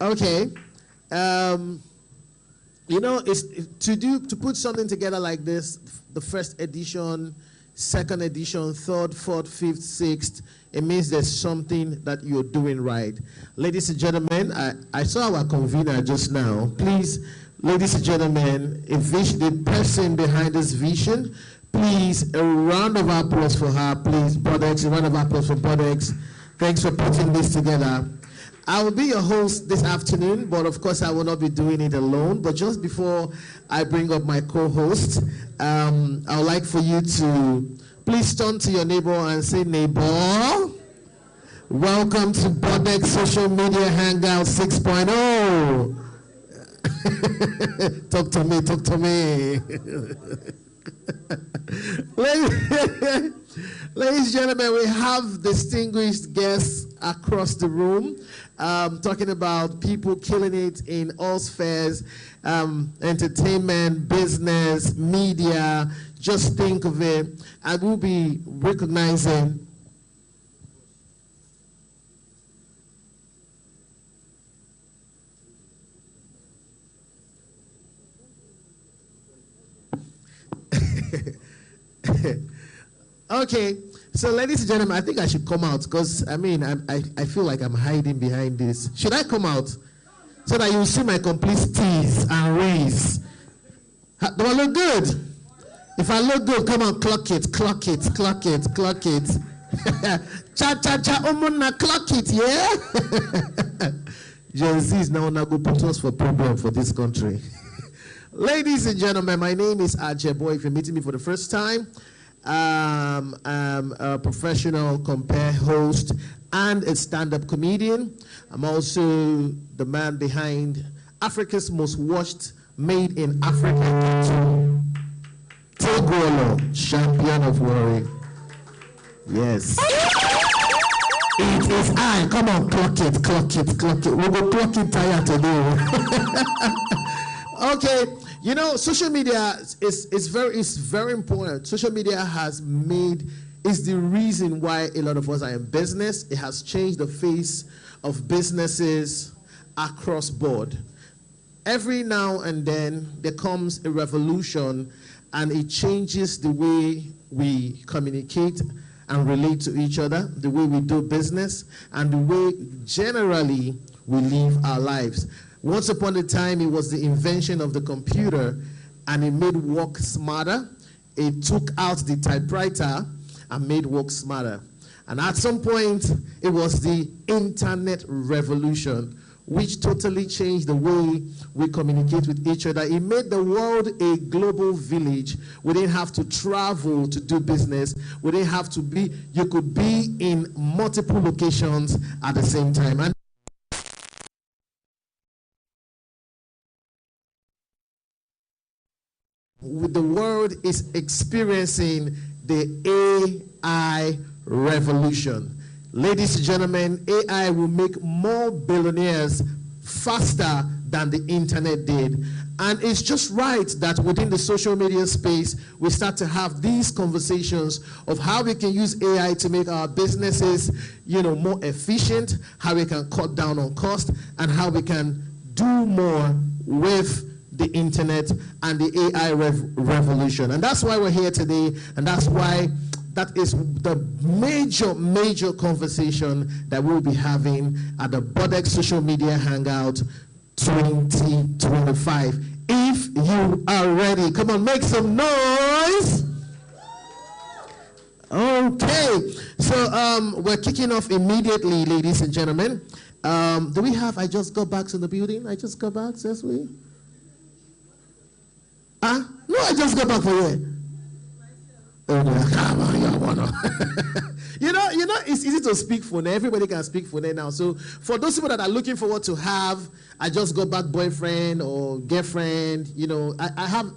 Okay. You know, to put something together like this, the first edition, second edition, third, fourth, fifth, sixth, it means there's something that you're doing right. Ladies and gentlemen, I saw our convener just now. Please, ladies and gentlemen, the person behind this vision, please, a round of applause for her, please. Bodex, a round of applause for Bodex. Thanks for putting this together. I will be your host this afternoon, but of course I will not be doing it alone. But just before I bring up my co-host, I would like for you to please turn to your neighbor and say, neighbor, welcome to Bodex Social Media Hangout 6.0. Talk to me, talk to me. Ladies and gentlemen, we have distinguished guests across the room, talking about people killing it in all spheres, entertainment, business, media, just think of it. I will be recognizing Okay, so ladies and gentlemen, I think I should come out because, I mean, I feel like I'm hiding behind this. Should I come out so that you see my complete teeth and raise? Do I look good? If I look good, come on, clock it, clock it, clock it, clock it. Cha-cha-cha, omona, clock it, yeah? Gen Z is now go put us for problem for this country. Ladies and gentlemen, my name is Ajebo. If you're meeting me for the first time, I'm a professional compare host and a stand-up comedian. I'm also the man behind Africa's most watched Made in Africa Togolo, champion of worry. Yes. It is I. Come on, clock it, clock it, clock it. We'll go clock it tired today. Okay. You know, social media is very important. Social media is the reason why a lot of us are in business. It has changed the face of businesses across board. Every now and then there comes a revolution and it changes the way we communicate and relate to each other, the way we do business, and the way generally we live our lives. Once upon a time, it was the invention of the computer, and it made work smarter. It took out the typewriter and made work smarter. And at some point, it was the internet revolution, which totally changed the way we communicate with each other. It made the world a global village. We didn't have to travel to do business. We didn't have to be, you could be in multiple locations at the same time. And the world is experiencing the AI revolution. Ladies and gentlemen, AI will make more billionaires faster than the internet did. And it's just right that within the social media space, we start to have these conversations of how we can use AI to make our businesses, more efficient, how we can cut down on cost, and how we can do more with the internet and the AI revolution. And that's why we're here today, and that's why that is the major conversation that we'll be having at the Bodex Social Media Hangout 2025. If you are ready, come on, make some noise. Okay, so we're kicking off immediately, ladies and gentlemen. Do we have, I just got back to the building? I just got back, says we? No, I just got back for you. Oh, come on, you wanna. It's easy to speak for now. Everybody can speak for now. So for those people that are looking forward to have, I just got back boyfriend or girlfriend, I have,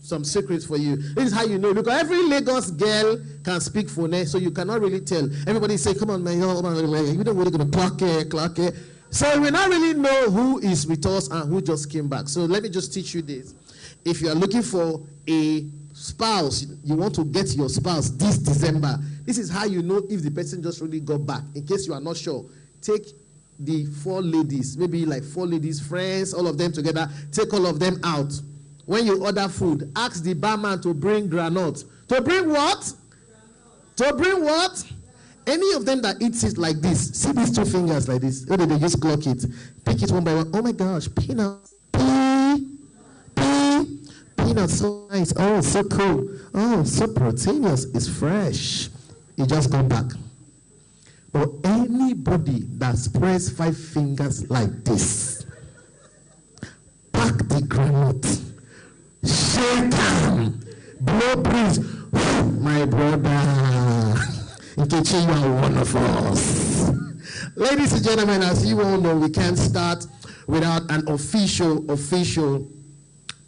some secrets for you. This is how you know, because every Lagos girl can speak for now, so you cannot really tell. Everybody say, come on, man, you don't really gonna clock it. So we not really know who is with us and who just came back. So let me just teach you this. If you are looking for a spouse, you want to get your spouse this December, this is how you know if the person just really got back. In case you are not sure, take the 4 ladies, maybe like 4 ladies, friends, all of them together, take all of them out. When you order food, ask the barman to bring granite. To bring what? To bring what? Any of them that eats it like this, see these 2 fingers like this, or they just clock it, pick it one by one. Oh my gosh, peanuts. Peanuts, so nice. Oh, so cool. Oh, so proteinous. It's fresh. You just go back. But anybody that spreads 5 fingers like this, pack the granite, shake them, blow breeze. My brother, Nkechi, you are one of us. Ladies and gentlemen, as you all know, we can't start without an official,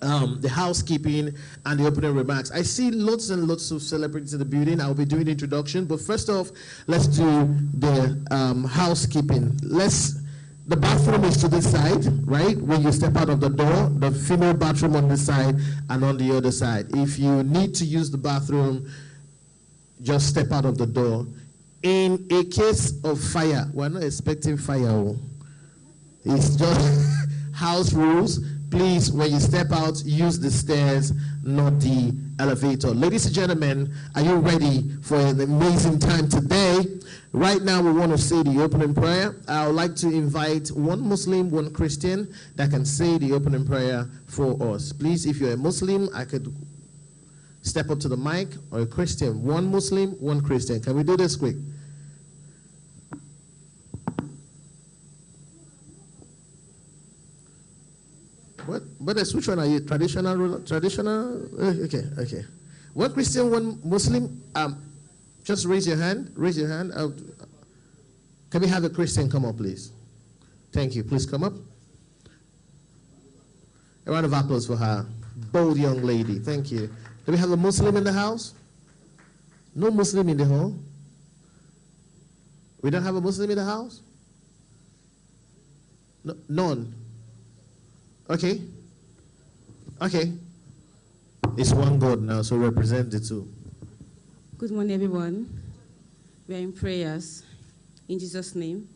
the housekeeping and the opening remarks. I see lots and lots of celebrities in the building. I'll be doing the introduction, but first off, let's do the housekeeping. The bathroom is to this side, right? When you step out of the door, the female bathroom on this side and on the other side. If you need to use the bathroom, just step out of the door. In a case of fire, we're not expecting fire. It's just house rules. Please, when you step out, use the stairs, not the elevator. Ladies and gentlemen, are you ready for an amazing time today? Right now, we want to say the opening prayer. I would like to invite one Muslim, one Christian that can say the opening prayer for us. Please, if you're a Muslim, I could step up to the mic, or a Christian. One Muslim, one Christian. Can we do this quick? What is, which one are you? Traditional? Okay. One Christian, one Muslim. Just raise your hand. Raise your hand. Can we have a Christian come up, please? Thank you. Please come up. A round of applause for her. Bold young lady. Thank you. Do we have a Muslim in the house? No Muslim in the hall? We don't have a Muslim in the house? No, none. Okay. It's one God now, so represent the two. Good morning, everyone. We are in prayers. In Jesus' name,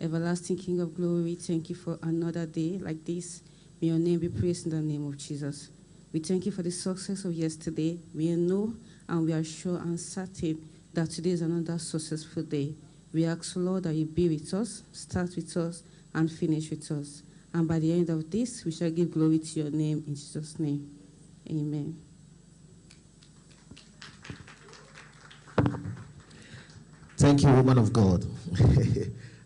everlasting King of glory, thank you for another day like this. May your name be praised in the name of Jesus. We thank you for the success of yesterday. We know and we are sure and certain that today is another successful day. We ask, Lord, that you be with us, start with us, and finish with us. And by the end of this, we shall give glory to your name in Jesus' name. Amen. Thank you, woman of God.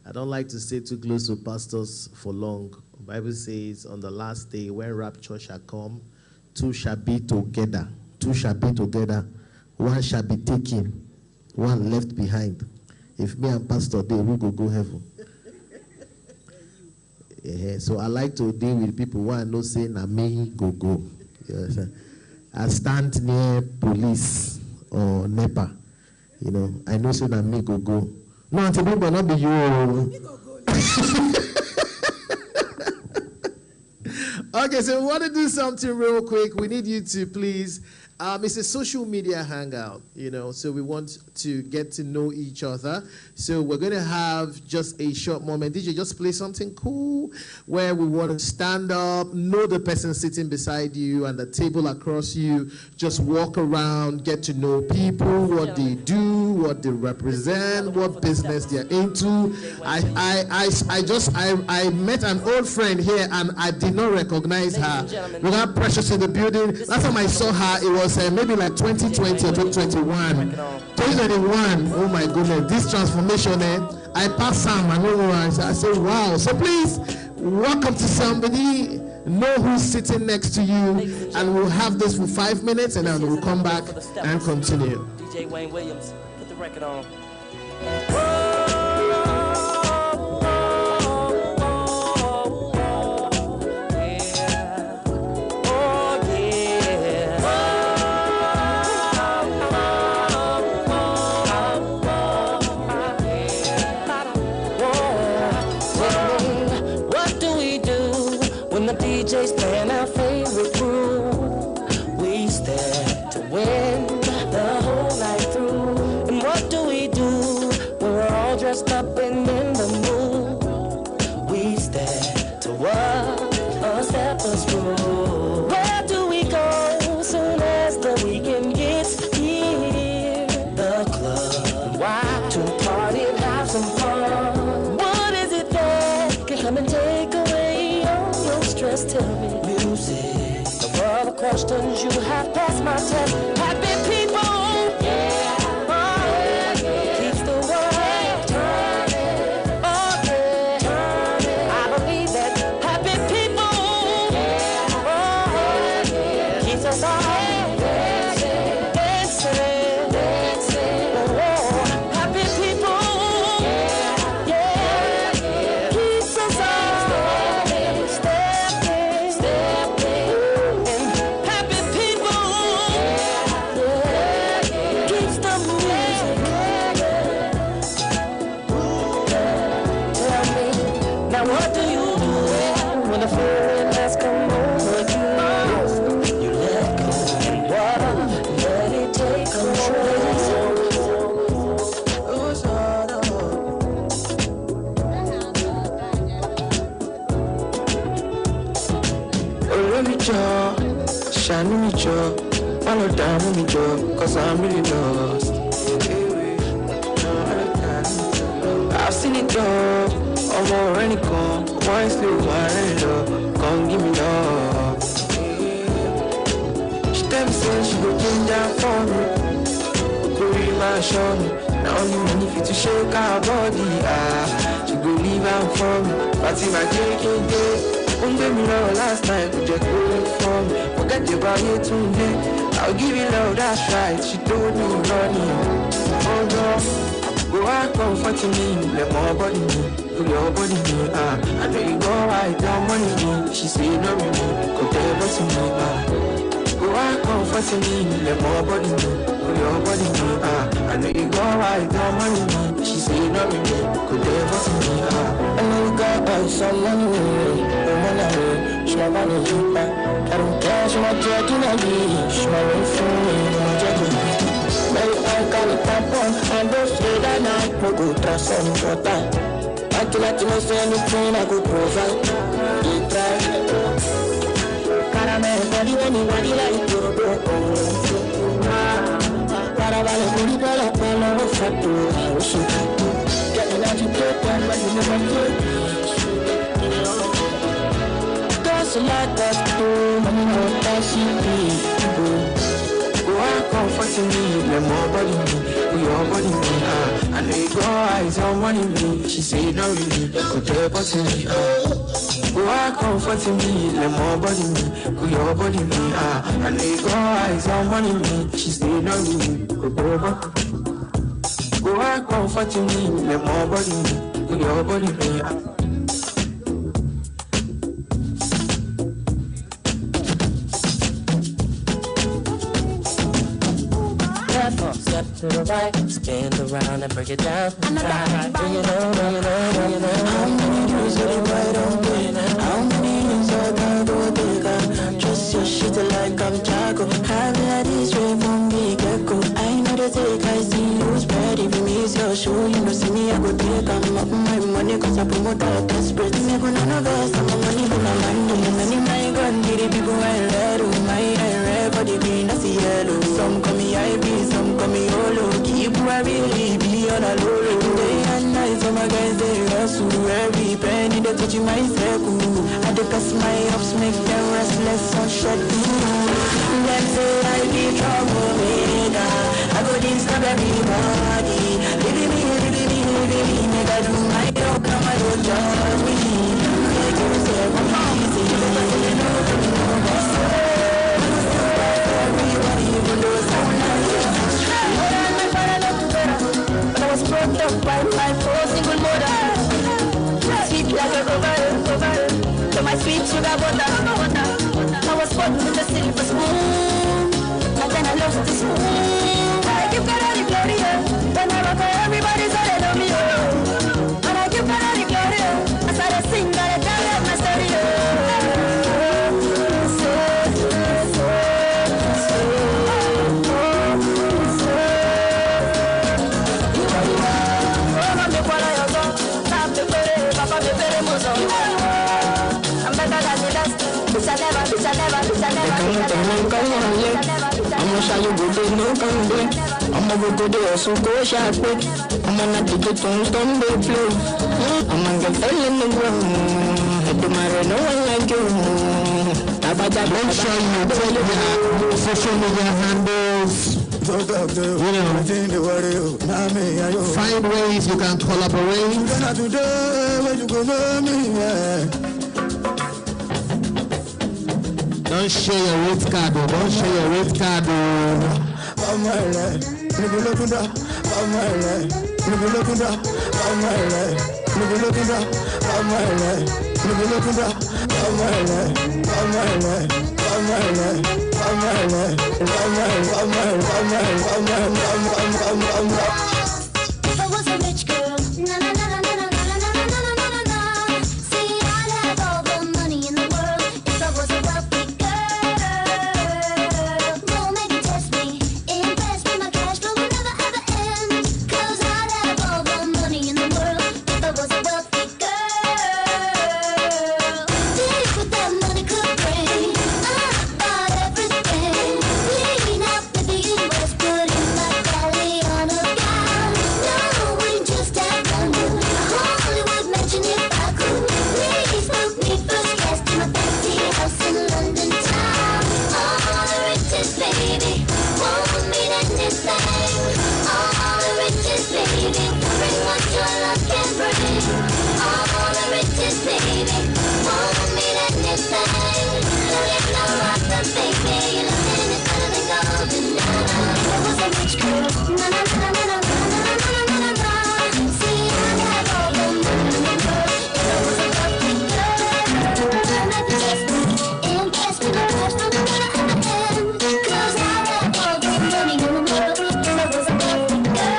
I don't like to stay too close to pastors for long. The Bible says, on the last day, when rapture shall come, 2 shall be together. 2 shall be together. 1 shall be taken. 1 left behind. If me and pastor there, we go heaven. Yeah, so I like to deal with people who are not saying, "Na me go." Yes. I stand near police or NEPA. I know say "Na me go." No, Auntie Bimbo, not be you. Okay, so we want to do something real quick. We need you to please. It's a social media hangout, so we want to get to know each other. So we're going to have just a short moment. DJ, just play something cool where we want to stand up, know the person sitting beside you and the table across you. Just walk around, get to know people, what they do, what they represent, what business they're into. I met an old friend here and I did not recognize her. We got Precious in the building. Last time I saw her, it was maybe like 2020 or 2021. 2021, oh my goodness, this transformation, I passed Sam, I said, wow. So please, welcome to somebody, know who's sitting next to you, and we'll have this for 5 minutes, and then we'll come back and continue. DJ Wayne Williams, put the record on. DJ's playing our favorite groove. We stand to win the whole night through. And what do? We're all dressed up and in the mood. just tell me. Music. Of all the questions you have passed my test. Happy people. Yeah. Oh, yeah. Keeps the world turning. Oh, yeah. I believe that happy people. Yeah. Oh, yeah. Keeps us all dancing. Dancing. Oh, happy people. Yeah. Keeps us all what do you do when the feeling has come over you? You let go and water, let it take control. Me jaw, shine me jaw, follow down me jaw, cause I'm really lost. I've seen it all, I'm already gone. One sleep, one love, come give me love. She tell me say she go change down for me, go read my show me. Now only money fit to shake her body, she go leave out for me. But if I take it day, won't give me love last night, could just go for me. Forget about you today, I'll give you love, that's right. She told me running, oh no. Go out comforting me, let my body me, put your body me, I know you go right down money me. She say no me, go tell what to me, Go out comforting me, let my body me, put your body me, I know you go right down money me. She say no me, go tell what to me, I know you got some money, no money, she my money, I don't care, she my jacket, she my way for me, my jacket. I got it up on, and don't say that night, no go trust on your time. I can let you know anything I could provide. You try. Caramel, anybody like you, Caravale, booty, dollar, dollar, factory, getting out to play, but you never play. There's a lot that do, money, no, that's you. Go out comforting me, let more body me, with your body me, I know you go eyes on money me, she say no really, go tell what's me, Go out comforting me, let more body me, with your body me, I know you go eyes on money me, she say no really, go tell what's me. Go out comforting me, let more body me, with your body me, Step to the right, spin around and break it down. Bring it on, bring it on, bring it on. How many years did it right on me? How many years I got to take on? Just your shit like I'm Jago. Have that is way from me, get-go. I know the take, I see you spread. If you miss your show, you know see me, I go take. I'm up my money, cause I promote all desperate. Me go none of us, I'm a money, but I'm money. Money, my gun, did it people I let you. My red, body green, I see yellow. Some call me IB, some call me Olo. Keep where I really be on a low. Day and night, so my guys, they hustle. Every penny, they touch my circle. I discuss my ups, make them restless on shut. Them say I be troublemaker. I go disturb everybody. Living me, make I do my job, come I don't judge me. Make you say I'm easy, but you know that's everybody, even though some nights. I was brought up by my four single mother. Sweet like a cover. So my sweet sugar butter. I was born with a silver spoon, but then I lost the spoon. I give God all the glory, when I rock everybody said they love me, and I give God all the glory, I started sing, but I tell them my story, I'm better than the last. Bitch, I never. I'm not shy, you go there, no come there. I'm a go there, so go sharp quick. I'm not to get on stone, they play. I'm a get fell in the ground. It don't matter, no one like you. Make sure you take their social media handles. Find ways you can collaborate. Don't share your rate card. Don't share your rate card. If I was a rich girl, na na na na na na na na na na na na. See, I'd have all the money in the world if I was a wealthy girl. Don't make me test me, invest me, my cash flow will never ever end. 'Cause I'd have all the money in the world if I was a wealthy girl. Think what that money could bring. I bought everything. Clean out the big West, putting my belly on a gown. No, we just have one mood. A Hollywood mansion if I could. Please book me first class to my fancy house in London town. All the richest baby won't mean anything. All the richest baby bring what your love can bring. All the richest baby won't mean anything. Don't get no other baby. Your loving is better than golden. Na na. If I was a rich girl, na na na na na na na na na na na. See, I'd have all the money in the world if I was a wealthy girl. Don't make me test me, invest me, my cash flow will never ever end. 'Cause I'd have all the money in the world if I was a wealthy girl.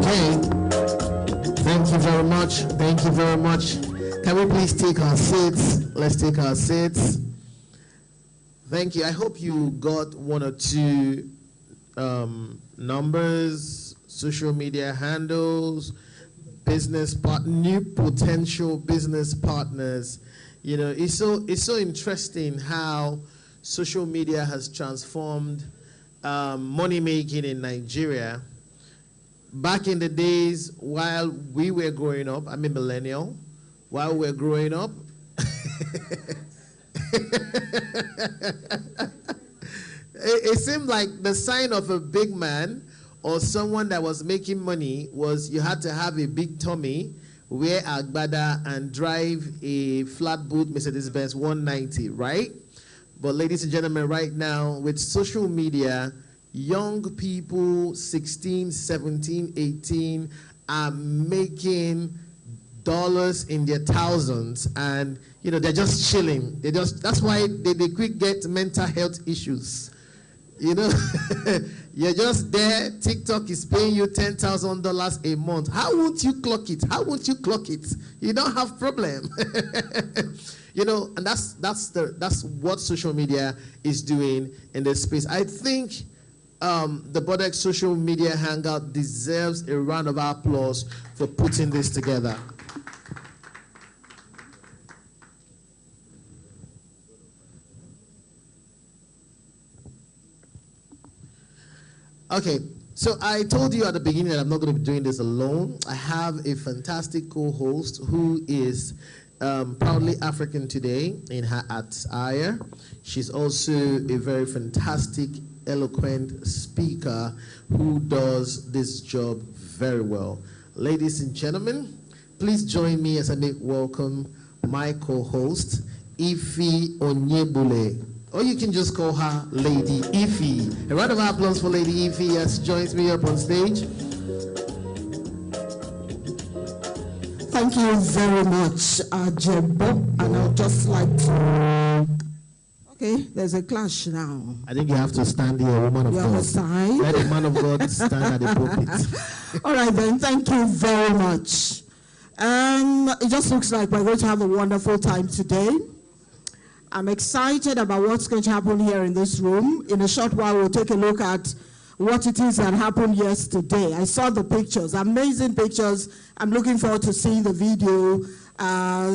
Okay. Thank you very much. Thank you very much. Can we please take our seats? Let's take our seats. Thank you. I hope you got one or two numbers, social media handles, new potential business partners. You know, it's so interesting how social media has transformed money making in Nigeria. Back in the days while we were growing up, I'm a millennial, while we were growing up, it seemed like the sign of a big man or someone that was making money was you had to have a big tummy, wear agbada, and drive a flatboot Mercedes-Benz 190, right? But ladies and gentlemen, right now, with social media, young people, 16, 17, 18, are making dollars in their thousands, and you know they're just chilling. That's why they quick get mental health issues. You know, you're just there. TikTok is paying you $10,000 a month. How won't you clock it? How won't you clock it? You don't have problem. You know, and that's what social media is doing in this space. I think the Bodex social media hangout deserves a round of applause for putting this together. Okay, so I told you at the beginning that I'm not going to be doing this alone. I have a fantastic co-host who is proudly African today in her attire. She's also a very fantastic, eloquent speaker who does this job very well. Ladies and gentlemen, please join me as I make welcome my co-host, Ife Onyebule. Or you can just call her Lady Ife. A round of applause for Lady Ife as she joins me up on stage. Thank you very much, Jebo. And I I'd just like to... Okay, there's a clash now. I think you have to stand here, woman of You God. understand? Let the man of God stand at the pulpit. All right then, thank you very much. It just looks like we're going to have a wonderful time today. I'm excited about what's going to happen here in this room. In a short while, we'll take a look at what it is that happened yesterday. I saw the pictures, amazing pictures. I'm looking forward to seeing the video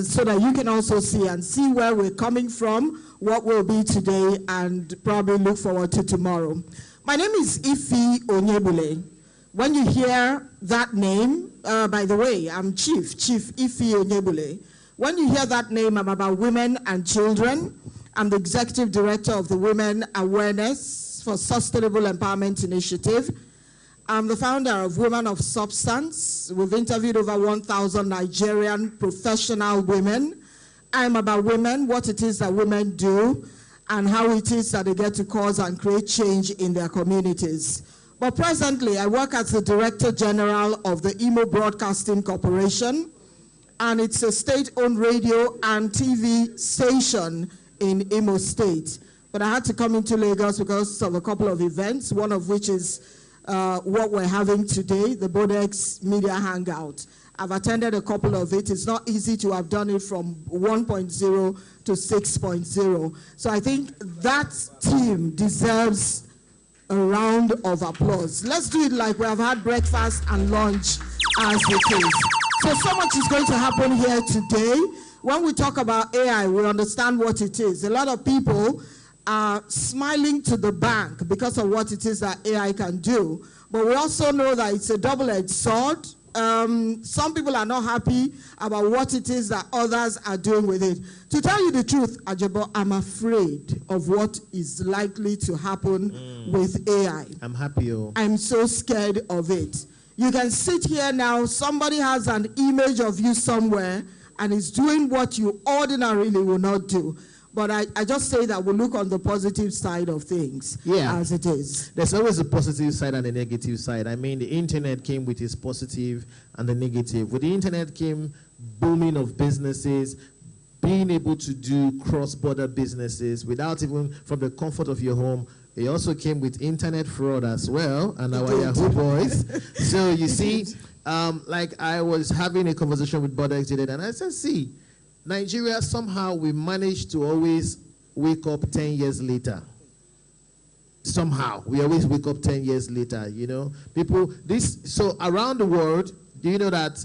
so that you can also see where we're coming from, what will be today, and probably look forward to tomorrow. My name is Ife Onyebule. When you hear that name, by the way, I'm Chief Ife Onyebule. When you hear that name, I'm about women and children. I'm the Executive Director of the Women Awareness for Sustainable Empowerment Initiative. I'm the founder of Women of Substance. We've interviewed over 1,000 Nigerian professional women. I'm about women, what it is that women do, and how it is that they get to cause and create change in their communities. But presently, I work as the Director General of the Imo Broadcasting Corporation, and it's a state-owned radio and TV station in Imo State. But I had to come into Lagos because of a couple of events, one of which is what we're having today, the Bodex Media Hangout. I've attended a couple of it. It's not easy to have done it from 1.0 to 6.0. So I think that team deserves a round of applause. Let's do it like we have had breakfast and lunch as it is. So much is going to happen here today. When we talk about AI, we understand what it is. A lot of people are smiling to the bank because of what it is that AI can do. But we also know that it's a double-edged sword. Some people are not happy about what it is that others are doing with it. To tell you the truth, Ajabo, I'm afraid of what is likely to happen with AI. I'm happy. I'm so scared of it. You can sit here now, somebody has an image of you somewhere and is doing what you ordinarily will not do. But I just say that we'll look on the positive side of things as it is. There's always a positive side and a negative side. I mean, the internet came with its positive and the negative. With the internet came booming of businesses, being able to do cross-border businesses without even from the comfort of your home. It also came with internet fraud as well, and our Yahoo boys. So you see, like I was having a conversation with Bodex today, and I said, see, Nigeria, somehow we managed to always wake up 10 years later. Somehow, we always wake up 10 years later, you know. So around the world, do you know that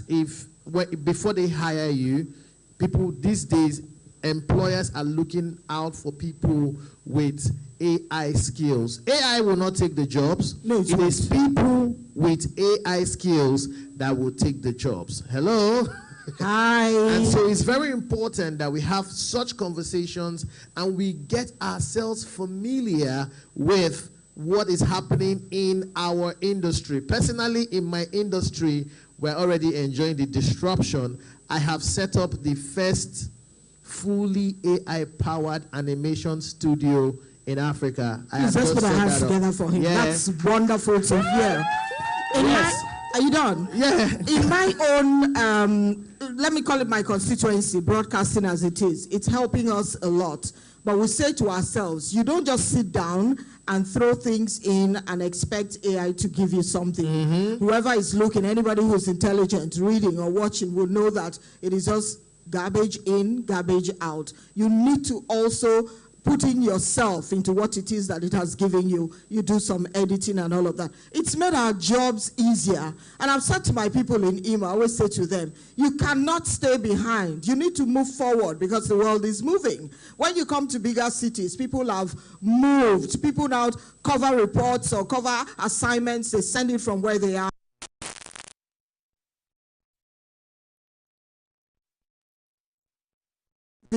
before they hire you, people these days, employers are looking out for people with AI skills. AI will not take the jobs. No, it is people with AI skills that will take the jobs. Hello? Hi. And so it's very important that we have such conversations and we get ourselves familiar with what is happening in our industry. Personally, in my industry, we're already enjoying the disruption. I have set up the first fully AI-powered animation studio in Africa. Let's put our hands together for him. Yeah. That's wonderful to hear. Are you done? Yeah. In my own, let me call it my constituency, broadcasting as it is, it's helping us a lot. But we say to ourselves, you don't just sit down and throw things in and expect AI to give you something. Mm-hmm. Whoever is looking, anybody who's intelligent, reading or watching will know that it is just garbage in, garbage out. You need to also putting yourself into what it is that it has given you. You do some editing and all of that. It's made our jobs easier. And I've said to my people in Imo, I always say to them, you cannot stay behind. You need to move forward because the world is moving. When you come to bigger cities, people have moved. People now cover reports or cover assignments. They send it from where they are.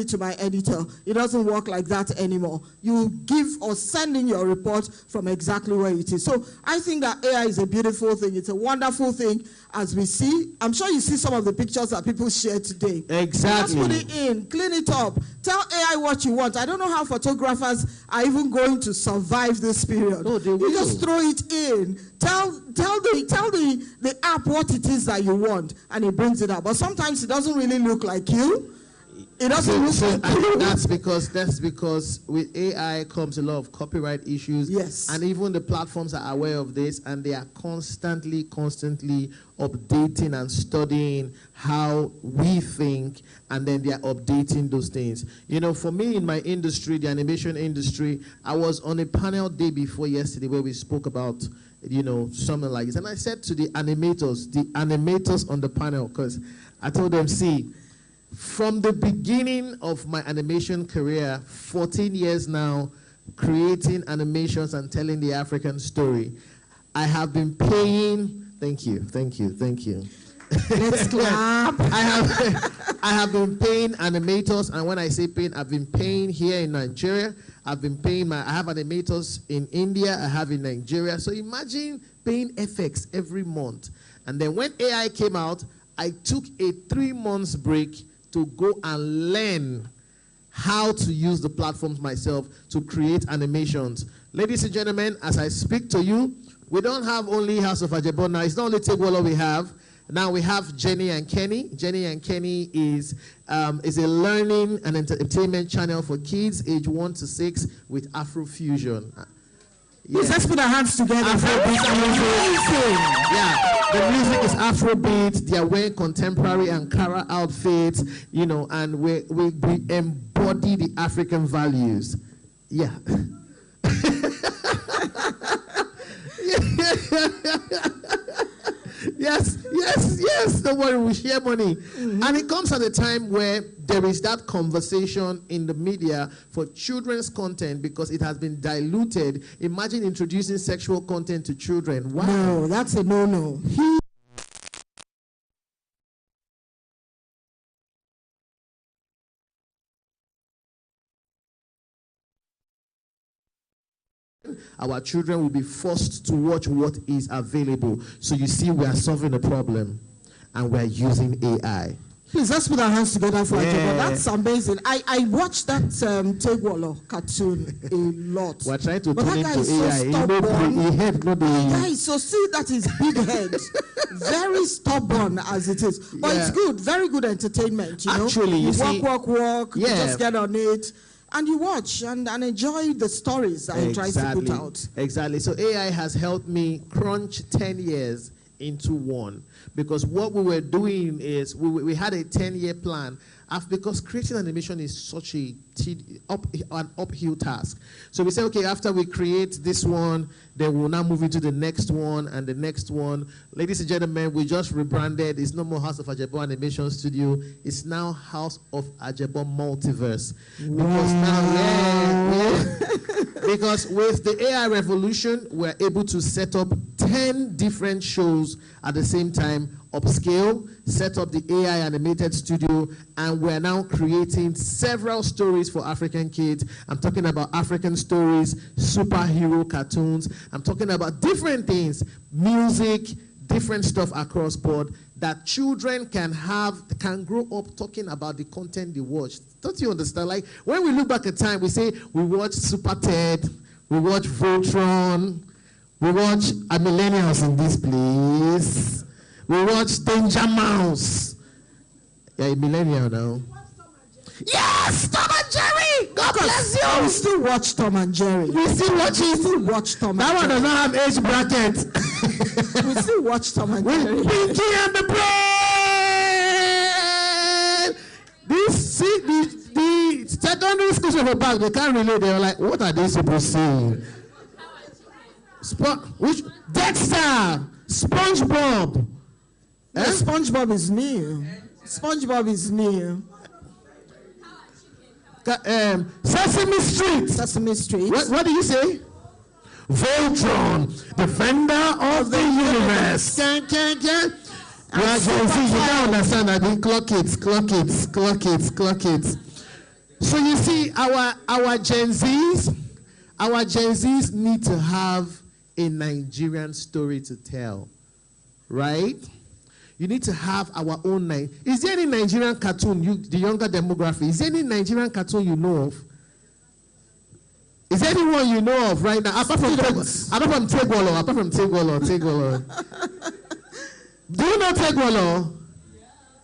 To my editor. It doesn't work like that anymore. You give or send in your report from exactly where it is. So I think that AI is a beautiful thing. It's a wonderful thing as we see. I'm sure you see some of the pictures that people share today. Exactly. Just put it in, clean it up. Tell AI what you want. I don't know how photographers are even going to survive this period. Oh, they will. You just throw it in. Tell the app what it is that you want, and it brings it up. But sometimes it doesn't really look like you. It doesn't look like that's because with AI comes a lot of copyright issues. Yes. And even the platforms are aware of this, and they are constantly updating and studying how we think, and then they are updating those things. You know, for me in my industry, the animation industry, I was on a panel day before yesterday where we spoke about, you know, something like this. And I said to the animators on the panel, because I told them, see, from the beginning of my animation career, 14 years now, creating animations and telling the African story, I have been paying, thank you. Let's clap. I have been paying animators, and when I say paying, I've been paying here in Nigeria. I've been paying I have animators in India, I have in Nigeria. So imagine paying FX every month. And then when AI came out, I took a 3 months break to go and learn how to use the platforms myself to create animations. Ladies and gentlemen, as I speak to you, we don't have only House of Ajebo now. It's not only Tegwolo we have. Now we have Jenny and Kenny. Jenny and Kenny is a learning and entertainment channel for kids age 1 to 6 with Afrofusion. Yes, let's put our hands together for this amazing. Yeah, the music is Afrobeat. They are wearing contemporary Ankara outfits, you know, and we embody the African values. Yeah. Yes, don't worry, we share money. And it comes at a time where there is that conversation in the media for children's content because it has been diluted. Imagine introducing sexual content to children. Wow. No, that's a no-no. Our children will be forced to watch what is available. So you see, we are solving a problem, and we are using AI. Please, let's put our hands together for Ajebo. That's amazing. I watched that Tegwolo cartoon a lot. We're trying to but turn that guy into is so AI. stubborn. Guys, so see, that is big head. Very stubborn as it is. But it's good, very good entertainment, you know. Actually, you see, walk, you just get on it. And you watch and enjoy the stories that he tries to put out. Exactly. So AI has helped me crunch 10 years into one. Because what we were doing is we had a 10-year plan. Because creating animation is such an uphill task. So we said, okay, after we create this one, then we'll now move into the next one and the next one. Ladies and gentlemen, we just rebranded. It's no more House of Ajebo Animation Studio. It's now House of Ajebo Multiverse. Because now, because with the AI revolution, we're able to set up 10 different shows at the same time, upscale, set up the AI animated studio, and we're now creating several stories for African kids. I'm talking about African stories, superhero cartoons. I'm talking about different things, music, different stuff across board that children can grow up talking about the content they watch. Don't you understand? Like when we look back at time, we say we watch Super Ted, we watch Voltron, we watch millennials in this place. We watch Danger Mouse. Yeah, a millennial now. Yes, Tom and Jerry. God bless you. We still watch Tom and Jerry. We still watch it. We still watch Tom that and Jerry. That one does not have age bracket. We still watch Tom and Jerry. Pinky and the Brain. The secondary schools of the back, they can't relate. They're like, what are they supposed to say? Which Dexter, SpongeBob. No, SpongeBob is new. SpongeBob is new. Sesame Street. Sesame Street. What do you say? Voltron, defender of the universe. Can. Well, Gen Z, you don't understand. I mean, clock it. So you see, our Gen Zs need to have a Nigerian story to tell, right? You need to have our own Is there any Nigerian cartoon, the younger demography, is there any Nigerian cartoon you know of? Is there anyone you know of right now? Apart from Tegwolo. Do you know Tegwolo?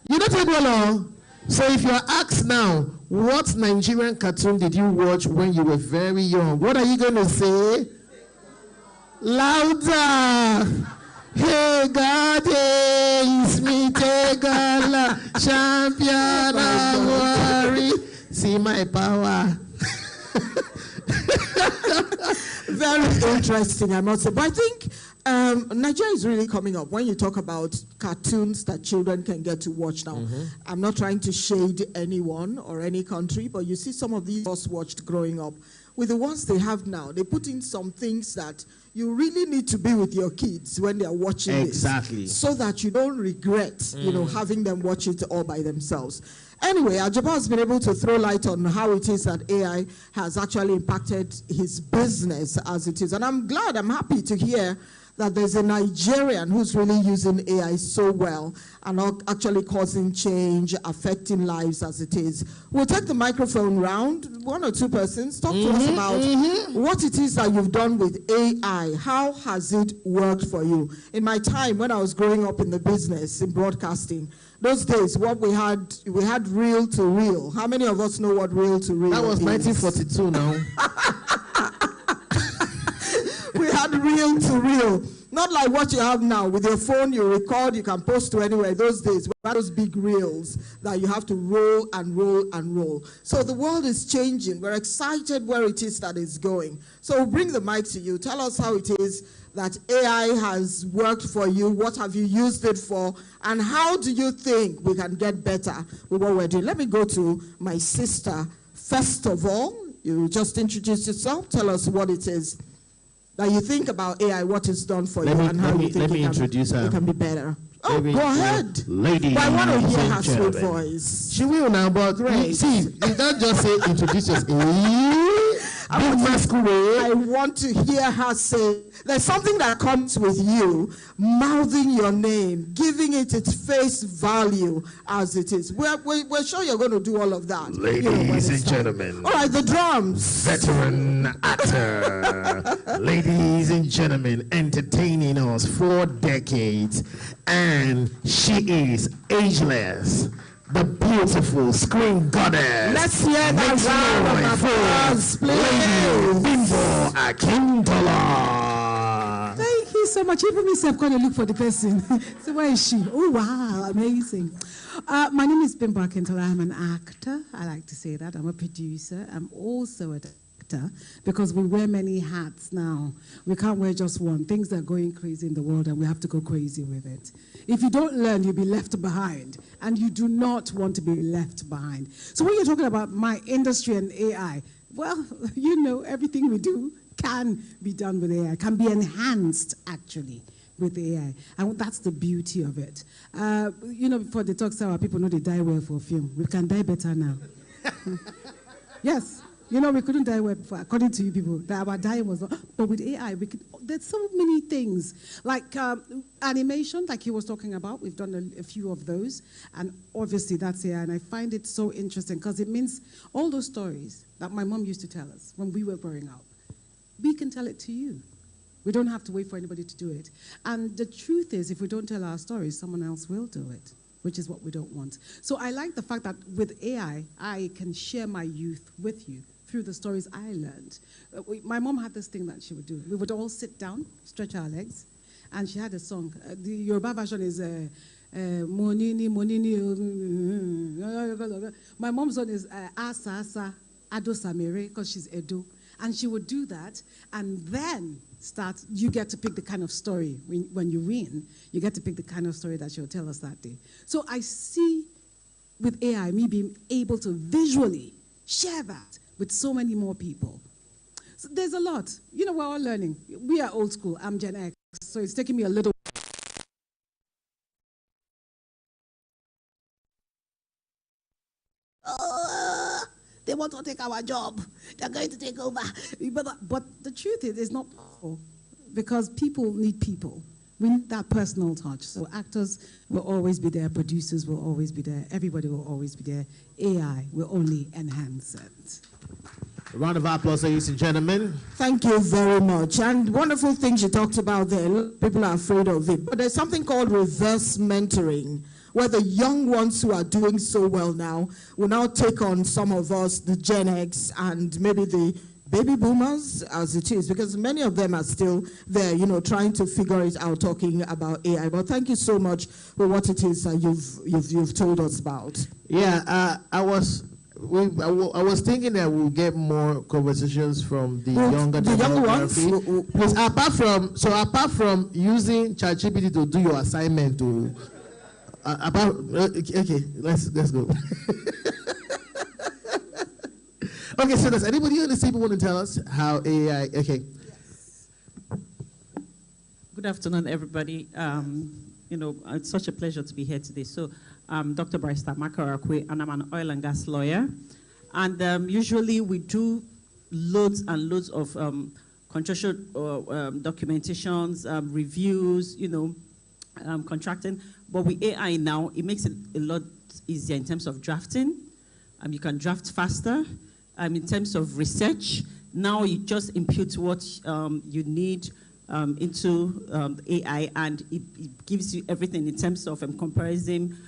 You know Tegwolo? So if you're asked now, what Nigerian cartoon did you watch when you were very young? What are you going to say? Louder! Hey, God, is me, Tegala, champion of worry. See my power. Very interesting, I must say. But I think Nigeria is really coming up when you talk about cartoons that children can get to watch now. I'm not trying to shade anyone or any country, but you see some of these us watched growing up. With the ones they have now, they put in some things that you really need to be with your kids when they are watching Exactly. this, so that you don't regret, having them watch it all by themselves. Anyway, Ajabo has been able to throw light on how it is that AI has actually impacted his business as it is. And I'm happy to hear that there's a Nigerian who's really using AI so well and actually causing change, affecting lives as it is. We'll take the microphone round, one or two persons, talk to us about what it is that you've done with AI. How has it worked for you? In my time, when I was growing up in the business, in broadcasting, those days, what we had reel to reel. How many of us know what reel to reel is? That was 1942 now. We had reel to reel. Not like what you have now. With your phone, you record, you can post to anywhere. Those days, we had those big reels that you have to roll and roll and roll. So the world is changing. We're excited where it is that it's going. So we'll bring the mic to you. Tell us how it is that AI has worked for you. What have you used it for? And how do you think we can get better with what we're doing? Let me go to my sister. First of all, you just introduce yourself. Tell us what it is that you think about AI, what it's done for you, and how you think it can be better. Oh, go ahead. Ladies, but I want to hear her sweet voice. She will now, but see, you don't just say introduce yourself. I want to hear her say, there's something that comes with you, mouthing your name, giving it its face value as it is. We're sure you're going to do all of that. Ladies and gentlemen. All right, the drums. Veteran actor. Ladies and gentlemen, entertaining us for decades. And she is ageless. The beautiful screen goddess. Let's hear that round of applause, please. Lady Bimbo Akintola. Thank you so much. Even myself going to look for the person. So where is she? Oh, wow, amazing. My name is Bimbo Akintola. I'm an actor. I like to say that. I'm a producer. I'm also an actor because we wear many hats now. We can't wear just one. Things are going crazy in the world and we have to go crazy with it. If you don't learn, you'll be left behind, and you do not want to be left behind. So when you're talking about my industry and AI, well, everything we do can be done with AI, can be enhanced, actually, with AI. And that's the beauty of it. Before the talks hour, people know they die well for a film. We can die better now. Yes. We couldn't die well before, according to you people, that our dying was not. But with AI, there's so many things. Like animation, like he was talking about, we've done a few of those. And obviously that's AI. And I find it so interesting because it means all those stories that my mom used to tell us when we were growing up, we can tell it to you. We don't have to wait for anybody to do it. And the truth is, if we don't tell our stories, someone else will do it, which is what we don't want. So I like the fact that with AI, I can share my youth with you through the stories I learned. My mom had this thing that she would do. We would all sit down, stretch our legs, and she had a song. The Yoruba version is Monini, Monini. My mom's one is Asa, Asa, Ado Samere, because she's Edo. And she would do that, and then you get to pick the kind of story. When you win, you get to pick the kind of story that she'll tell us that day. So I see with AI, me being able to visually share that with so many more people. So there's a lot. We're all learning. We are old school. I'm Gen X, so it's taking me a little. They want to take our job. They're going to take over. But the truth is, it's not possible because people need people. We need that personal touch. So actors will always be there. Producers will always be there. Everybody will always be there. AI will only enhance it. A round of applause, ladies and gentlemen. Thank you very much. And wonderful things you talked about there. People are afraid of it. But there's something called reverse mentoring. where the young ones who are doing so well now will now take on some of us, the Gen X, and maybe the baby boomers as it is, because many of them are still there, trying to figure it out, talking about AI. But thank you so much for what it is you've told us about. Yeah, I was thinking that we'll get more conversations from the younger demographic. Please, apart from using ChatGPT to do your assignment, okay, let's go. Okay, so does anybody on the table want to tell us how AI? Okay. Good afternoon, everybody. It's such a pleasure to be here today. So, Dr. Barrister Makarakwe, and I'm an oil and gas lawyer. And usually we do loads and loads of contractual documentations, reviews, contracting. But with AI now, it makes it a lot easier in terms of drafting. You can draft faster. In terms of research, now you just impute what you need into AI, and it gives you everything in terms of comparison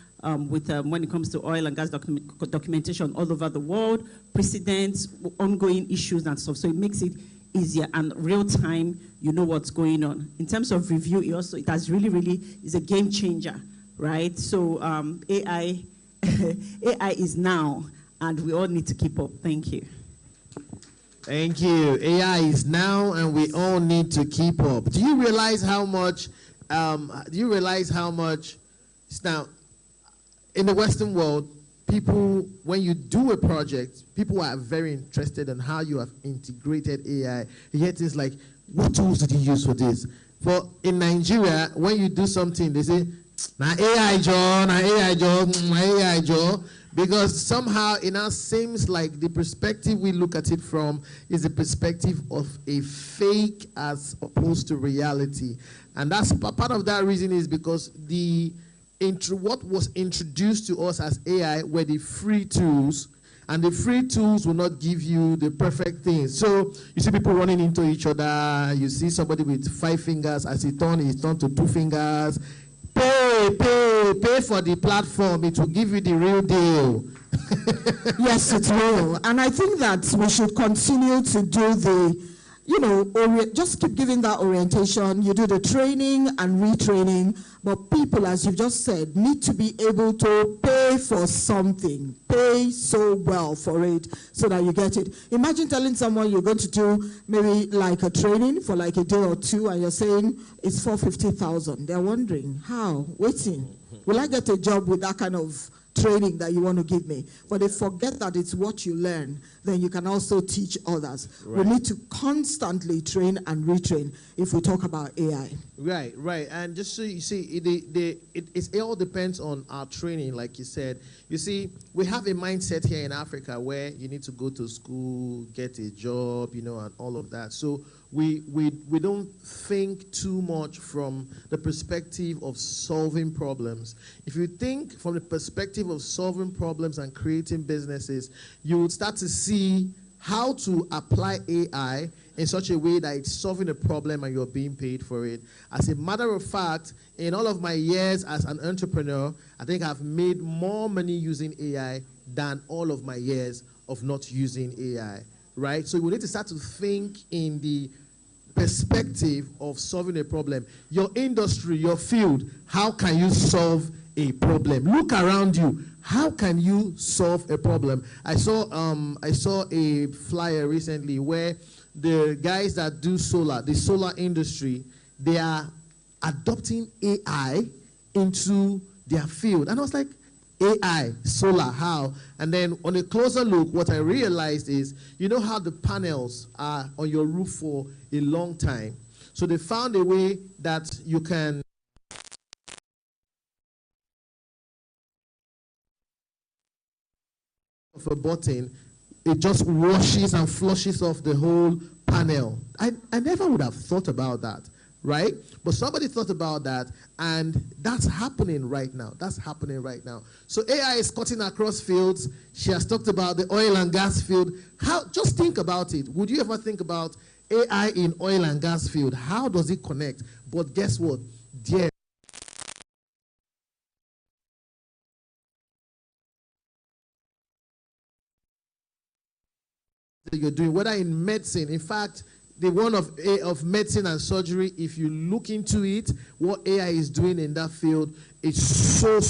with when it comes to oil and gas documentation all over the world, precedents, ongoing issues and stuff. So it makes it easier and real time, you know what's going on. In terms of review, it has really is a game changer, right? So AI is now, and we all need to keep up. Thank you. Thank you. AI is now, and we all need to keep up. Do you realize how much? Now, in the Western world, people, when you do a project, people are very interested in how you have integrated AI. You hear things like, "What tools did you use for this?" But in Nigeria, when you do something, they say, "Na AI Joe, na AI Joe, na AI Joe." Because somehow it now seems like the perspective we look at it from is the perspective of a fake as opposed to reality. And that's part of that reason is because what was introduced to us as AI were the free tools, and the free tools will not give you the perfect things. So you see people running into each other, you see somebody with 5 fingers, as he turned to 2 fingers. Pay for the platform. It will give you the real deal. Yes, it will. And I think that we should continue to do the, just keep giving that orientation. You do the training and retraining, but people, as you've just said, need to be able to pay for something. Pay so well for it so that you get it. Imagine telling someone you're going to do maybe like a training for like a day or two, and you're saying it's 450,000. They're wondering, how? Waiting. Will I get a job with that kind of training that you want to give me? But they forget that it's what you learn, then you can also teach others. Right. We need to constantly train and retrain if we talk about AI. Right. And just so you see, it all depends on our training, like you said. You see, we have a mindset here in Africa where you need to go to school, get a job, and all of that. So we don't think too much from the perspective of solving problems. If you think from the perspective of solving problems and creating businesses, you would start to see how to apply AI in such a way that it's solving a problem and you're being paid for it. As a matter of fact, in all of my years as an entrepreneur, I think I've made more money using AI than all of my years of not using AI, right? So we need to start to think in the perspective of solving a problem. Your industry, your field, how can you solve a problem? Look around you. How can you solve a problem? I saw a flyer recently where the guys that do solar, the solar industry, they are adopting AI into their field. And I was like, AI, solar, how? And then on a closer look, what I realized is, you know how the panels are on your roof for a long time? So they found a way that you can of a button, it just washes and flushes off the whole panel. I never would have thought about that, right? But somebody thought about that, and that's happening right now. That's happening right now. So AI is cutting across fields. She has talked about the oil and gas field. Just think about it. Would you ever think about AI in oil and gas field? How does it connect? But guess what? There you're doing, whether in medicine. In fact, the one of medicine and surgery, if you look into it, what AI is doing in that field, it's so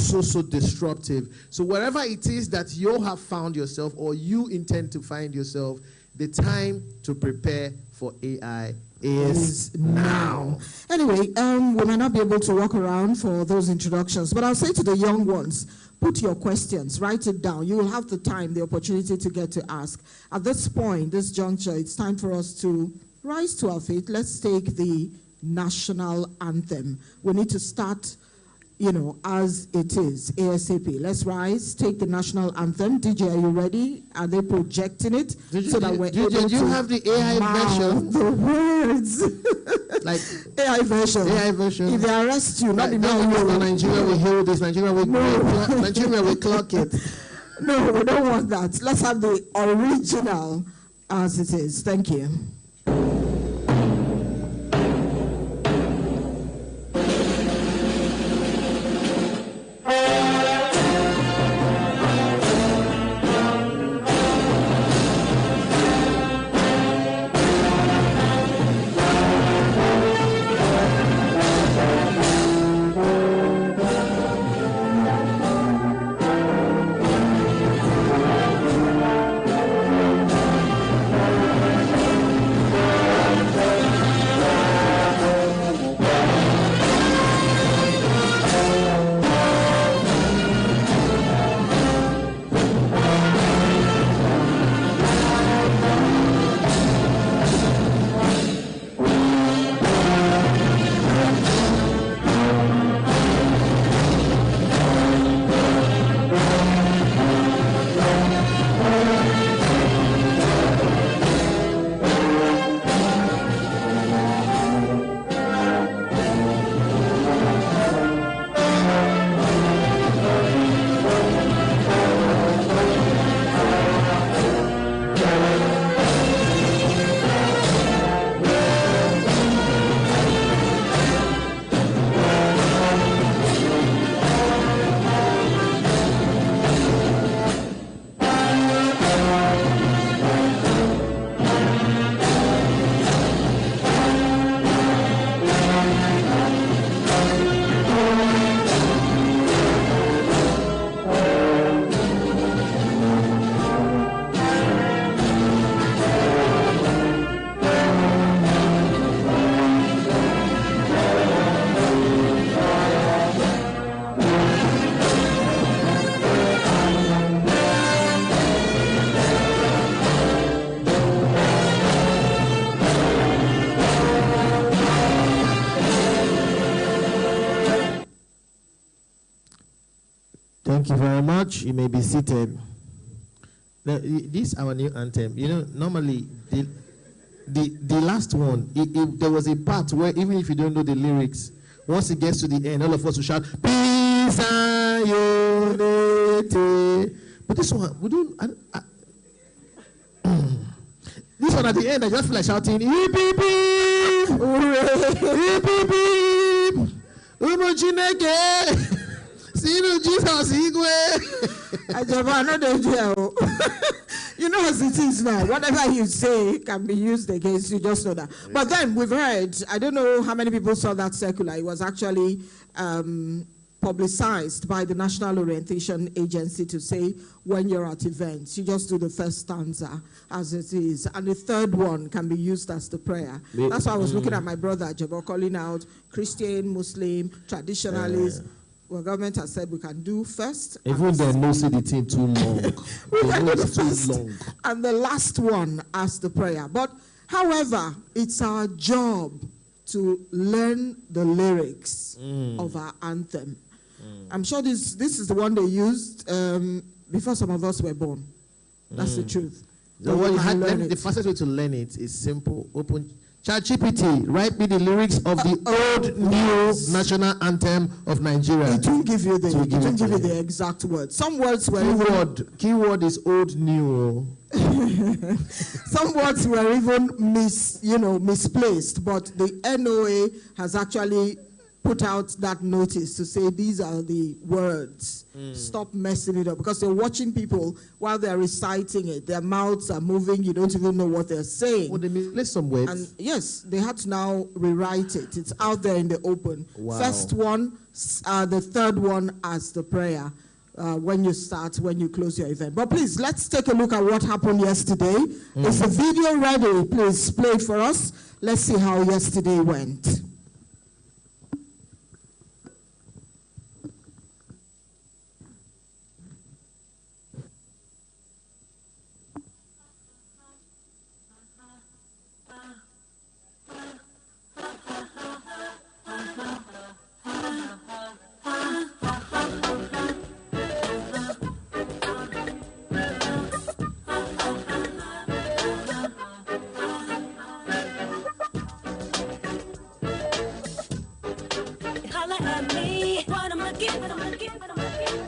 disruptive. So wherever it is that you have found yourself or you intend to find yourself, the time to prepare for AI is now. Anyway, we might not be able to walk around for those introductions, but I'll say to the young ones, put your questions, write it down. You will have the time, the opportunity to get to ask. At this point, this juncture, it's time for us to rise to our feet. Let's take the national anthem. We need to start, as it is, ASAP. Let's rise, take the national anthem. DJ, are you ready? Are they projecting it? Do you have the AI version? The words. Like AI version. AI version. If they arrest you, not the Nigeria will heal this. Nigeria will clock it. No, we don't want that. Let's have the original as it is. Thank you. Thank you very much. You may be seated. Now, this is our new anthem. Normally the last one, there was a part where even if you don't know the lyrics, once it gets to the end, all of us will shout, "Peace and unity." But this one, we don't. This one at the end, I just feel like shouting, "Hip hip hip, hooray! Hip hip hip, Umo Chineke." Jesus, as it is now, whatever you say can be used against you, just know that. But then we've heard, I don't know how many people saw that circular. It was actually publicized by the National Orientation Agency to say when you're at events, you just do the first stanza as it is. And the third one can be used as the prayer. That's why I was looking at my brother, Jabo, calling out Christian, Muslim, traditionalists. Well, government has said we can do first. Even then, mostly the thing too long. We can do the first. And the last one as the prayer. But, however, it's our job to learn the lyrics of our anthem. I'm sure this is the one they used before some of us were born. That's the truth. The fastest way to learn it is simple. Open ChatGPT, write me the lyrics of the old new national anthem of Nigeria. It won't give you the exact words. Some words were keyword is old new. Some words were even misplaced, but the NOA has actually put out that notice to say these are the words. Stop messing it up, because you're watching people while they're reciting it. Their mouths are moving. You don't even know what they're saying. Well, they misplaced some words. And yes, they had to now rewrite it. It's out there in the open. Wow. First one, the third one as the prayer. When you start, when you close your event. But please, let's take a look at what happened yesterday. Is the video ready? Please play it for us. Let's see how yesterday went. Holla at me. What am I getting? What am I getting? What am I getting?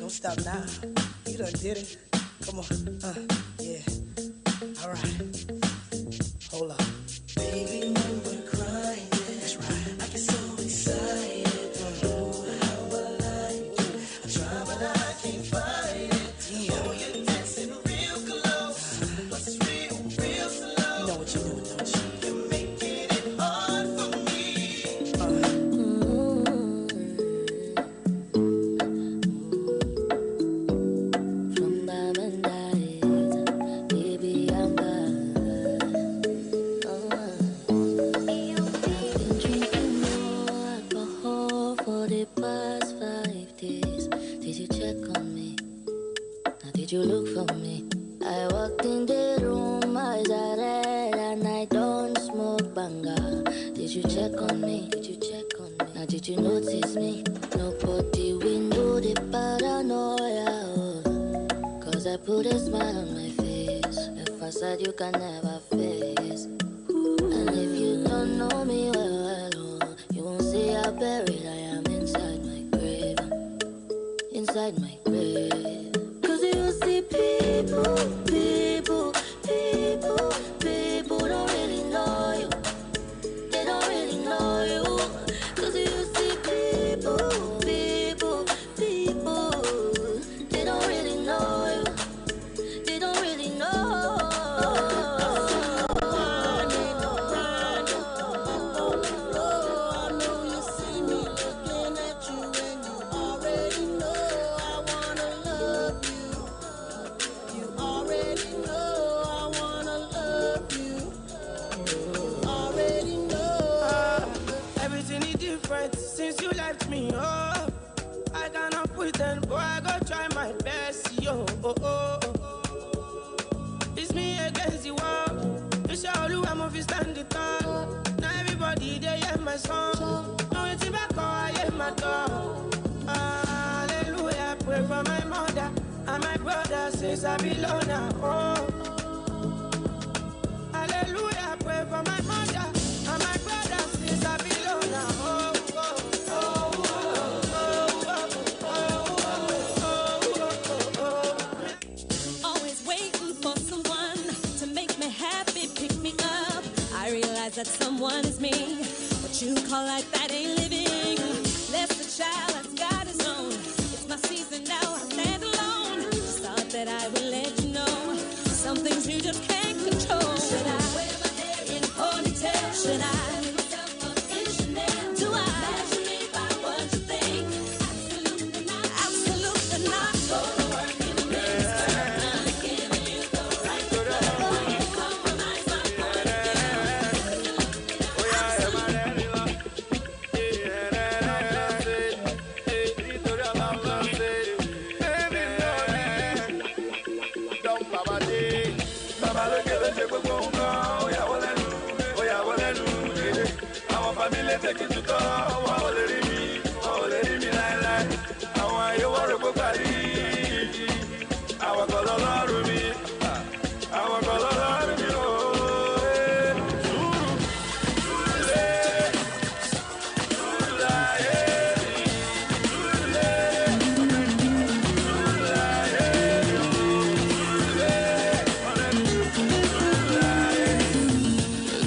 Stop now. You done did it. Come on. Yeah. All right. Hold up. Baby, you were crying. That's right. I get so excited. Oh, how I like you. I try, but I can't find it. Yeah. Oh, you're dancing real close. But it's real, real slow. You know what you're doing, don't you? You're making it hard for me. Did you look for me? I walked in the room, eyes are red, and I don't smoke banga. Did you check on me? Did you check on me? Now did you notice me? Nobody will know the paranoia. Oh. Cause I put a smile on my face, a facade you can never face. And if you don't know me well, oh, you won't see how buried I am inside my grave. Inside my grave. People don't really know you. They don't really know you. Cause you see people, they don't really know you. They don't really know. I know you see me looking at you and you already know I wanna love you. Already know I wanna love you. Already know. Everything is different since you left me. Oh, I cannot pretend, but I go try my best. Yo, it's me against the world. You show you I'm of stand it tall. Now everybody they hear my song. No it's back, I hear my dog. Hallelujah, pray for my mother and my brother since I belong now. Oh, hallelujah, pray for my mother and my brother since I belong now. Oh, oh, oh, oh, Always waiting for someone to make me happy, pick me up. I realize that someone is me. What you call like that ain't living. child has got his own. It's my season now, I stand alone. Just thought that I would let you know some things you just can't control. Should I wear my hair in a ponytail? Should I? Do I? Imagine me by what you think? Absolutely not. Absolutely not. Go to work in the mix. I'm giving you the right to go. Compromise my point of Take it to go, oh, let me, lie. I want you to go, I want to go, me. I want to go, me.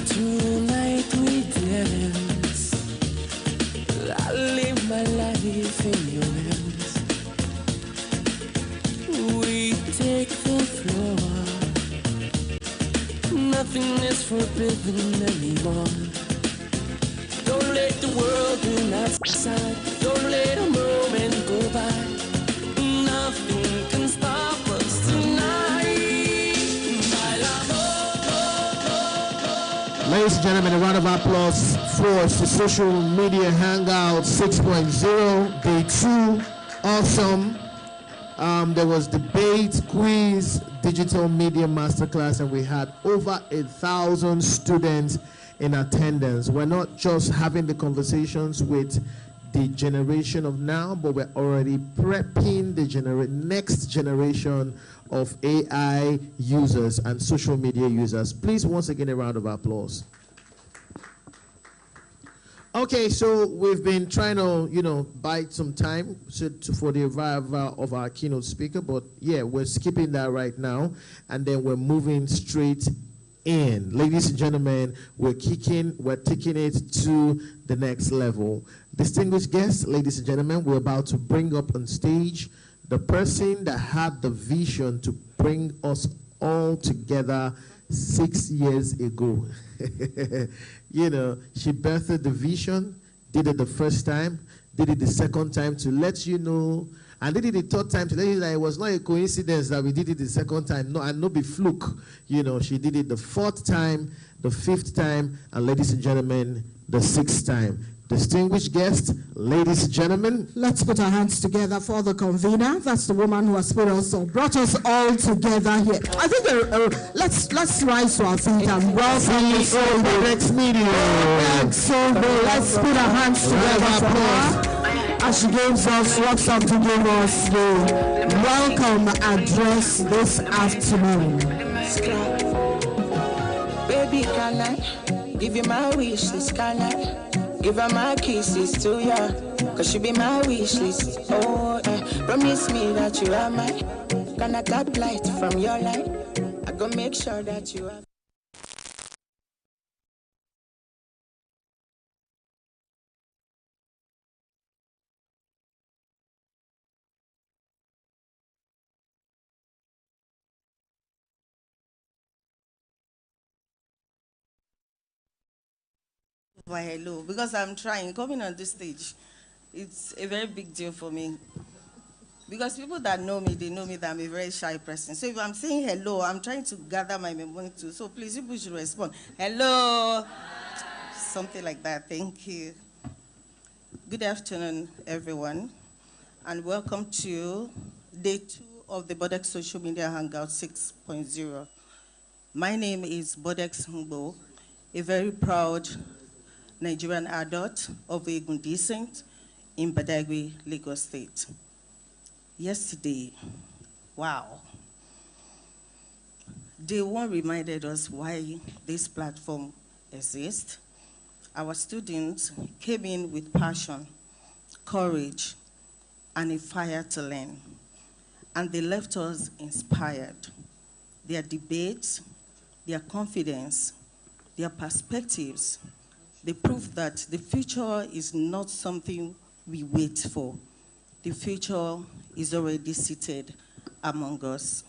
Tonight we dance. I live my life in your hands. We take the floor. Nothing is forbidden anymore. Don't let the world be outside. Don't let a moment go by. Nothing can stop us tonight. Ladies and gentlemen, a round of applause for the Social Media Hangout 6.0, day 2. Awesome. There was debate, quiz, digital media masterclass, and we had over 1,000 students in attendance. We're not just having the conversations with the generation of now, but we're already prepping the next generation of AI users and social media users. Please, once again, a round of applause. Okay, so we've been trying to, bite some time for the arrival of our keynote speaker, but yeah, we're skipping that right now, and then we're moving straight in. Ladies and gentlemen, we're taking it to the next level. Distinguished guests, ladies and gentlemen, we're about to bring up on stage the person that had the vision to bring us all together 6 years ago. She birthed the vision, did it the first time, did it the second time to let you know, and did it the third time to let you know that it was not a coincidence that we did it the second time, no, and no be fluke. She did it the fourth time, the fifth time, and ladies and gentlemen, the sixth time. Distinguished guests, ladies and gentlemen, let's put our hands together for the convener. That's the woman who has brought us all together here. I think let's rise to our feet and welcome the Bodex Media. So let's put our hands together for her as she gives us what's up to give us the welcome address this afternoon. Baby, can I give you my wish list? Can I give her my kisses to ya? Cause she be my wish list. Oh, promise me that you are mine. Gonna cut light from your light. I gonna make sure that you are. Why hello, because I'm trying. Coming on this stage, it's a very big deal for me. Because people that know me, they know me that I'm a very shy person. So if I'm saying hello, I'm trying to gather my memory too. So please, people should respond. Hello. Something like that. Thank you. Good afternoon, everyone, and welcome to day 2 of the Bodex Social Media Hangout 6.0. My name is Bodex Ngbo, a very proud Nigerian adult of Egun descent in Badagry, Lagos State. Yesterday, wow. Day 1 reminded us why this platform exists. Our students came in with passion, courage, and a fire to learn. And they left us inspired. Their debates, their confidence, their perspectives, they prove that the future is not something we wait for. The future is already seated among us.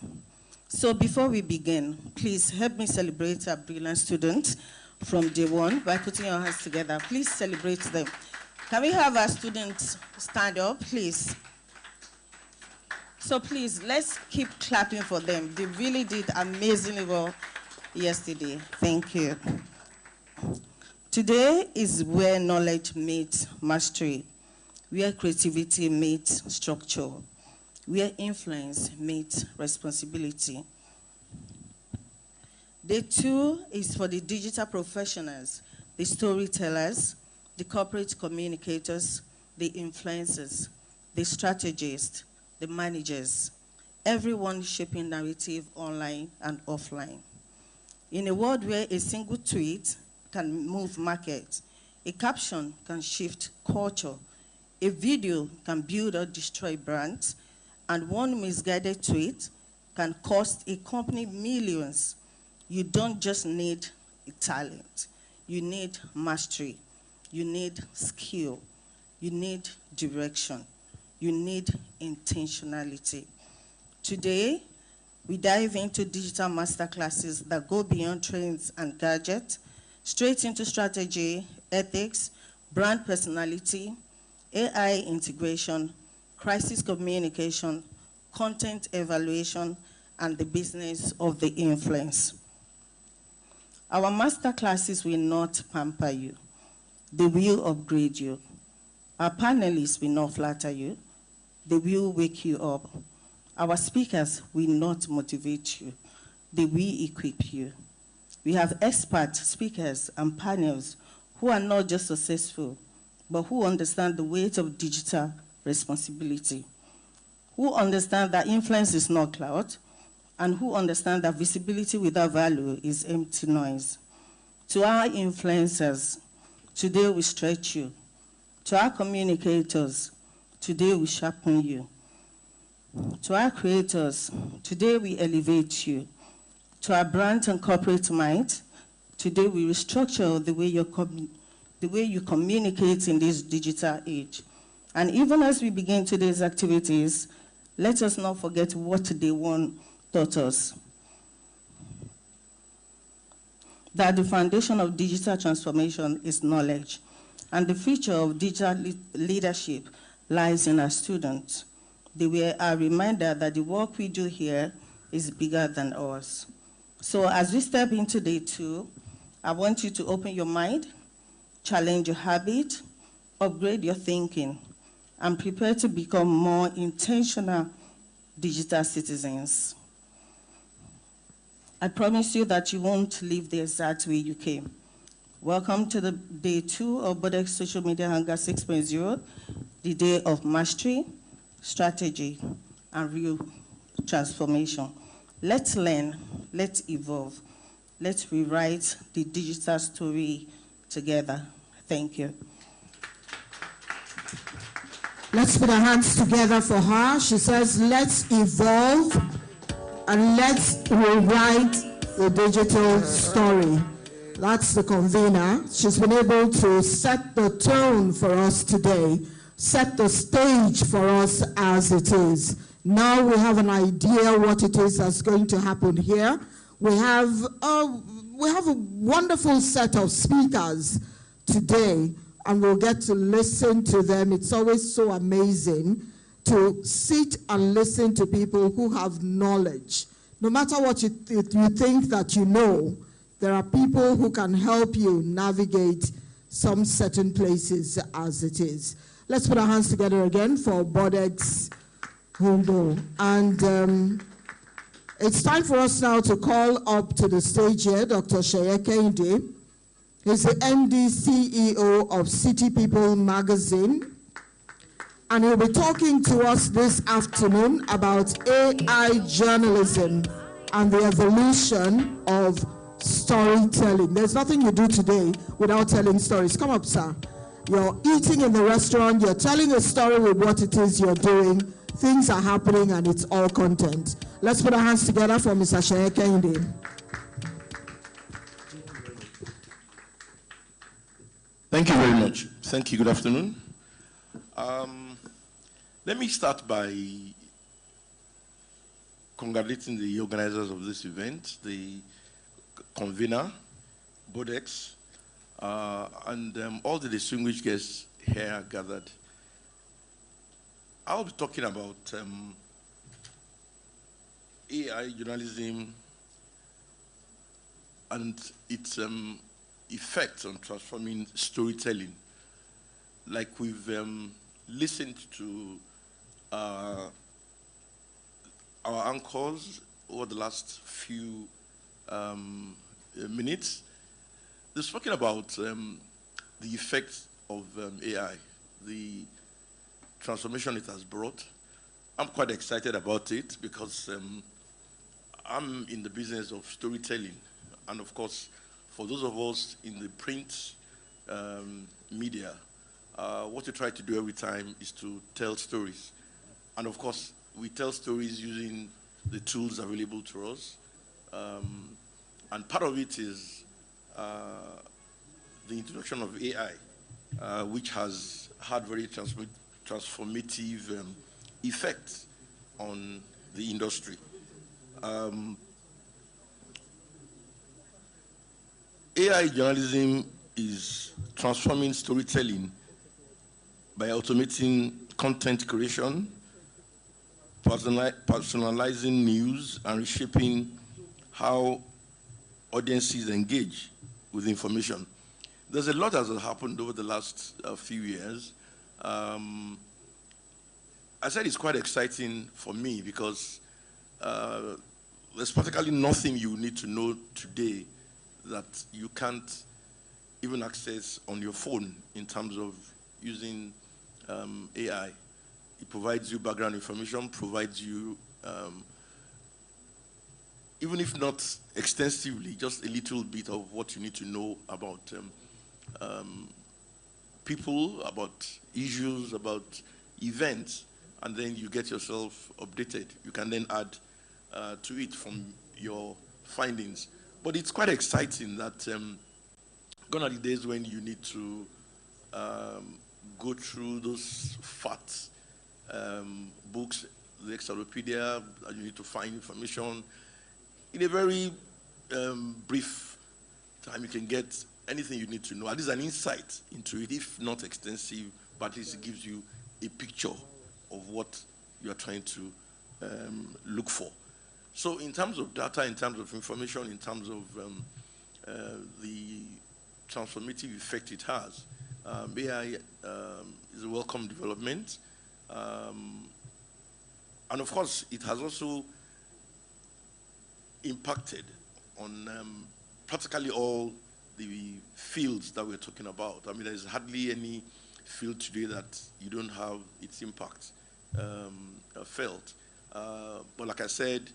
So before we begin, please help me celebrate our brilliant students from day one by putting your hands together. Please celebrate them. Can we have our students stand up, please? So please, let's keep clapping for them. They really did amazingly well yesterday. Thank you. Today is where knowledge meets mastery, where creativity meets structure, where influence meets responsibility. Day 2 is for the digital professionals, the storytellers, the corporate communicators, the influencers, the strategists, the managers, everyone shaping narrative online and offline. In a world where a single tweet can move markets, a caption can shift culture, a video can build or destroy brands, and one misguided tweet can cost a company millions. You don't just need a talent. You need mastery. You need skill. You need direction. You need intentionality. Today, we dive into digital masterclasses that go beyond trends and gadgets, straight into strategy, ethics, brand personality, AI integration, crisis communication, content evaluation, and the business of the influence. Our masterclasses will not pamper you. They will upgrade you. Our panelists will not flatter you. They will wake you up. Our speakers will not motivate you. They will equip you. We have expert speakers and panels who are not just successful, but who understand the weight of digital responsibility, who understand that influence is not clout, and who understand that visibility without value is empty noise. To our influencers, today we stretch you. To our communicators, today we sharpen you. To our creators, today we elevate you. To our brand and corporate mind, today we restructure the way you communicate in this digital age. And even as we begin today's activities, let us not forget what day one taught us. That the foundation of digital transformation is knowledge, and the future of digital leadership lies in our students. They were a reminder that the work we do here is bigger than us. So as we step into day 2, I want you to open your mind, challenge your habit, upgrade your thinking, and prepare to become more intentional digital citizens. I promise you that you won't leave the exact way you came. Welcome to the day 2 of Bodex Social Media Hangout 6.0, the day of mastery, strategy, and real transformation. Let's learn, let's evolve, let's rewrite the digital story together. Thank you. Let's put our hands together for her. She says, let's evolve and let's rewrite the digital story. That's the convener. She's been able to set the tone for us today, set the stage for us as it is. Now we have an idea what it is that's going to happen here. We have a wonderful set of speakers today, and we'll get to listen to them. It's always so amazing to sit and listen to people who have knowledge. No matter what you think that you know, there are people who can help you navigate some certain places as it is. Let's put our hands together again for Bodex Hundo. And it's time for us now to call up to the stage here Dr. Sheye Kehinde. He's the MD CEO of City People magazine. And he'll be talking to us this afternoon about AI journalism and the evolution of storytelling. There's nothing you do today without telling stories. Come up, sir. You're eating in the restaurant, you're telling a story with what it is you're doing. Things are happening and it's all content. Let's put our hands together for Mr. Sheye Kehinde. Thank you very much. Thank you. Good afternoon. Let me start by congratulating the organizers of this event, the convener, Bodex, and all the distinguished guests here gathered. I'll be talking about AI journalism and its effects on transforming storytelling. Like we've listened to our anchors over the last few minutes, they've spoken about the effects of AI, the transformation it has brought. I'm quite excited about it because I'm in the business of storytelling. And of course, for those of us in the print media, what we try to do every time is to tell stories. And of course, we tell stories using the tools available to us. And part of it is the introduction of AI, which has had very transformative effects on the industry. AI journalism is transforming storytelling by automating content creation, personalizing news, and reshaping how audiences engage with information. There's a lot that has happened over the last few years. I said it's quite exciting for me because there's practically nothing you need to know today that you can't even access on your phone in terms of using AI. It provides you background information, provides you, even if not extensively, just a little bit of what you need to know about people, about issues, about events, and then you get yourself updated. You can then add to it from your findings. But it's quite exciting that gone are the days when you need to go through those fat books, the encyclopedia, and you need to find information. In a very brief time, you can get anything you need to know. At least an insight into it, if not extensive, but at least it gives you a picture of what you're trying to look for. So in terms of data, in terms of information, in terms of the transformative effect it has, AI is a welcome development. And of course, it has also impacted on practically all the fields that we're talking about. I mean, there's hardly any field today that you don't have its impact felt. But like I said,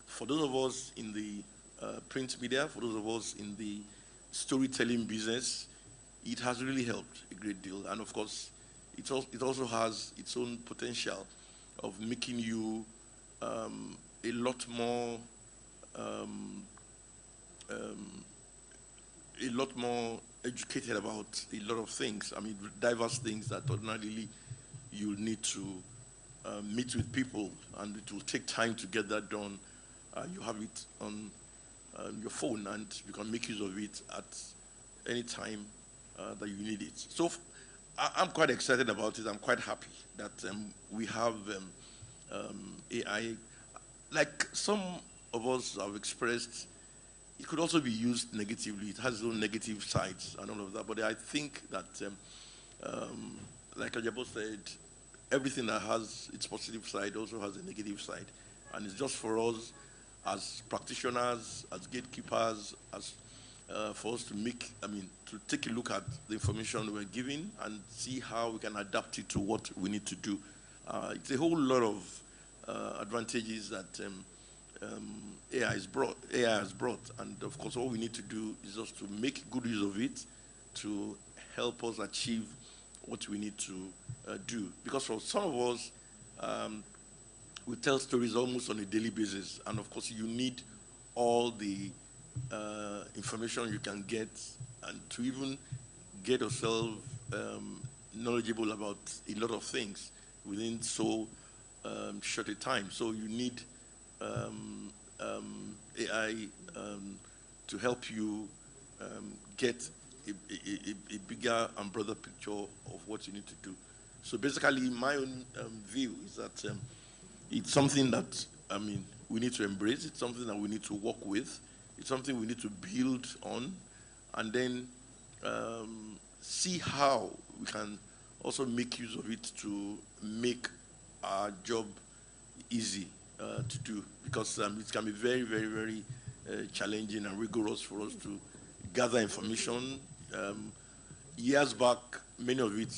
for those of us in the print media, for those of us in the storytelling business, it has really helped a great deal. And of course, it also has its own potential of making you a lot more educated about a lot of things. I mean, diverse things that ordinarily you need to meet with people, and it will take time to get that done. You have it on your phone, and you can make use of it at any time that you need it. So I'm quite excited about it. I'm quite happy that we have AI. Like some of us have expressed, it could also be used negatively. It has its own negative sides and all of that. But I think that, like Ajabo said, everything that has its positive side also has a negative side. And it's just for us as practitioners, as gatekeepers, as for us to to take a look at the information we're given and see how we can adapt it to what we need to do. It's a whole lot of advantages that AI has brought, and of course, all we need to do is just to make good use of it to help us achieve what we need to do. Because for some of us, we tell stories almost on a daily basis, and of course, you need all the information you can get, and to even get yourself knowledgeable about a lot of things within so short a time. So you need AI to help you get a bigger and broader picture of what you need to do. So basically, my own view is that it's something that, we need to embrace. It's something that we need to work with. It's something we need to build on, and then see how we can also make use of it to make our job easy to do, because it can be very, very, very challenging and rigorous for us to gather information. Years back, many of it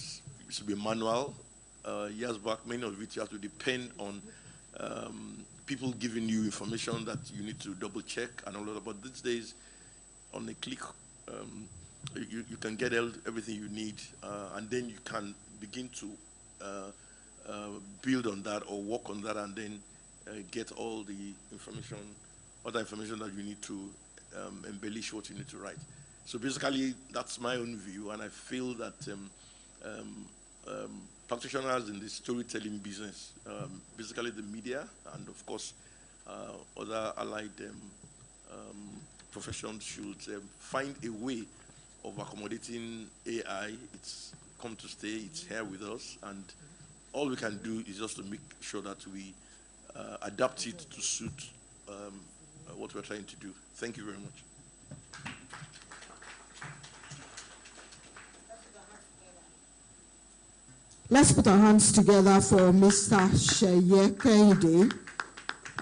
used to be manual. Years back, many of it you have to depend on people giving you information that you need to double check and all of that. But these days, on a click, you can get everything you need, and then you can begin to build on that or work on that, and then get all the information, other information that you need to embellish what you need to write. So basically, that's my own view, and I feel that practitioners in the storytelling business, basically the media, and of course other allied professions should find a way of accommodating AI. It's come to stay, it's here with us, and all we can do is just to make sure that we adapt it to suit what we're trying to do. Thank you very much. Let's put our hands together for Mr. Sheye Kehinde.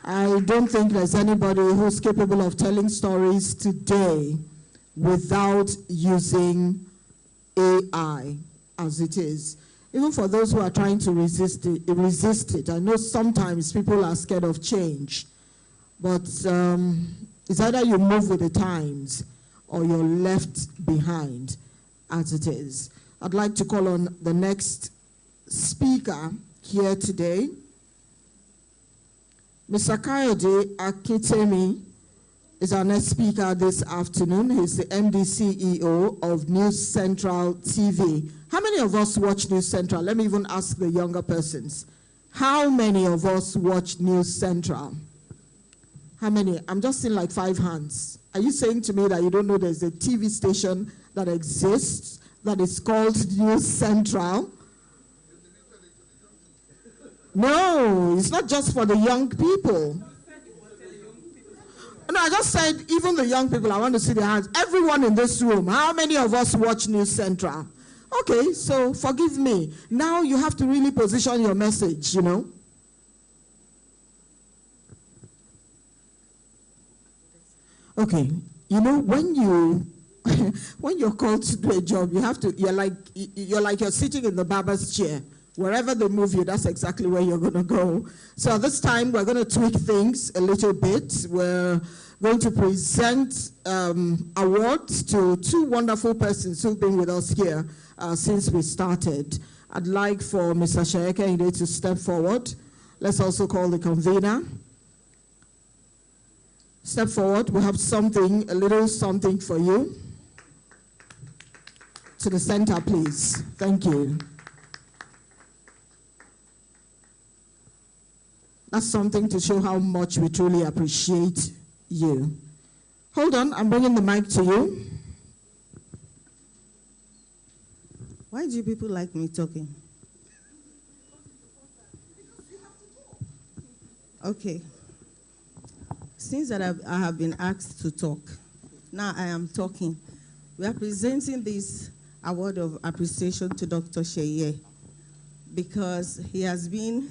I don't think there's anybody who's capable of telling stories today without using AI as it is. Even for those who are trying to resist it. I know sometimes people are scared of change, but it's either you move with the times or you're left behind as it is. I'd like to call on the next speaker here today, Mr. Kayode Akitemi is our next speaker this afternoon. He's the MD CEO of News Central TV. How many of us watch News Central? Let me even ask the younger persons. How many of us watch News Central? How many? I'm just seeing like 5 hands. Are you saying to me that you don't know there's a TV station that exists that is called News Central? No, it's not just for the young people. No, I just said even the young people, I want to see their hands. Everyone in this room, how many of us watch News Central? Okay, so forgive me. Now you have to really position your message, you know. Okay, you know, when you're called to do a job, you have to, you're like you're sitting in the barber's chair. Wherever they move you, that's exactly where you're going to go. So at this time, we're going to tweak things a little bit. We're going to present awards to 2 wonderful persons who've been with us here since we started. I'd like for Mr. Sheye Kehinde to step forward. Let's also call the convener. Step forward. We have something, a little something for you. To the center, please. Thank you. That's something to show how much we truly appreciate you. Hold on, I'm bringing the mic to you. Why do you people like me talking? Okay. Since that I have been asked to talk, now I am talking. We are presenting this award of appreciation to Dr. Sheye because he has been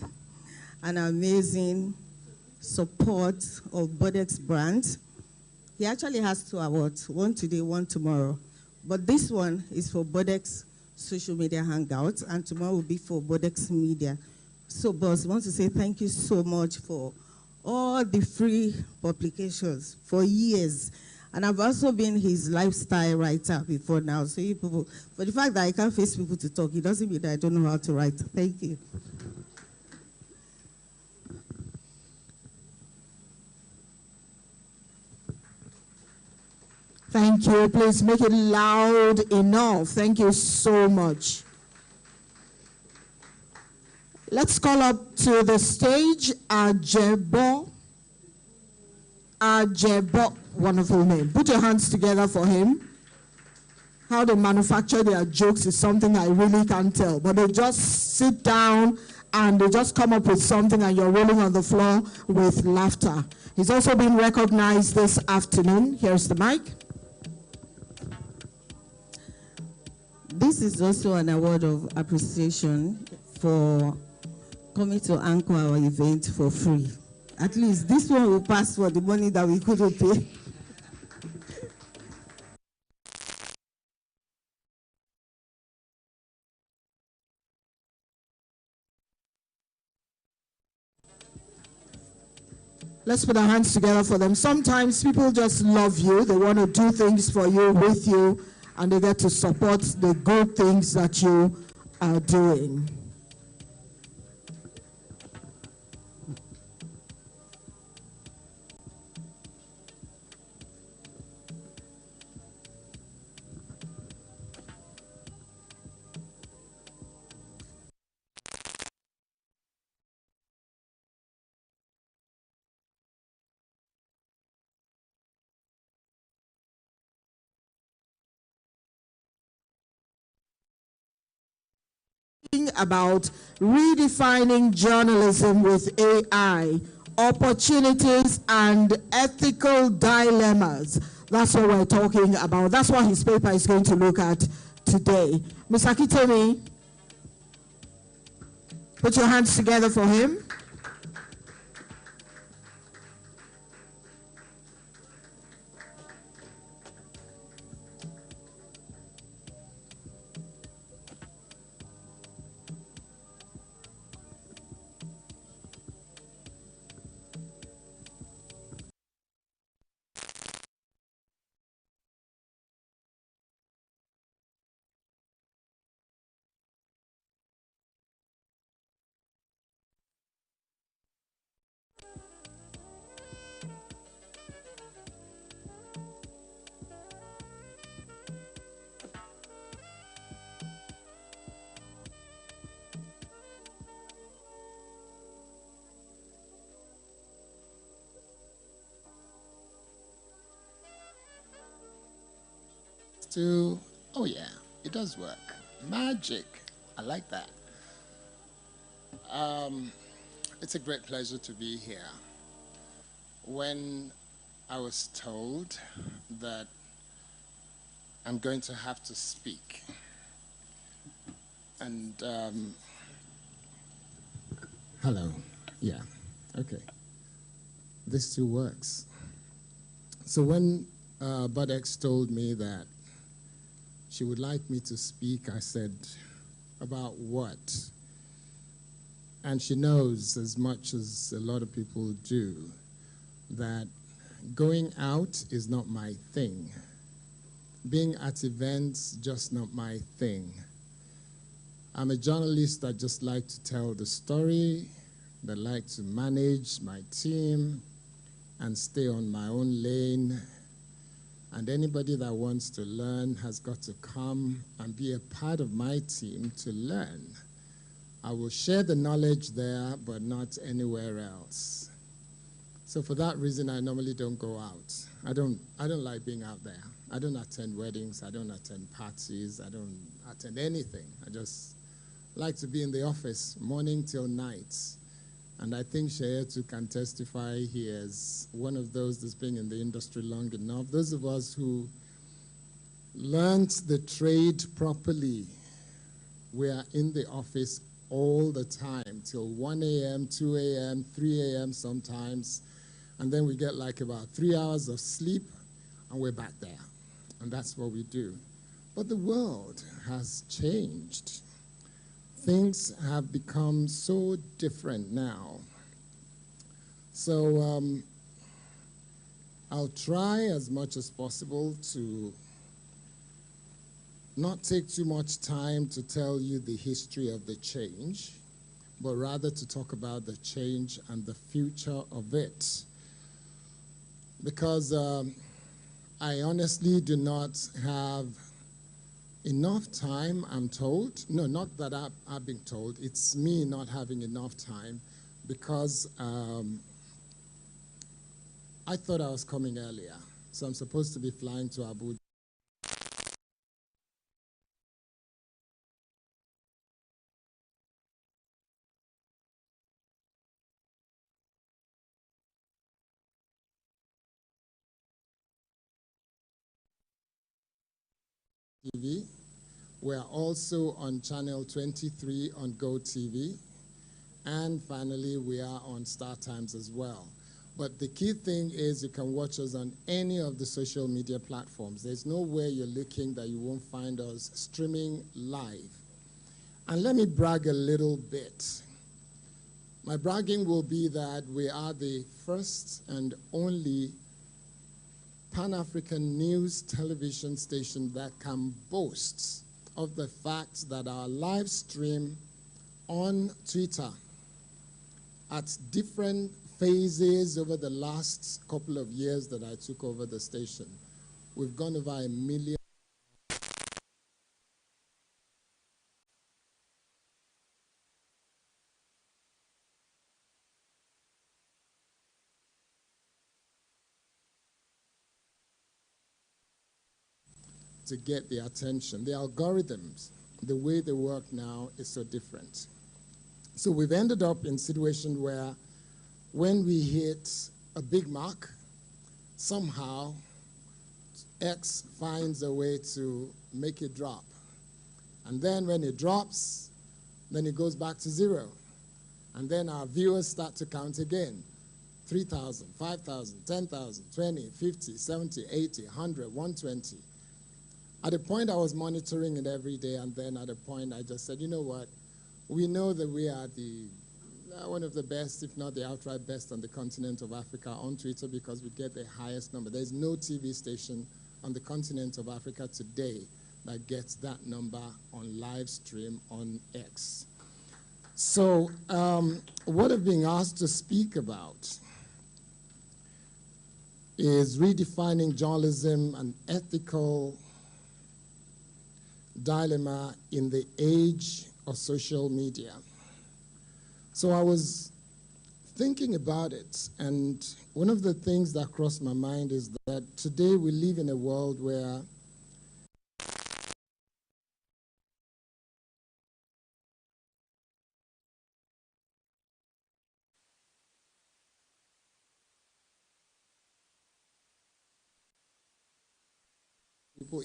an amazing support of Bodex brand. He actually has 2 awards, one today, one tomorrow. But this one is for Bodex Social Media Hangout, and tomorrow will be for Bodex Media. So, boss, I want to say thank you so much for all the free publications for years. And I've also been his lifestyle writer before now. So you people, for the fact that I can't face people to talk, it doesn't mean that I don't know how to write. Thank you. Thank you. Please make it loud enough. Thank you so much. Let's call up to the stage Ajebo. Ajebo, wonderful name. Put your hands together for him. How they manufacture their jokes is something I really can't tell. But they just sit down and they just come up with something and you're rolling on the floor with laughter. He's also been recognized this afternoon. Here's the mic. This is also an award of appreciation for coming to anchor our event for free. At least this one will pass for the money that we couldn't pay. Let's put our hands together for them. Sometimes people just love you. They want to do things for you, with you, and they get to support the good things that you are doing. About redefining journalism with AI, opportunities and ethical dilemmas. That's what we're talking about. That's what his paper is going to look at today. Ms. Akitemi, put your hands together for him. Oh yeah, it does work. Magic. I like that. It's a great pleasure to be here. When I was told that I'm going to have to speak, and hello, yeah, okay, this still works. So when Bodex told me that she would like me to speak, I said, about what? And she knows, as much as a lot of people do, that going out is not my thing. Being at events, just not my thing. I'm a journalist that just like to tell the story, that like to manage my team and stay on my own lane. And anybody that wants to learn has got to come and be a part of my team to learn. I will share the knowledge there, but not anywhere else. So for that reason, I normally don't go out. I don't like being out there. I don't attend weddings. I don't attend parties. I don't attend anything. I just like to be in the office morning till night. And I think Shayetu can testify he is one of those that's been in the industry long enough. Those of us who learned the trade properly, we are in the office all the time till 1 a.m., 2 a.m., 3 a.m. sometimes. And then we get like about 3 hours of sleep and we're back there. And that's what we do. But the world has changed. Things have become so different now. So I'll try as much as possible to not take too much time to tell you the history of the change, but rather to talk about the change and the future of it. Because I honestly do not have enough time, I'm told. No, not that I've been told. It's me not having enough time because I thought I was coming earlier. So I'm supposed to be flying to Abuja. TV. We're also on channel 23 on Go TV. And finally, we are on Star Times as well. But the key thing is you can watch us on any of the social media platforms. There's nowhere you're looking that you won't find us streaming live. And let me brag a little bit. My bragging will be that we are the first and only Pan-African news television station that can boast of the fact that our live stream on Twitter at different phases over the last couple of years that I took over the station, we've gone over 1 million. To get the attention. The algorithms, the way they work now is so different. So we've ended up in a situation where when we hit a big mark, somehow X finds a way to make it drop. And then when it drops, then it goes back to 0. And then our viewers start to count again. 3,000, 5,000, 10,000, 20, 50, 70, 80, 100, 120. At a point, I was monitoring it every day, and then at a point, I just said, you know what? We know that we are one of the best, if not the outright best on the continent of Africa on Twitter because we get the highest number. There's no TV station on the continent of Africa today that gets that number on live stream on X. So what I've been asked to speak about is redefining journalism and ethical dilemma in the age of social media. So I was thinking about it, and one of the things that crossed my mind is that today we live in a world where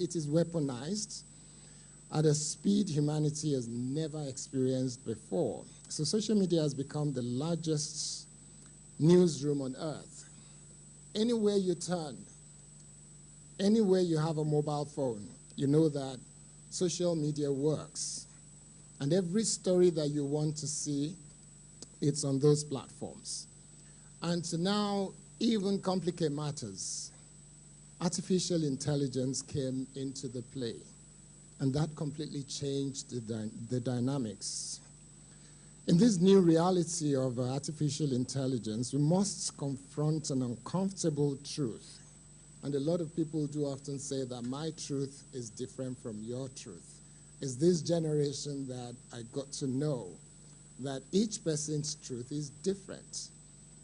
it is weaponized at a speed humanity has never experienced before. So social media has become the largest newsroom on earth. Anywhere you turn, anywhere you have a mobile phone, you know that social media works. And every story that you want to see, it's on those platforms. And to now even complicate matters, artificial intelligence came into the play. And that completely changed the dynamics. In this new reality of artificial intelligence, we must confront an uncomfortable truth. And a lot of people do often say that my truth is different from your truth. It's this generation that I got to know that each person's truth is different.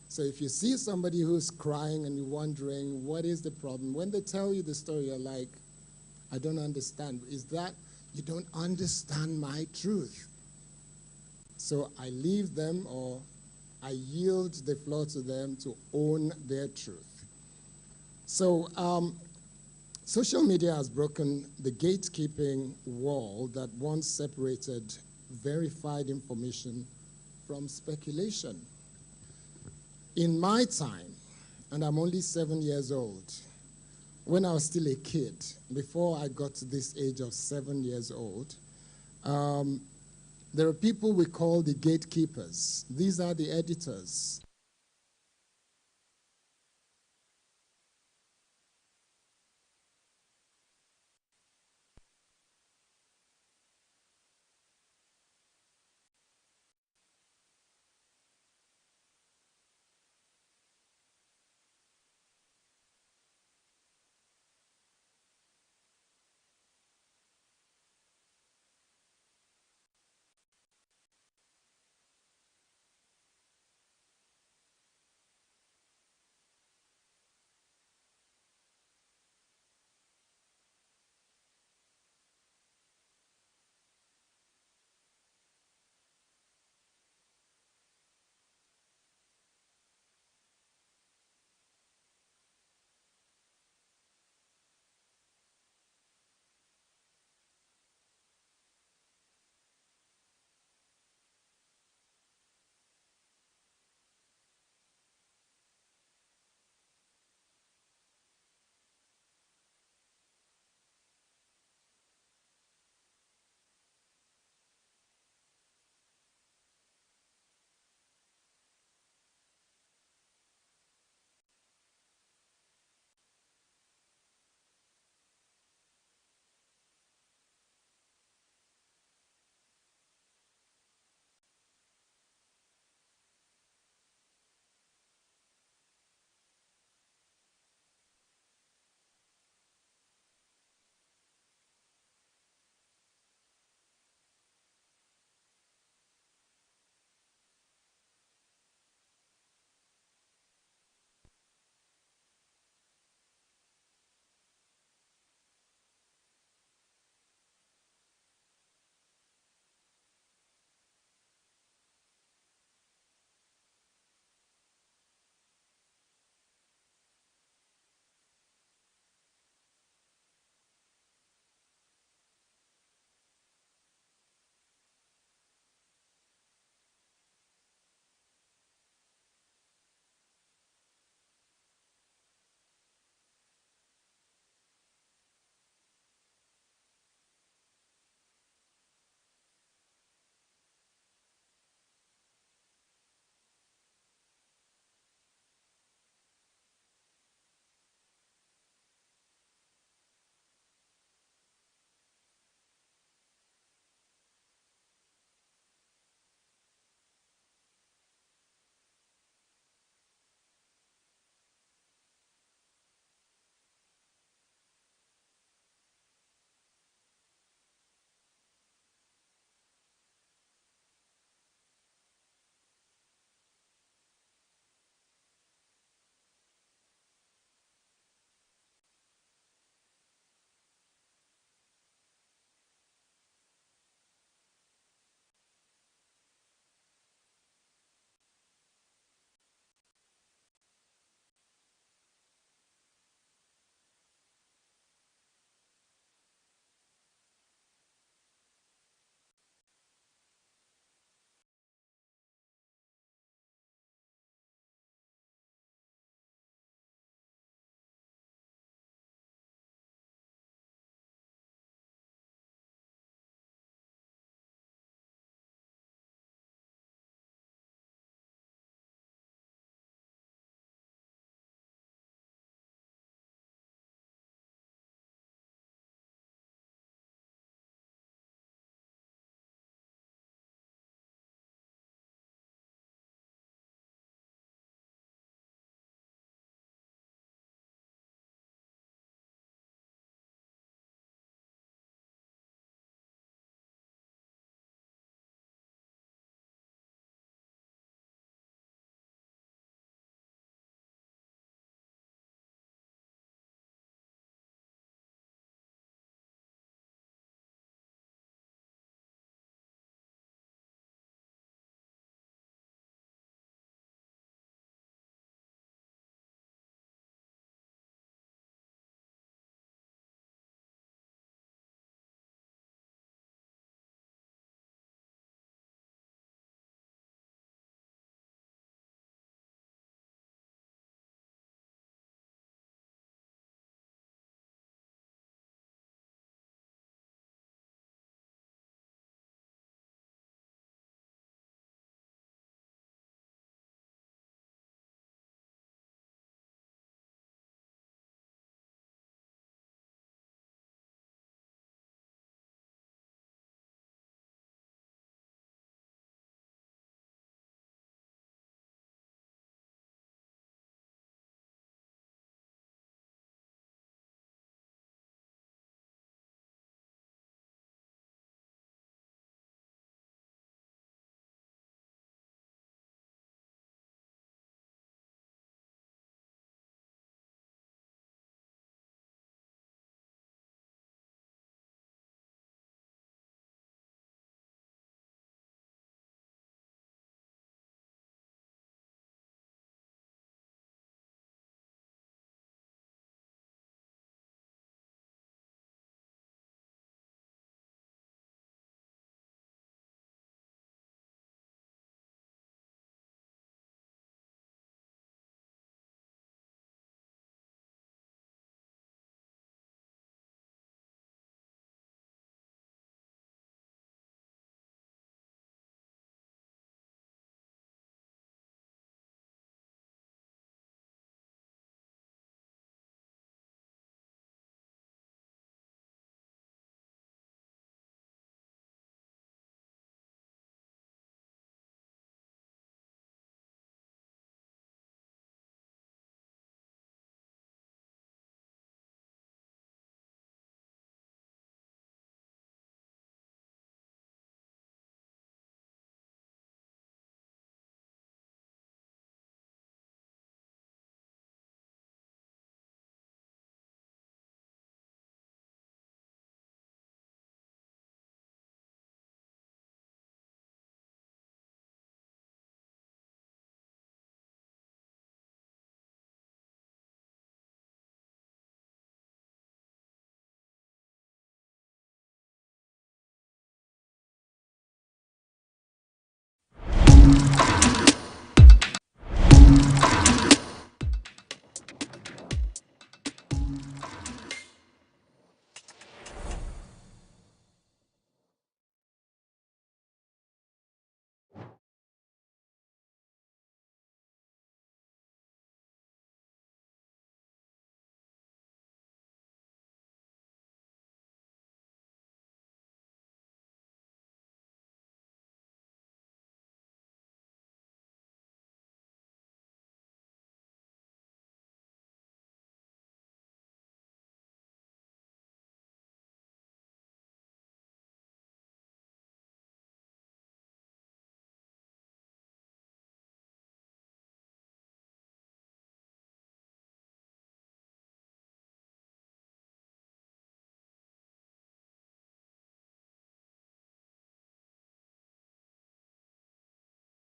So if you see somebody who's crying and you're wondering, what is the problem? When they tell you the story, you're like, I don't understand. Is that you don't understand my truth? So I leave them or I yield the floor to them to own their truth. So social media has broken the gatekeeping wall that once separated verified information from speculation. In my time, and I'm only 7 years old, when I was still a kid, before I got to this age of 7 years old, there are people we call the gatekeepers. These are the editors.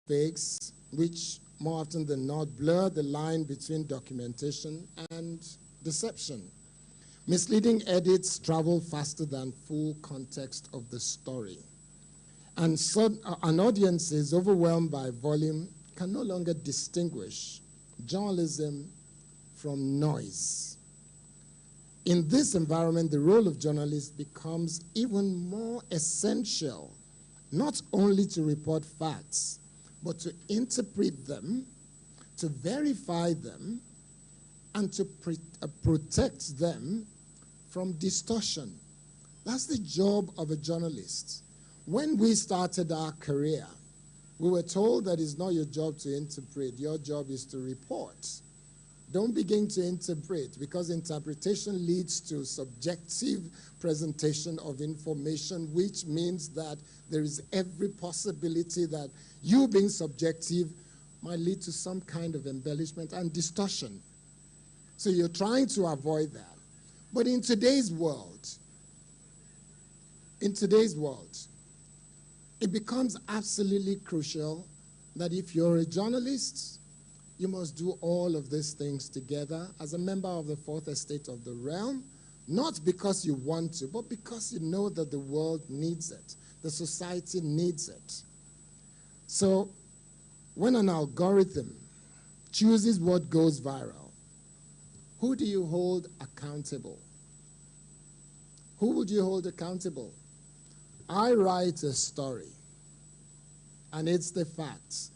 fakes, which more often than not blur the line between documentation and deception. Misleading edits travel faster than full context of the story. And so an audience is overwhelmed by volume, can no longer distinguish journalism from noise. In this environment, the role of journalists becomes even more essential, not only to report facts, but to interpret them, to verify them, and to protect them from distortion. That's the job of a journalist. When we started our career, we were told that it's not your job to interpret, your job is to report. Don't begin to interpret, because interpretation leads to subjective presentation of information, which means that there is every possibility that you being subjective might lead to some kind of embellishment and distortion. So you're trying to avoid that. But in today's world, it becomes absolutely crucial that if you're a journalist, you must do all of these things together as a member of the fourth estate of the realm, not because you want to, but because you know that the world needs it, the society needs it. So when an algorithm chooses what goes viral, who do you hold accountable? Who would you hold accountable? I write a story, and it's the facts.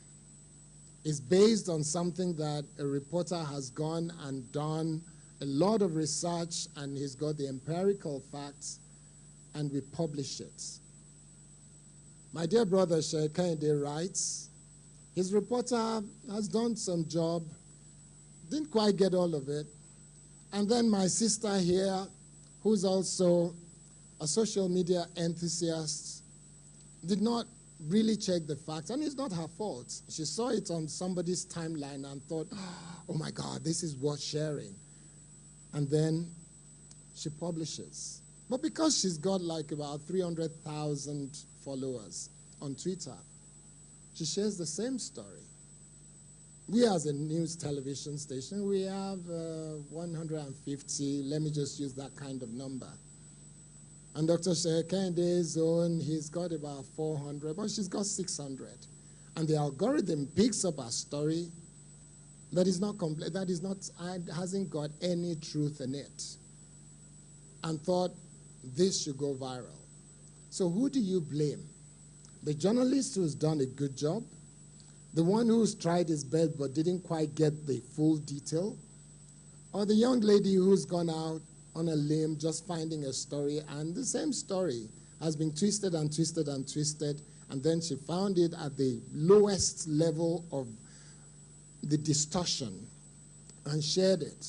It's based on something that a reporter has gone and done a lot of research, and he's got the empirical facts, and we publish it. My dear brother Kehinde writes, his reporter has done some job, didn't quite get all of it, and then my sister here, who's also a social media enthusiast, did not really check the facts, and it's not her fault. She saw it on somebody's timeline and thought, oh my God, this is worth sharing. And then she publishes. But because she's got like about 300,000 followers on Twitter, she shares the same story. We as a news television station, we have 150, let me just use that kind of number. And Dr. Kehinde's own, he's got about 400, but she's got 600. And the algorithm picks up a story that is not complete, that is not, hasn't got any truth in it, and thought this should go viral. So who do you blame? The journalist who's done a good job, the one who's tried his best but didn't quite get the full detail, or the young lady who's gone out on a limb just finding a story, and the same story has been twisted and twisted and twisted, and then she found it at the lowest level of the distortion and shared it.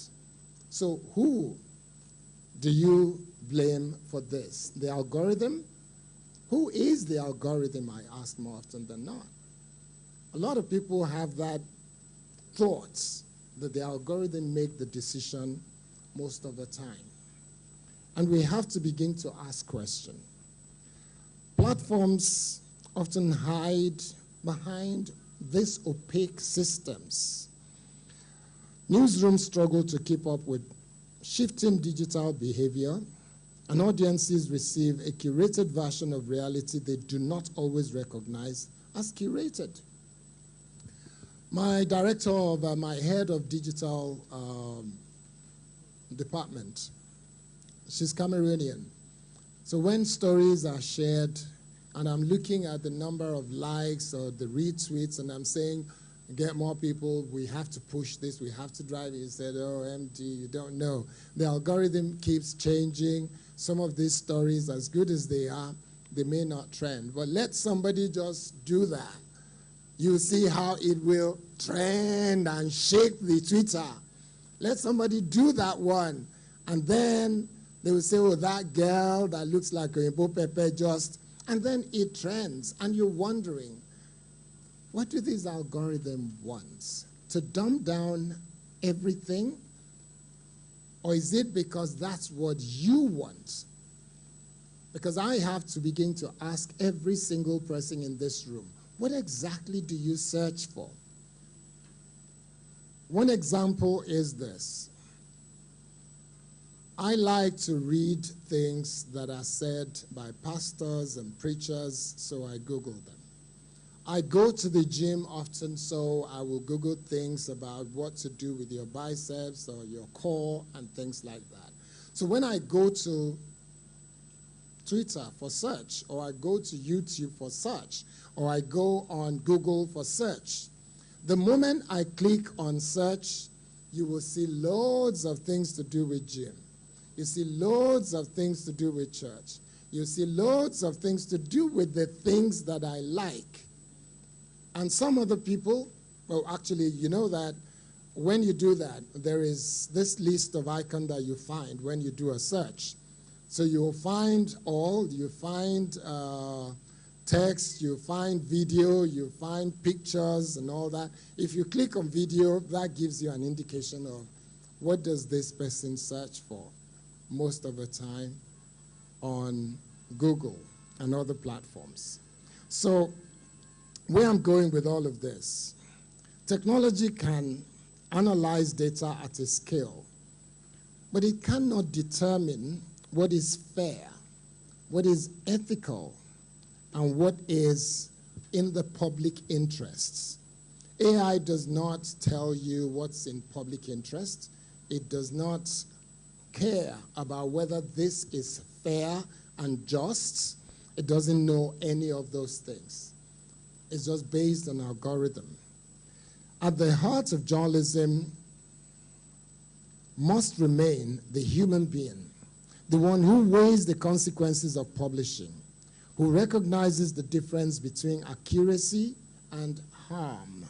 So who do you blame for this? The algorithm? Who is the algorithm, I ask more often than not. A lot of people have that thought that the algorithm make the decision most of the time. And we have to begin to ask questions. Platforms often hide behind these opaque systems. Newsrooms struggle to keep up with shifting digital behavior, and audiences receive a curated version of reality they do not always recognize as curated. My director of, my head of digital department, she's Cameroonian. So when stories are shared, and I'm looking at the number of likes or the retweets, and I'm saying, get more people, we have to push this, we have to drive it. He said, oh, MD, you don't know. The algorithm keeps changing. Some of these stories, as good as they are, they may not trend. But let somebody just do that. You'll see how it will trend and shake the Twitter. Let somebody do that one. And then they will say, oh, that girl that looks like Oyinbo Pepe just, and then it trends. And you're wondering, what do these algorithms want? To dumb down everything? Or is it because that's what you want? Because I have to begin to ask every single person in this room, What exactly do you search for? One example is this. I like to read things that are said by pastors and preachers, so I Google them. I go to the gym often, so I will Google things about what to do with your biceps or your core and things like that. So when I go to Twitter for search, or I go to YouTube for search, or I go on Google for search, the moment I click on search, you will see loads of things to do with gym. You see loads of things to do with church. You see loads of things to do with the things that I like. And some other people, well, actually, you know that when you do that, there is this list of icons that you find when you do a search. So you'll find all, you find text, you find video, you find pictures and all that. If you click on video, that gives you an indication of what does this person search for most of the time on Google and other platforms. So where I'm going with all of this, technology can analyze data at a scale, but it cannot determine what is fair, what is ethical, and what is in the public interests. AI does not tell you what's in public interest. It does not care about whether this is fair and just. It doesn't know any of those things. It's just based on algorithm. At the heart of journalism must remain the human being, the one who weighs the consequences of publishing, who recognizes the difference between accuracy and harm,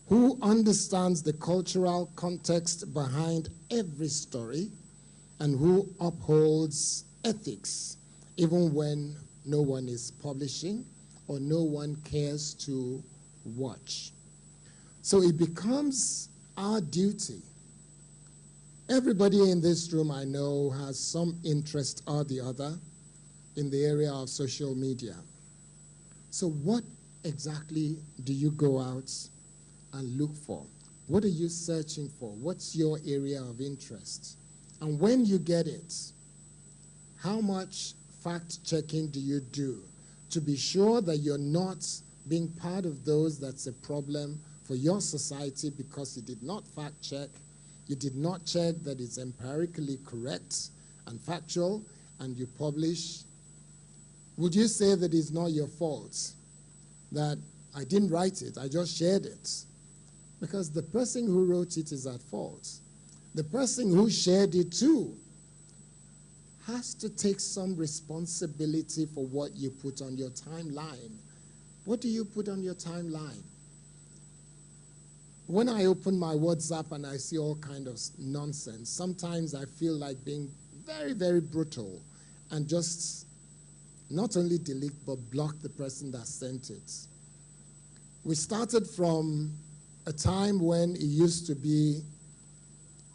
who understands the cultural context behind every story, and who upholds ethics even when no one is publishing or no one cares to watch. So it becomes our duty. Everybody in this room I know has some interest or the other in the area of social media. So what exactly do you go out and look for? What are you searching for? What's your area of interest? And when you get it, how much fact-checking do you do to be sure that you're not being part of those that's a problem for your society because you did not fact-check, you did not check that it's empirically correct and factual, and you publish? Would you say that it's not your fault, that I didn't write it, I just shared it? Because the person who wrote it is at fault. The person who shared it too has to take some responsibility for what you put on your timeline. What do you put on your timeline? When I open my WhatsApp and I see all kind of nonsense, sometimes I feel like being very, very brutal and just not only delete but block the person that sent it. We started from a time when it used to be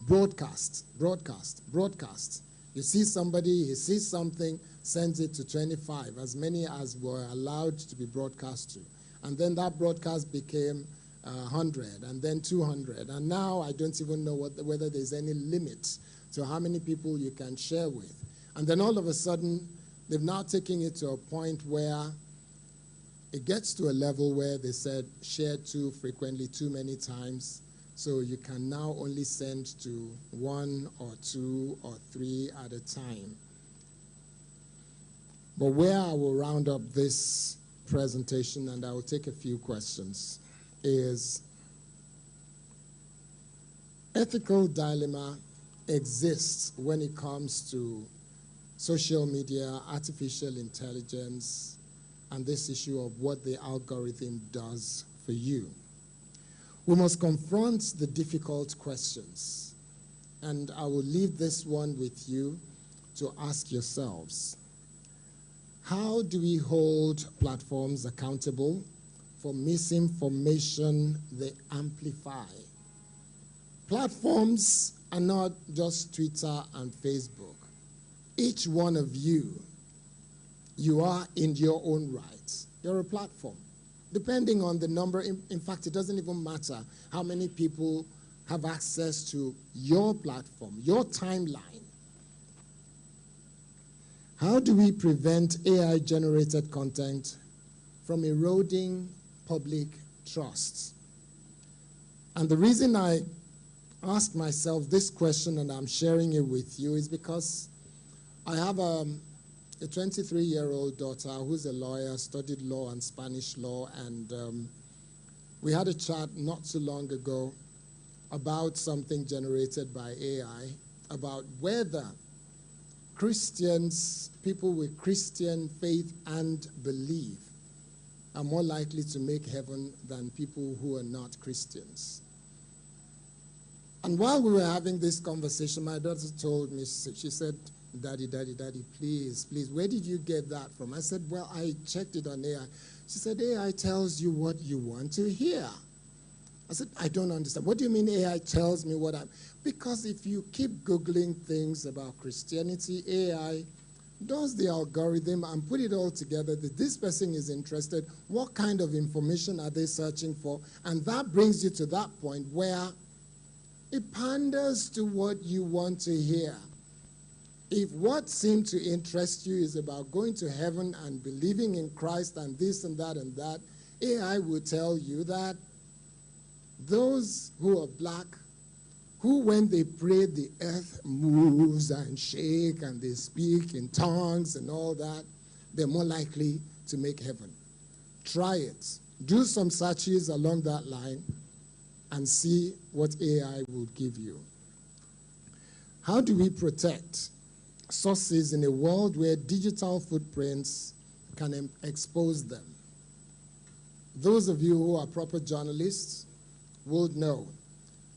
broadcast. You see somebody, he sees something, sends it to 25, as many as were allowed to be broadcast to. And then that broadcast became 100, and then 200. And now I don't even know whether there's any limit to how many people you can share with. And then all of a sudden, they've now taken it to a point where it gets to a level where they said share too frequently, too many times. So you can now only send to 1 or 2 or 3 at a time. But where I will round up this presentation, and I will take a few questions, is ethical dilemma exists when it comes to social media, artificial intelligence, and this issue of what the algorithm does for you. We must confront the difficult questions, and I will leave this one with you to ask yourselves. How do we hold platforms accountable for misinformation they amplify? Platforms are not just Twitter and Facebook. Each one of you, you are in your own right. You're a platform. depending on the number. In fact, it doesn't even matter how many people have access to your platform, your timeline. How do we prevent AI-generated content from eroding public trust? And the reason I asked myself this question and I'm sharing it with you is because I have a 23-year-old daughter who's a lawyer, studied law and Spanish law, and we had a chat not too long ago about something generated by AI, about whether Christians, people with Christian faith and belief, are more likely to make heaven than people who are not Christians. And while we were having this conversation, my daughter told me, she said, Daddy, please, where did you get that from? I said, well, I checked it on AI. She said, AI tells you what you want to hear. I said, I don't understand. What do you mean AI tells me what I'm... Because if you keep Googling things about Christianity, AI does the algorithm and put it all together that this person is interested, what kind of information are they searching for? And that brings you to that point where it panders to what you want to hear. If what seemed to interest you is about going to heaven and believing in Christ and this and that, AI will tell you that those who are black, who when they pray the earth moves and shake and they speak in tongues and all that, they're more likely to make heaven. Try it. Do some searches along that line and see what AI will give you. How do we protect sources in a world where digital footprints can expose them? Those of you who are proper journalists would know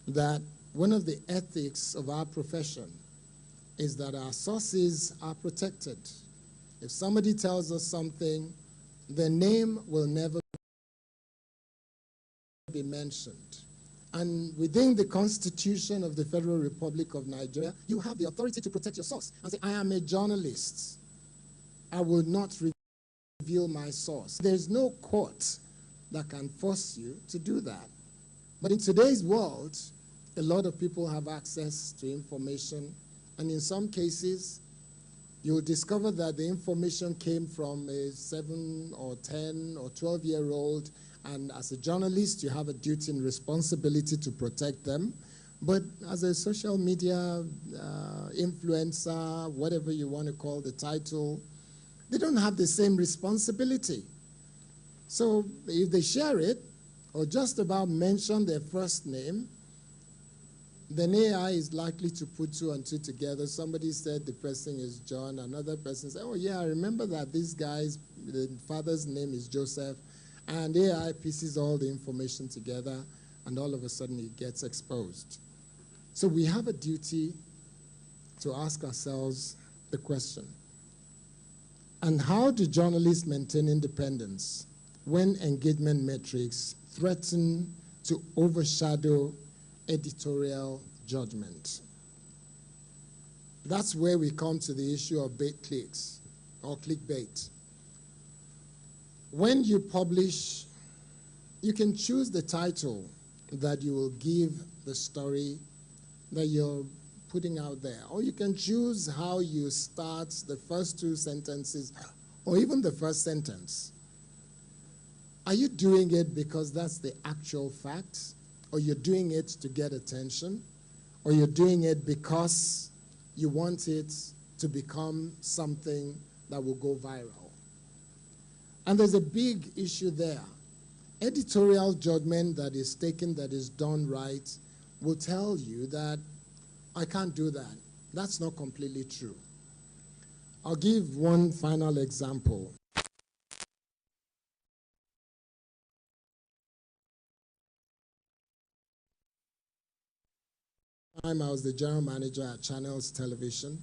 that one of the ethics of our profession is that our sources are protected. If somebody tells us something, their name will never be mentioned. And within the Constitution of the Federal Republic of Nigeria, you have the authority to protect your source and say, I am a journalist. I will not reveal my source. There's no court that can force you to do that. But in today's world, a lot of people have access to information, and in some cases, you'll discover that the information came from a 7 or 10 or 12-year-old, and as a journalist, you have a duty and responsibility to protect them. But as a social media influencer, whatever you want to call the title, they don't have the same responsibility. So if they share it, or just about mention their first name, then AI is likely to put 2 and 2 together. Somebody said the person is John, another person said, oh yeah, I remember that this guy's the father's name is Joseph, and AI pieces all the information together, and all of a sudden it gets exposed. So we have a duty to ask ourselves the question, and how do journalists maintain independence when engagement metrics threaten to overshadow editorial judgment? That's where we come to the issue of bait clicks or clickbait. When you publish, you can choose the title that you will give the story that you're putting out there, or you can choose how you start the first 2 sentences or even the first sentence. Are you doing it because that's the actual fact, or you're doing it to get attention, or you're doing it because you want it to become something that will go viral? And there's a big issue there. Editorial judgment that is taken, that is done right, will tell you that I can't do that. That's not completely true. I'll give one final example. I was the general manager at Channels Television,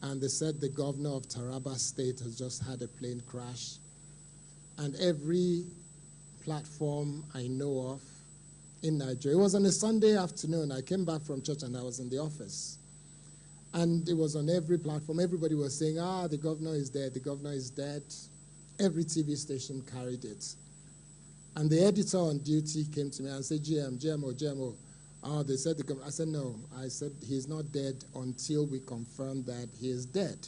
and they said the governor of Taraba State has just had a plane crash. And every platform I know of in Nigeria, it was on a Sunday afternoon. I came back from church and I was in the office. And it was on every platform. Everybody was saying, the governor is dead, the governor is dead. Every TV station carried it. And the editor on duty came to me and said, GMO. Oh, they said, I said, no. I said, he's not dead until we confirm that he is dead.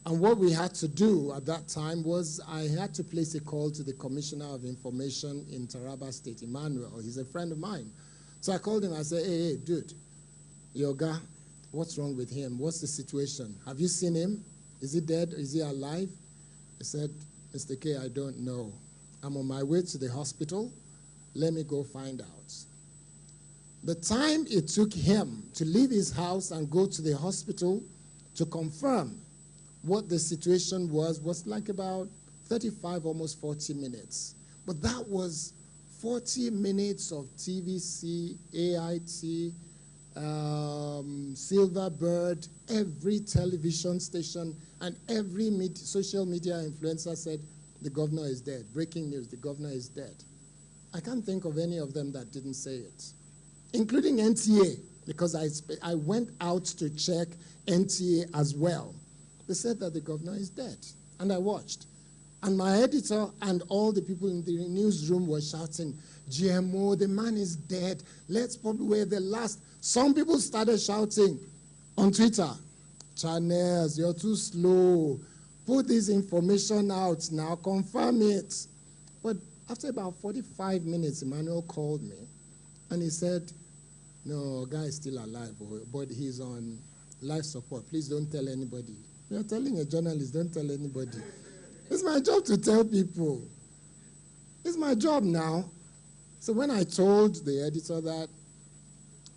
And what we had to do at that time was I had to place a call to the Commissioner of Information in Taraba State, Emmanuel. He's a friend of mine. So I called him. I said, hey, dude, Yoga, what's wrong with him? What's the situation? Have you seen him? Is he dead? Is he alive? He said, Mr. K, I don't know. I'm on my way to the hospital. Let me go find out. The time it took him to leave his house and go to the hospital to confirm what the situation was like about 35, almost 40 minutes. But that was 40 minutes of TVC, AIT, Silverbird, every television station, and every social media influencer said, the governor is dead. Breaking news, the governor is dead. I can't think of any of them that didn't say it, including NTA, because I went out to check NTA as well. They said that the governor is dead, and I watched. And my editor and all the people in the newsroom were shouting, GMO, the man is dead. Let's probably wear the last. Some people started shouting on Twitter, Channels, you're too slow. Put this information out now, confirm it. But after about 45 minutes, Emmanuel called me, and he said, no, guy is still alive, but he's on life support. Please don't tell anybody. You're telling a journalist, don't tell anybody. It's my job to tell people. It's my job now. So when I told the editor that,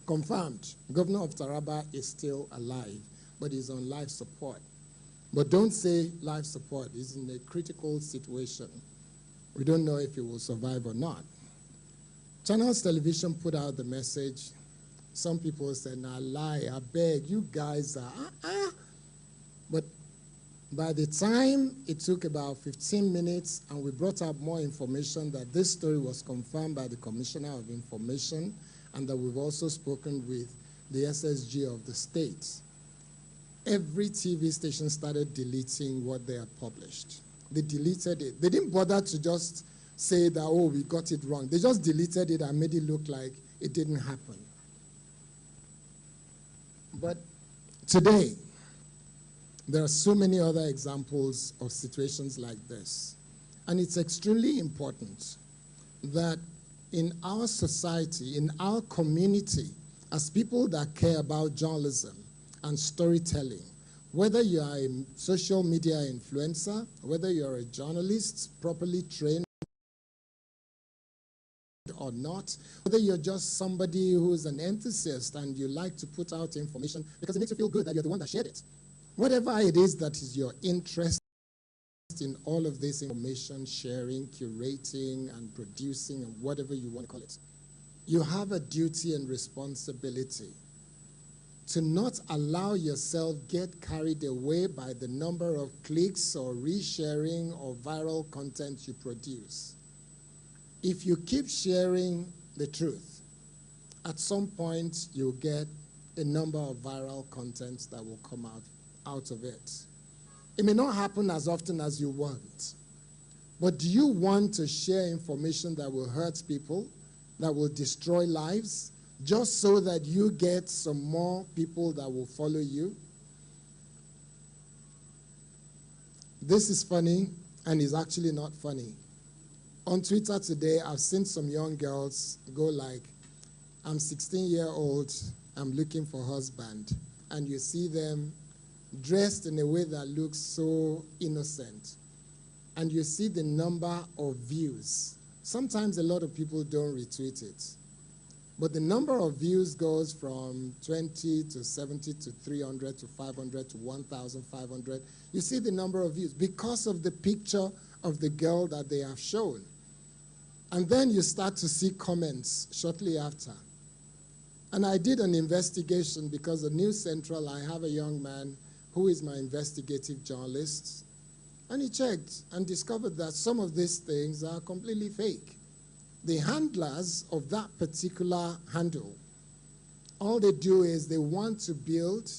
confirmed, Governor of Taraba is still alive, but he's on life support. But don't say life support. He's in a critical situation. We don't know if he will survive or not. Channels Television put out the message. Some people said, nah, lie, I beg, you guys are, But by the time it took about 15 minutes and we brought up more information that this story was confirmed by the Commissioner of Information and that we've also spoken with the SSG of the state, every TV station started deleting what they had published. They deleted it. They didn't bother to just say that, oh, we got it wrong. They just deleted it and made it look like it didn't happen. But today, there are so many other examples of situations like this. And it's extremely important that in our society, in our community, as people that care about journalism and storytelling, whether you are a social media influencer, whether you're a journalist properly trained or not, whether you're just somebody who's an enthusiast and you like to put out information because it makes you feel good that you're the one that shared it. Whatever it is that is your interest in all of this information sharing, curating, and producing, and whatever you want to call it, you have a duty and responsibility to not allow yourself get carried away by the number of clicks or resharing or viral content you produce. If you keep sharing the truth, at some point you'll get a number of viral contents that will come out of it. It may not happen as often as you want, but do you want to share information that will hurt people, that will destroy lives, just so that you get some more people that will follow you? This is funny, and it's actually not funny. On Twitter today, I've seen some young girls go like, I'm 16-year-old, I'm looking for a husband. And you see them dressed in a way that looks so innocent. And you see the number of views. Sometimes a lot of people don't retweet it. But the number of views goes from 20 to 70 to 300 to 500 to 1,500. You see the number of views because of the picture of the girl that they have shown. And then you start to see comments shortly after. And I did an investigation because at News Central, I have a young man who is my investigative journalist. And he checked and discovered that some of these things are completely fake. The handlers of that particular handle, all they do is they want to build,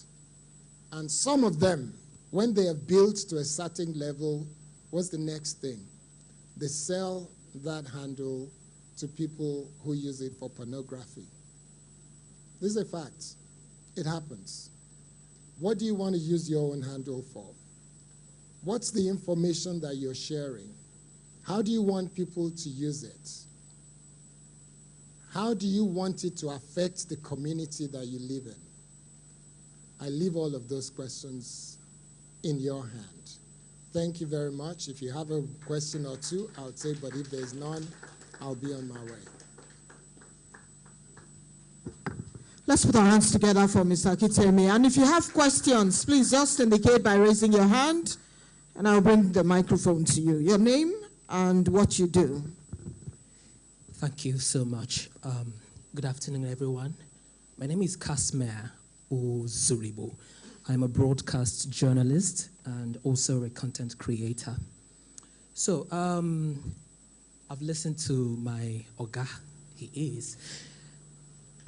and some of them, when they have built to a certain level, what's the next thing? They sell that handle to people who use it for pornography. This is a fact. It happens. What do you want to use your own handle for? What's the information that you're sharing? How do you want people to use it? How do you want it to affect the community that you live in? I leave all of those questions in your hand. Thank you very much. If you have a question or two, I'll take, but if there's none, I'll be on my way. Let's put our hands together for Mr. Kitemi. And if you have questions, please just indicate by raising your hand, and I'll bring the microphone to you. Your name and what you do. Thank you so much. Good afternoon, everyone. My name is Kasmer Uzuribo. I'm a broadcast journalist and also a content creator. So I've listened to my Oga, he is,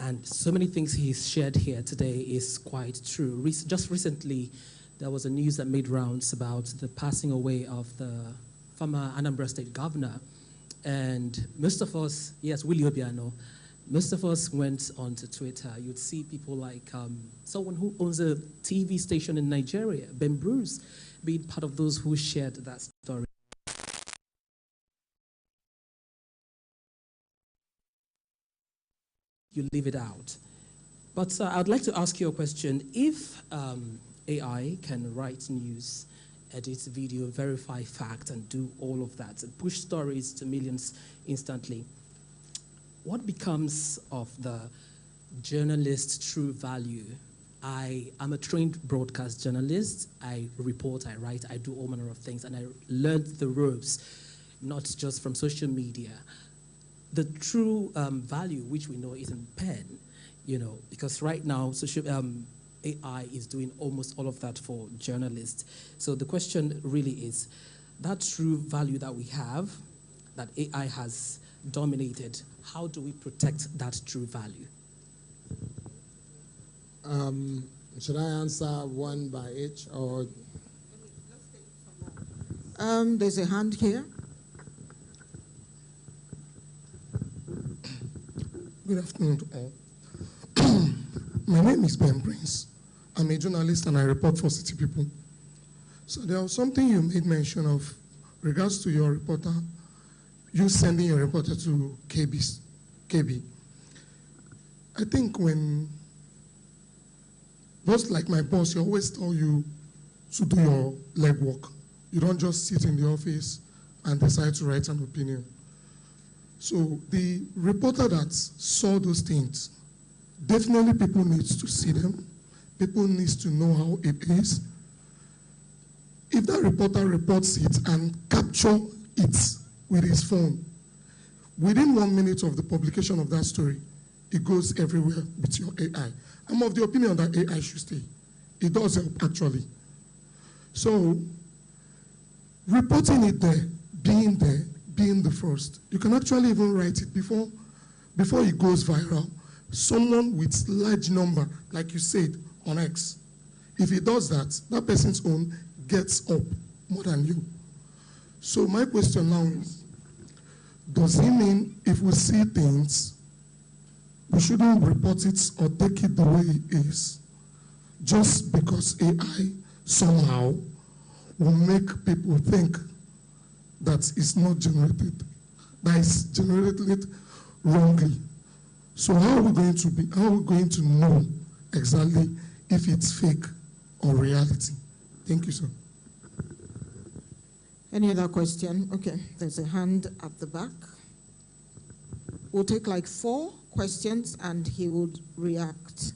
and so many things he's shared here today is quite true. Just recently, there was a news that made rounds about the passing away of the former Anambra State governor. And most of us, yes, Willie Obiano, most of us went onto Twitter. You'd see people like someone who owns a TV station in Nigeria, Ben Bruce, being part of those who shared that story. You leave it out. But I'd like to ask you a question. If AI can write news, edit video, verify facts, and do all of that, and push stories to millions instantly, what becomes of the journalist's true value? I am a trained broadcast journalist. I report, I write, I do all manner of things, and I learned the ropes, not just from social media. The true value, which we know is in pen, you know, because right now AI is doing almost all of that for journalists. So the question really is, that true value that we have, that AI has dominated, how do we protect that true value? Should I answer one by each, or? There's a hand here. Good afternoon to all. My name is Ben Prince. I'm a journalist and I report for City People. So there was something you made mention of regards to your reporter, you sending your reporter to KB. I think when, just like my boss, he always tell you to do your legwork. You don't just sit in the office and decide to write an opinion. So the reporter that saw those things, definitely people need to see them. People need to know how it is. If that reporter reports it and capture it with his phone, within 1 minute of the publication of that story, it goes everywhere with your AI. I'm of the opinion that AI should stay. It does help, actually. So, reporting it there, being the first, you can actually even write it before it goes viral. Someone with large number, like you said, on X, if he does that, that person's own gets up more than you. So my question now is, does it mean if we see things, we shouldn't report it or take it the way it is, just because AI somehow will make people think that it's not generated, that it's generated wrongly? So how are we going to know exactly if it's fake or reality? Thank you, sir. Any other question? Okay, there's a hand at the back. We'll take like 4 questions and he would react.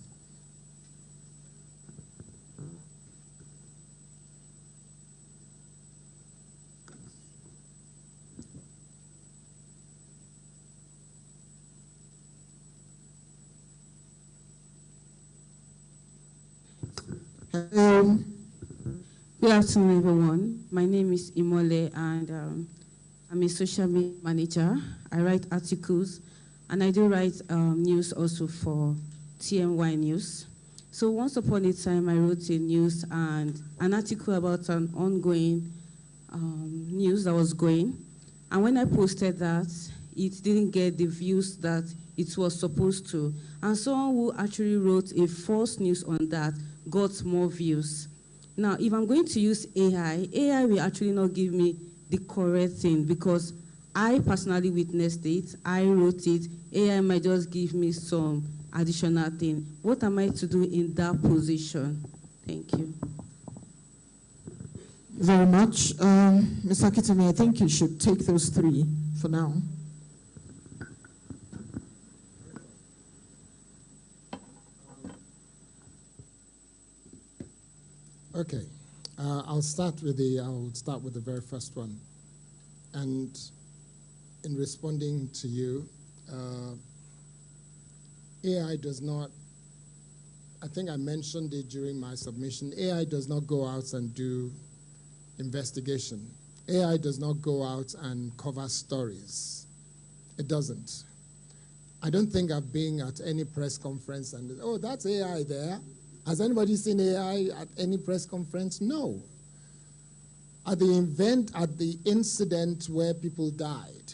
Hello. Good afternoon, everyone. My name is Imole, and I'm a social media manager. I write articles, and I do write news also for TMY News. So once upon a time, I wrote a news and an article about an ongoing news that was going. And when I posted that, it didn't get the views that it was supposed to. And someone who actually wrote a false news on that got more views. Now, if I'm going to use AI will actually not give me the correct thing because I personally witnessed it, I wrote it, AI might just give me some additional thing. What am I to do in that position? Thank you. Very much. Ms. Akitami, I think you should take those three for now. Okay, I'll start with the very first one. And in responding to you, AI does not, I think I mentioned it during my submission, AI does not go out and do investigation. AI does not go out and cover stories. It doesn't. I don't think I've been at any press conference and, oh, that's AI there. Has anybody seen AI at any press conference? No. At the incident where people died,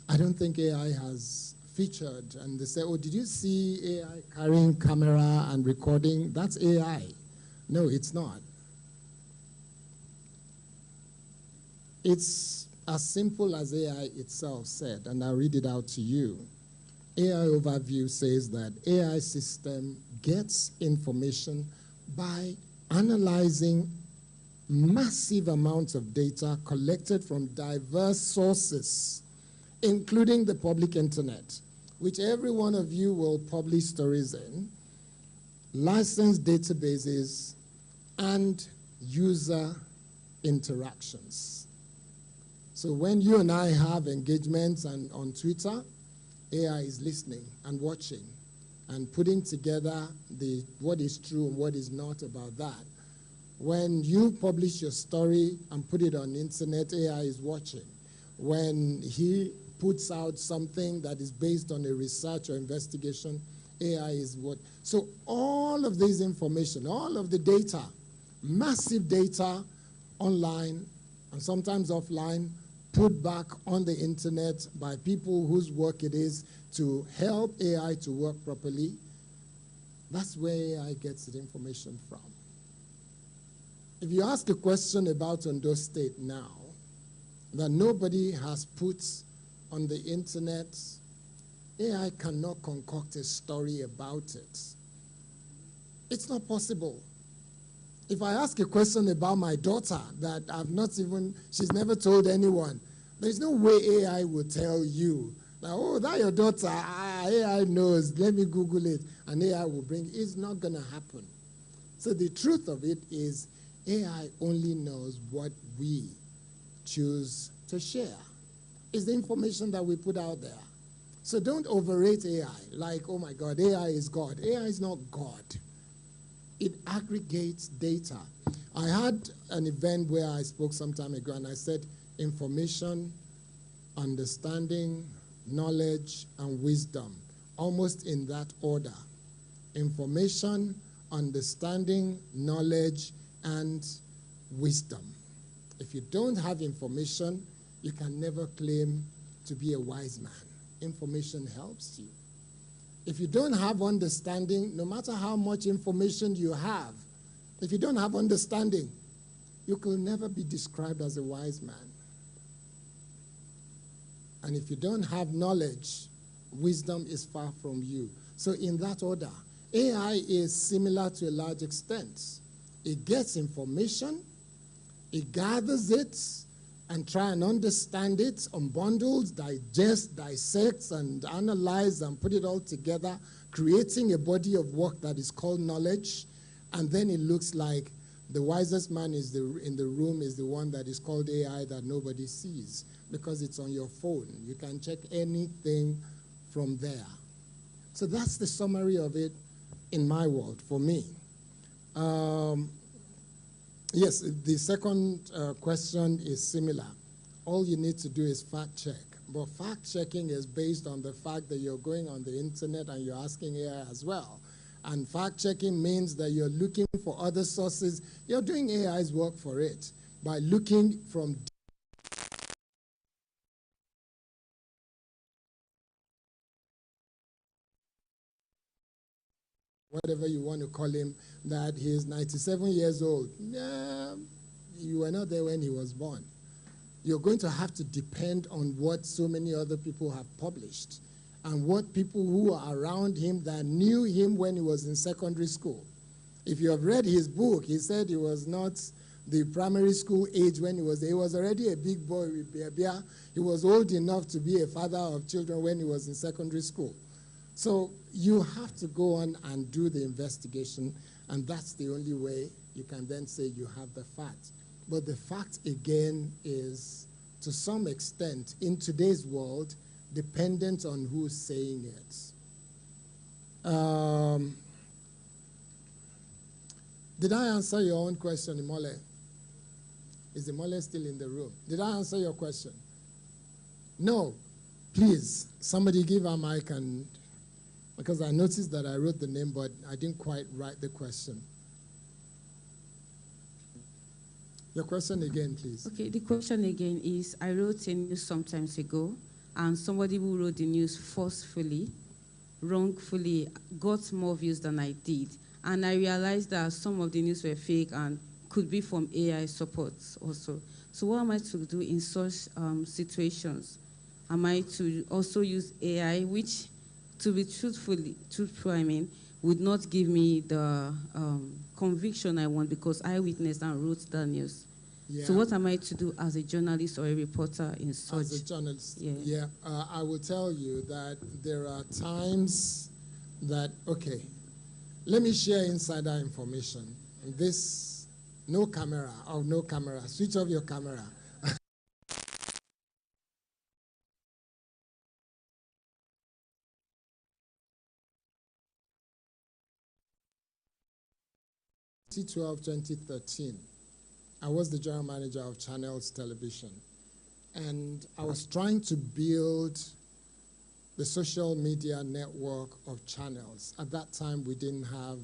I don't think AI has featured and they say, oh, did you see AI carrying camera and recording? That's AI. No, it's not. It's as simple as AI itself said, and I'll read it out to you. AI overview says that AI system gets information by analyzing massive amounts of data collected from diverse sources, including the public internet, which every one of you will publish stories in, licensed databases, and user interactions. So when you and I have engagements on Twitter, AI is listening and watching and putting together what is true and what is not about that. When you publish your story and put it on the internet, AI is watching. When he puts out something that is based on a research or investigation, AI is what. So all of this information, all of the data, massive data online and sometimes offline, put back on the internet by people whose work it is to help AI to work properly. That's where AI gets the information from. If you ask a question about Ondo State now that nobody has put on the internet, AI cannot concoct a story about it. It's not possible. If I ask a question about my daughter that she's never told anyone, there's no way AI will tell you that, oh, that's your daughter, AI knows, let me Google it, and AI will bring it. It's not going to happen. So the truth of it is AI only knows what we choose to share. It's the information that we put out there. So don't overrate AI like, oh my God, AI is God. AI is not God. It aggregates data. I had an event where I spoke some time ago and I said information, understanding, knowledge, and wisdom, almost in that order. Information, understanding, knowledge, and wisdom. If you don't have information, you can never claim to be a wise man. Information helps you. If you don't have understanding, no matter how much information you have, if you don't have understanding, you could never be described as a wise man. And if you don't have knowledge, wisdom is far from you. So in that order, AI is similar to a large extent. It gets information, it gathers it, and try and understand it, unbundles, digest, dissects, and analyze, and put it all together, creating a body of work that is called knowledge. And then it looks like the wisest man in the room is the one that is called AI that nobody sees because it's on your phone. You can check anything from there. So that's the summary of it in my world, for me. Yes, the second question is similar. All you need to do is fact check. But fact checking is based on the fact that you're going on the internet and you're asking AI as well. And fact checking means that you're looking for other sources. You're doing AI's work for it by looking from whatever you want to call him, that he is 97 years old. You were not there when he was born. You're going to have to depend on what so many other people have published and what people who are around him that knew him when he was in secondary school. If you have read his book, he said he was not the primary school age when he was there. He was already a big boy with beer. He was old enough to be a father of children when he was in secondary school. So you have to go on and do the investigation, and that's the only way you can then say you have the fact. But the fact, again, is, to some extent, in today's world, dependent on who's saying it. Did I answer your own question, Imole? Is Imole still in the room? Did I answer your question? No. Please, somebody give her mic, and because I noticed that I wrote the name, but I didn't quite write the question. Your question again, please. Okay, the question again is, I wrote a news sometimes ago, and somebody who wrote the news forcefully, wrongfully, got more views than I did. And I realized that some of the news were fake and could be from AI support also. So what am I to do in such situations? Am I to also use AI, which, to be truthful, would not give me the conviction I want because I witnessed and wrote the news. Yeah. So what am I to do as a journalist or a reporter in such? As a journalist, I will tell you that there are times that, okay, let me share insider information. This, no camera, switch off your camera. (2012, 2013), I was the general manager of Channels Television, and I was trying to build the social media network of Channels. At that time, we didn't have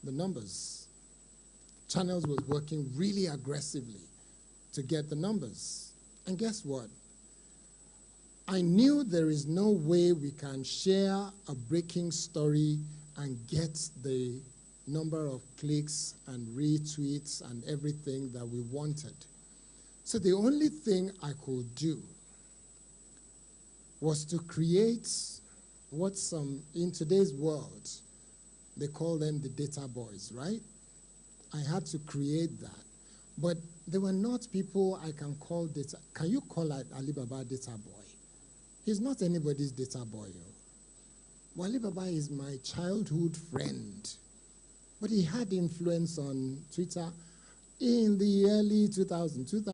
the numbers. Channels was working really aggressively to get the numbers. And guess what? I knew there is no way we can share a breaking story and get the number of clicks and retweets and everything that we wanted. So the only thing I could do was to create what in today's world, they call them the data boys, right? I had to create that. But they were not people I can call data. Can you call Alibaba data boy? He's not anybody's data boy. Well, Alibaba is my childhood friend. But he had influence on Twitter in the early 2000s.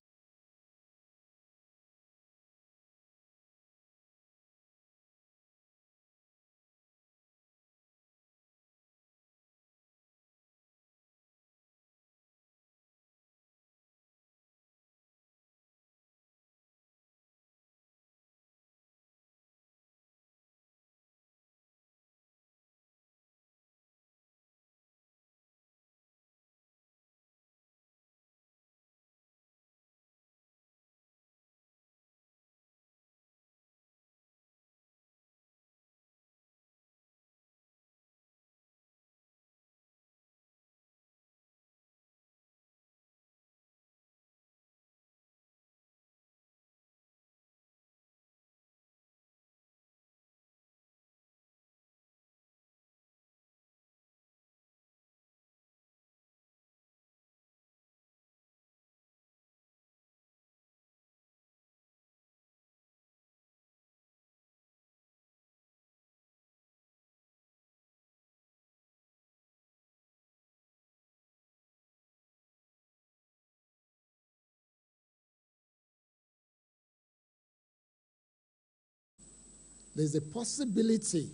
There's a possibility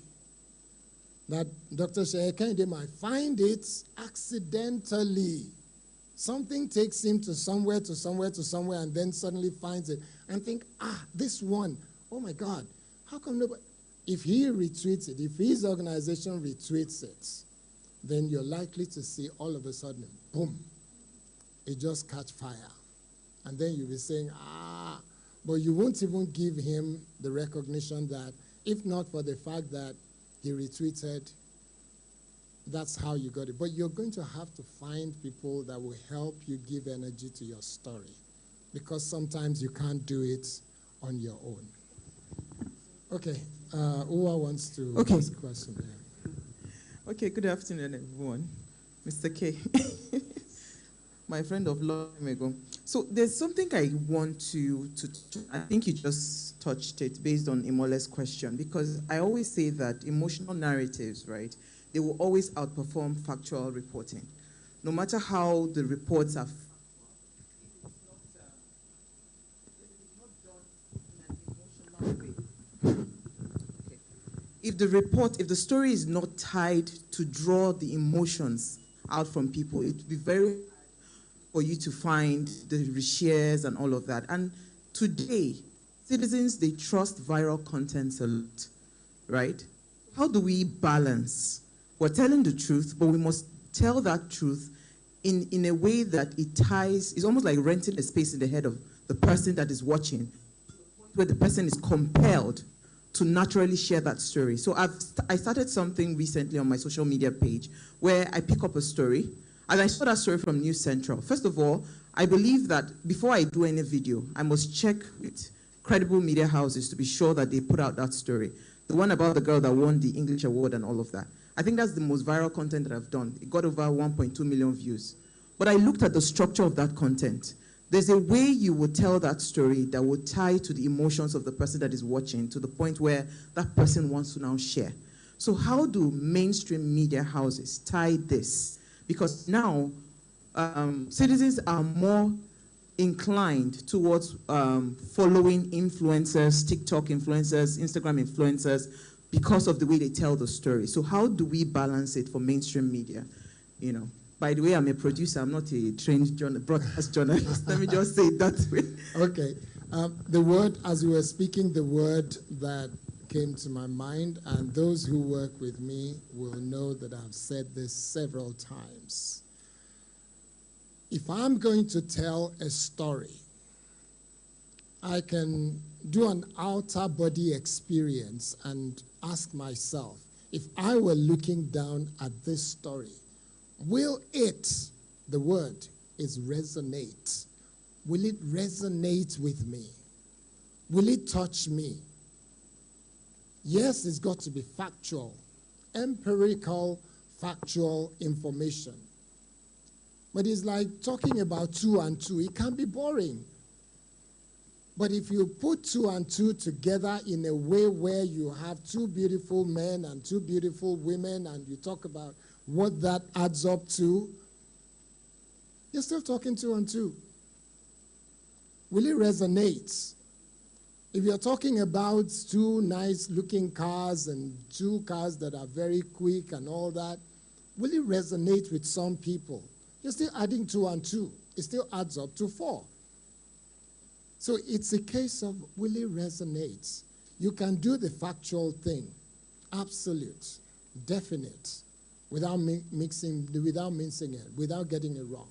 that Dr. Shehekende might find it accidentally. Something takes him to somewhere, and then suddenly finds it and think, this one, oh my God, how come nobody? If he retweets it, if his organization retweets it, then you're likely to see all of a sudden, boom, it just catch fire. And then you'll be saying, but you won't even give him the recognition that, if not for the fact that he retweeted that's how you got it. But you're going to have to find people that will help you give energy to your story, because sometimes you can't do it on your own. Okay, Uwa wants to ask a question. Yeah. Okay, good afternoon, everyone. Mr. K, my friend of long time ago. So there's something I want to I think you just touched it based on Imole's question, because I always say that emotional narratives, right, they will always outperform factual reporting. No matter how the reports are if the story is not tied to draw the emotions out from people, it would be very hard for you to find the reshares and all of that. And today, citizens, they trust viral content a lot, right? How do we balance? We're telling the truth, but we must tell that truth in a way that it ties, it's almost like renting a space in the head of the person that is watching, where the person is compelled to naturally share that story. So I started something recently on my social media page where I pick up a story, and I saw that story from News Central. First of all, I believe that before I do any video, I must check with credible media houses to be sure that they put out that story. The one about the girl that won the English award and all of that. I think that's the most viral content that I've done. It got over 1.2 million views. But I looked at the structure of that content. There's a way you would tell that story that would tie to the emotions of the person that is watching, to the point where that person wants to now share. So how do mainstream media houses tie this? Because now citizens are more inclined towards following influencers, TikTok influencers, Instagram influencers, because of the way they tell the story. So how do we balance it for mainstream media? You know, by the way, I'm a producer. I'm not a trained broadcast journalist. Let me just say it that way. Okay. The word, as you were speaking, the word that came to my mind, and those who work with me will know that I've said this several times. If I'm going to tell a story, I can do an outer body experience and ask myself, if I were looking down at this story, will it, the word is resonate, will it resonate with me? Will it touch me? Yes, it's got to be factual, empirical, factual information. But it's like talking about 2 and 2. It can be boring. But if you put 2 and 2 together in a way where you have 2 beautiful men and 2 beautiful women, and you talk about what that adds up to, you're still talking 2 and 2. Will it resonate? If you're talking about 2 nice-looking cars and 2 cars that are very quick and all that, will it resonate with some people? You're still adding 2 and 2. It still adds up to 4. So it's a case of, will it resonate? You can do the factual thing, absolute, definite, without mincing it, without getting it wrong.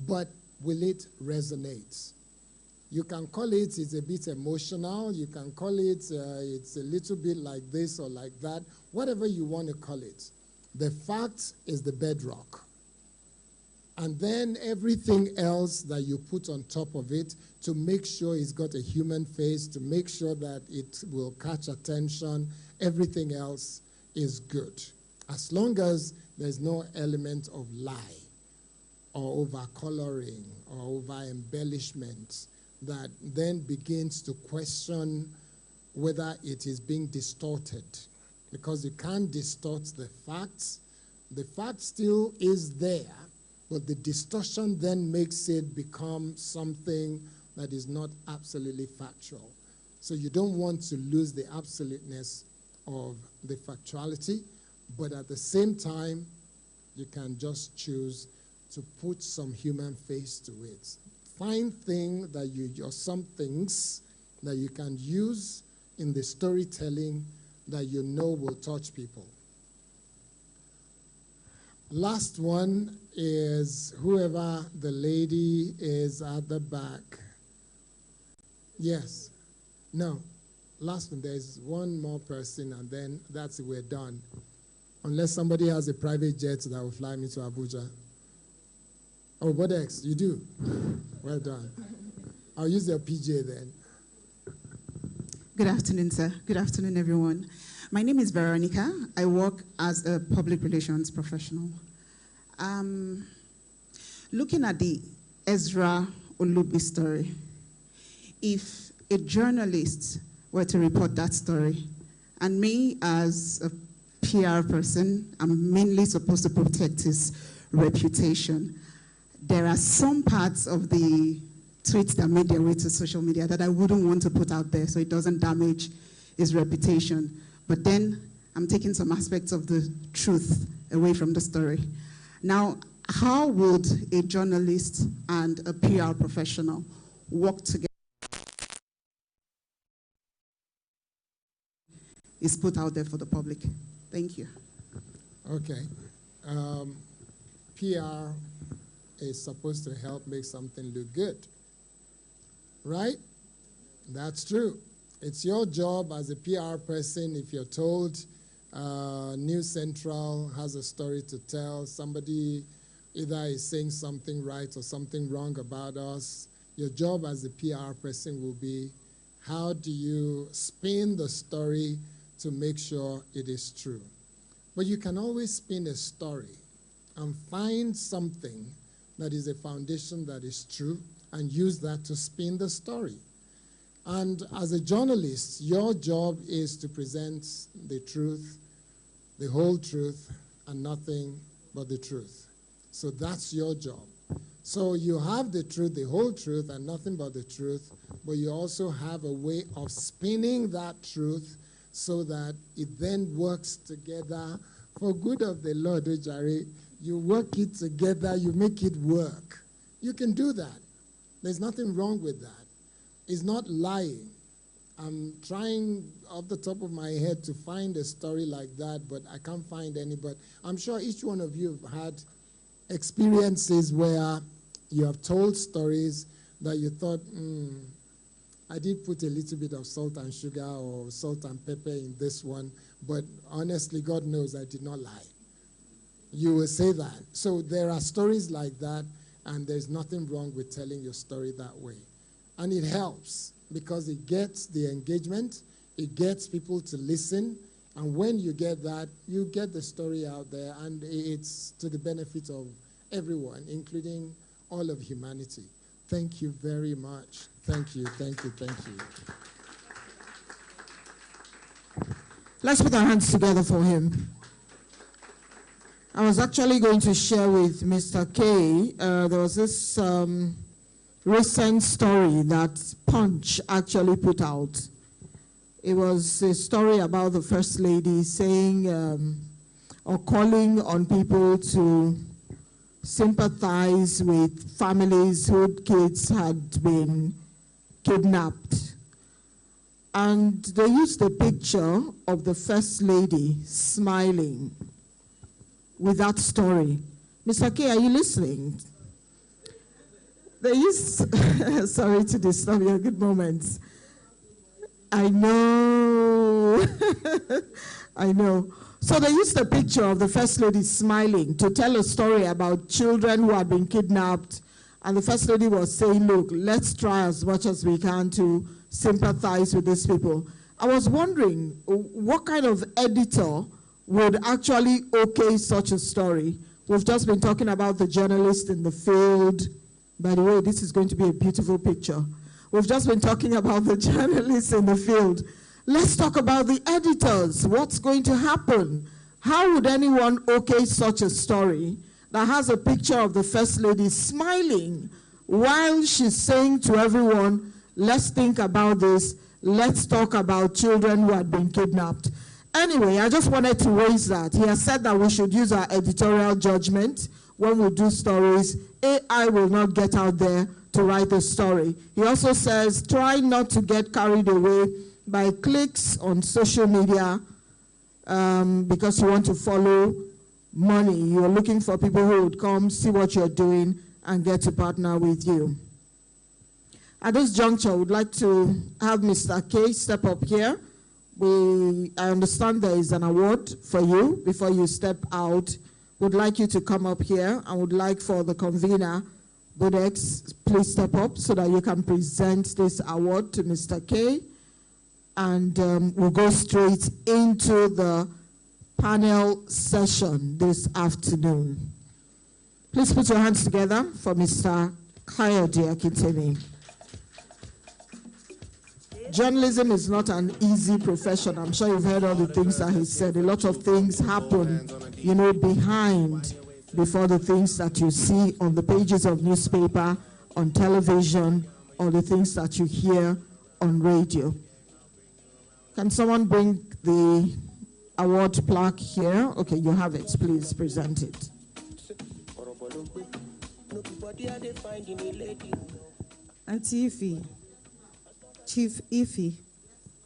But will it resonate? You can call it, it's a bit emotional. You can call it, it's a little bit like this or like that. Whatever you want to call it. The fact is the bedrock. And then everything else that you put on top of it to make sure it's got a human face, to make sure that it will catch attention, everything else is good. As long as there's no element of lie or over-coloring or over-embellishment that then begins to question whether it is being distorted. Because you can't distort the facts. The fact still is there, but the distortion then makes it become something that is not absolutely factual. So you don't want to lose the absoluteness of the factuality, but at the same time, you can just choose to put some human face to it. Find things that or some things that you can use in the storytelling that you know will touch people. Last one is whoever the lady is at the back. Yes. No. Last one, there's one more person, and then that's it, we're done. Unless somebody has a private jet that will fly me to Abuja. Oh, Bodex, you do? Well done. I'll use your PJ then. Good afternoon, sir. Good afternoon, everyone. My name is Veronica. I work as a public relations professional. Looking at the Ezra Olubi story, if a journalist were to report that story, and me as a PR person, I'm mainly supposed to protect his reputation. There are some parts of the tweets that made their way to social media that I wouldn't want to put out there so it doesn't damage his reputation. But then I'm taking some aspects of the truth away from the story. Now, how would a journalist and a PR professional work together? Is put out there for the public. Thank you. Okay. PR is supposed to help make something look good, right? That's true. It's your job as a PR person if you're told News Central has a story to tell, somebody either is saying something right or something wrong about us. Your job as a PR person will be, how do you spin the story to make sure it is true? But you can always spin a story and find something that is a foundation that is true and use that to spin the story. And as a journalist, your job is to present the truth, the whole truth, and nothing but the truth. So that's your job. So you have the truth, the whole truth, and nothing but the truth, but you also have a way of spinning that truth so that it then works together for good of the Lord, Ojare. You work it together, you make it work. You can do that. There's nothing wrong with that. It's not lying. I'm trying off the top of my head to find a story like that, but I can't find any. But I'm sure each one of you have had experiences where you have told stories that you thought, I did put a little bit of salt and sugar or salt and pepper in this one, but honestly, God knows I did not lie. You will say that. So there are stories like that, and there's nothing wrong with telling your story that way. And it helps because it gets the engagement, it gets people to listen, and when you get that, you get the story out there, and it's to the benefit of everyone, including all of humanity. Thank you very much. Thank you, thank you, thank you. Let's put our hands together for him. I was actually going to share with Mr. K. There was this recent story that Punch actually put out. It was a story about the First Lady saying or calling on people to sympathize with families whose kids had been kidnapped. And they used a picture of the First Lady smiling with that story. Mr. K, are you listening? They used, sorry to disturb your good moments. I know, I know. So they used a picture of the First Lady smiling to tell a story about children who had been kidnapped. And the First Lady was saying, look, let's try as much as we can to sympathize with these people. I was wondering, what kind of editor would actually okay such a story? We've just been talking about the journalist in the field. By the way, this is going to be a beautiful picture. We've just been talking about the journalists in the field. Let's talk about the editors. What's going to happen? How would anyone okay such a story that has a picture of the First Lady smiling while she's saying to everyone, let's think about this, let's talk about children who had been kidnapped. Anyway, I just wanted to raise that. He has said that we should use our editorial judgment when we do stories. AI will not get out there to write a story. He also says, try not to get carried away by clicks on social media because you want to follow money. You're looking for people who would come, see what you're doing, and get to partner with you. At this juncture, I would like to have Mr. K step up here I understand there is an award for you before you step out. Would like you to come up here and would like for the convener, Bodex, please step up so that you can present this award to Mr. K. And we'll go straight into the panel session this afternoon. Please put your hands together for Mr. Kayode Akintemi. Journalism is not an easy profession. I'm sure you've heard all the things that he said. A lot of things happen, behind, before the things that you see on the pages of newspaper, on television, or the things that you hear on radio. Can someone bring the award plaque here? Okay, you have it. Please present it. Auntie Ify, Chief Ify,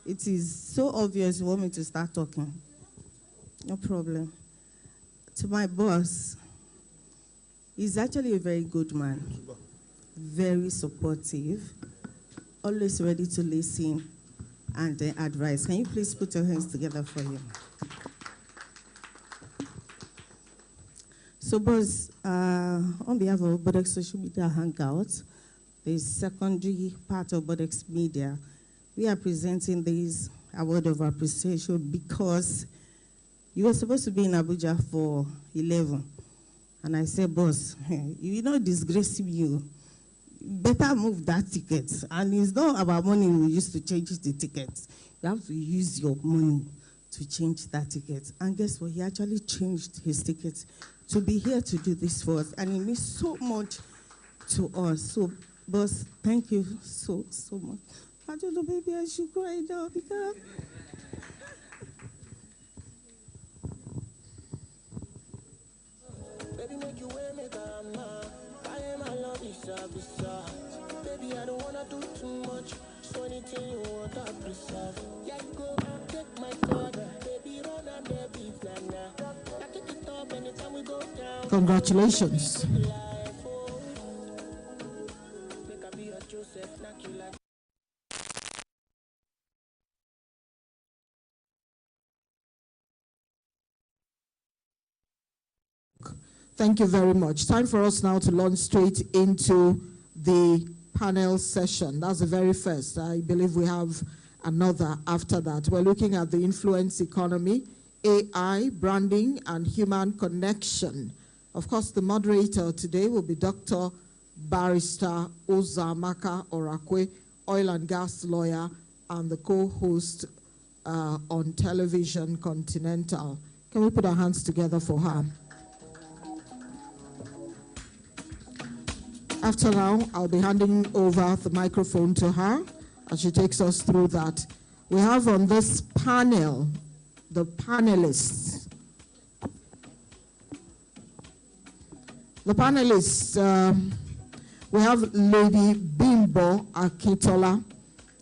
it is so obvious you want me to start talking. No problem. To my boss, he's actually a very good man, very supportive, always ready to listen and advise. Can you please put your hands together for him? So, boss, on behalf of Bodex Social Media Hangout, the secondary part of Bodex Media, we are presenting this award of appreciation because you were supposed to be in Abuja for 11. And I said, boss, you know, disgracing you. Better move that ticket. And it's not about money we used to change the tickets. You have to use your money to change that ticket. And guess what? He actually changed his ticket to be here to do this for us. And it means so much to us. So, boss, thank you so much. I don't know, maybe I should cry now because... Baby, make you wear make a man. I am a love bizarre. Baby, I don't wanna do too much. So anything you want, I'll preserve. Yeah, go take my father. Baby, run and baby, plan. I take it up anytime we go down. Congratulations. Thank you very much. Time for us now to launch straight into the panel session. That's the very first. I believe we have another after that. We're looking at the influence economy, AI, branding, and human connection. Of course, the moderator today will be Dr. Barrister Uzamaka Orakwe, oil and gas lawyer, and the co-host on television Continental. Can we put our hands together for her? After now, I'll be handing over the microphone to her as she takes us through that. We have on this panel the panelists. The panelists, we have Lady Bimbo Akitola.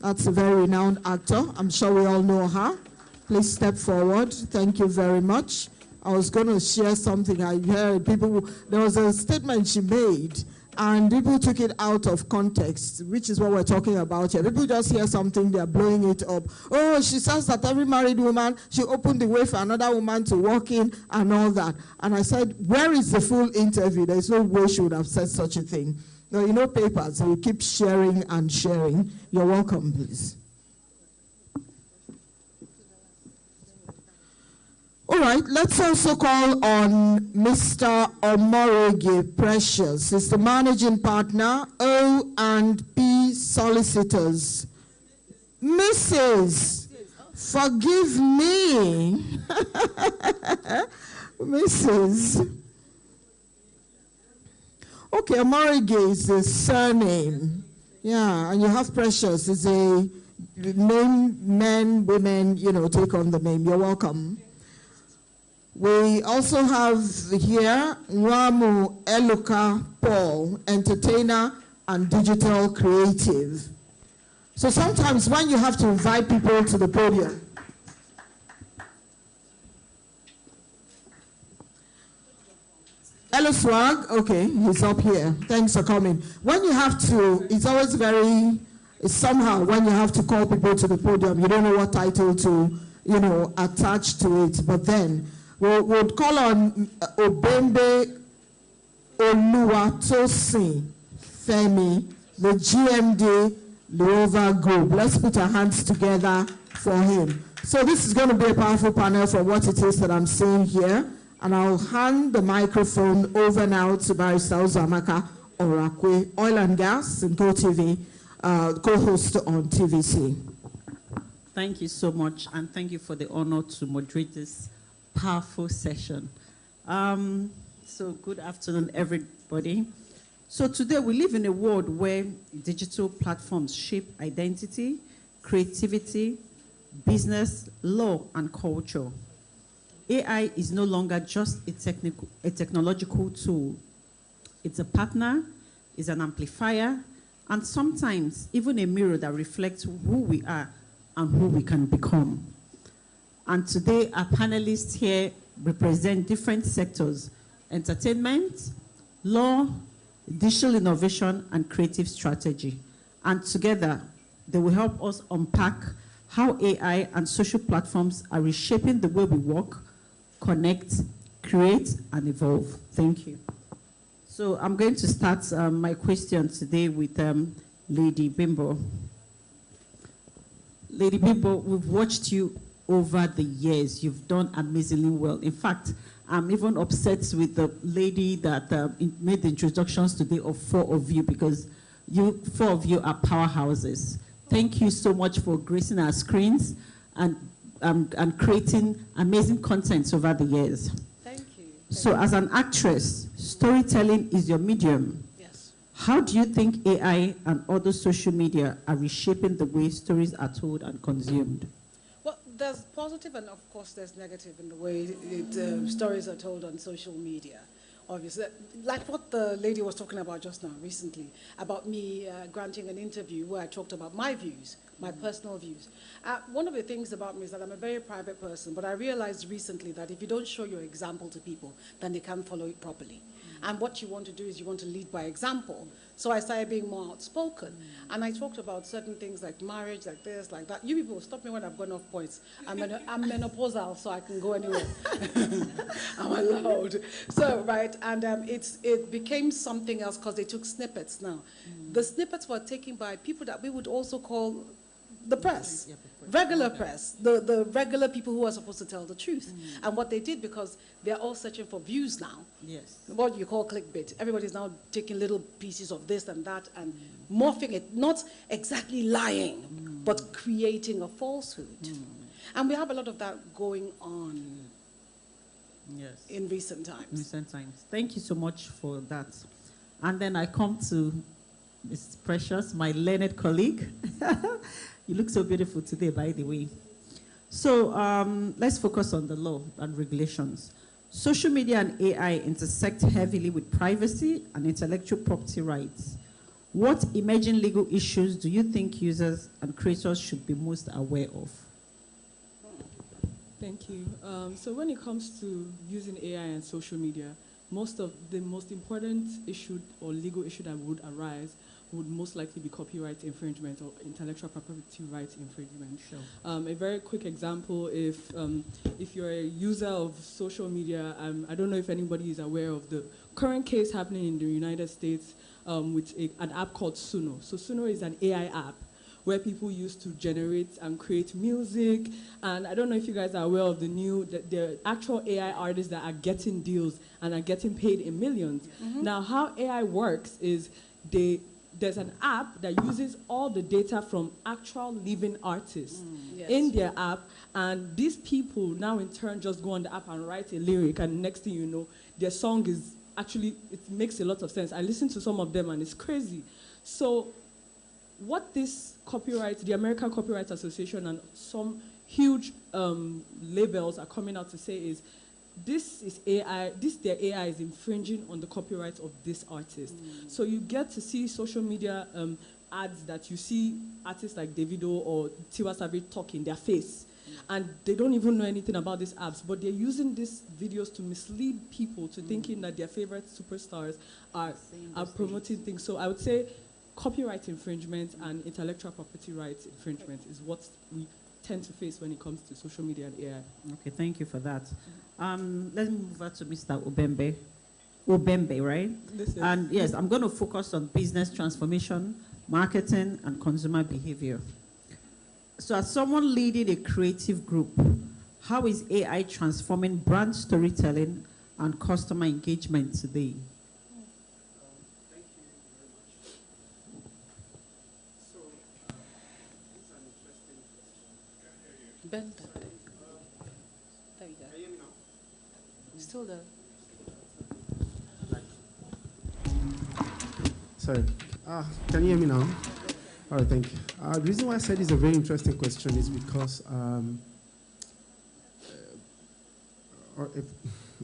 That's a very renowned actor. I'm sure we all know her. Please step forward. Thank you very much. I was going to share something I heard. There was a statement she made, and people took it out of context, which is what we're talking about here. People just hear something, they're blowing it up. Oh, she says that every married woman, she opened the way for another woman to walk in and all that. And I said, where is the full interview? There's no way she would have said such a thing. No, papers, we keep sharing and sharing. You're welcome, please. All right, let's also call on Mr. Omorege Precious. He's the managing partner, O&P Solicitors. Mrs. Forgive me. Mrs. Okay, Omorege is a surname. Yeah, and you have Precious. It's a name, men, women, take on the name. You're welcome. We also have here Nwamu Eluka Paul, entertainer and digital creative. So sometimes when you have to invite people to the podium, Elo Swag, okay, he's up here. Thanks for coming. When you have to, it's always very It's somehow when you have to call people to the podium, you don't know what title to, attach to it. But then we'll call on Obembe Oluwatosin Femi, the GMD Leova Group. Let's put our hands together for him. So this is going to be a powerful panel for what it is that I'm seeing here. And I'll hand the microphone over now to Barrister Uzamaka Orakwe, Oil and Gas and GoTV, co-host on TVC. Thank you so much, and thank you for the honor to moderate this powerful session. So good afternoon, everybody. So today we live in a world where digital platforms shape identity, creativity, business, law, and culture. AI is no longer just a technological tool. It's a partner, it's an amplifier, and sometimes even a mirror that reflects who we are and who we can become. And today, our panelists here represent different sectors: entertainment, law, digital innovation, and creative strategy. And together, they will help us unpack how AI and social platforms are reshaping the way we work, connect, create, and evolve. Thank you. So I'm going to start my question today with Lady Bimbo. Lady Bimbo, we've watched you over the years. You've done amazingly well. In fact, I'm even upset with the lady that made the introductions today of 4 of you, because 4 of you are powerhouses. Thank you so much for gracing our screens and creating amazing content over the years. Thank you. So as an actress, storytelling is your medium. Yes. How do you think AI and other social media are reshaping the way stories are told and consumed? Well, there's positive and of course there's negative in the way stories are told on social media. Obviously, like what the lady was talking about just now recently, about me granting an interview where I talked about my views, my personal views. One of the things about me is that I'm a very private person, but I realized recently that if you don't show your example to people, then they can't follow it properly. And what you want to do is you want to lead by example. So I started being more outspoken. And I talked about certain things like marriage, like this, like that. You people stop me when I've gone off points. I'm menopausal, so I can go anywhere. I'm allowed. So, right, and it became something else because they took snippets now. The snippets were taken by people that we would also call the press, regular press, the regular people who are supposed to tell the truth. And what they did, because they're all searching for views now, yes, what you call clickbait. Everybody's now taking little pieces of this and that and morphing it, not exactly lying, but creating a falsehood. And we have a lot of that going on in recent times. Recent times. Thank you so much for that. And then I come to Ms. Precious, my learned colleague. You look so beautiful today, by the way. So let's focus on the law and regulations. Social media and AI intersect heavily with privacy and intellectual property rights. What emerging legal issues do you think users and creators should be most aware of? Thank you. So when it comes to using AI and social media, the most important issue or legal issue that would arise would most likely be copyright infringement or intellectual property rights infringement. Sure. A very quick example, if you're a user of social media, I don't know if anybody is aware of the current case happening in the United States with an app called Suno. So Suno is an AI app where people used to generate and create music. And I don't know if you guys are aware of the actual AI artists that are getting deals and are getting paid in millions. Now, how AI works is there's an app that uses all the data from actual living artists in their app, and these people now in turn just go on the app and write a lyric, and next thing you know, their song is actually, it makes a lot of sense. I listen to some of them and it's crazy. So what this the American Copyright Association and some huge labels are coming out to say is, their AI is infringing on the copyright of this artist. So you get to see social media ads that you see artists like Davido or Tiwa Savage talk in their face. And they don't even know anything about these apps, but they're using these videos to mislead people to thinking that their favorite superstars are promoting things. So I would say copyright infringement and intellectual property rights infringement is what we tend to face when it comes to social media and AI. Okay, thank you for that. Let's move over to Mr. Obembe. Obembe, right? This is- And yes, I'm going to focus on business transformation, marketing, and consumer behavior. So as someone leading a creative group, how is AI transforming brand storytelling and customer engagement today? Ben, there we go. Still there. Sorry. Can you hear me now? All right, thank you. The reason why I said it's a very interesting question is because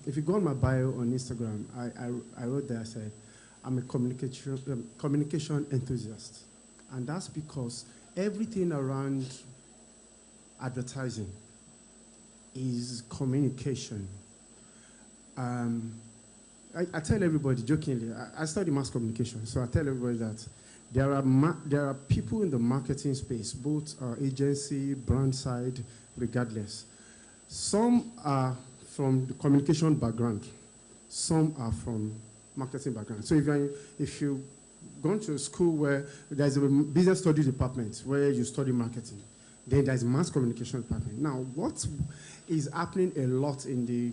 if you go on my bio on Instagram, I wrote there, I said, I'm a communication enthusiast. And that's because everything around advertising is communication. I tell everybody jokingly, I study mass communication, so I tell everybody that there are people in the marketing space, both agency, brand side, regardless. Some are from the communication background, some are from marketing background. So if you've gone to a school where there's a business study department where you study marketing, then there's mass communication department. Now, what is happening a lot in the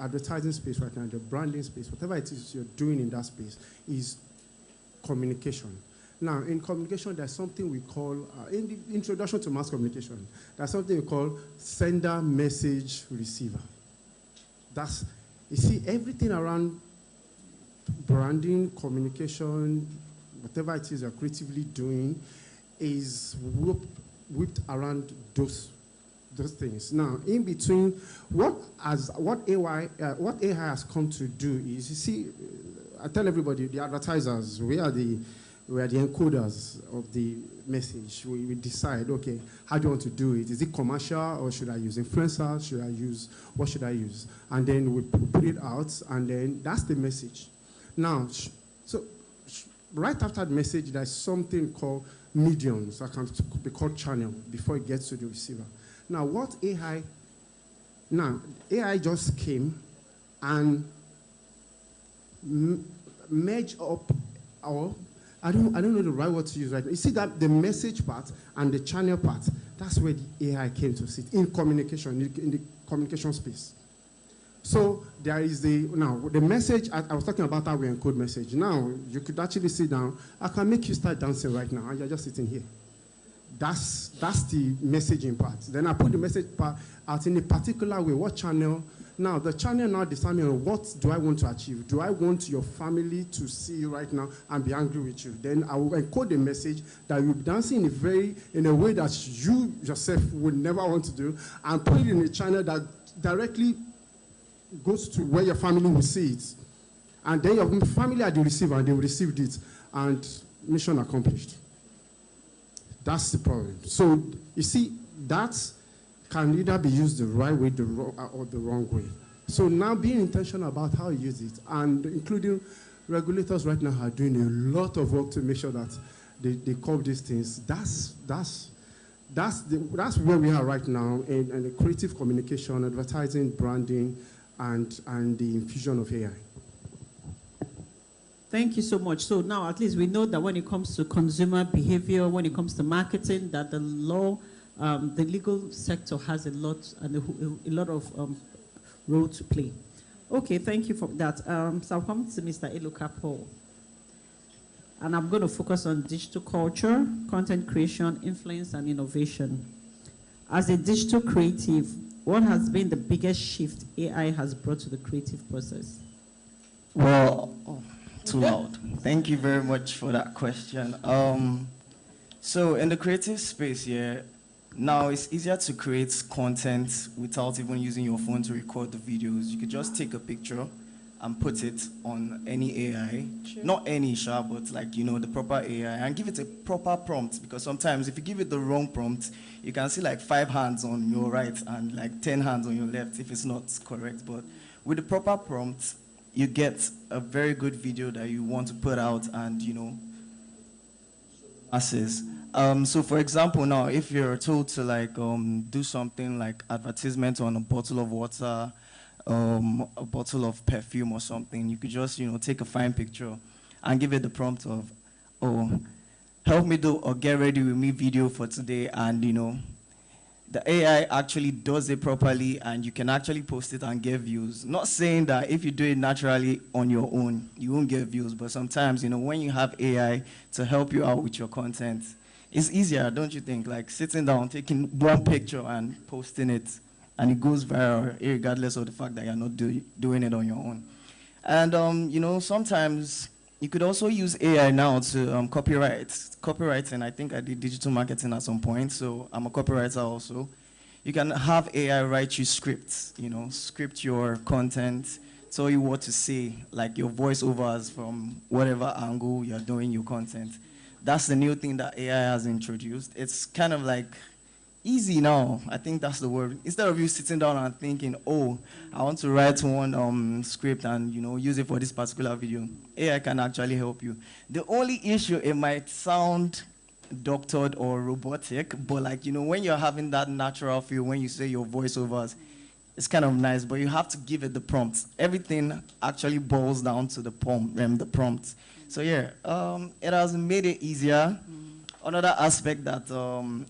advertising space right now, the branding space, whatever it is you're doing in that space, is communication. Now, in communication, there's something we call, in the introduction to mass communication, there's something we call sender, message, receiver. That's, you see, everything around branding, communication, whatever it is you're creatively doing, is whipped around those things. Now, in between, what AI has come to do is, you see, I tell everybody, the advertisers, we are the encoders of the message. We decide, okay, how do you want to do it? Is it commercial, or should I use influencers? What should I use? And then we put it out, and then that's the message. Now, right after the message, there's something called mediums that can be called channel before it gets to the receiver. Now, AI just came and merge up, or I don't know the right word to use right now. You see that the message part and the channel part, that's where the AI came to sit in communication, in the communication space. So there is the message, I was talking about how we encode message. Now, you could actually sit down. I can make you start dancing right now, and you're just sitting here. That's the messaging part. Then I put the message part out in a particular way. What channel? Now, the channel now determines what do I want to achieve. Do I want your family to see you right now and be angry with you? Then I will encode the message that you'll be dancing in a way that you yourself would never want to do, and put it in a channel that directly goes to where your family will see it. And then your family are the receiver, and they will receive it, and mission accomplished. That's the problem. So, you see, that can either be used the right way or the wrong way. So now being intentional about how you use it, and including regulators right now are doing a lot of work to make sure that they curb these things. That's where we are right now in the creative communication, advertising, branding, and the infusion of AI. Thank you so much. So now at least we know that when it comes to consumer behavior, when it comes to marketing, that the law, the legal sector has a lot of role to play. Okay, thank you for that. So I'll come to Mr. Eluka Paul. And I'm going to focus on digital culture, content creation, influence, and innovation. As a digital creative, what has been the biggest shift AI has brought to the creative process? Well, too loud. Thank you very much for that question. So in the creative space here, now it's easier to create content without even using your phone to record the videos. You could just take a picture and put it on any AI, not any but like, the proper AI, and give it a proper prompt, because sometimes if you give it the wrong prompt, you can see like 5 hands on your right and like 10 hands on your left if it's not correct. But with the proper prompt, you get a very good video that you want to put out and, masses. So for example, now if you're told to like do something like advertisement on a bottle of water, a bottle of perfume or something, you could just take a fine picture and give it the prompt of, oh, help me do or get ready with me video for today, and the AI actually does it properly, and you can actually post it and get views. Not saying that if you do it naturally on your own, you won't get views, but sometimes, when you have AI to help you out with your content, it's easier, don't you think? Like sitting down, taking one picture and posting it, and it goes viral, regardless of the fact that you're not doing it on your own. And, sometimes you could also use AI now to copyright. Copywriting, I think I did digital marketing at some point, so I'm a copywriter also. You can have AI write you scripts, script your content, tell you what to say, like your voiceovers from whatever angle you're doing your content. That's the new thing that AI has introduced. It's kind of like easy now. I think that's the word. Instead of you sitting down and thinking, oh, I want to write one script and use it for this particular video, AI can actually help you. The only issue, it might sound doctored or robotic, but when you're having that natural feel when you say your voiceovers, it's kind of nice, but you have to give it the prompts. Everything actually boils down to the prompt. So yeah, it has made it easier. Another aspect that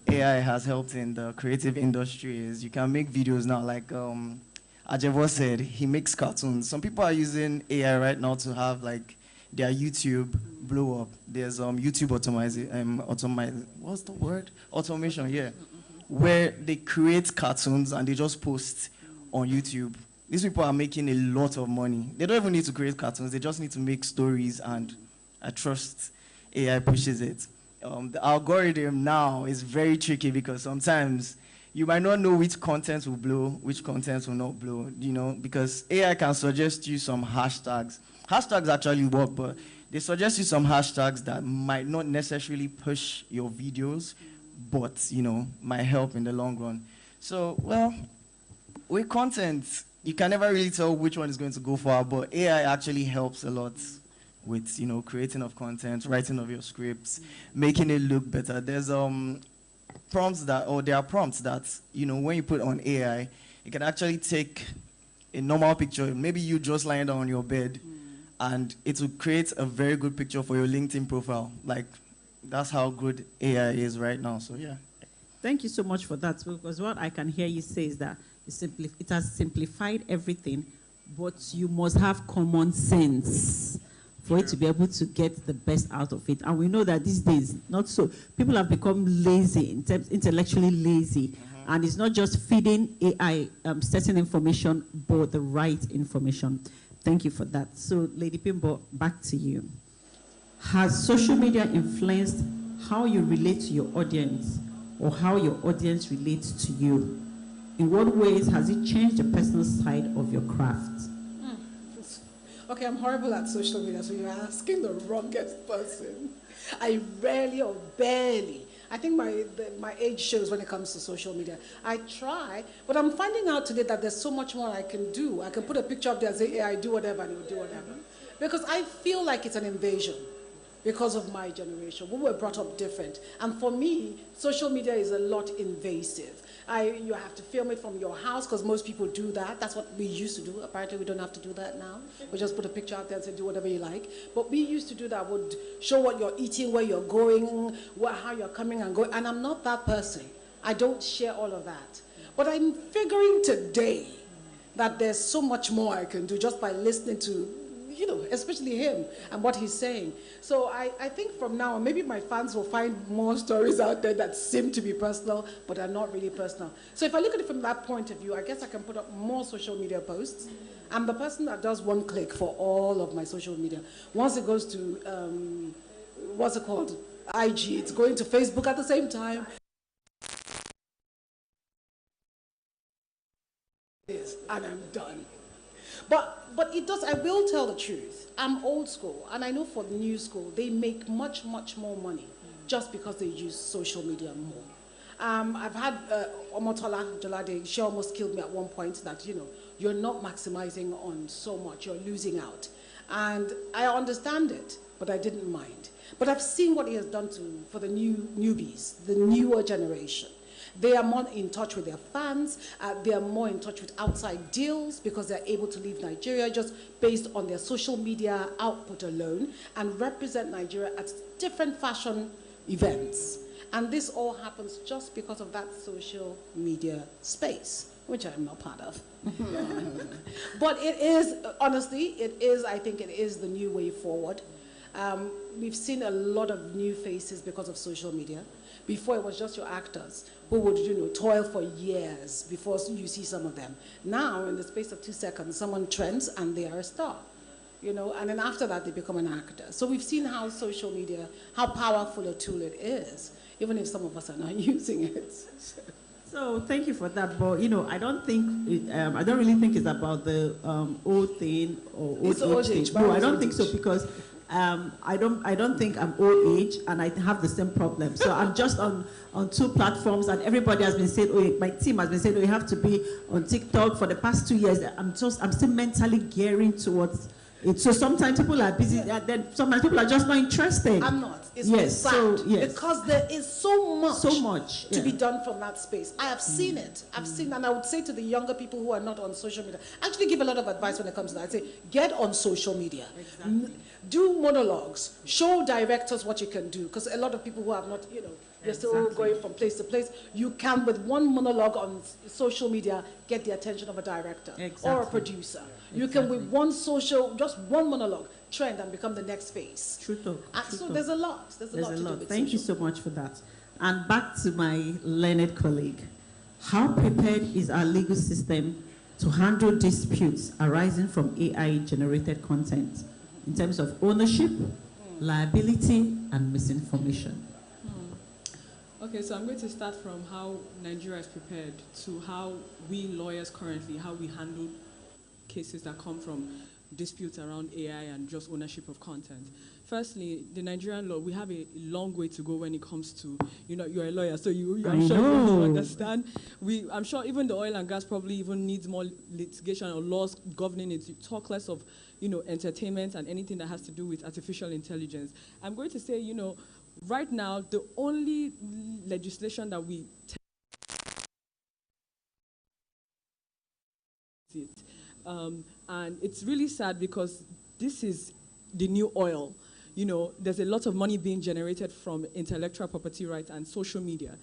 AI has helped in the creative industry is you can make videos now. Like Ajevo said, he makes cartoons. Some people are using AI right now to have like their YouTube blow up. There's YouTube what's the word? Automation, yeah. Where they create cartoons and they just post on YouTube. These people are making a lot of money. They don't even need to create cartoons. They just need to make stories, and I trust AI pushes it. The algorithm now is very tricky because sometimes you might not know which content will blow, which content will not blow, because AI can suggest you some hashtags. Hashtags actually work, but they suggest you some hashtags that might not necessarily push your videos, but, might help in the long run. So, well, with content, you can never really tell which one is going to go far, but AI actually helps a lot with creating of content, writing of your scripts, making it look better. There's there are prompts that when you put on AI, it can actually take a normal picture, maybe you just lying down on your bed, and it will create a very good picture for your LinkedIn profile. Like that's how good AI is right now. So yeah. Thank you so much for that, because what I can hear you say is that it has simplified everything, but you must have common sense for it to be able to get the best out of it. And we know that these days, not so. People have become lazy, intellectually lazy. And it's not just feeding AI certain information, but the right information. Thank you for that. So, Lady Pimbo, back to you. Has social media influenced how you relate to your audience, or how your audience relates to you? In what ways has it changed the personal side of your craft? Okay, I'm horrible at social media, so you're asking the wrongest person. I rarely or barely. I think my age shows when it comes to social media. I try, but I'm finding out today that there's so much more I can do. I can put a picture up there and say, hey, I do whatever, and it will do whatever. Because I feel like it's an invasion because of my generation. We were brought up different. And for me, social media is a lot invasive. You have to film it from your house, because most people do that. That's what we used to do. Apparently, we don't have to do that now. We just put a picture out there and say, do whatever you like. But we used to do that. Would show what you're eating, where you're going, how you're coming and going. And I'm not that person. I don't share all of that. But I'm figuring today that there's so much more I can do just by listening to, especially him and what he's saying. So I think from now on, maybe my fans will find more stories out there that seem to be personal, but are not really personal. So if I look at it from that point of view, I guess I can put up more social media posts. I'm the person that does one click for all of my social media. Once it goes to, what's it called? IG, it's going to Facebook at the same time. And I'm done. But it does, I will tell the truth. I'm old school, and I know for the new school, they make much, much more money just because they use social media more. I've had Omotola Jolade, she almost killed me at one point that, you're not maximizing on so much, you're losing out. And I understand it. but I didn't mind. But I've seen what he has done for the newbies, the newer generation. They are more in touch with their fans. They are more in touch with outside deals because they're able to leave Nigeria just based on their social media output alone and represent Nigeria at different fashion events. And this all happens just because of that social media space, which I'm not part of. But it is, honestly, I think it is the new way forward. We've seen a lot of new faces because of social media. Before, it was just your actors who would, toil for years before you see some of them. Now, in the space of 2 seconds, someone trends and they are a star, and then after that, they become an actor. So we've seen how social media, how powerful a tool it is, even if some of us are not using it. So thank you for that, but I don't think I don't really think it's about the old thing or old age. No, I don't think so because I don't think I'm old age and I have the same problem. So I'm just on 2 platforms and everybody has been saying, oh, my team has been saying, oh, you have to be on TikTok for the past 2 years. I'm still mentally gearing towards it. So sometimes people are busy and then sometimes people are just not interested. I'm not. It's yes, because there is so much to yeah. be done from that space. I have seen it. I've seen, and I would say to the younger people who are not on social media, I actually give a lot of advice when it comes to that. I say, get on social media. Exactly. Do monologues. Show directors what you can do. Because a lot of people who have not, you're still going from place to place. You can, with one monologue on social media, get the attention of a director or a producer. You can, with just one monologue, trend and become the next face. True talk. So there's a lot. There's a lot to do with Thank you so much for that. And back to my learned colleague. How prepared is our legal system to handle disputes arising from AI-generated content in terms of ownership, liability, and misinformation? Okay, so I'm going to start from how Nigeria is prepared to how we lawyers currently, how we handle cases that come from disputes around AI and just ownership of content. Firstly, the Nigerian law, we have a long way to go when it comes to, you're a lawyer, so I'm sure you understand. I'm sure even the oil and gas probably even needs more litigation or laws governing it. You talk less of, entertainment and anything that has to do with artificial intelligence. I'm going to say, right now, the only legislation that we and it's really sad because this is the new oil. There's a lot of money being generated from intellectual property rights and social media.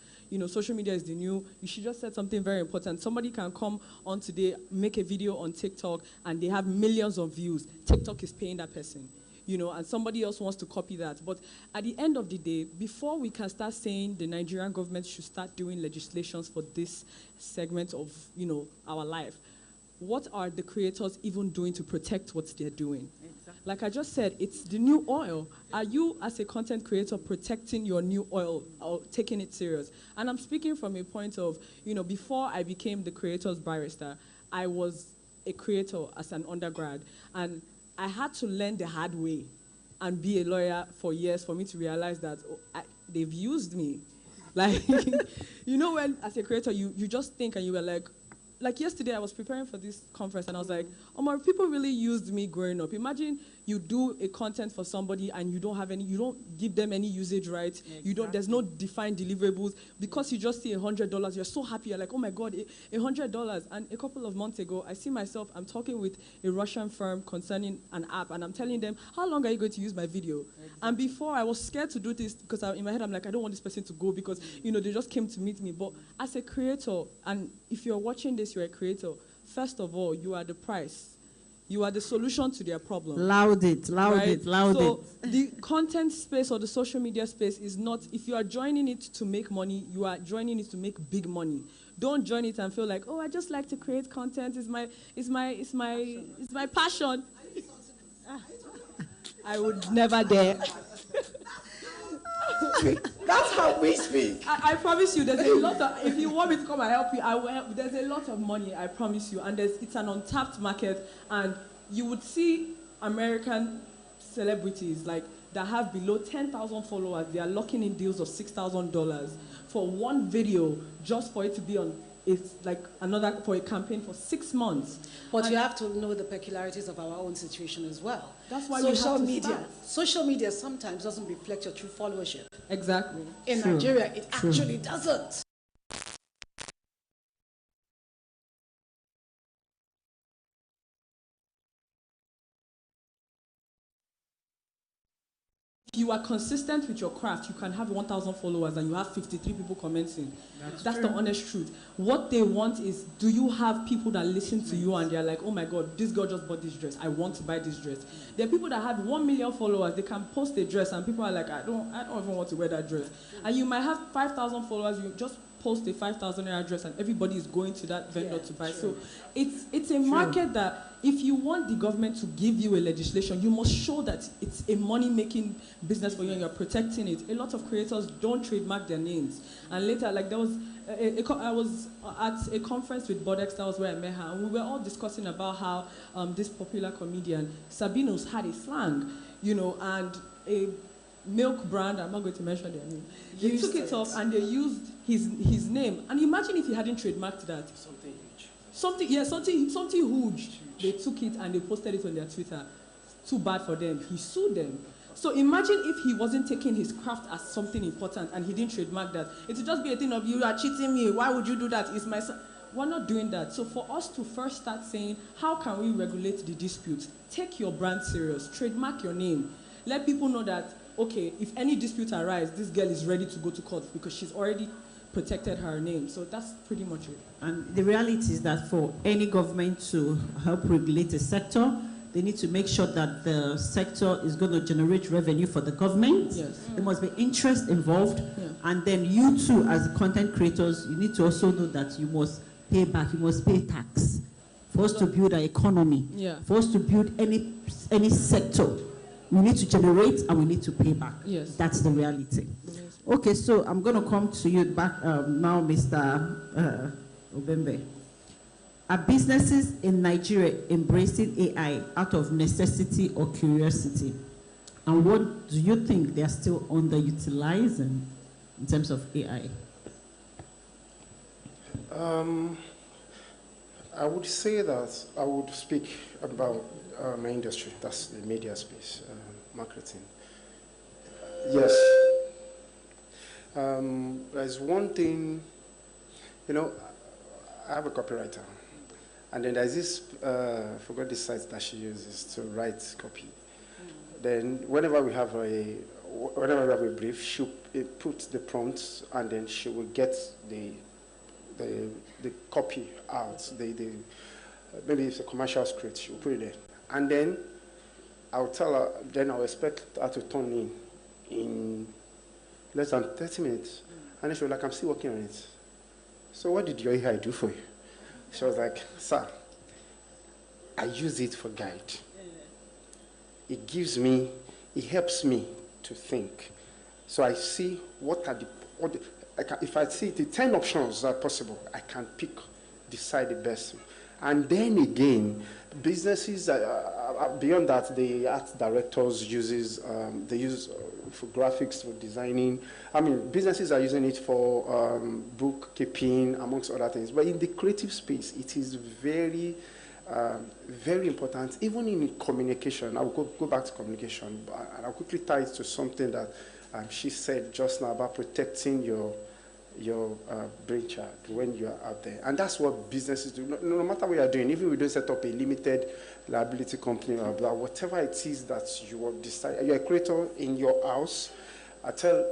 Social media is the new, she just said something very important. Somebody can come on today, make a video on TikTok, and they have millions of views. TikTok is paying that person. And somebody else wants to copy that. But at the end of the day, before we can start saying the Nigerian government should start doing legislations for this segment of, our life, what are the creators even doing to protect what they're doing? Exactly. Like I just said, it's the new oil. Are you, as a content creator, protecting your new oil or taking it serious? And I'm speaking from a point of, before I became the creator's barrister, I was a creator as an undergrad. And I had to learn the hard way and be a lawyer for years for me to realize that they've used me. Like, when as a creator, you just think and you were like yesterday I was preparing for this conference and I was like, oh my, people really used me growing up. Imagine you do a content for somebody and you don't give them any usage rights. Exactly. There's no defined deliverables. Because you just see $100, you're so happy. You're like, oh my God, $100. And a couple of months ago, I see myself, I'm talking with a Russian firm concerning an app and I'm telling them, how long are you going to use my video? Exactly. And before I was scared to do this because in my head, I'm like, I don't want this person to go because, they just came to meet me. But as a creator, and if you're watching this, you're a creator, first of all, you are the price. You are the solution to their problem. Loud it. So the content space or the social media space is not, if you are joining it to make money, you are joining it to make big money. Don't join it and feel like, oh, I just like to create content. It's my passion. I would never dare. That's how we speak. I promise you, there's a lot of, if you want me to come and help you, I will help. There's a lot of money, I promise you. And it's an untapped market. And you would see American celebrities that have below 10,000 followers. They are locking in deals of $6,000 for one video just for it to be on it's like another for a campaign for 6 months. But And you have to know the peculiarities of our own situation as well. That's why social we have to media. start. Social media sometimes doesn't reflect your true followership. Exactly. In True. Nigeria, it True. actually doesn't. If you are consistent with your craft, you can have 1,000 followers and you have 53 people commenting. That's the honest truth. What they want is, do you have people that listen to you and they're like, oh my God, this girl just bought this dress. I want to buy this dress. There are people that have 1 million followers. They can post a dress and people are like, I don't even want to wear that dress. And you might have 5,000 followers. You just post a 5,000 naira dress and everybody is going to that vendor to buy. So it's a market that if you want the government to give you a legislation, you must show that it's a money-making business for you and you're protecting it. A lot of creators don't trademark their names. And later, like there was, I was at a conference with Bodex, that was where I met her, and we were all discussing about how this popular comedian, Sabinos, had a slang, you know, and a milk brand, I'm not going to mention their name, they took it off and they used his name. And imagine if he hadn't trademarked that. Something huge. Something huge. They took it and they posted it on their Twitter. Too bad for them. He sued them. So imagine if he wasn't taking his craft as something important and he didn't trademark that. It would just be a thing of, you are cheating me. Why would you do that? It's my son. We're not doing that. So for us to first start saying, how can we regulate the dispute? Take your brand serious. Trademark your name. Let people know that, okay, if any dispute arises, this girl is ready to go to court because she's already protected her name. So that's pretty much it. And the reality is that for any government to help regulate a sector, they need to make sure that the sector is going to generate revenue for the government. Yes. There must be interest involved. Yeah. And then you too, as content creators, you need to also know that you must pay back, you must pay tax for us to build our economy, Yeah. for us to build any sector. We need to generate and we need to pay back. Yes. That's the reality. Okay, so I'm going to come to you back now, Mr. Obembe. Are businesses in Nigeria embracing AI out of necessity or curiosity? And what do you think they're still underutilizing in terms of AI? I would say that I would speak about my industry, that's the media space, marketing. Yes. There's one thing, you know, I have a copywriter, and then there's this, I forgot the site that she uses to write copy. Then whenever we have a brief, she'll put the prompts, and then she will get the copy out. Maybe it's a commercial script, she'll put it there. And then I'll tell her, then I'll expect her to turn in less than 30 minutes. And then she was like, I'm still working on it. So what did your AI do for you? She was like, sir, I use it for guide. It helps me to think. So I see what are if I see the 10 options that are possible, I can decide the best. And then again, businesses, beyond that, the art directors they use for graphics, for designing. I mean, businesses are using it for bookkeeping, amongst other things. But in the creative space, it is very, very important. Even in communication, I'll go back to communication, and I'll quickly tie it to something that she said just now about protecting your brainchild when you are out there. And that's what businesses do. No matter what you are doing, even if we don't set up a limited liability company or blah, whatever it is that you have decided, you're a creator in your house, I tell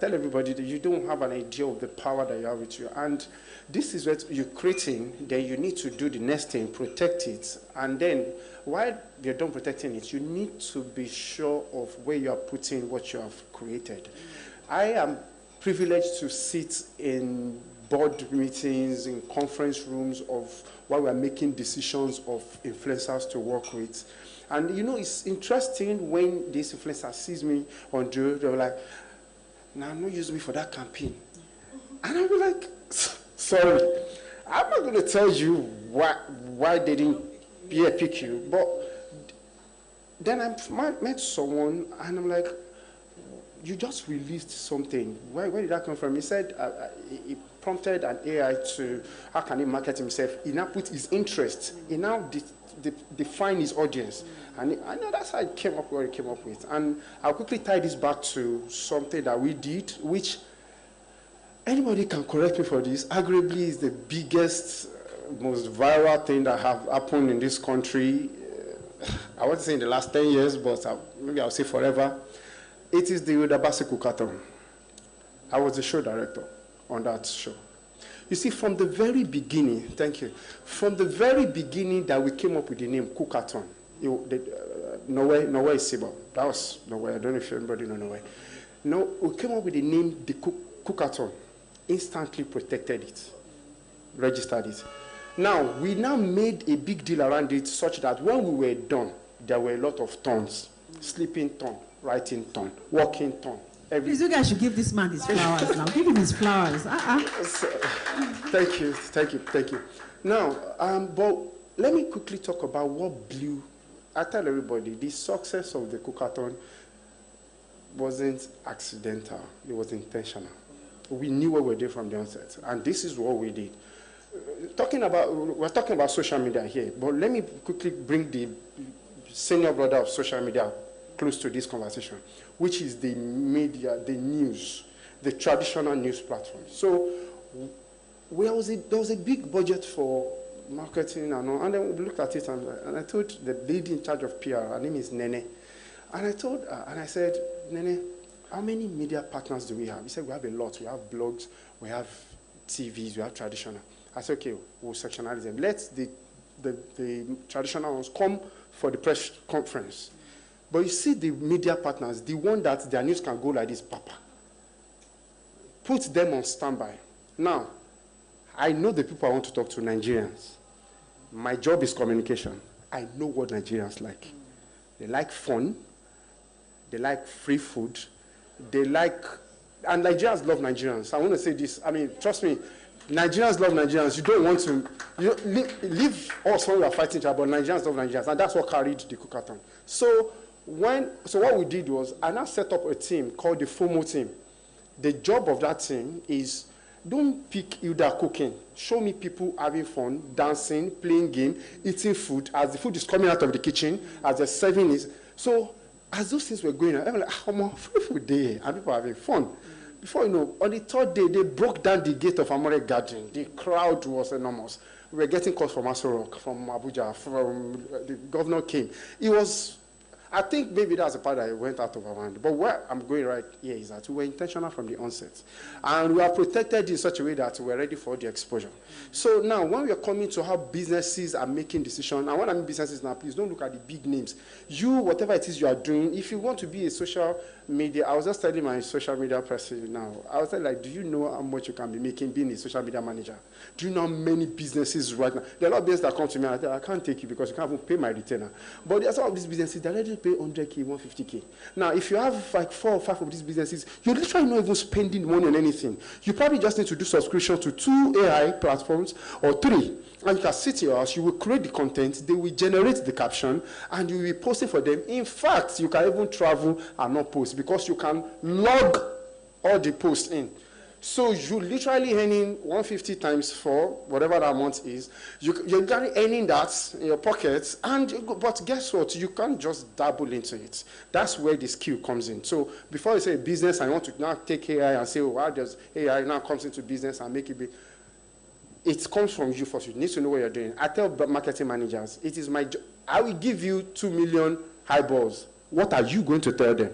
everybody that you don't have an idea of the power that you have with you. And this is what you're creating, then you need to do the next thing, protect it. And then while you're done protecting it, you need to be sure of where you are putting what you have created. I am privileged to sit in board meetings, in conference rooms while we're making decisions of influencers to work with. And you know, it's interesting when this influencer sees me on the road, they're like, "Nah, I'm not using me for that campaign." And I'll be like, "Sorry, I'm not going to tell you why they didn't pick you." But then I met someone and I'm like, "You just released something. Where did that come from?" He said he prompted an AI to, how can he market himself? He now put his interest, he now define his audience. And I know that's how he came up where he came up with. And I'll quickly tie this back to something that we did, which anybody can correct me for this, arguably is the biggest, most viral thing that have happened in this country. I won't say in the last 10 years, but maybe I'll say forever. It is the Udabasi Cookathon. I was the show director on that show. You see, from the very beginning, thank you, from the very beginning that we came up with the name Cookathon, Norway is Sibo. That was Norway. I don't know if anybody knows Norway. No, we came up with the name the Cookathon, instantly protected it, registered it. Now, we now made a big deal around it such that when we were done, there were a lot of tons, sleeping ton, writing ton, walking ton. Please, you guys should give this man his flowers now. Give him his flowers. So, thank you. Now, but let me quickly talk about what blew. I tell everybody, the success of the Cookathon wasn't accidental. It was intentional. We knew what we did from the onset, and this is what we did. We're talking about social media here, but let me quickly bring the senior brother of social media close to this conversation, which is the media, the news, the traditional news platform. So there was a big budget for marketing and all, and then we looked at it and I told the lady in charge of PR, her name is Nene, and I told her, and I said, Nene, how many media partners do we have? He said, we have a lot. We have blogs, we have TVs, we have traditional. I said, okay, we'll sectionalize them. Let the traditional ones come for the press conference. But you see the media partners, the one that their news can go like this, Papa. Put them on standby. Now, I know the people I want to talk to, Nigerians. My job is communication. I know what Nigerians like. They like fun. They like free food. They like, and Nigerians love Nigerians. I want to say this. I mean, trust me, Nigerians love Nigerians. You don't want to leave us when we are fighting each other, but Nigerians love Nigerians, and that's what carried the Cookathon. So what we did was, I now set up a team called the FOMO team. The job of that team is, don't pick either cooking. Show me people having fun, dancing, playing game, eating food, as the food is coming out of the kitchen, as the serving is. So as those things were going on, I was like, I'm on free food day, and people are having fun. Before you know, on the third day, they broke down the gate of Amore Garden. The crowd was enormous. We were getting calls from Aso Rock, from Abuja, from the governor came. It was, I think maybe that's the part that went out of our hand. But where I'm going right here is that we were intentional from the onset. And we are protected in such a way that we're ready for the exposure. So now, when we are coming to how businesses are making decisions, and when I mean businesses now, please don't look at the big names. You, whatever it is you are doing, if you want to be a social media, I was just telling my social media person now, I was like, do you know how much you can be making being a social media manager? Do you know how many businesses right now? There are a lot of businesses that come to me and I tell, I can't take you because you can't even pay my retainer. But there are some of these businesses that already pay 100K, 150K. Now, if you have like 4 or 5 of these businesses, you're literally not even spending money on anything. You probably just need to do subscription to 2 AI platforms or 3. And you can sit in your house, you will create the content, they will generate the caption, and you will be posting for them. In fact, you can even travel and not post because you can log all the posts in. So you're literally earning 150 times 4, whatever that amount is. You're literally earning that in your pockets, but guess what? You can't just dabble into it. That's where the skill comes in. So before you say business, I want to now take AI and say, oh, how does AI now comes into business and make it big? It comes from you first. You need to know what you're doing. I tell marketing managers, it is my job. I will give you 2 million eyeballs. What are you going to tell them?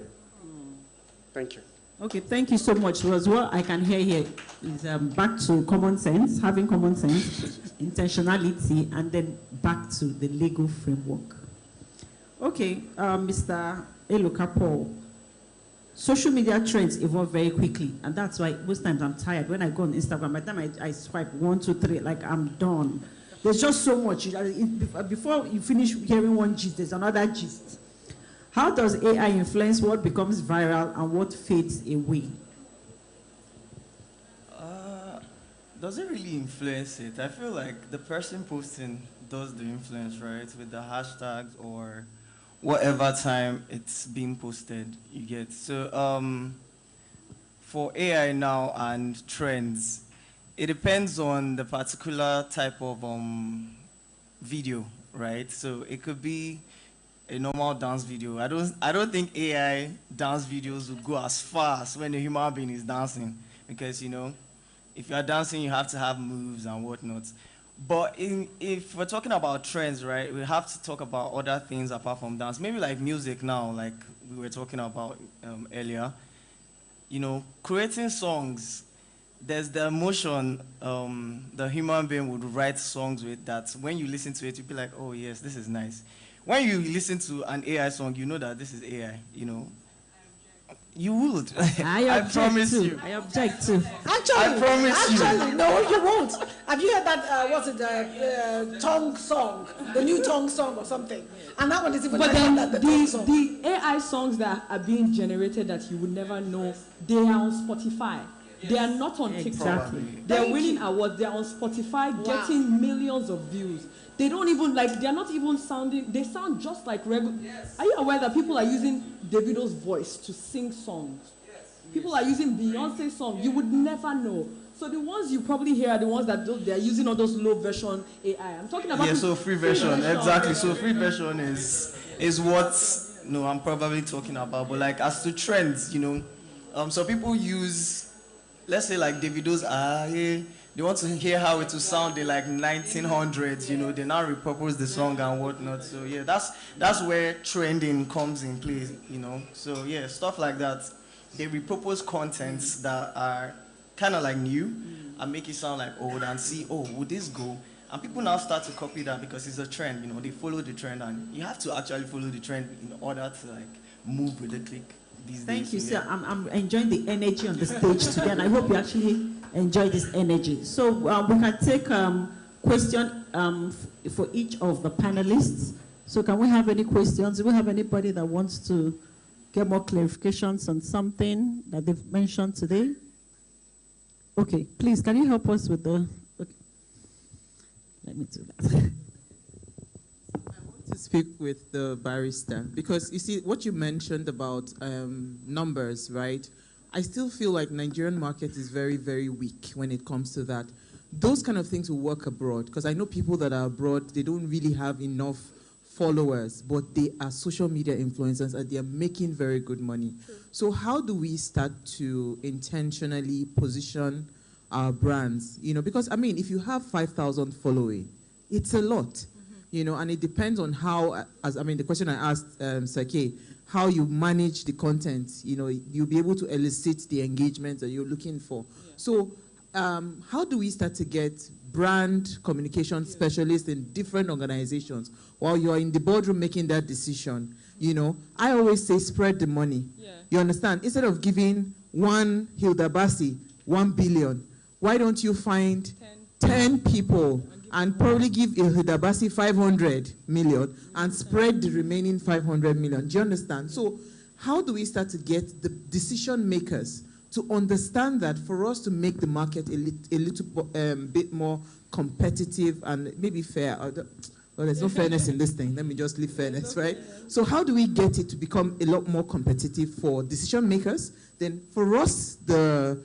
Thank you. Okay, thank you so much. Because what I can hear here is back to common sense, having common sense, intentionality, and then back to the legal framework. Okay, Mr. Eloka Paul. Social media trends evolve very quickly, and that's why most times I'm tired. When I go on Instagram, by the time I swipe 1, 2, 3, like I'm done. There's just so much. Before you finish hearing one gist, there's another gist. How does AI influence what becomes viral and what fades away? Does it really influence it? I feel like the person posting does the influence, right? With the hashtags or whatever time it's being posted, you get. So for AI now and trends, it depends on the particular type of video, right? So it could be a normal dance video. I don't think AI dance videos will go as far as when a human being is dancing, because if you are dancing, you have to have moves and whatnot. But if we're talking about trends, right, we have to talk about other things apart from dance. Maybe like music now, like we were talking about earlier. Creating songs, there's the emotion the human being would write songs with that when you listen to it, you'd be like, oh yes, this is nice. When you listen to an AI song, you know that this is AI, You would. I promise you. I object to. Actually, I promise you. Actually, no, you won't. Have you heard that? What's it? Tongue song, the new tongue song or something. And that one is even. But better then than the tongue song. the AI songs that are being generated that you would never know, they are on Spotify. They are not on TikTok. They're winning awards. They're on Spotify, getting millions of views. They don't even they're not even sounding, they sound just like regular. Yes. Are you aware that people are using Davido's voice to sing songs? Yes. People are using Beyonce's song. You would never know. So the ones you probably hear are the ones that they're using all those low version AI. I'm talking about. Yeah, so free version, exactly. So free version is what I'm probably talking about. But like as to trends, so people use, let's say like Davido's they want to hear how it will sound in like 1900s, they now repurpose the song and whatnot. So yeah, that's where trending comes in play, So yeah, stuff like that. They repurpose contents that are kind of like new and make it sound like old and see, would this go? And people now start to copy that because it's a trend, they follow the trend, and you have to actually follow the trend in order to like move with the click these days. Thank you, So, sir. I'm enjoying the energy on the stage today, and I hope you actually enjoy this energy. So we can take question for each of the panelists. So can we have any questions? Do we have anybody that wants to get more clarifications on something that they've mentioned today? Okay, please, can you help us with the... Okay. Let me do that. To speak with the barrister, because you see what you mentioned about numbers, right? I still feel like Nigerian market is very, very weak when it comes to that. Those kind of things will work abroad, because I know people that are abroad, they don't really have enough followers, but they are social media influencers and they are making very good money. True. So how do we start to intentionally position our brands? Because I mean, if you have 5,000 following, it's a lot. And it depends on how, the question I asked Sake, how you manage the content, you'll be able to elicit the engagement that you're looking for. Yeah. So how do we start to get brand communication specialists in different organizations while you're in the boardroom making that decision? I always say spread the money. Yeah. You understand? Instead of giving one Hilda Bassi 1 billion, why don't you find 10 people and probably give Hilda Bassi 500 million and spread the remaining 500 million. Do you understand? So how do we start to get the decision makers to understand that for us to make the market a little bit more competitive and maybe fair? Well, there's no fairness in this thing. Let me just leave fairness, right? So how do we get it to become a lot more competitive for decision makers? Then for us, the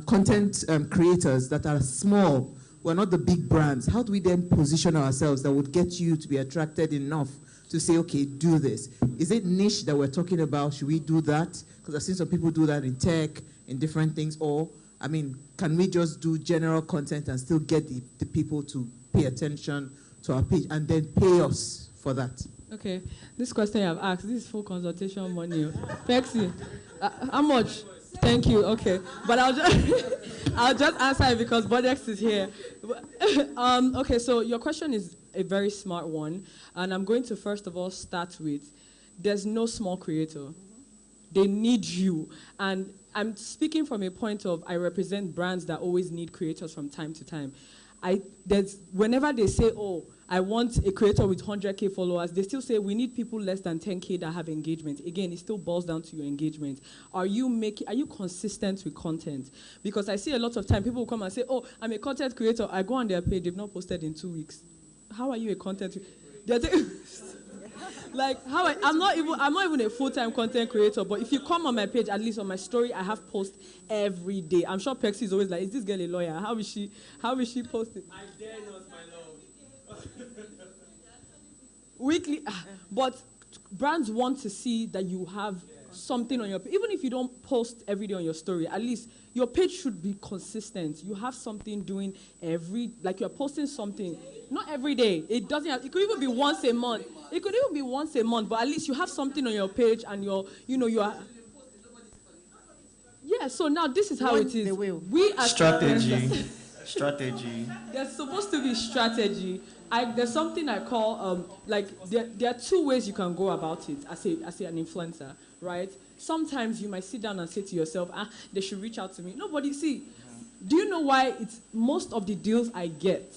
content creators that are small, we're not the big brands. How do we then position ourselves that would get you to be attracted enough to say, okay, do this? Is it niche that we're talking about? Should we do that? Because I've seen some people do that in tech, in different things. Or, can we just do general content and still get the people to pay attention to our page and then pay us for that? Okay, this question I've asked, this is full consultation money. Pexi, how much? Thank you. Okay, but I'll just answer it because Bodex is here. Okay, so your question is a very smart one, and I'm going to first of all start with: there's no small creator. They need you, and I'm speaking from a point of I represent brands that always need creators from time to time. Whenever they say, oh, I want a creator with 100K followers, they still say we need people less than 10K that have engagement. Again, it still boils down to your engagement. Are you consistent with content? Because I see a lot of time people will come and say, oh, I'm a content creator. I go on their page, they've not posted in 2 weeks. How are you a content creator? Like I'm not even a full-time content creator, but if you come on my page, at least on my story, I have posts every day. I'm sure Pexi is always like, is this girl a lawyer? How is she posting? I dare not, my love. Weekly, but brands want to see that you have something on your page. Even if you don't post every day on your story, at least your page should be consistent. You have something doing like you're posting something. Not every day. It doesn't have, it could even be once a month. It could even be once a month, but at least you have something on your page and you are. Yeah, so now this is how it is. We are Strategy. There's supposed to be strategy. There's something I call there are two ways you can go about it as an influencer, right? Sometimes you might sit down and say to yourself, they should reach out to me. Nobody see. Do you know why it's most of the deals I get?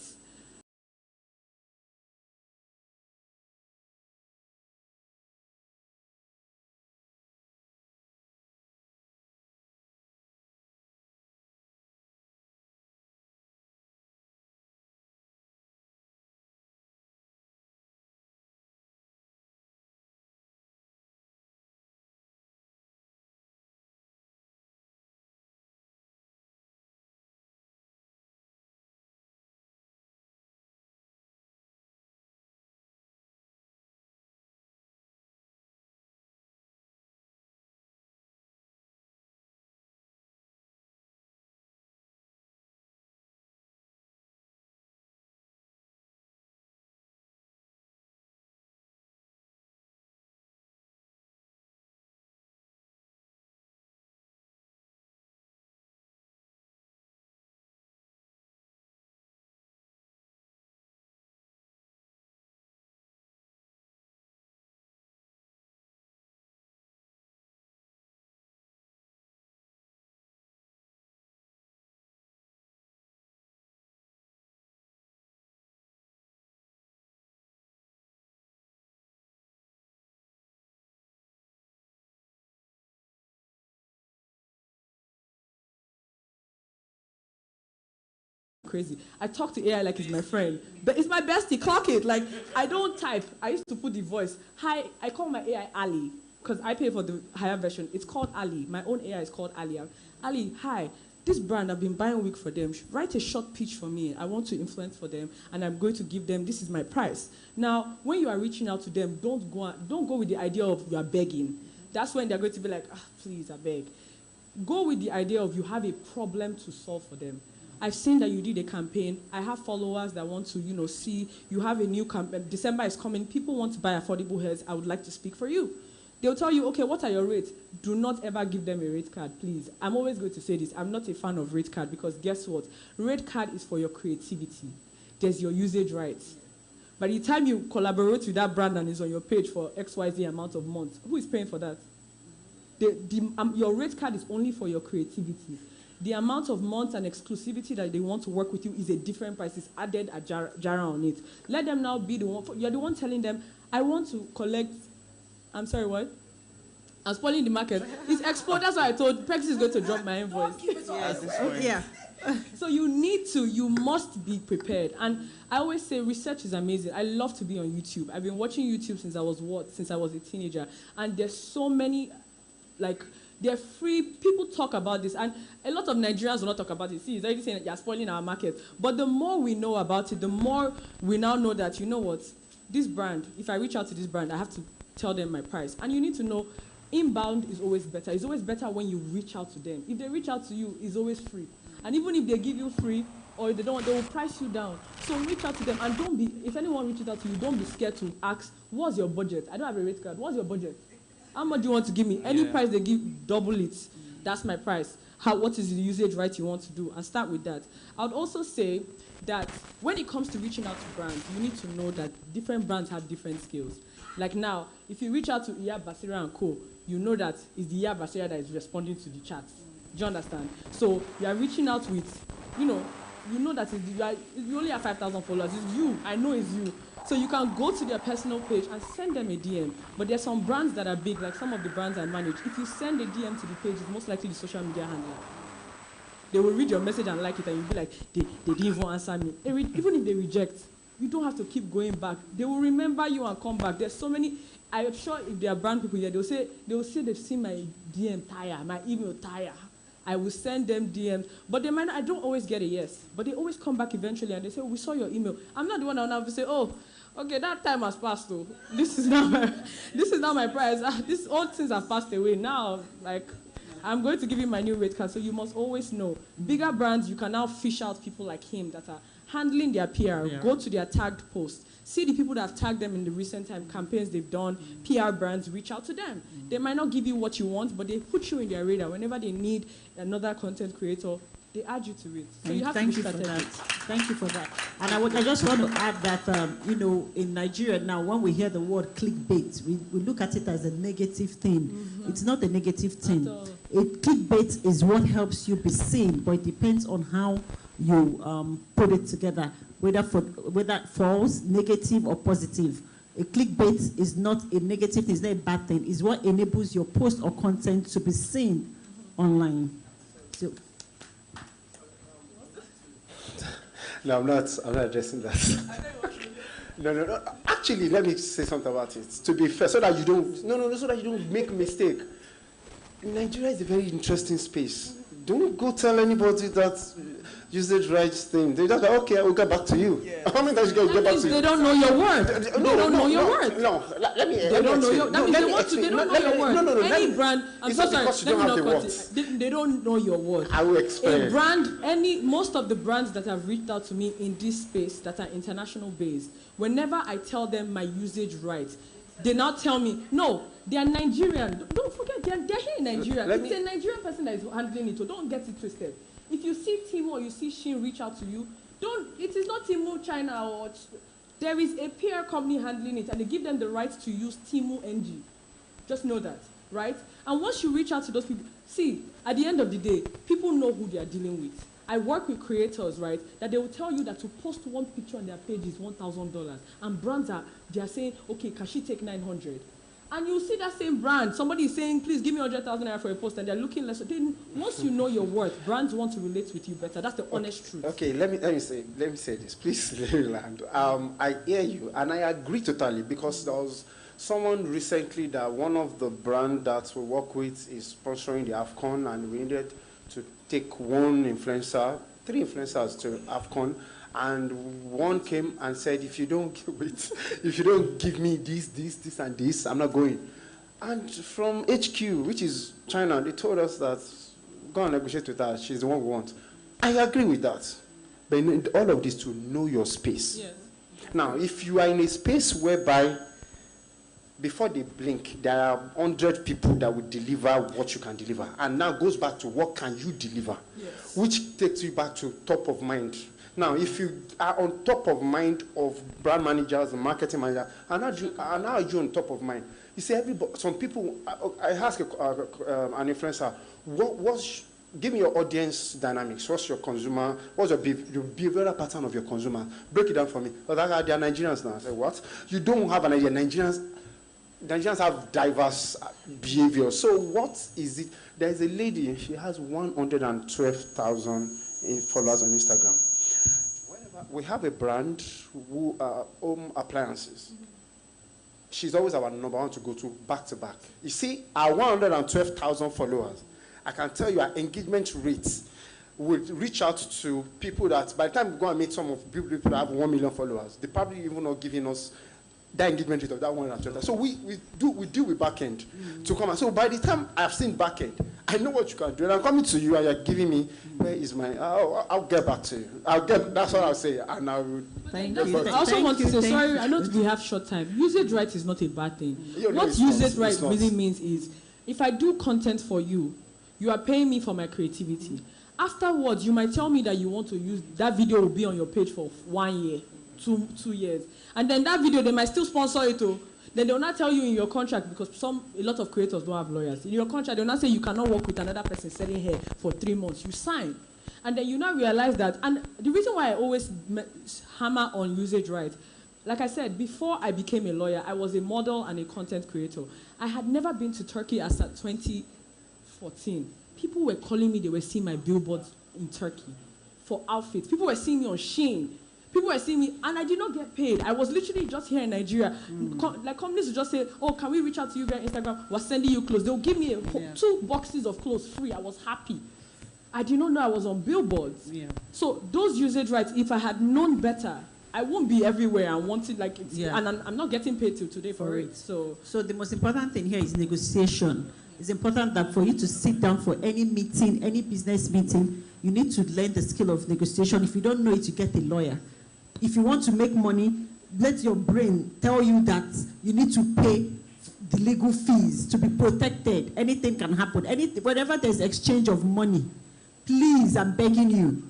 Crazy. I talk to AI like it's my friend, but it's my bestie. Clock it. Like I don't type. I used to put the voice. Hi, I call my AI Ali because I pay for the higher version. It's called Ali. My own AI is called Ali. Ali, hi. This brand, I've been buying wig for them. Write a short pitch for me. I want to influence for them, and I'm going to give them. This is my price. Now, when you are reaching out to them, don't go with the idea of you are begging. That's when they're going to be like, please, I beg. Go with the idea of you have a problem to solve for them. I've seen that you did a campaign. I have followers that want to, see you have a new campaign. December is coming. People want to buy affordable hairs. I would like to speak for you. They'll tell you, okay, what are your rates? Do not ever give them a rate card, please. I'm always going to say this. I'm not a fan of rate card because guess what? Rate card is for your creativity. There's your usage rights. By the time you collaborate with that brand and is on your page for XYZ amount of months, who is paying for that? Your rate card is only for your creativity. The amount of months and exclusivity that they want to work with you is a different price. It's added a jar on it. Let them now be the one. You're the one telling them, I want to collect. I'm sorry, what? I'm spoiling the market. It's expo. That's why I told Pexi is going to drop my invoice. Yeah. So you must be prepared. And I always say research is amazing. I love to be on YouTube. I've been watching YouTube since I was a teenager. And there's so many, they're free. People talk about this, and a lot of Nigerians will not talk about it. See, it's already saying that you're spoiling our market. But the more we know about it, the more we now know that, you know what, this brand, if I reach out to this brand, I have to tell them my price. And you need to know, inbound is always better. It's always better when you reach out to them. If they reach out to you, it's always free. And even if they give you free, or they don't, they will price you down. So reach out to them, and don't be, if anyone reaches out to you, don't be scared to ask, what's your budget? I don't have a rate card. What's your budget? How much do you want to give me? Any price they give, double it. That's my price. What is the usage right you want to do? And start with that. I would also say that when it comes to reaching out to brands, you need to know that different brands have different skills. Like now, if you reach out to Iya Basira and Co., you know that it's the Iya Basira that is responding to the chats. Do you understand? So you are reaching out with, you know that you only have 5,000 followers. It's you. I know it's you. So you can go to their personal page and send them a DM. But there's some brands that are big, like some of the brands I manage. If you send a DM to the page, it's most likely the social media handler. They will read your message and like it, and you'll be like, they didn't even answer me. Even if they reject, you don't have to keep going back. They will remember you and come back. There's so many. I'm sure if there are brand people here, they'll say they've seen my DM tire, my email tire. I will send them DMs, but they might not, I don't always get a yes, but they always come back eventually and they say, we saw your email. I'm not the one that will now say, oh, okay, that time has passed though. This is not my price. These old things have passed away. Now, like, I'm going to give you my new rate card, so you must always know. Bigger brands, you can now fish out people like him that are handling their PR, go to their tagged posts. See the people that have tagged them in the recent time campaigns they've done, PR brands, reach out to them. They might not give you what you want, but they put you in their radar. Whenever they need another content creator, they add you to it. So you have to be strategic. Thank you for that. And I just want to add that, in Nigeria now, when we hear the word clickbait, we look at it as a negative thing. It's not a negative thing. Clickbait is what helps you be seen, but it depends on how you put it together, whether false, negative, or positive. A clickbait is not a negative thing, it's not a bad thing. It's what enables your post or content to be seen online. So, No, I'm not addressing that. No. Actually, let me say something about it. To be fair, so that you don't make a mistake. Nigeria is a very interesting space. Don't go tell anybody that usage rights thing. They just go, okay, I will get back to you. How many times you get back to you? They don't know your word. They don't know your word. No, let me. They don't know your. That means they want to. They don't know your word. No. Any brand. I'm so sorry. Let me not cut it. They don't know your word. I will explain. A brand. Most of the brands that have reached out to me in this space that are international based, whenever I tell them my usage rights, they now tell me, no, they are Nigerian. Don't forget, they're here in Nigeria. It's a Nigerian person that is handling it, so don't get it twisted. If you see Timo or you see Shin reach out to you, it is not Timo China or, there is a PR company handling it and they give them the right to use Timo NG. Just know that, right? And once you reach out to those people, see, at the end of the day, people know who they are dealing with. I work with creators, right, that they will tell you that to post one picture on their page is $1,000. And brands they are saying, okay, can she take 900? And you see that same brand, somebody is saying, please give me 100,000 naira for a post, and they're looking less. Once you know your worth, brands want to relate with you better. That's the honest truth. Okay, let me say this. Please let me land. I hear you, and I agree totally, because there was someone recently that one of the brands that we work with is sponsoring the AFCON, and we needed to take three influencers to AFCON. And one came and said, if you don't give me this, and this, I'm not going. And from HQ, which is China, they told us that, go and negotiate with her, she's the one we want. I agree with that. But you need all of this to know your space. Yes. Now, if you are in a space whereby, before they blink, there are 100 people that will deliver what you can deliver. And now goes back to what can you deliver, yes, which takes you back to top of mind. Now, if you are on top of mind of brand managers and marketing managers, and now you're on top of mind. You see, some people, I ask an influencer, give me your audience dynamics. What's your consumer? What's your behavioral pattern of your consumer? Break it down for me. Oh, they are Nigerians now. I say, what? You don't have an idea. Nigerians have diverse behavior. So what is it? There's a lady, she has 112,000 followers on Instagram. We have a brand who home appliances. She's always our number one to go to back to back. You see, our 112,000 followers, I can tell you our engagement rates would reach out to people that by the time we go and meet some of people that have 1 million followers, they probably even not giving us that engagement rate of that 112. So we deal with back end to come. So by the time I've seen back end, I know what you can do. And I'm coming to you and you're giving me, where is my, I'll get back to you. That's what I'll say. And I will. Thank you. I also want to say, sorry, I know we have short time. Usage right is not a bad thing. What usage right really means is, if I do content for you, you are paying me for my creativity. Afterwards, you might tell me that you want to use, that video will be on your page for 1 year. 2 years, and then that video they might still sponsor it too. Then they will not tell you in your contract, because a lot of creators don't have lawyers. In your contract, they will not say you cannot work with another person selling hair for 3 months. You sign, and then you now realize that. And the reason why I always hammer on usage rights, like I said, before I became a lawyer, I was a model and a content creator. I had never been to Turkey as at 2014. People were calling me; they were seeing my billboards in Turkey for outfits. People were seeing me on Shein. People were seeing me, and I did not get paid. I was literally just here in Nigeria. Like companies would just say, "Oh, can we reach out to you via Instagram? We're sending you clothes." They'll give me 2 boxes of clothes free. I was happy. I did not know I was on billboards. Yeah. So those usage rights, if I had known better, I won't be everywhere and wanting like it's, and I'm not getting paid till today for it. So the most important thing here is negotiation. It's important that for you to sit down for any meeting, any business meeting, you need to learn the skill of negotiation. If you don't know it, you get a lawyer. If you want to make money, let your brain tell you that you need to pay the legal fees to be protected. Anything can happen. Whenever there's exchange of money, please, I'm begging you,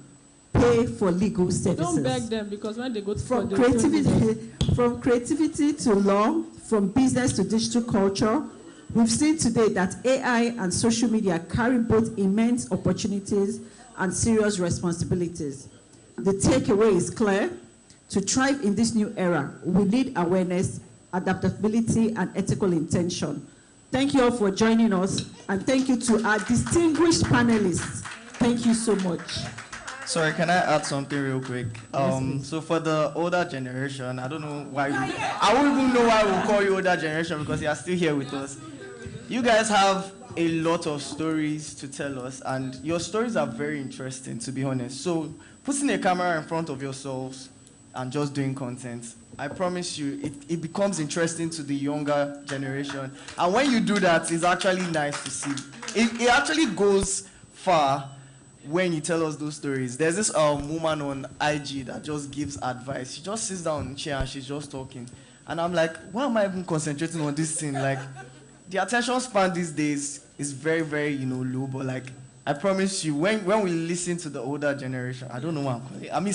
pay for legal services. don't beg them, because when they go to From court, they'll kill you. from creativity to law, from business to digital culture, we've seen today that AI and social media carry both immense opportunities and serious responsibilities. The takeaway is clear. To thrive in this new era, we need awareness, adaptability, and ethical intention. Thank you all for joining us, and thank you to our distinguished panelists. Thank you so much. Sorry, can I add something real quick? So for the older generation, I don't know why I won't even know why we'll call you older generation, because you are still here with us. You guys have a lot of stories to tell us, and your stories are very interesting, to be honest. So putting a camera in front of yourselves and just doing content, I promise you, it becomes interesting to the younger generation. And when you do that, it's actually nice to see. It actually goes far when you tell us those stories. There's this woman on IG that just gives advice. She just sits down in a chair and she's just talking. And I'm like, why am I even concentrating on this thing? Like, the attention span these days is very, very, low. But like, I promise you, when we listen to the older generation, I don't know what I'm calling it. I mean,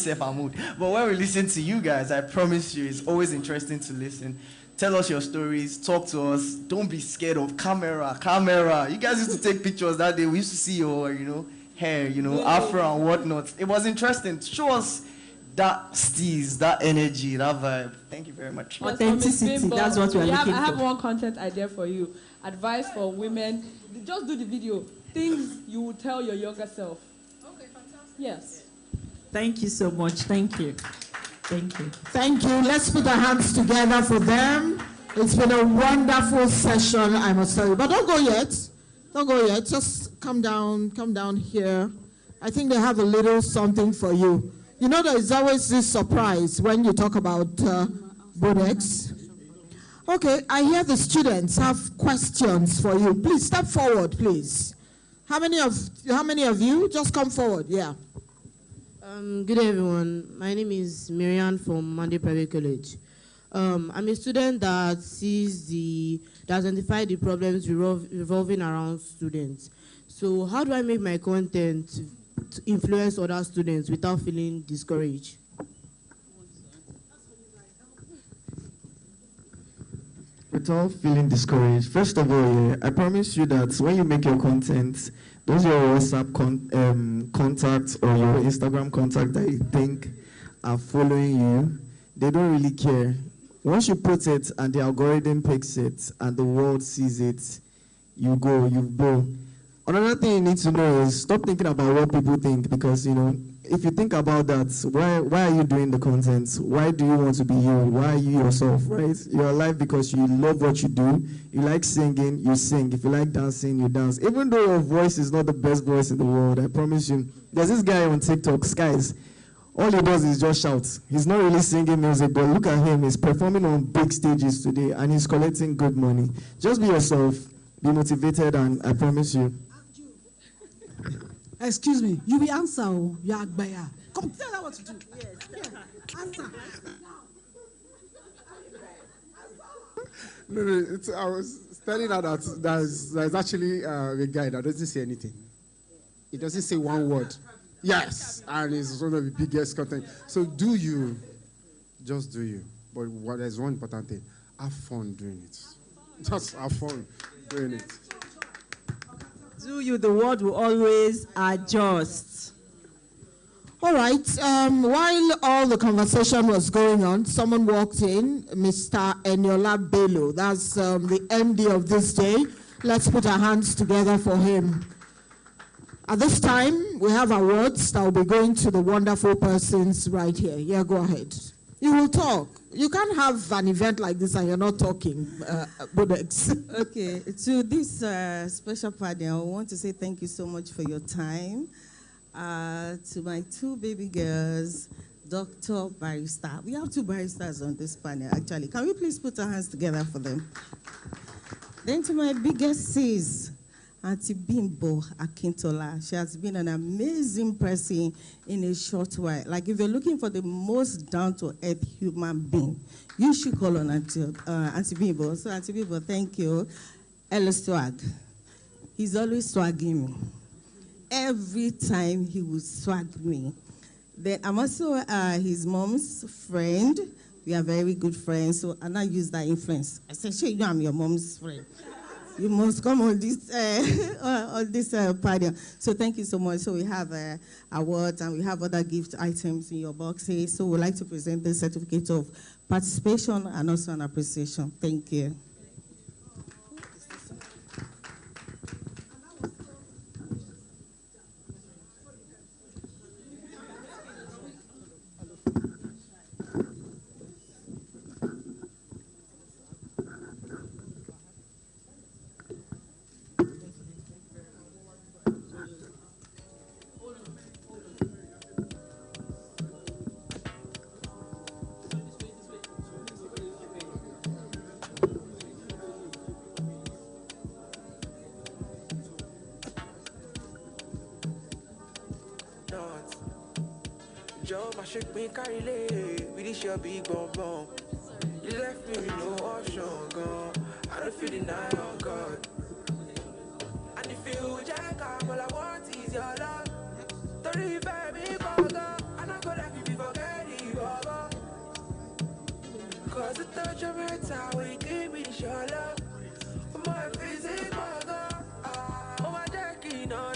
but when we listen to you guys, I promise you, it's always interesting to listen. Tell us your stories, talk to us. Don't be scared of camera. You guys used to take pictures that day. We used to see your, hair, afro and whatnot. It was interesting. Show us that steez, that energy, that vibe. Thank you very much. Authenticity, that's what we're looking for. I have one content idea for you. Advice for women. Just do the video. Things you would tell your younger self. Okay, fantastic. Yes. Thank you so much. Thank you. Thank you. Thank you. Let's put our hands together for them. It's been a wonderful session, I must tell you. But don't go yet. Don't go yet. Just come down here. I think they have a little something for you. There is always this surprise when you talk about Bodex. Okay, I hear the students have questions for you. Please step forward, please. How many of you? Just come forward, yeah. Good day, everyone. My name is Miriam from Monday Private College. I'm a student that identified the problems revolving around students. So how do I make my content to influence other students without feeling discouraged? Without feeling discouraged, first of all, I promise you that when you make your content, those your WhatsApp contacts or your Instagram contacts that you think are following you, they don't really care. Once you put it and the algorithm picks it and the world sees it, you go. Another thing you need to know is stop thinking about what people think, because, if you think about that, why are you doing the content? Why do you want to be you? Why are you yourself, right? You're alive because you love what you do. You like singing, you sing. If you like dancing, you dance. Even though your voice is not the best voice in the world, I promise you. There's this guy on TikTok, Skies. All he does is just shout. He's not really singing music, but look at him. He's performing on big stages today, and he's collecting good money. Just be yourself, be motivated, and I promise you. Excuse me, you will answer, you are Agbaya. Come tell her what to do. Yes. Yeah. Answer. No, I was telling her that there's actually a guy that doesn't say anything. He doesn't say one word. Yes, and it's one of the biggest content. So do you, just do you. But there's one important thing, have fun doing it. Just have fun doing it. Do you, the world will always adjust. All right, while all the conversation was going on, someone walked in, Mr. Eniola Bello. That's the MD of this day. Let's put our hands together for him. At this time, we have awards that will be going to the wonderful persons right here. Yeah, go ahead. You will talk. You can't have an event like this and you're not talking, Bodex. Okay, to this special panel, I want to say thank you so much for your time. To my two baby girls, Dr. Barrister. We have two barristers on this panel, actually. Can we please put our hands together for them? Then to my biggest sis, Auntie Bimbo Akintola. She has been an amazing person in a short while. Like, if you're looking for the most down-to-earth human being, you should call on Auntie Bimbo. So, Auntie Bimbo, thank you. Ella Swag. He's always swagging me. Every time he will swag me. Then I'm also his mom's friend. We are very good friends, so I now use that influence. I said, sure, you know I'm your mom's friend. You must come on this panel. So thank you so much. So we have awards and we have other gift items in your boxes. So we'd like to present the certificate of participation and also an appreciation. Thank you. Joe, my shake me carry lay, we this your big bomb bomb. You left me with no option, gone. I don't feel the night on God. And if you jack up, all I want is your love. Don't leave me, Boga. I'm not gonna give you forget it, Boga. Cause the touch of my time, when you give me the your love. My physique, Boga. Oh, my jackie, no.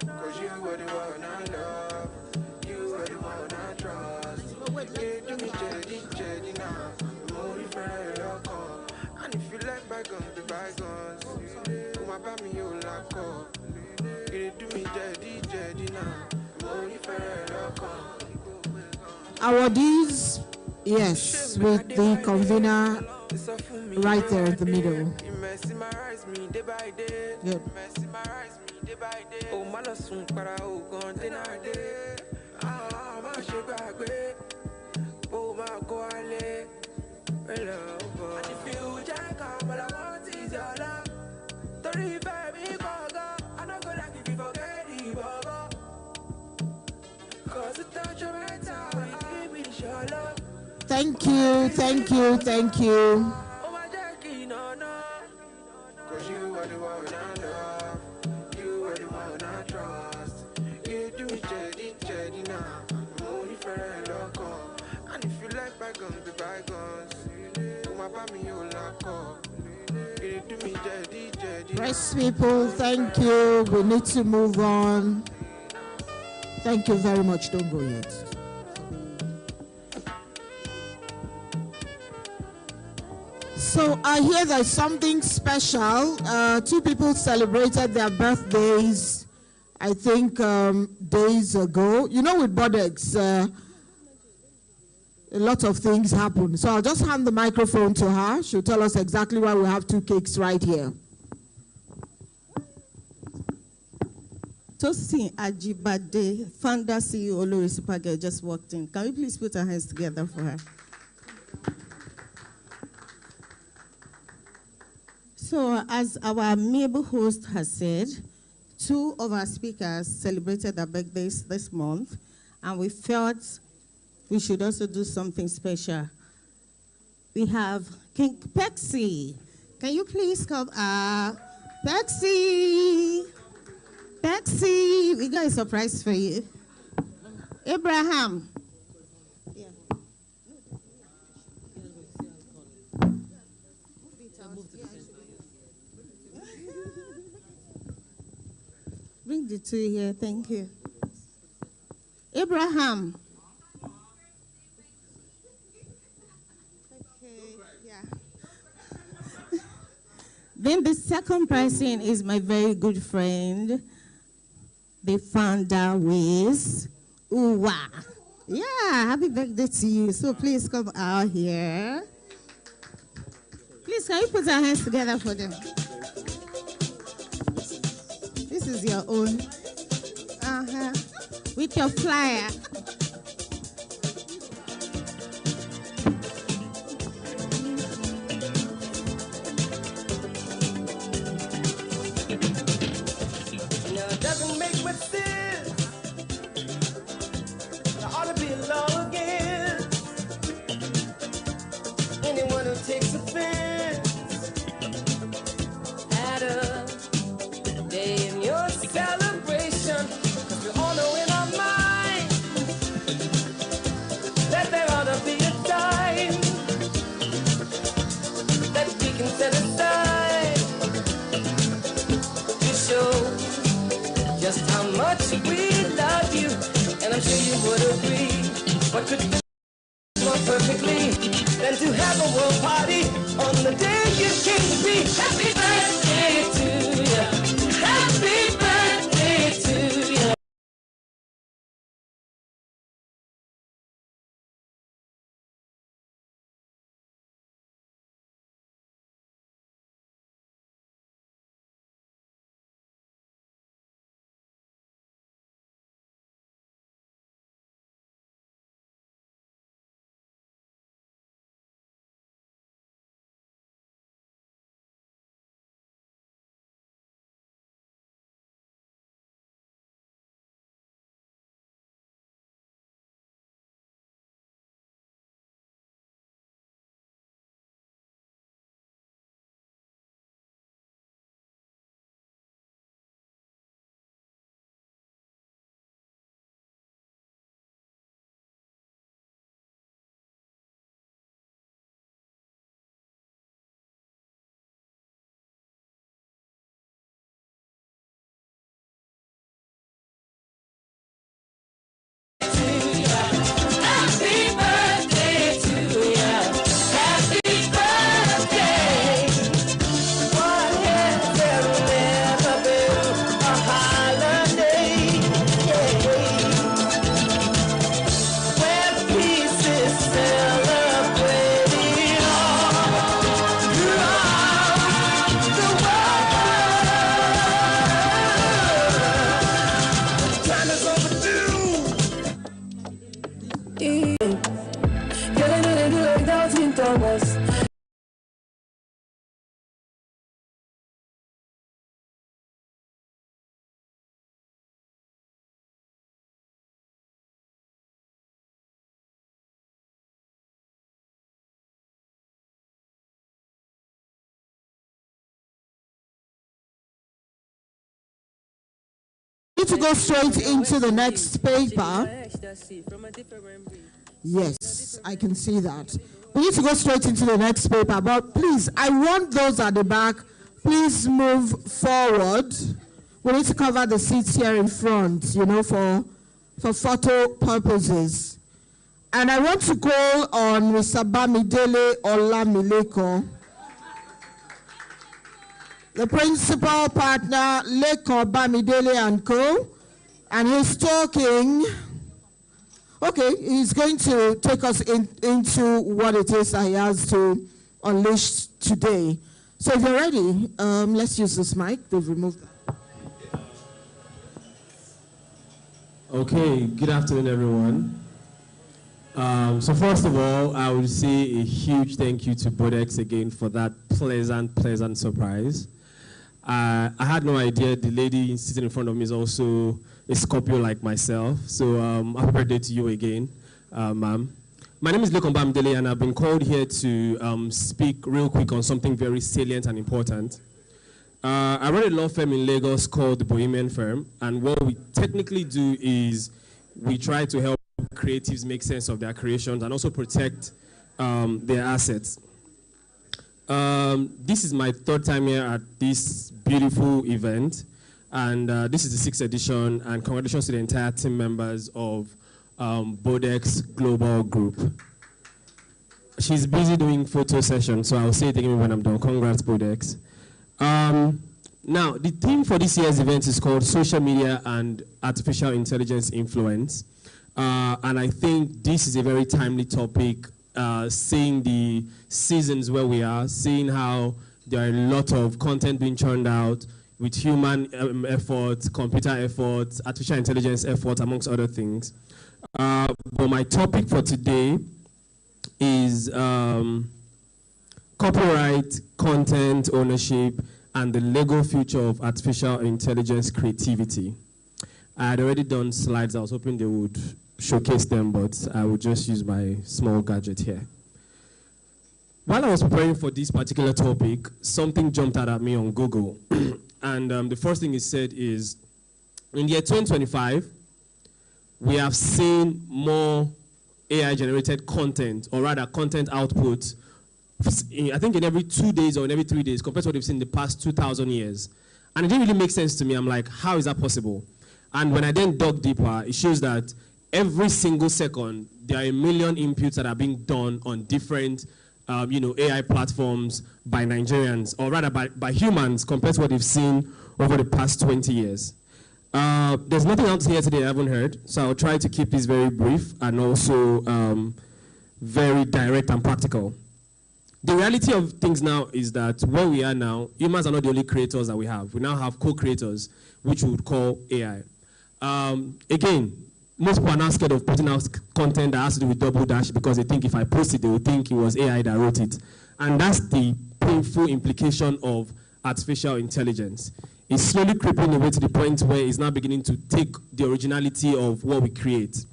Cause you were the one I love. You were the one I trust. You do me jelly now. I'm only for a call. And if you like bygones, be bygones. Come about me, you like up. You do me jelly now. I'm only for a call. Awardees, yes, with the convener right there in the middle. Good. Oh, my son, para o container day. Ah, my sugar, oh, my koale. Hello, and if you jack up, all I want is your love. Don't leave me, Boga. I'm not gonna give you forget it, Boga. Cause the touch of my time, you give me the your love. Thank you, thank you, thank you. Oh, my Jackie, no. Cause you are the one I love. You are the one I trust. You do me jelly now. I'm only for a local. And if you like bygones, be bygones. Come about me, you lock up. You do me jelly Press people, thank you. We need to move on. Thank you very much. Don't go yet. So I hear there's something special. Two people celebrated their birthdays, I think, days ago. You know, with Bodex, a lot of things happen. So I'll just hand the microphone to her. She'll tell us exactly why we have two cakes right here. Tosin Ajibade, founder CEO Olori Supergirl, just walked in. Can we please put our hands together for her? So, as our amiable host has said, two of our speakers celebrated their birthdays this month, and we felt we should also do something special. We have King Pexi. Can you please come? Pexi! Pexi! We got a surprise for you. Abraham. Bring the two here, thank you. Abraham. Okay, yeah. Then the second person is my very good friend, they found their ways. Ooh, wow. Yeah, happy birthday to you. So please come out here. Please, can you put our hands together for them? This is your own. With your flyer. Now it doesn't make much sense. I ought to be alone again. Anyone who takes offense at a day in your celebration, 'cause we all know in our mind that there ought to be a time that we can set aside to show just how much we love you, and I'm sure you would agree. What could be more perfectly than to have a world party on the day you came to be? Happy birthday to you. Happy birthday to you. To go straight into the next paper. Yes, I can see that. We need to go straight into the next paper, but please, I want those at the back, please move forward. We need to cover the seats here in front, you know, for photo purposes. And I want to call on Mr. Bamidele Olamileko, the principal partner, Leko Bamidele and Co. And he's talking, okay, he's going to take us into what it is that he has to unleash today. So if you're ready, let's use this mic. They've removed that. Okay, good afternoon, everyone. So first of all, I would say a huge thank you to Bodex again for that pleasant surprise. I had no idea the lady sitting in front of me is also a Scorpio like myself. So happy birthday to you again, ma'am. My name is Lekon Bamidele, and I've been called here to speak real quick on something very salient and important. I run a law firm in Lagos called the Bohemian Firm, and what we technically do is we try to help creatives make sense of their creations and also protect their assets. This is my third time here at this beautiful event, and this is the 6th edition, and congratulations to the entire team members of Bodex Global Group. She's busy doing photo sessions, so I'll say it again when I'm done. Congrats, Bodex. Now, the theme for this year's event is called Social Media and Artificial Intelligence Influence. And I think this is a very timely topic, seeing the seasons where we are, seeing how there are a lot of content being churned out with human efforts, computer efforts, artificial intelligence efforts, amongst other things. But my topic for today is copyright, content ownership, and the legal future of artificial intelligence creativity. I had already done slides. I was hoping they would showcase them, but I would just use my small gadget here. While I was preparing for this particular topic, something jumped out at me on Google. And the first thing it said is, in the year 2025, we have seen more AI-generated content, or rather content output, I think in every 2 days or in every 3 days, compared to what we've seen in the past 2,000 years. And it didn't really make sense to me. I'm like, how is that possible? And when I then dug deeper, it shows that every single second, there are 1 million inputs that are being done on different AI platforms by Nigerians, or rather by humans, compared to what they've seen over the past 20 years. There's nothing else here today I haven't heard, so I'll try to keep this very brief and also very direct and practical. The reality of things now is that where we are now, humans are not the only creators that we have. We now have co-creators, which we would call AI. Again, most people are now scared of putting out content that has to do with double dash because they think if I post it, they will think it was AI that wrote it. And that's the painful implication of artificial intelligence. It's slowly creeping away to the point where it's now beginning to take the originality of what we create.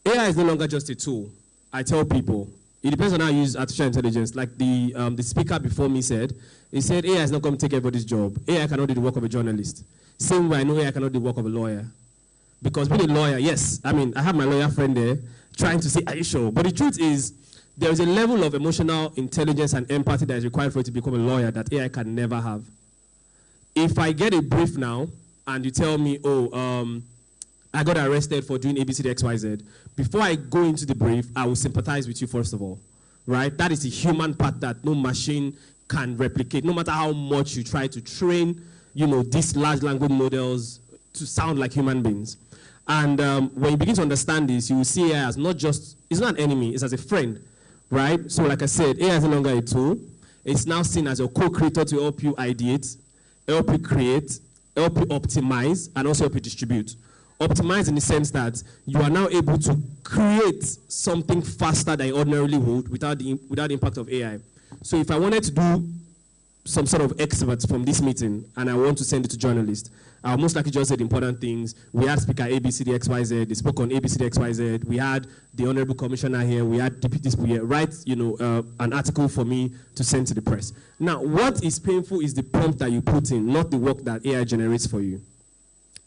AI is no longer just a tool. I tell people, it depends on how you use artificial intelligence. Like the speaker before me said, he said AI is not going to take everybody's job. AI cannot do the work of a journalist. Same way I know AI cannot do the work of a lawyer. Because being a lawyer, yes, I mean, I have my lawyer friend there trying to say, are you sure? But the truth is, there is a level of emotional intelligence and empathy that is required for you to become a lawyer that AI can never have. If I get a brief now and you tell me, I got arrested for doing ABCDXYZ, before I go into the brief, I will sympathize with you first of all, right? That is the human part that no machine can replicate, no matter how much you try to train, these large language models to sound like human beings. And when you begin to understand this, you will see AI as not just, it's not an enemy, it's as a friend, right? So like I said, AI is no longer a tool. It's now seen as a co-creator to help you ideate, help you create, help you optimize, and also help you distribute. Optimize in the sense that you are now able to create something faster than you ordinarily would without the impact of AI. So if I wanted to do some sort of excerpts from this meeting and I want to send it to journalists, I'll most likely just say the important things. We had speaker ABCDXYZ, they spoke on ABCDXYZ, we had the Honorable Commissioner here, we had Deputy Speaker here, write an article for me to send to the press. Now, what is painful is the prompt that you put in, not the work that AI generates for you.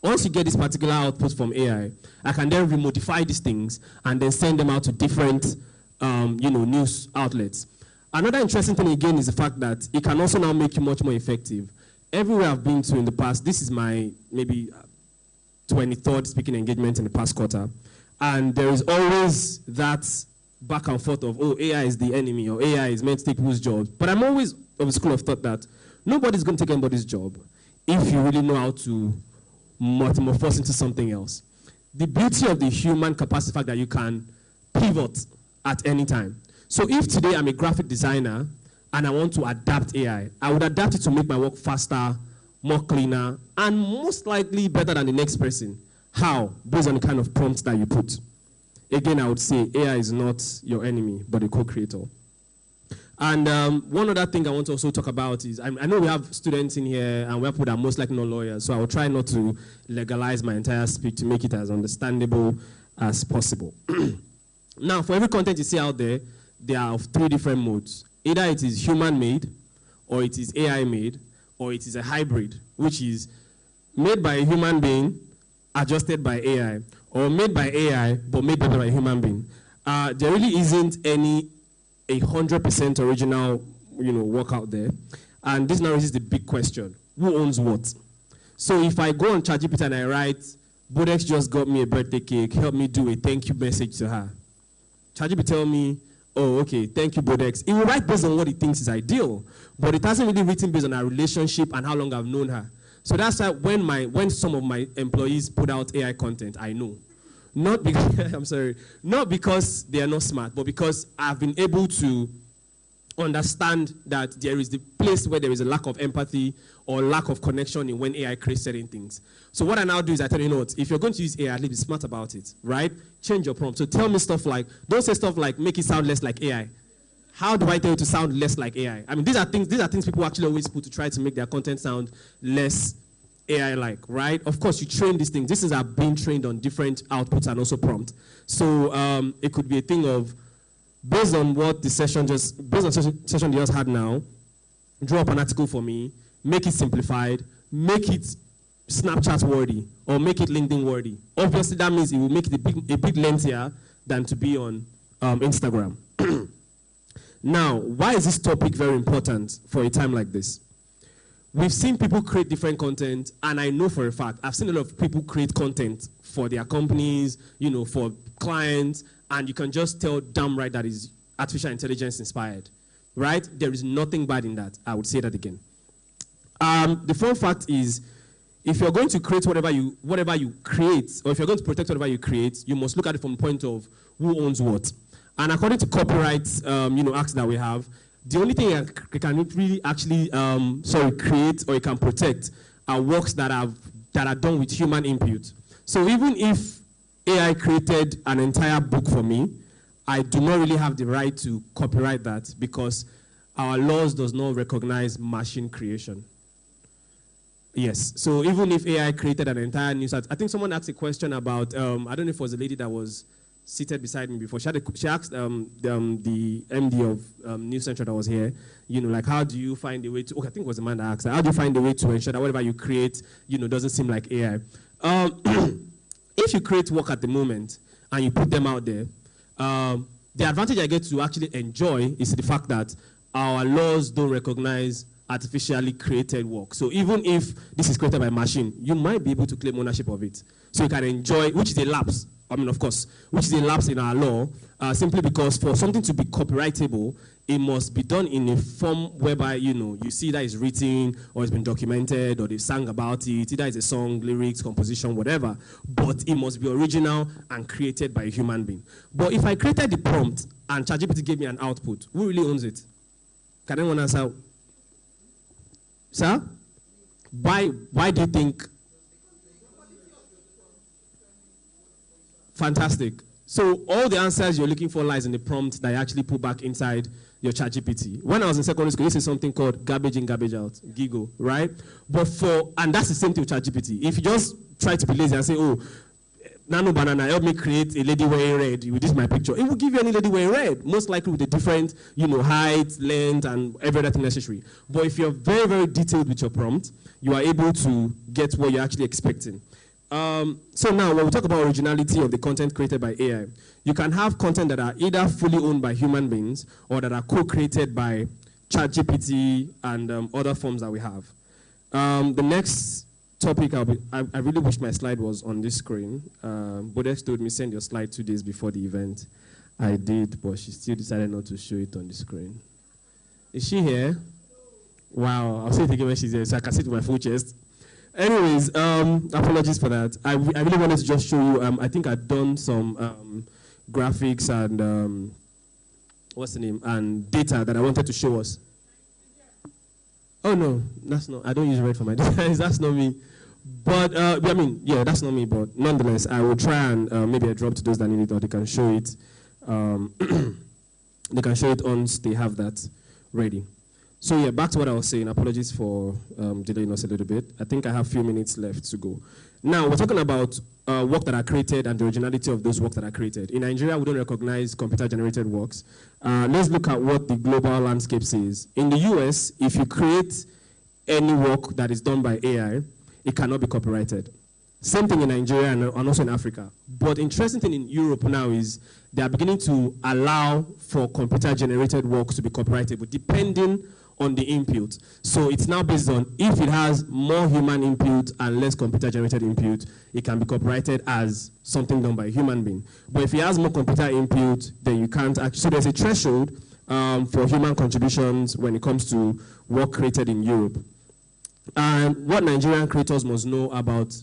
Once you get this particular output from AI, I can then remodify these things and then send them out to different news outlets. Another interesting thing again is the fact that it can also now make you much more effective. Everywhere I've been to in the past, this is my maybe 23rd speaking engagement in the past quarter, and there is always that back and forth of, AI is the enemy, or AI is meant to take people's jobs. But I'm always of the school of thought that nobody's going to take anybody's job if you really know how to metamorphose into something else. The beauty of the human capacity fact that you can pivot at any time. So if today I'm a graphic designer and I want to adapt AI, I would adapt it to make my work faster, more cleaner, and most likely better than the next person. How? Based on the kind of prompts that you put. Again, I would say AI is not your enemy, but a co-creator. And one other thing I want to also talk about is, I know we have students in here and we have people that are most likely not lawyers, so I will try not to legalize my entire speech to make it as understandable as possible. Now, for every content you see out there, there are of 3 different modes. Either it is human-made, or it is AI-made, or it is a hybrid, which is made by a human being, adjusted by AI, or made by AI, but made better by a human being. There really isn't any 100% original, work out there. And this now raises the big question: who owns what? So if I go on ChatGPT and I write, Bodex just got me a birthday cake, help me do a thank you message to her. ChatGPT tell me, oh, okay, thank you, Bodex. It will write based on what it thinks is ideal, but it hasn't really written based on our relationship and how long I've known her. So that's why when some of my employees put out AI content, I know. Not because, I'm sorry, not because they are not smart, but because I've been able to understand that there is the place where there is a lack of empathy or lack of connection in when AI creates certain things. So what I now do is I tell you, what, if you're going to use AI, at least be smart about it, right? Change your prompt. So tell me stuff like, don't say stuff like, make it sound less like AI. How do I tell you to sound less like AI? I mean, these are things people actually always put to try to make their content sound less AI-like, right? Of course, you train these things. These things are being trained on different outputs and also prompt. So it could be a thing of, based on what the session session they just had now, draw up an article for me, make it simplified, make it Snapchat worthy, or make it LinkedIn worthy. Obviously, that means it will make it a bit lengthier than to be on Instagram. Now, why is this topic very important for a time like this? We've seen people create different content, and I know for a fact, I've seen a lot of people create content for their companies, for clients, and you can just tell damn right that is artificial intelligence inspired, right? There is nothing bad in that. I would say that again. The fun fact is, if you're going to create whatever you create, or if you're going to protect whatever you create, you must look at it from the point of who owns what. And according to copyright, acts that we have, the only thing you can really actually, create or you can protect are works that are done with human input. So even if AI created an entire book for me, I do not really have the right to copyright that because our laws does not recognize machine creation. Yes, so even if AI created an entire news, I think someone asked a question about, I don't know if it was a lady that was seated beside me before. She asked the MD of News Central that was here, like how do you find a way to, I think it was the man that asked, how do you find a way to ensure that whatever you create, doesn't seem like AI? If you create work at the moment and you put them out there, the advantage I get to actually enjoy is the fact that our laws don't recognize artificially created work. So even if this is created by machine, you might be able to claim ownership of it. So you can enjoy, which is a lapse, of course, which is a lapse in our law, simply because for something to be copyrightable, it must be done in a form whereby, you see that it's written or it's been documented or they sang about it, either it's a song, lyrics, composition, whatever, but it must be original and created by a human being. But if I created the prompt and ChatGPT gave me an output, who really owns it? Can anyone answer? Sir? Why do you think? Fantastic. So all the answers you're looking for lies in the prompt that you actually put back inside your ChatGPT. When I was in secondary school, this is something called garbage in, garbage out, GIGO, right? And that's the same thing with ChatGPT. If you just try to be lazy and say, oh, Nano Banana, help me create a lady wearing red with this my picture, it will give you any lady wearing red, most likely with a different, height, length, and every other thing necessary. But if you're very, very detailed with your prompt, you are able to get what you're actually expecting. So now, when we talk about originality of the content created by AI, you can have content that are either fully owned by human beings or that are co-created by ChatGPT and other forms that we have. The next topic, I really wish my slide was on this screen. Bodex told me send your slide 2 days before the event. I did, but she still decided not to show it on the screen. Is she here? Wow, I'll say it again when she's here, so I can see it with my full chest. Anyways, apologies for that. I really wanted to just show you, I think I've done some graphics and, what's the name, and data that I wanted to show us. Oh no, that's not, I don't use red for my designs, that's not me. But, that's not me, but nonetheless, I will try and maybe I drop to those that need it, or they can show it. They can show it once they have that ready. So yeah, back to what I was saying. Apologies for delaying us a little bit. I think I have a few minutes left to go. Now, we're talking about work that are created and the originality of those works that are created. In Nigeria, we don't recognize computer-generated works. Let's look at what the global landscape says. In the US, if you create any work that is done by AI, it cannot be copyrighted. Same thing in Nigeria and also in Africa. But interesting thing in Europe now is they are beginning to allow for computer-generated works to be copyrightable, depending on the input. So it's now based on if it has more human input and less computer-generated input, it can be copyrighted as something done by a human being. But if it has more computer input, then you can't actually. So there's a threshold for human contributions when it comes to work created in Europe. And what Nigerian creators must know about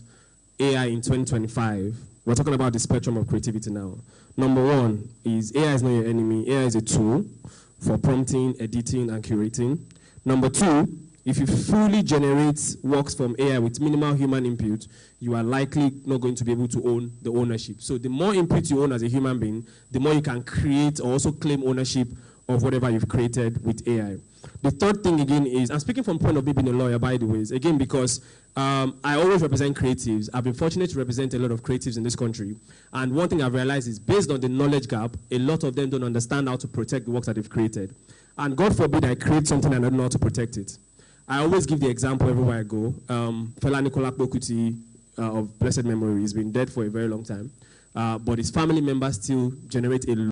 AI in 2025, we're talking about the spectrum of creativity now. Number one is AI is not your enemy. AI is a tool for prompting, editing, and curating. Number two, if you fully generate works from AI with minimal human input, you are likely not going to be able to own the ownership. So the more input you own as a human being, the more you can create or also claim ownership of whatever you've created with AI. The third thing again is, I'm speaking from the point of view being a lawyer, by the way, again, because I always represent creatives. I've been fortunate to represent a lot of creatives in this country. And one thing I've realized is based on the knowledge gap, a lot of them don't understand how to protect the works that they've created. And God forbid I create something and I don't know how to protect it. I always give the example everywhere I go. Fela Nikolakbo Kuti of blessed memory, he's been dead for a very long time. But his family members still generate a lot.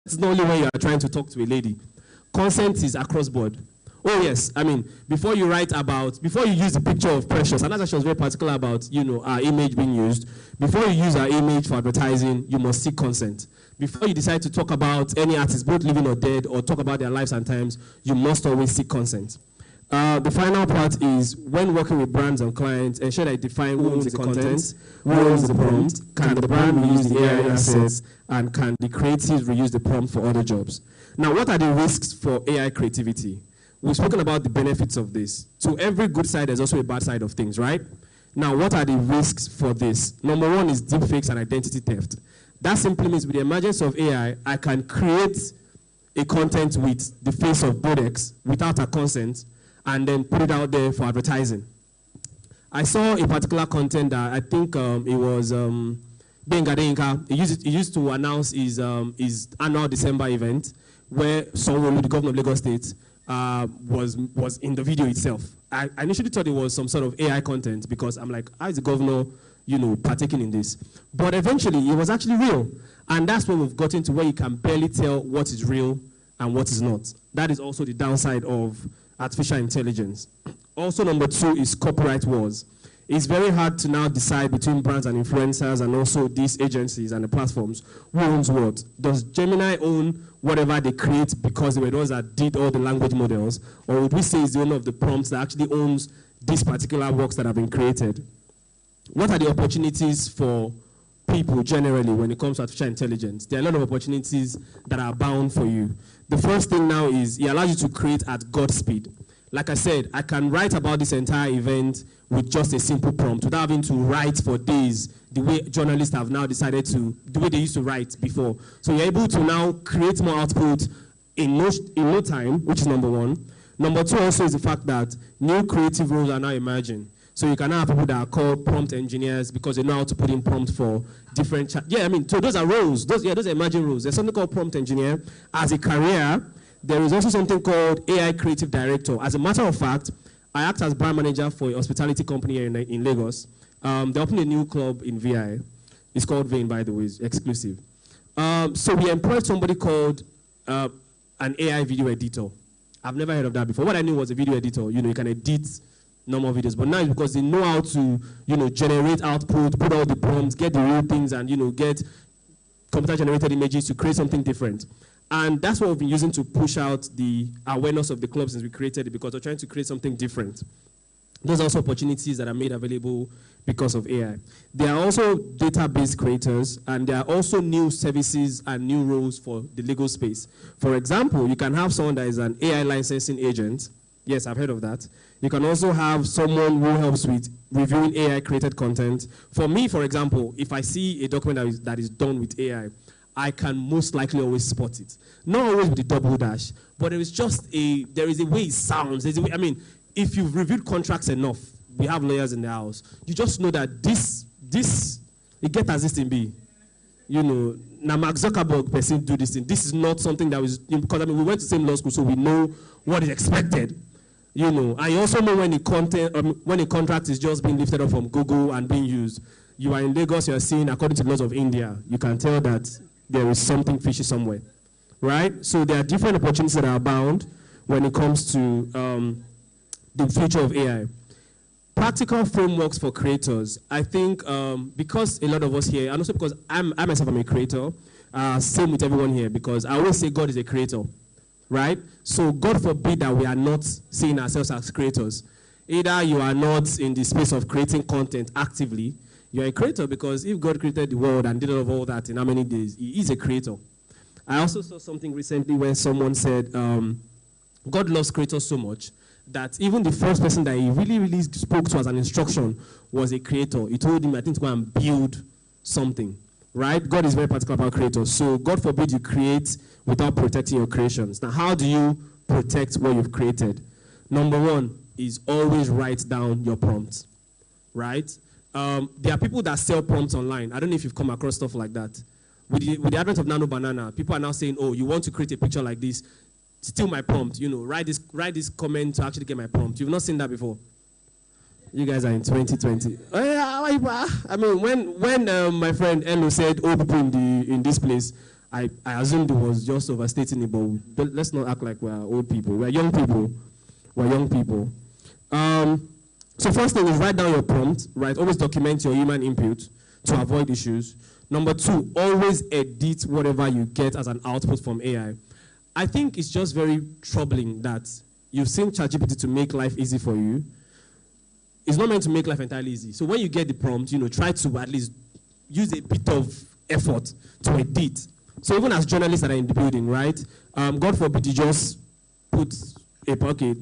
It's the only way you are trying to talk to a lady. Consent is across board. Oh yes, I mean, before you use the picture of Precious, and as she was very particular about, our image being used, before you use our image for advertising, you must seek consent. Before you decide to talk about any artist, both living or dead, or talk about their lives and times, you must always seek consent. The final part is, when working with brands and clients, ensure that you define who owns the content, who owns the prompt, can the brand reuse the AI assets, and can the creatives reuse the prompt for other jobs. Now, what are the risks for AI creativity? We've spoken about the benefits of this. To every good side, there's also a bad side of things, right? Now, what are the risks for this? Number one is deepfakes and identity theft. That simply means with the emergence of AI, I can create a content with the face of Bodex without a consent, and then put it out there for advertising. I saw a particular content that I think it was Benga Denka. He used to announce his annual December event where Sonwolu, the governor of Lagos State, was in the video itself. I initially thought it was some sort of AI content because I'm like, how is the governor, partaking in this? But eventually, it was actually real. And that's when we've gotten to where you can barely tell what is real and what is not. That is also the downside of artificial intelligence. Also, number two is copyright wars. It's very hard to now decide between brands and influencers and also these agencies and the platforms who owns what. Does Gemini own whatever they create because they were those that did all the language models? Or would we say it's the owner of the prompts that actually owns these particular works that have been created? What are the opportunities for people generally when it comes to artificial intelligence? There are a lot of opportunities that are bound for you. The first thing now is it allows you to create at God speed. Like I said, I can write about this entire event with just a simple prompt without having to write for days the way journalists have now decided to, the way they used to write before. So you're able to now create more output in no time, which is number one. Number two also is the fact that new creative roles are now emerging. So you can now have people that are called prompt engineers because they know how to put in prompt for different so those are roles. Those are emerging roles. There's something called prompt engineer as a career. There is also something called AI creative director. As a matter of fact, I act as brand manager for a hospitality company here in Lagos. They opened a new club in VI. It's called Vein, by the way, it's exclusive. So we employed somebody called an AI video editor. I've never heard of that before. What I knew was a video editor. You can edit normal videos, but now it's because they know how to, generate output, put all the prompts, get the real things, and, get computer-generated images to create something different. And that's what we've been using to push out the awareness of the club since we created it, because we're trying to create something different. Those are also opportunities that are made available because of AI. There are also database creators, and there are also new services and new roles for the legal space. For example, you can have someone that is an AI licensing agent. Yes, I've heard of that. You can also have someone who helps with reviewing AI-created content. For me, for example, if I see a document that is done with AI, I can most likely always spot it. Not always with the double dash, but there is a way it sounds. I mean, if you've reviewed contracts enough, we have lawyers in the house, you just know that this, it gets as this thing be. You know, now Mark Zuckerberg person do this thing. This is not something that was, because I mean, we went to the same law school, so we know what is expected. You know, and you also know when a contract is just being lifted up from Google and being used. You are in Lagos, you are seeing, according to the laws of India, you can tell that there is something fishy somewhere, right? So there are different opportunities that are abound when it comes to the future of AI. Practical frameworks for creators. I think because a lot of us here, and also because I myself am a creator, same with everyone here, because I always say God is a creator, right? So God forbid that we are not seeing ourselves as creators. Either you are not in the space of creating content actively, you're a creator, because if God created the world and did all that in how many days, he is a creator. I also saw something recently where someone said, God loves creators so much that even the first person that he really spoke to as an instruction was a creator. He told him, I think, to go and build something, right? God is very particular about creators. So God forbid you create without protecting your creations. Now, how do you protect what you've created? Number one is always write down your prompts, right? There are people that sell prompts online. I don't know if you've come across stuff like that. With the advent of Nano Banana, people are now saying, oh, you want to create a picture like this, steal my prompt, you know, write this comment to actually get my prompt. You've not seen that before. You guys are in 2020. I mean, when my friend Elo said old people in this place, I assumed it was just overstating it, but let's not act like we're old people. We're young people. We're young people. So first thing is write down your prompt, right? Always document your human input to avoid issues. Number two, always edit whatever you get as an output from AI. I think it's just very troubling that you've seen ChatGPT to make life easy for you. It's not meant to make life entirely easy. So when you get the prompt, you know, try to at least use a bit of effort to edit. So even as journalists that are in the building, right? God forbid you just put okay,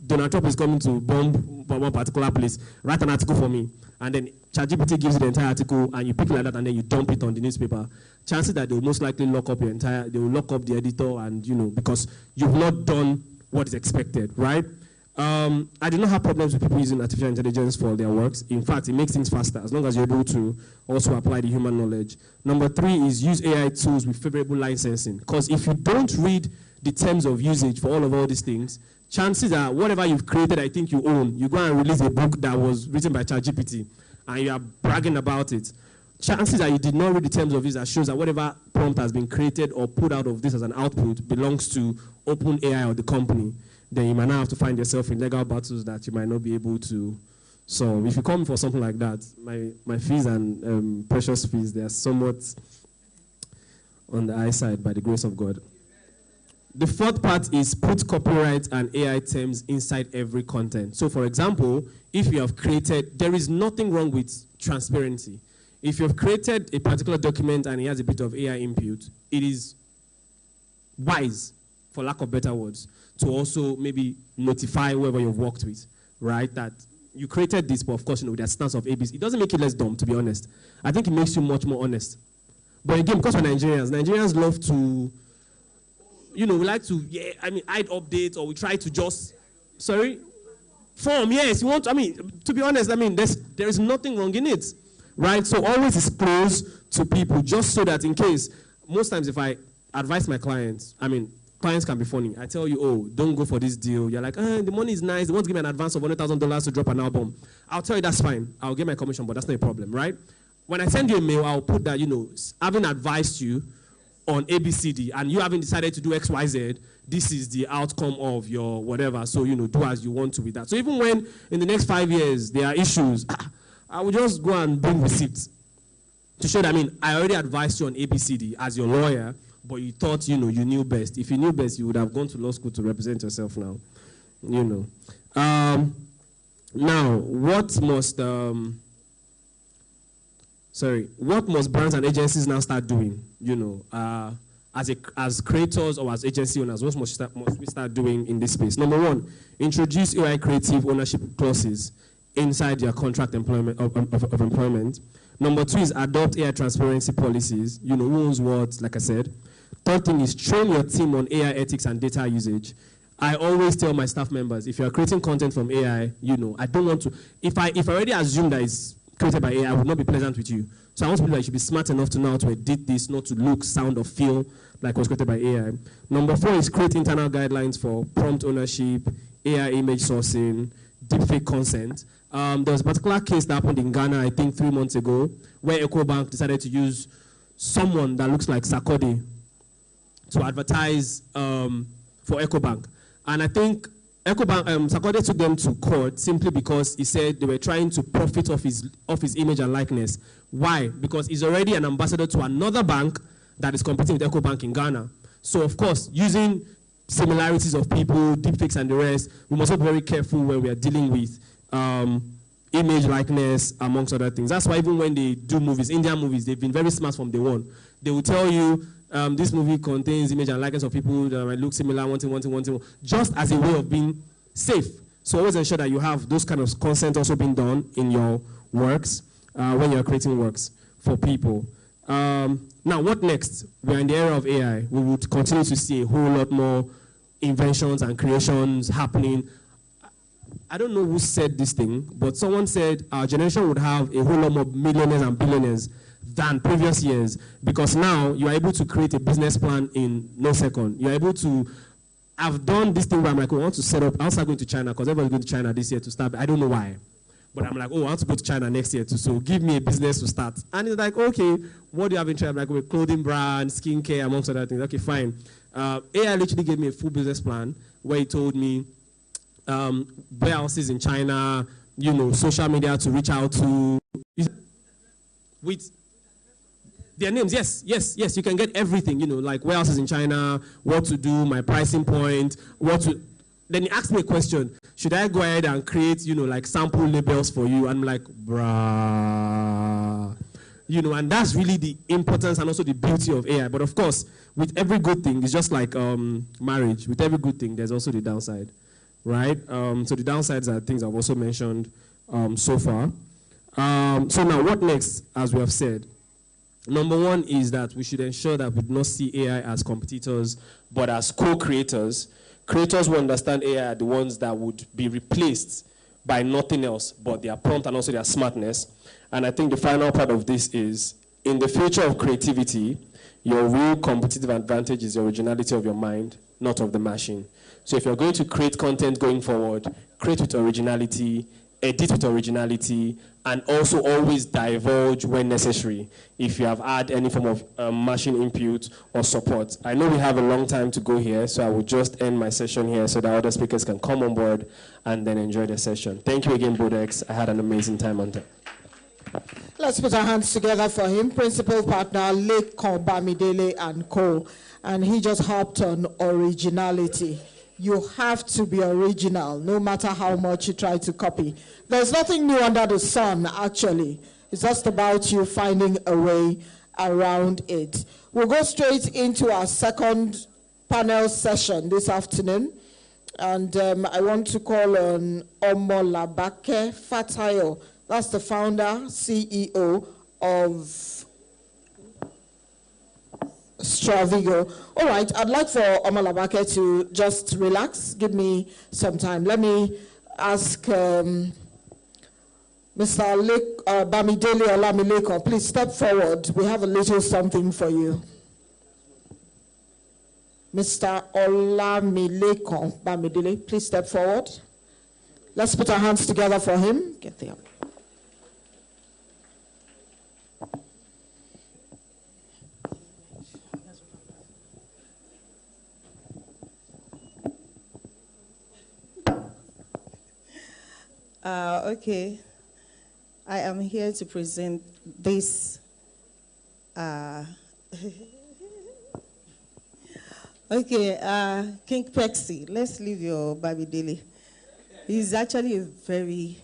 Donald Trump is coming to bomb one particular place. Write an article for me, and then ChatGPT gives you the entire article, and you pick it like that, and then you dump it on the newspaper. Chances that they will most likely lock up they will lock up the editor, and you know, because you've not done what is expected, right? I do not have problems with people using artificial intelligence for their works. In fact, it makes things faster as long as you're able to also apply the human knowledge. Number three is use AI tools with favorable licensing, because if you don't read the terms of usage for all these things, chances are whatever you've created, I think you own, you go and release a book that was written by ChatGPT and you are bragging about it. Chances are you did not read the terms of use that shows that whatever prompt has been created or put out of this as an output belongs to OpenAI or the company. Then you might now have to find yourself in legal battles that you might not be able to solve. If you come for something like that, my fees and precious fees, they are somewhat on the high side by the grace of God. The fourth part is put copyright and AI terms inside every content. So for example, if you have created, there is nothing wrong with transparency. If you have created a particular document and it has a bit of AI input, it is wise, for lack of better words, to also maybe notify whoever you've worked with, right? That you created this, but of course, you know, there's stance of ABC. It doesn't make you less dumb, to be honest. I think it makes you much more honest. But again, because we're Nigerians love to, you know, we like to, hide updates, or we try to just, form, yes, you want, to be honest, there is nothing wrong in it, right? So always disclose to people, just so that in case, most times if I advise my clients, clients can be funny. I tell you, oh, don't go for this deal. You're like, the money is nice. They want to give me an advance of $100,000 to drop an album. I'll tell you that's fine. I'll get my commission, but that's not a problem, right? When I send you a mail, I'll put that, having advised you on ABCD and you haven't decided to do XYZ, this is the outcome of your whatever. So, do as you want to with that. So even when in the next 5 years there are issues, I will just go and bring receipts to show that, I already advised you on ABCD as your lawyer, but you thought, you knew best. If you knew best, you would have gone to law school to represent yourself now, Now, what must brands and agencies now start doing, as creators or as agency owners? What must we start doing in this space? Number one, introduce AI creative ownership clauses inside your contract of employment. Number two is adopt AI transparency policies, who owns what, like I said. Third thing is train your team on AI ethics and data usage. I always tell my staff members, if you are creating content from AI, I don't want to, if I already assume that it's created by AI, I would not be pleasant with you. So I want people that should be smart enough to know how to edit this, not to look, sound, or feel like it was created by AI. Number four is create internal guidelines for prompt ownership, AI image sourcing, deepfake consent. There was a particular case that happened in Ghana, I think 3 months ago, where EcoBank decided to use someone that looks like Sarkodie to advertise for EcoBank. And I think Sarkodie took them to court simply because he said they were trying to profit off his image and likeness. Why? Because he's already an ambassador to another bank that is competing with EcoBank in Ghana. So, of course, using similarities of people, deepfakes and the rest, we must be very careful when we are dealing with image likeness, amongst other things. That's why even when they do movies, Indian movies, they've been very smart from day one. They will tell you, this movie contains image and likeness of people that might look similar, one thing, just as a way of being safe. So always ensure that you have those kind of consent also being done in your works when you're creating works for people. Now, what next? We're in the era of AI. We would continue to see a whole lot more inventions and creations happening. I don't know who said this thing, but someone said our generation would have a whole lot more millionaires and billionaires than previous years, because now you are able to create a business plan in no second. You're able to, I've done this thing where I'm like, I want to set up, I'll start going to China, because everyone's going to China this year to start. I don't know why. But I'm like, I want to go to China next year too, so give me a business to start. And it's like, okay, what do you have in China? I'm like, with clothing brand, skincare, amongst other things. Okay, fine. AI literally gave me a full business plan where he told me warehouses in China, social media to reach out to, with their names. Yes, you can get everything, like warehouses in China, what to do, my pricing point, then he asked me a question. Should I go ahead and create, like sample labels for you? And I'm like, bruh. And that's really the importance and also the beauty of AI. But of course, with every good thing, it's just like marriage. With every good thing, there's also the downside, right? So the downsides are things I've also mentioned so far. So now, what next, as we have said? Number one is that we should ensure that we do not see AI as competitors, but as co-creators. Creators who understand AI are the ones that would be replaced by nothing else but their prompt and also their smartness. And I think the final part of this is, in the future of creativity, your real competitive advantage is the originality of your mind, not of the machine. So if you're going to create content going forward, create with originality, edit with originality, and also always divulge when necessary if you have had any form of machine input or support. I know we have a long time to go here, so I will just end my session here so that other speakers can come on board and then enjoy the session. Thank you again, Bodex. I had an amazing time on that. Let's put our hands together for him. Principal partner, Lekon Bamidele and Co. And he just hopped on originality. You have to be original, no matter how much you try to copy. There's nothing new under the sun, actually. It's just about you finding a way around it. We'll go straight into our second panel session this afternoon. And I want to call on Omolabake Fatayo. That's the founder, CEO of Stravigo. All right, I'd like for Omolabake to just relax. Give me some time. Let me ask Mr. Bamidele Olamileko, please step forward. We have a little something for you. Mr. Olamileko Bamidele, please step forward. Let's put our hands together for him. Get there. Okay, I am here to present this Okay, King Pexi, let's leave your Baby Daily. He's actually a very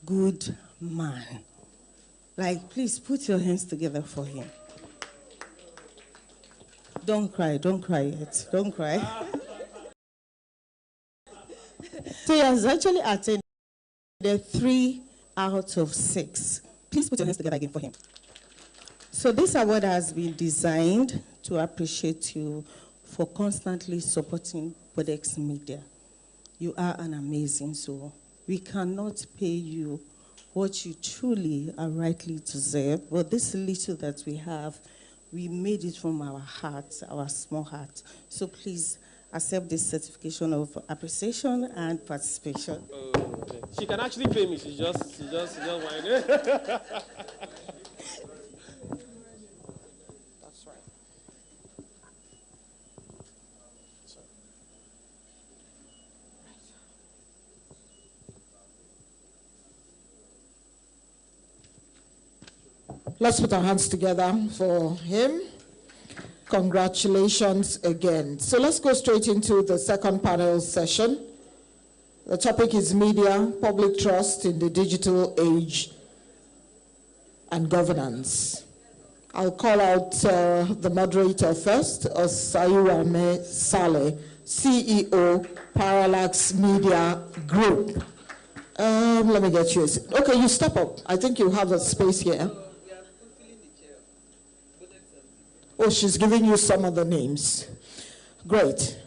good man. Like, please put your hands together for him. Don't cry yet. Don't cry. So he has actually attended 3 out of 6. Please put your hands together again for him. So this award has been designed to appreciate you for constantly supporting Bodex Media. You are an amazing soul. We cannot pay you what you truly are rightly deserve, but this little that we have, we made it from our hearts, our small heart. So please accept this certification of appreciation and participation. Okay. She can actually pay me. She just whining. That's right. Let's put our hands together for him. Congratulations again. So let's go straight into the second panel session. The topic is media, public trust in the digital age and governance. I'll call out the moderator first, Osayuame Saleh, CEO, Parallax Media Group. Let me get you. Okay, you step up. I think you have a space here. Oh, she's giving you some of the names. Great.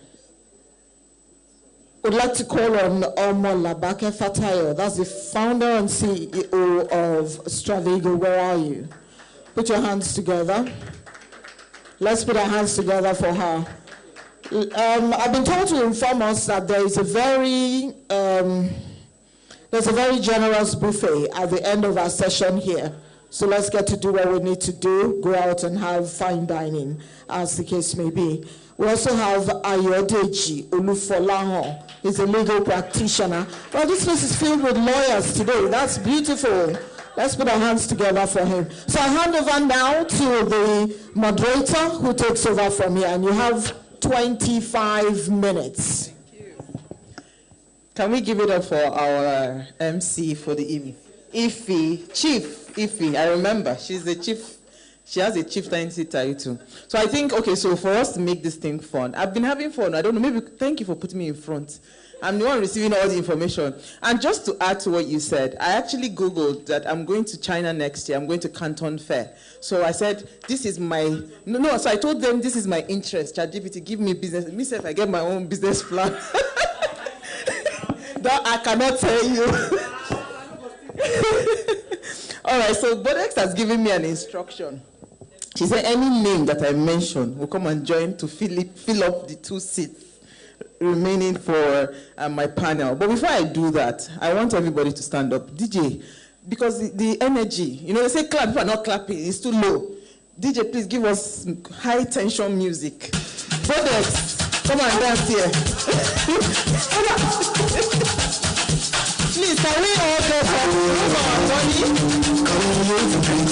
Would like to call on Omo Labake Fatayo. That's the founder and CEO of Stravigo. Where are you? Put your hands together. Let's put our hands together for her. I've been told to inform us that there is a very generous buffet at the end of our session here. So let's get to do what we need to do, go out and have fine dining, as the case may be. We also have Ayodeji Olufolahan. He's a legal practitioner. Well, this place is filled with lawyers today. That's beautiful. Let's put our hands together for him. So I hand over now to the moderator who takes over from here, and you have 25 minutes. Can we give it up for our MC for the evening? Chief Ife, I remember, she's the chief, she has a chieftaincy title. So I think, okay, so for us to make this thing fun, I've been having fun, I don't know, maybe thank you for putting me in front. I'm the one receiving all the information. And just to add to what you said, I actually Googled that I'm going to China next year, I'm going to Canton Fair. So I said, this is my, so I told them this is my interest, ChatGPT, give me business, me if I get my own business plan. That I cannot tell you. All right, so Bodex has given me an instruction. She said any name that I mention will come and join to fill up the 2 seats remaining for my panel. But before I do that, I want everybody to stand up. DJ, because the energy, they say clap, people are not clapping, it's too low. DJ, please give us high tension music. Bodex, come and dance here. Please, can we all go for move our body?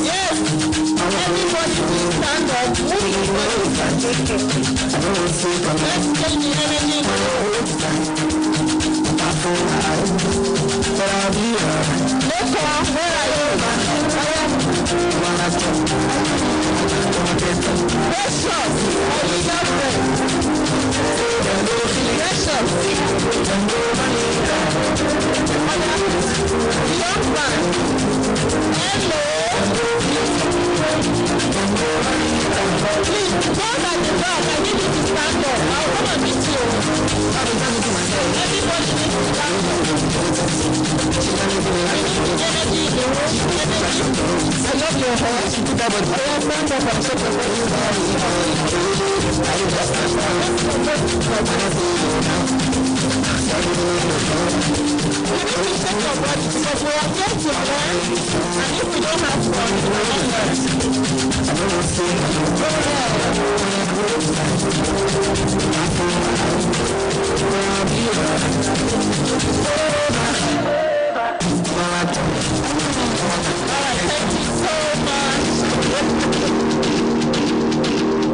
Yes. Everybody please stand up. Move your body. Let's get the energy. Look, where are you? Precious. I love them. Young man. Hello. Please, those at the back, I need you to stand up. I'll come and meet you. Everybody needs to stand up. I need the energy in the room. I love your heart. Stand up and shake your we need to check your body because we are here to learn, and if we don't have fun, we will thank you so much.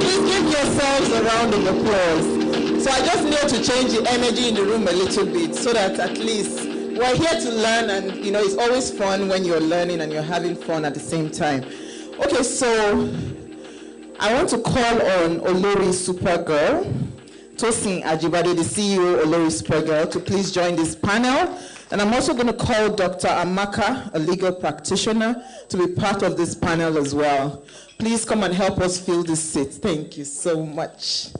Please give yourselves a round of applause. So I just need to change the energy in the room a little bit so that at least we're here to learn, and you know, it's always fun when you're learning and you're having fun at the same time. Okay, so I want to call on Olori Supergirl, Tosin Ajibade, the CEO Olori Supergirl, to please join this panel. And I'm also going to call Dr. Amaka, a legal practitioner, to be part of this panel as well. Please come and help us fill this seat. Thank you so much.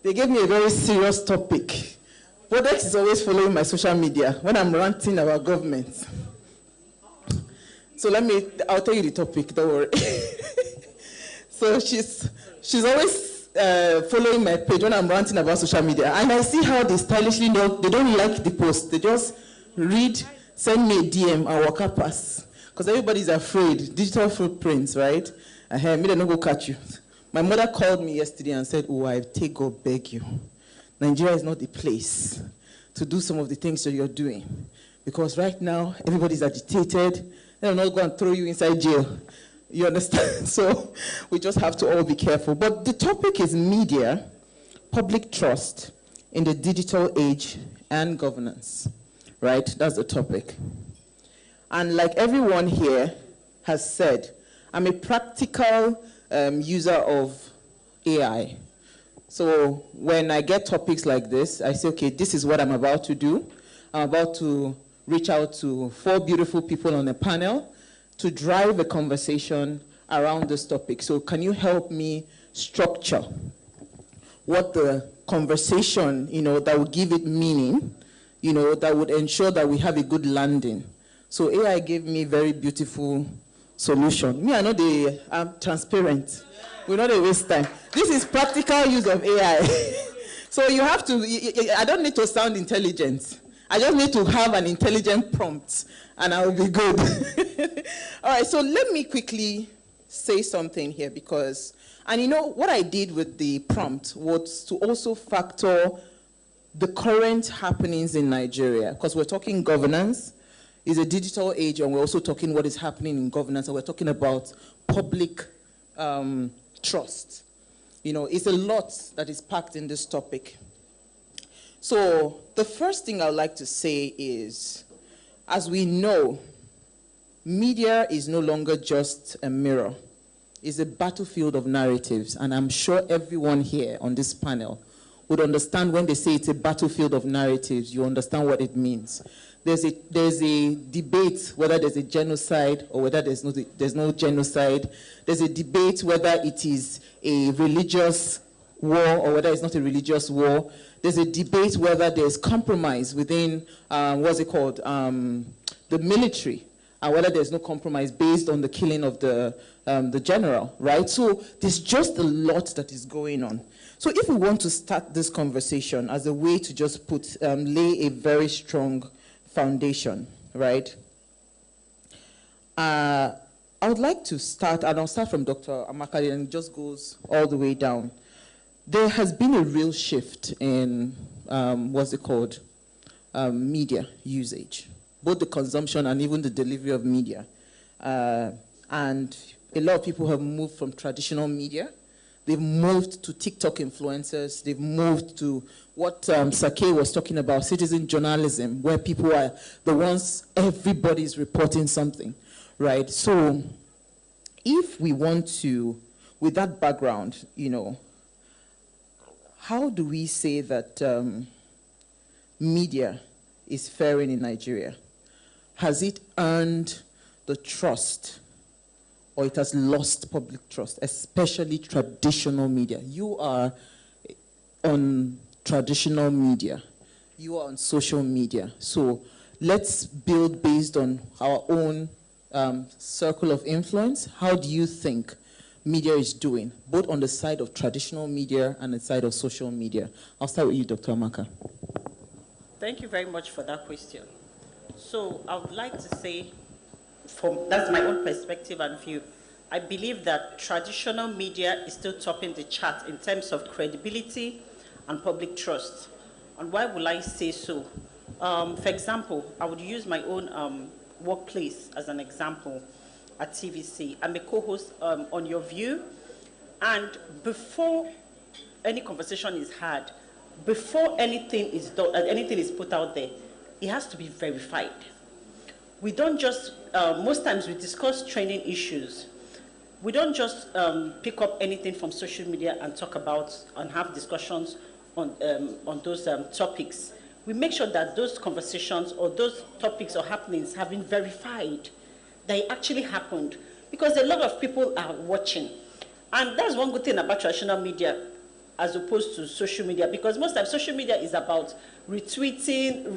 They gave me a very serious topic. Bodex is always following my social media when I'm ranting about government. So I'll tell you the topic, don't worry. So she's always following my page when I'm ranting about social media. And I see how they stylishly know, they don't like the post. They just read, send me a DM, and walk up pass. Because everybody's afraid, digital footprints, right? I heard me, they don't go catch you. My mother called me yesterday and said, oh, I take God beg you. Nigeria is not the place to do some of the things that you're doing. Because right now, everybody's agitated. They're not going to throw you inside jail. You understand? So we just have to all be careful. But the topic is media, public trust in the digital age and governance, right? That's the topic. And like everyone here has said, I'm a practical user of AI. So when I get topics like this, I say, okay, this is what I'm about to do. I'm about to reach out to 4 beautiful people on a panel to drive a conversation around this topic. So can you help me structure what the conversation, that would give it meaning, that would ensure that we have a good landing. So AI gave me very beautiful solution. Me, I know I'm transparent. We're not a waste time. This is practical use of AI. So you have to, I don't need to sound intelligent. I just need to have an intelligent prompt and I will be good. All right, so let me quickly say something here because, and what I did with the prompt was to also factor the current happenings in Nigeria, because we're talking governance, it's a digital age, and we're also talking what is happening in governance, and we're talking about public trust. It's a lot that is packed in this topic. So the first thing I would like to say is, as we know, media is no longer just a mirror. It's a battlefield of narratives, and I'm sure everyone here on this panel would understand when they say it's a battlefield of narratives, you understand what it means. There's a debate whether there's a genocide or whether there's no genocide. There's a debate whether it is a religious war or whether it's not a religious war. There's a debate whether there's compromise within, the military, and whether there's no compromise based on the killing of the general, right? So there's just a lot that is going on. So if we want to start this conversation as a way to just lay a very strong foundation, right? I would like to start, and I'll start from Dr. Amaka, and it just goes all the way down. There has been a real shift in, media usage, both the consumption and even the delivery of media. And a lot of people have moved from traditional media. They've moved to TikTok influencers. They've moved to what Sake was talking about, citizen journalism, where people are the ones, everybody's reporting something, right? So if we want to, with that background, how do we say that media is faring in Nigeria? Has it earned the trust, or it has lost public trust, especially traditional media? You are on traditional media. You are on social media. So let's build based on our own circle of influence. How do you think media is doing, both on the side of traditional media and the side of social media? I'll start with you, Dr. Amaka. Thank you very much for that question. So I would like to say, that's my own perspective and view. I believe that traditional media is still topping the chart in terms of credibility and public trust. And why will I say so? For example, I would use my own workplace as an example at TVC. I'm a co-host on Your View. And before any conversation is had, before anything is done, anything is put out there, it has to be verified. We don't just, most times we discuss training issues. We don't just pick up anything from social media and talk about and have discussions on those topics. We make sure that those conversations or those topics or happenings have been verified, that it actually happened, because a lot of people are watching. And that's one good thing about traditional media as opposed to social media, because most times social media is about retweeting,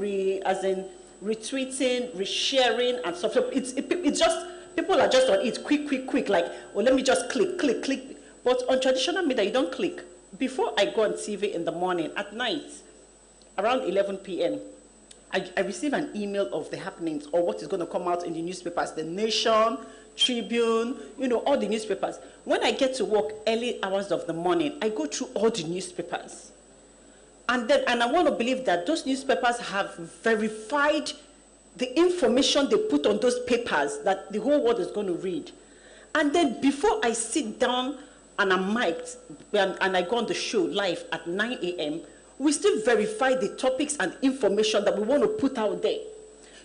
resharing, and stuff. So it's just, people are just on it, quick, like, oh, let me just click. But on traditional media, you don't click. Before I go on TV in the morning, at night, around 11 p.m., I receive an email of the happenings or what is going to come out in the newspapers, The Nation, Tribune, all the newspapers. When I get to work early hours of the morning, I go through all the newspapers. And I want to believe that those newspapers have verified the information they put on those papers that the whole world is going to read. And then before I sit down and I'm mic'd and I go on the show live at 9 a.m., we still verify the topics and information that we want to put out there.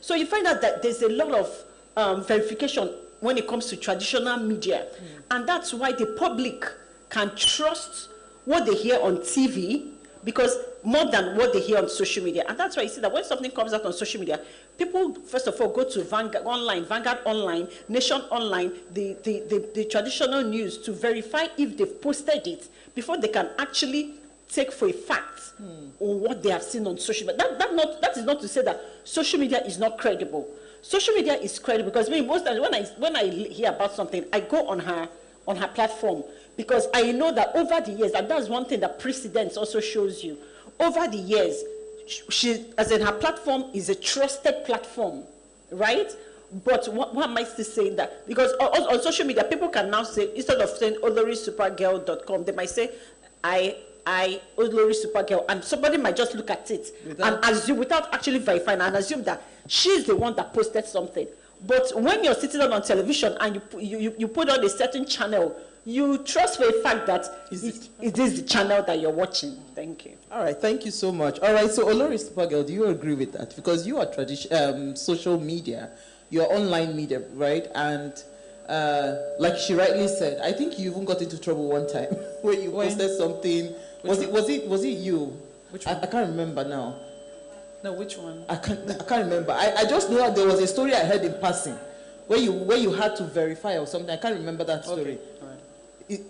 So you find out that there's a lot of verification when it comes to traditional media. And that's why the public can trust what they hear on TV, because more than what they hear on social media. And that's why you see that when something comes out on social media, people, first of all, go to Vanguard Online, Nation Online, the traditional news to verify if they've posted it before they can actually take for a fact on what they have seen on social media. That is not to say that social media is not credible. Social media is credible, because most times when I hear about something, I go on her platform, because I know that over the years, and that's one thing that precedence also shows you, over the years, her platform is a trusted platform, right? But what am I still saying that? Because on social media, people can now say, instead of saying olorisupergirl.com, they might say, I Olori Supergirl, and somebody might just look at it and assume, without actually verifying, and assume that she's the one that posted something. But when you're sitting on television and you put on a certain channel, you trust for a fact that it is the channel that you're watching. Thank you. All right, thank you so much. All right, so Olori Supergirl, do you agree with that? Because you are social media, you're online media, right? And like she rightly said, I think you even got into trouble one time when you posted something. Was it you? Which one? I can't remember now. No, which one? I can't remember. I just know that there was a story I heard in passing where you had to verify or something. I can't remember that story. Okay. All right.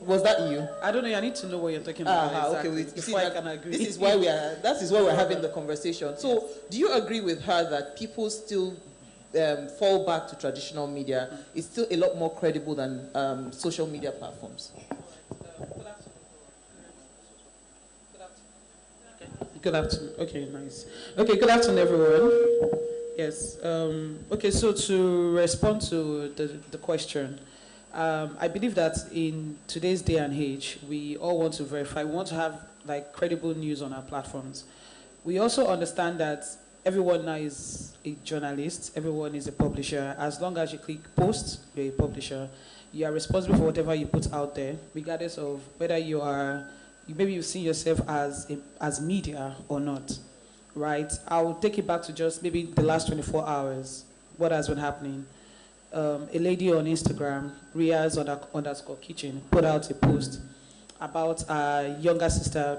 Was that you? I don't know. I need to know what you're talking about. Exactly, okay. Before I can agree. That is why we're having the conversation. So, do you agree with her that people still fall back to traditional media? It's still a lot more credible than social media platforms? Good afternoon. Okay, nice. Okay, good afternoon, everyone. Yes. Okay, so to respond to the question, I believe that in today's day and age, we all want to verify. We want to have credible news on our platforms. We also understand that everyone now is a journalist. Everyone is a publisher. As long as you click post, you're a publisher. You are responsible for whatever you put out there, regardless of whether you are. Maybe you see yourself as media or not, right? I'll take it back to just maybe the last 24 hours. What has been happening? A lady on Instagram, Riaz_kitchen, put out a post about her younger sister,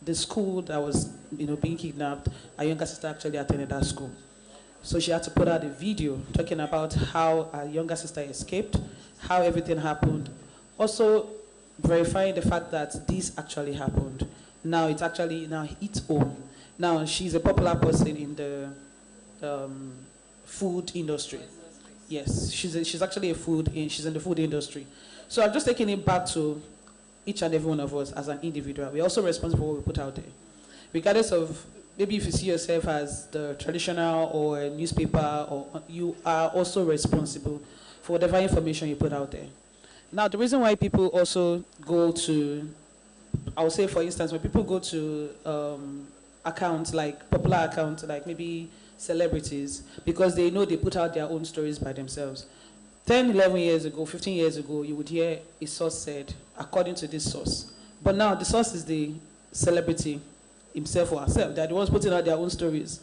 the school that was being kidnapped. Her younger sister actually attended that school. So she had to put out a video talking about how her younger sister escaped, how everything happened. Also, verifying the fact that this actually happened. Now it's actually its own. Now she's a popular person in the food industry. Yes, she's actually she's in the food industry. So I'm just taking it back to each and every one of us as an individual. We're also responsible for what we put out there. Regardless of, maybe if you see yourself as the traditional or a newspaper, or you are also responsible for whatever information you put out there. Now, the reason why people also go to, I would say, for instance, when people go to accounts, popular accounts, maybe celebrities, because they know they put out their own stories by themselves. 10, 11 years ago, 15 years ago, you would hear a source said, according to this source. But now the source is the celebrity himself or herself. They're the ones putting out their own stories.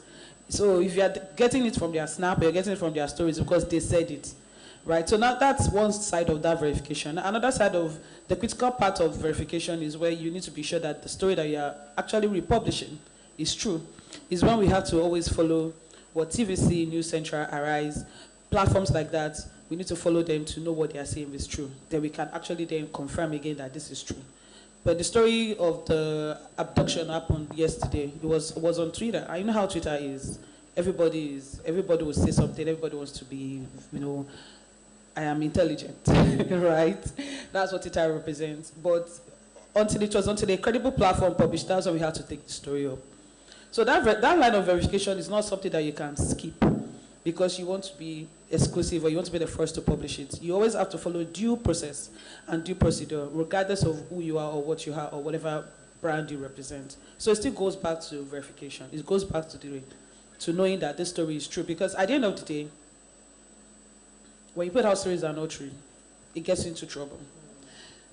So if you're getting it from their snap, or you're getting it from their stories because they said it, right? So now that's one side of that verification. Another side of the critical part of verification is where you need to be sure that the story that you're actually republishing is true. Is when we have to always follow what TVC, News Central, Arise, platforms like that. We need to follow them to know what they are saying is true. Then we can actually then confirm again that this is true. But the story of the abduction happened yesterday. It was on Twitter. I know how Twitter is. Everybody will say something. Everybody wants to be, I am intelligent, right? That's what Twitter represents. But until a credible platform published, that's when we have to take the story up. So that line of verification is not something that you can skip because you want to be exclusive or you want to be the first to publish it. You always have to follow due process and due procedure, regardless of who you are or what you are or whatever brand you represent. So it still goes back to verification. It goes back to knowing that this story is true. Because at the end of the day, when you put out stories that are not true, it gets into trouble.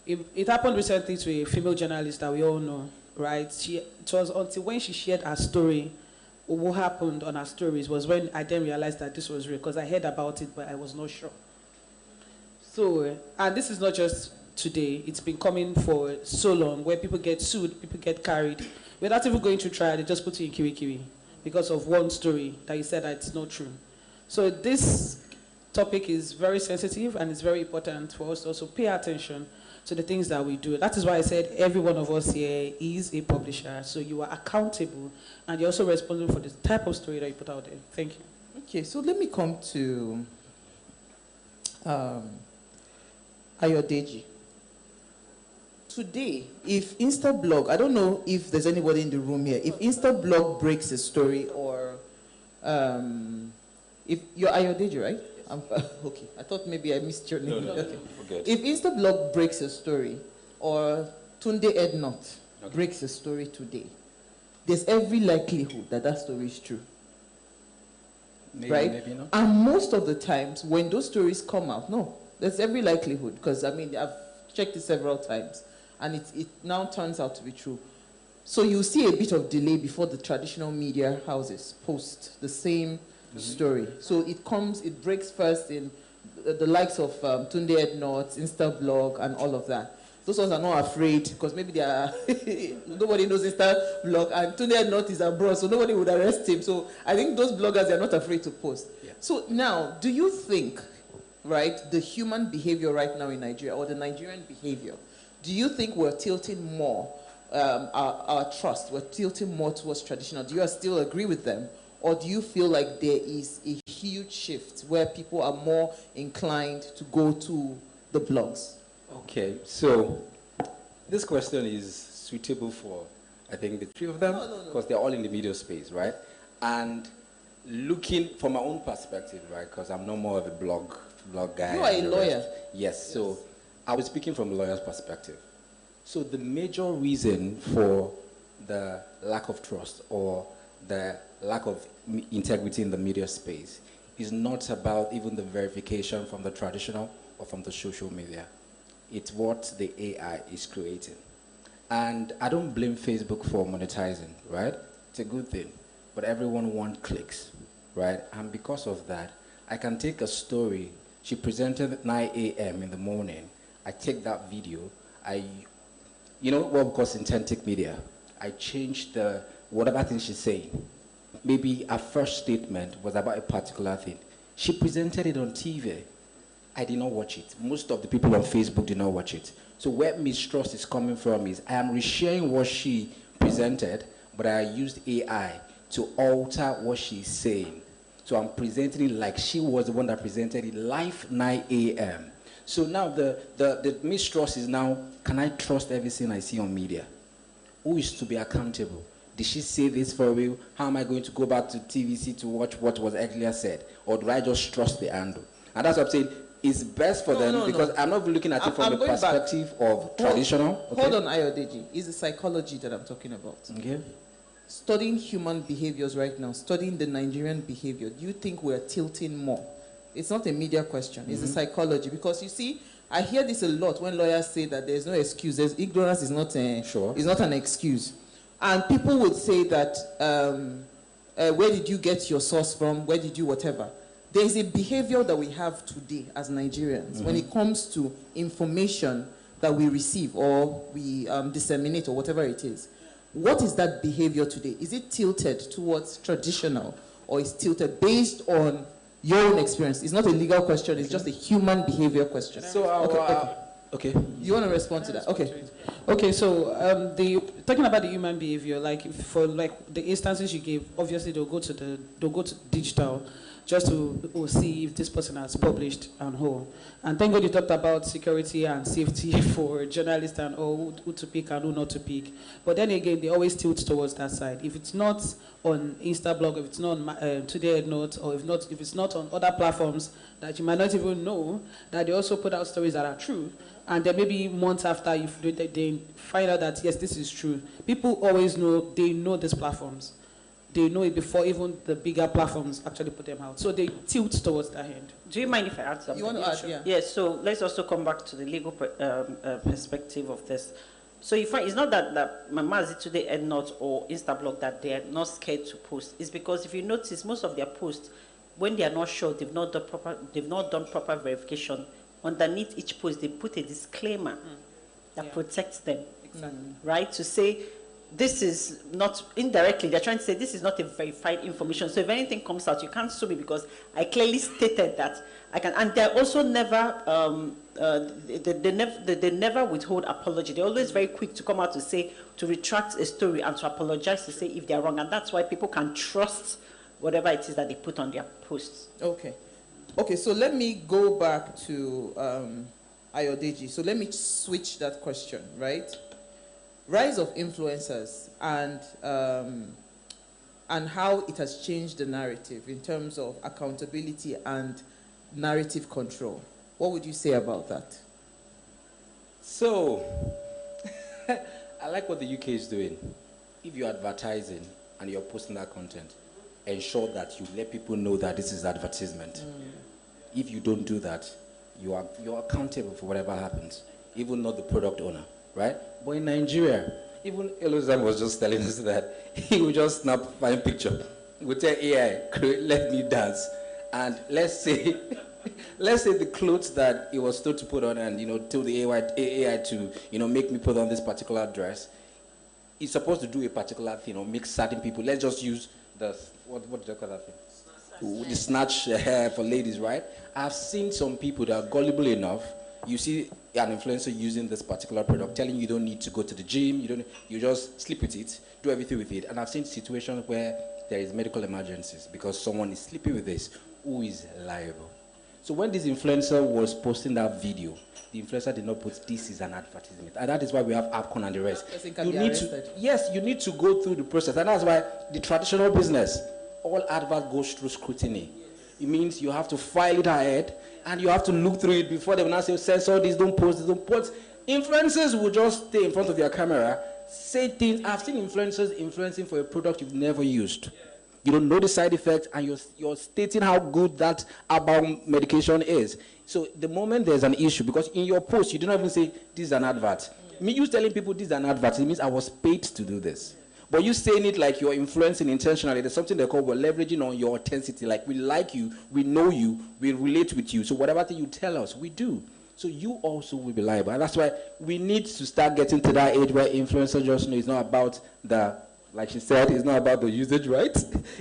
It happened recently to a female journalist that we all know, right? It was until when she shared her story, what happened on her stories was when I then realized that this was real, because I heard about it, but I was not sure. So, and this is not just today, it's been coming for so long, where people get sued, people get carried. Without even going to trial, they just put you in kiwi because of one story that you said that it's not true. So this topic is very sensitive and it's very important for us to also pay attention to the things that we do. That is why I said every one of us here is a publisher, so you are accountable and you're also responsible for the type of story that you put out there. Thank you. Okay, so let me come to Ayodeji. Today, if Instablog, I don't know if there's anybody in the room here, if Instablog breaks a story or if you're Ayodeji, right? Okay, I thought maybe I missed your name. No, okay. forget. If Instablog breaks a story or Tunde Ednot breaks a story today, there's every likelihood that that story is true. Maybe, right? maybe not. And most of the times when those stories come out, no, there's every likelihood, because I mean, I've checked it several times and it now turns out to be true. So you see a bit of delay before the traditional media houses post the same story. So it breaks first in the likes of Tunde Ednot, Instablog, and all of that. Those ones are not afraid because maybe they are nobody knows Instablog, and Tunde Ednot is abroad, so nobody would arrest him. So I think those bloggers are not afraid to post. Yeah. So now, do you think, right, the human behavior right now in Nigeria, or the Nigerian behavior, do you think we're tilting more our trust? We're tilting more towards traditional. Do you still agree with them? Or do you feel like there is a huge shift where people are more inclined to go to the blogs? Okay, so this question is suitable for, I think, the three of them, because they're all in the media space, right? And looking from my own perspective, right, because I'm no more of a blog guy. You are a lawyer. Yes, so I was speaking from a lawyer's perspective. So the major reason for the lack of trust or the lack of integrity in the media space is not about even the verification from the traditional or from the social media. It's what the AI is creating. And I don't blame Facebook for monetizing, right? It's a good thing. But everyone wants clicks, right? And because of that, I can take a story. She presented at 9 a.m. in the morning. I take that video. You know what we call synthetic media. I changed the whatever thing she's saying. Maybe her first statement was about a particular thing. She presented it on TV. I did not watch it. Most of the people on Facebook did not watch it. So where mistrust is coming from is I am resharing what she presented, but I used AI to alter what she's saying. So I'm presenting it like she was the one that presented it live 9 a.m. So now the mistrust is now, can I trust everything I see on media? Who is to be accountable? Did she say this for real? How am I going to go back to TVC to watch what was earlier said? Or do I just trust the handle? And that's what I'm saying. It's best for them because I'm not looking at it from the perspective of traditional. Hold on, Ayodeji. It's the psychology that I'm talking about. Okay. Studying human behaviors right now, studying the Nigerian behavior, do you think we're tilting more? It's not a media question. It's a psychology. Because you see, I hear this a lot when lawyers say that there's no excuse. Ignorance is not is not an excuse. And people would say that, where did you get your source from? Where did you whatever? There is a behavior that we have today as Nigerians when it comes to information that we receive or we disseminate or whatever it is. What is that behavior today? Is it tilted towards traditional, or is tilted based on your own experience? It's not a legal question, it's just a human behavior question. So, okay. You want to respond to that? Okay. Okay, so talking about the human behavior, like for like the instances you gave, obviously they'll go to digital just to see if this person has published and who. And thank God you talked about security and safety for journalists and who to pick and who not to pick. But then again, they always tilt towards that side. If it's not on Instablog, if it's not on Today Note, or if it's not on other platforms that you might not even know, that they also put out stories that are true. And then maybe months after, if they find out that, yes, this is true. People always know, they know these platforms. They know it before even the bigger platforms actually put them out. So they tilt towards that end. Do you mind if I add something? You want to add, yeah. Yes, so let's also come back to the legal perspective of this. So you find it's not that Mamazi Today and not or Instablog that they are not scared to post. It's because if you notice, most of their posts, when they are not sure, they've not done proper verification. Underneath each post, they put a disclaimer that protects them. Exactly. Right? To say, this is not, indirectly, they're trying to say this is not a verified information. So if anything comes out, you can't sue me because I clearly stated that I can. And they're also never, they never withhold apology. They're always very quick to come out to say, to retract a story and to apologize to say if they're wrong. And that's why people can trust whatever it is that they put on their posts. Okay. Okay, so let me go back to Ayodeji. So let me switch that question, right? Rise of influencers and how it has changed the narrative in terms of accountability and narrative control. What would you say about that? So, I like what the UK is doing. If you're advertising and you're posting that content, ensure that you let people know that this is advertisement. If you don't do that, you're accountable for whatever happens, even not the product owner, right? But in Nigeria, even Elozam was just telling us that he would just snap fine picture. He would tell AI, let me dance. And let's say the clothes that he was told to put on and, tell the AI to, make me put on this particular dress, he's supposed to do a particular thing or make certain people. Let's just use what do you call that thing? The snatch hair for ladies, right? I've seen some people that are gullible enough. You see an influencer using this particular product, telling you don't need to go to the gym, you just sleep with it, do everything with it. And I've seen situations where there is medical emergencies because someone is sleeping with this. Who is liable? So when this influencer was posting that video, the influencer did not put this is an advertisement. And that is why we have APCON and the rest. You need to go through the process. And that's why the traditional business, all advert goes through scrutiny. It means you have to file it ahead and you have to look through it before they will not say, censor this, don't post this, don't post. Influencers will just stay in front of their camera, say things. I've seen influencers influencing for a product you've never used. You don't know the side effects and you're stating how good that herbal medication is. So the moment there's an issue, because in your post, you do not even say, this is an advert. Me, you telling people this is an advert, it means I was paid to do this. But you saying it like you're influencing intentionally, there's something they call we're leveraging on your authenticity. Like we like you, we know you, we relate with you. So whatever thing you tell us, we do. So you also will be liable. And that's why we need to start getting to that age where influencer just know it's not about like she said, it's not about the usage, right?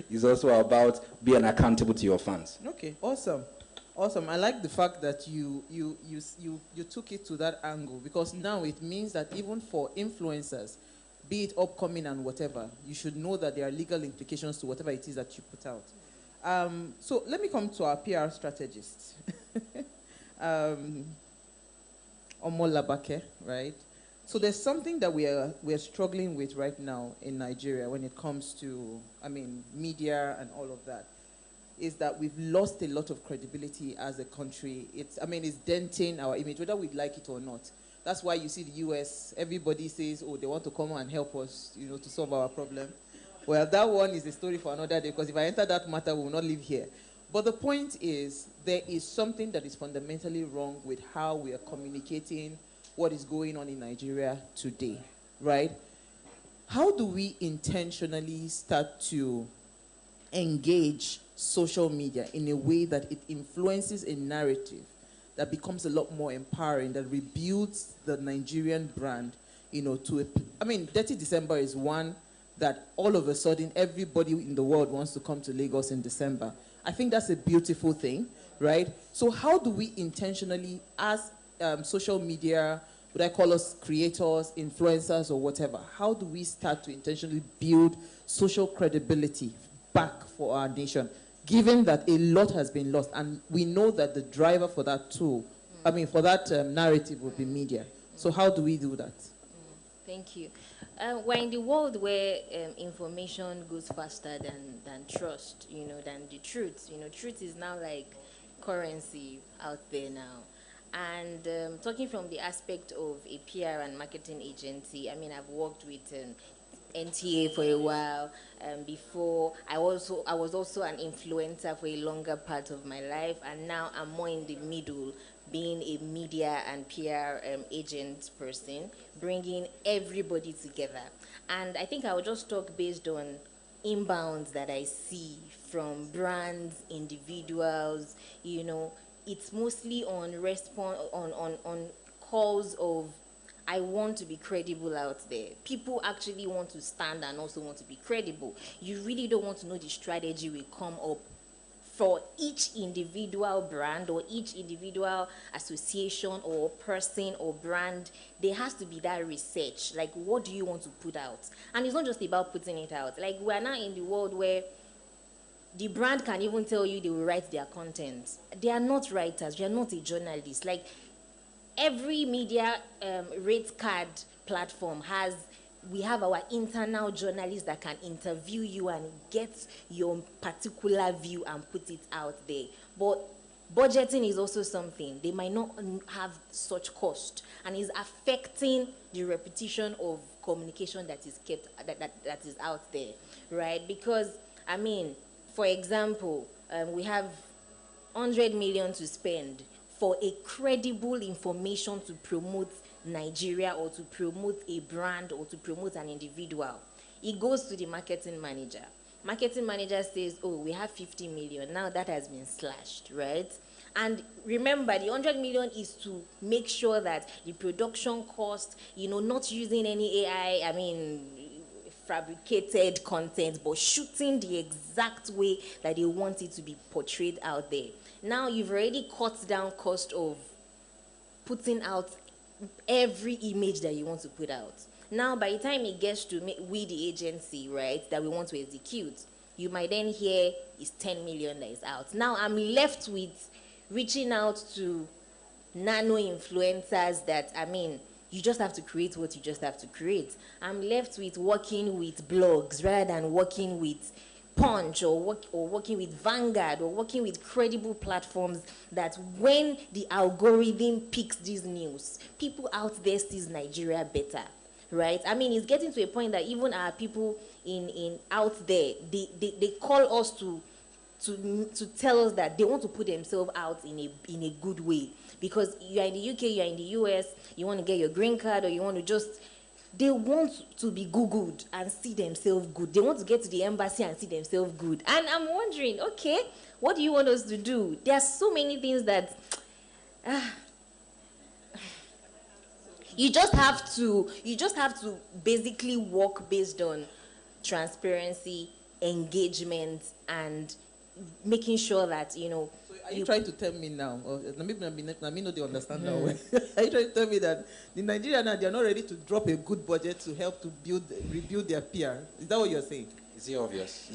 It's also about being accountable to your fans. Okay, awesome. Awesome. I like the fact that you took it to that angle, because now it means that even for influencers, be it upcoming and whatever, you should know that there are legal implications to whatever it is that you put out. So let me come to our PR strategist. Omo Labake, right? So there's something that we are struggling with right now in Nigeria when it comes to, media and all of that, is that we've lost a lot of credibility as a country. It's denting our image, whether we like it or not. That's why you see the US, everybody says, oh, they want to come and help us, to solve our problem. Well, that one is a story for another day, because if I enter that matter, we will not live here. But the point is, there is something that is fundamentally wrong with how we are communicating what is going on in Nigeria today, right? How do we intentionally start to engage social media in a way that it influences a narrative that becomes a lot more empowering, that rebuilds the Nigerian brand, I mean, Dirty December is one that all of a sudden everybody in the world wants to come to Lagos in December. I think that's a beautiful thing, right? So how do we intentionally, as social media, would I call us creators, influencers, or whatever, how do we start to intentionally build social credibility back for our nation, given that a lot has been lost, and we know that the driver for that for that narrative would be media. So how do we do that? Thank you. We're in the world where information goes faster than trust, than the truth. Truth is now like currency out there now. And talking from the aspect of a PR and marketing agency, I mean, I've worked with NTA for a while. Before, I was also an influencer for a longer part of my life, and now I'm more in the middle, being a media and PR agent person, bringing everybody together. And I think I will just talk based on inbounds that I see from brands, individuals. It's mostly on on calls of, I want to be credible out there. People actually want to stand and also want to be credible. You really don't want to know the strategy will come up for each individual brand or each individual association or person or brand. There has to be that research. Like, what do you want to put out? And it's not just about putting it out. Like, we're now in the world where the brand can even tell you they will write their content. They are not writers. They are not a journalist. Like, every media rate card platform we have our internal journalists that can interview you and get your particular view and put it out there. But budgeting is also something. They might not have such cost, and is affecting the repetition of communication that is kept, that is out there, right? Because, I mean, for example, we have 100 million to spend for a credible information to promote Nigeria or to promote a brand or to promote an individual. It goes to the marketing manager. Marketing manager says, oh, we have 50 million. Now that has been slashed, right? And remember, the 100 million is to make sure that the production cost, not using any AI, fabricated content, but shooting the exact way that they want it to be portrayed out there. Now you've already cut down cost of putting out every image that you want to put out. Now, by the time it gets to we, the agency, right, that we want to execute, you might then hear it's 10 million that is out. Now I'm left with reaching out to nano influencers that, you just have to create what you just have to create. I'm left with working with blogs rather than working with Punch or working with Vanguard or working with credible platforms that when the algorithm picks these news, people out there sees Nigeria better, right? It's getting to a point that even our people in out there, they call us to tell us that they want to put themselves out in a good way, because you are in the UK, you are in the US, you want to get your green card, or you want to just. They want to be Googled and see themselves good. They want to get to the embassy and see themselves good. And I'm wondering, okay, what do you want us to do? There are so many things that you just have to basically work based on transparency, engagement, and making sure that, So are you trying to tell me now, or maybe I know they understand now. Are you trying to tell me that the Nigerians now, they are not ready to drop a good budget to help to rebuild their PR? Is that what you're saying? Is it obvious?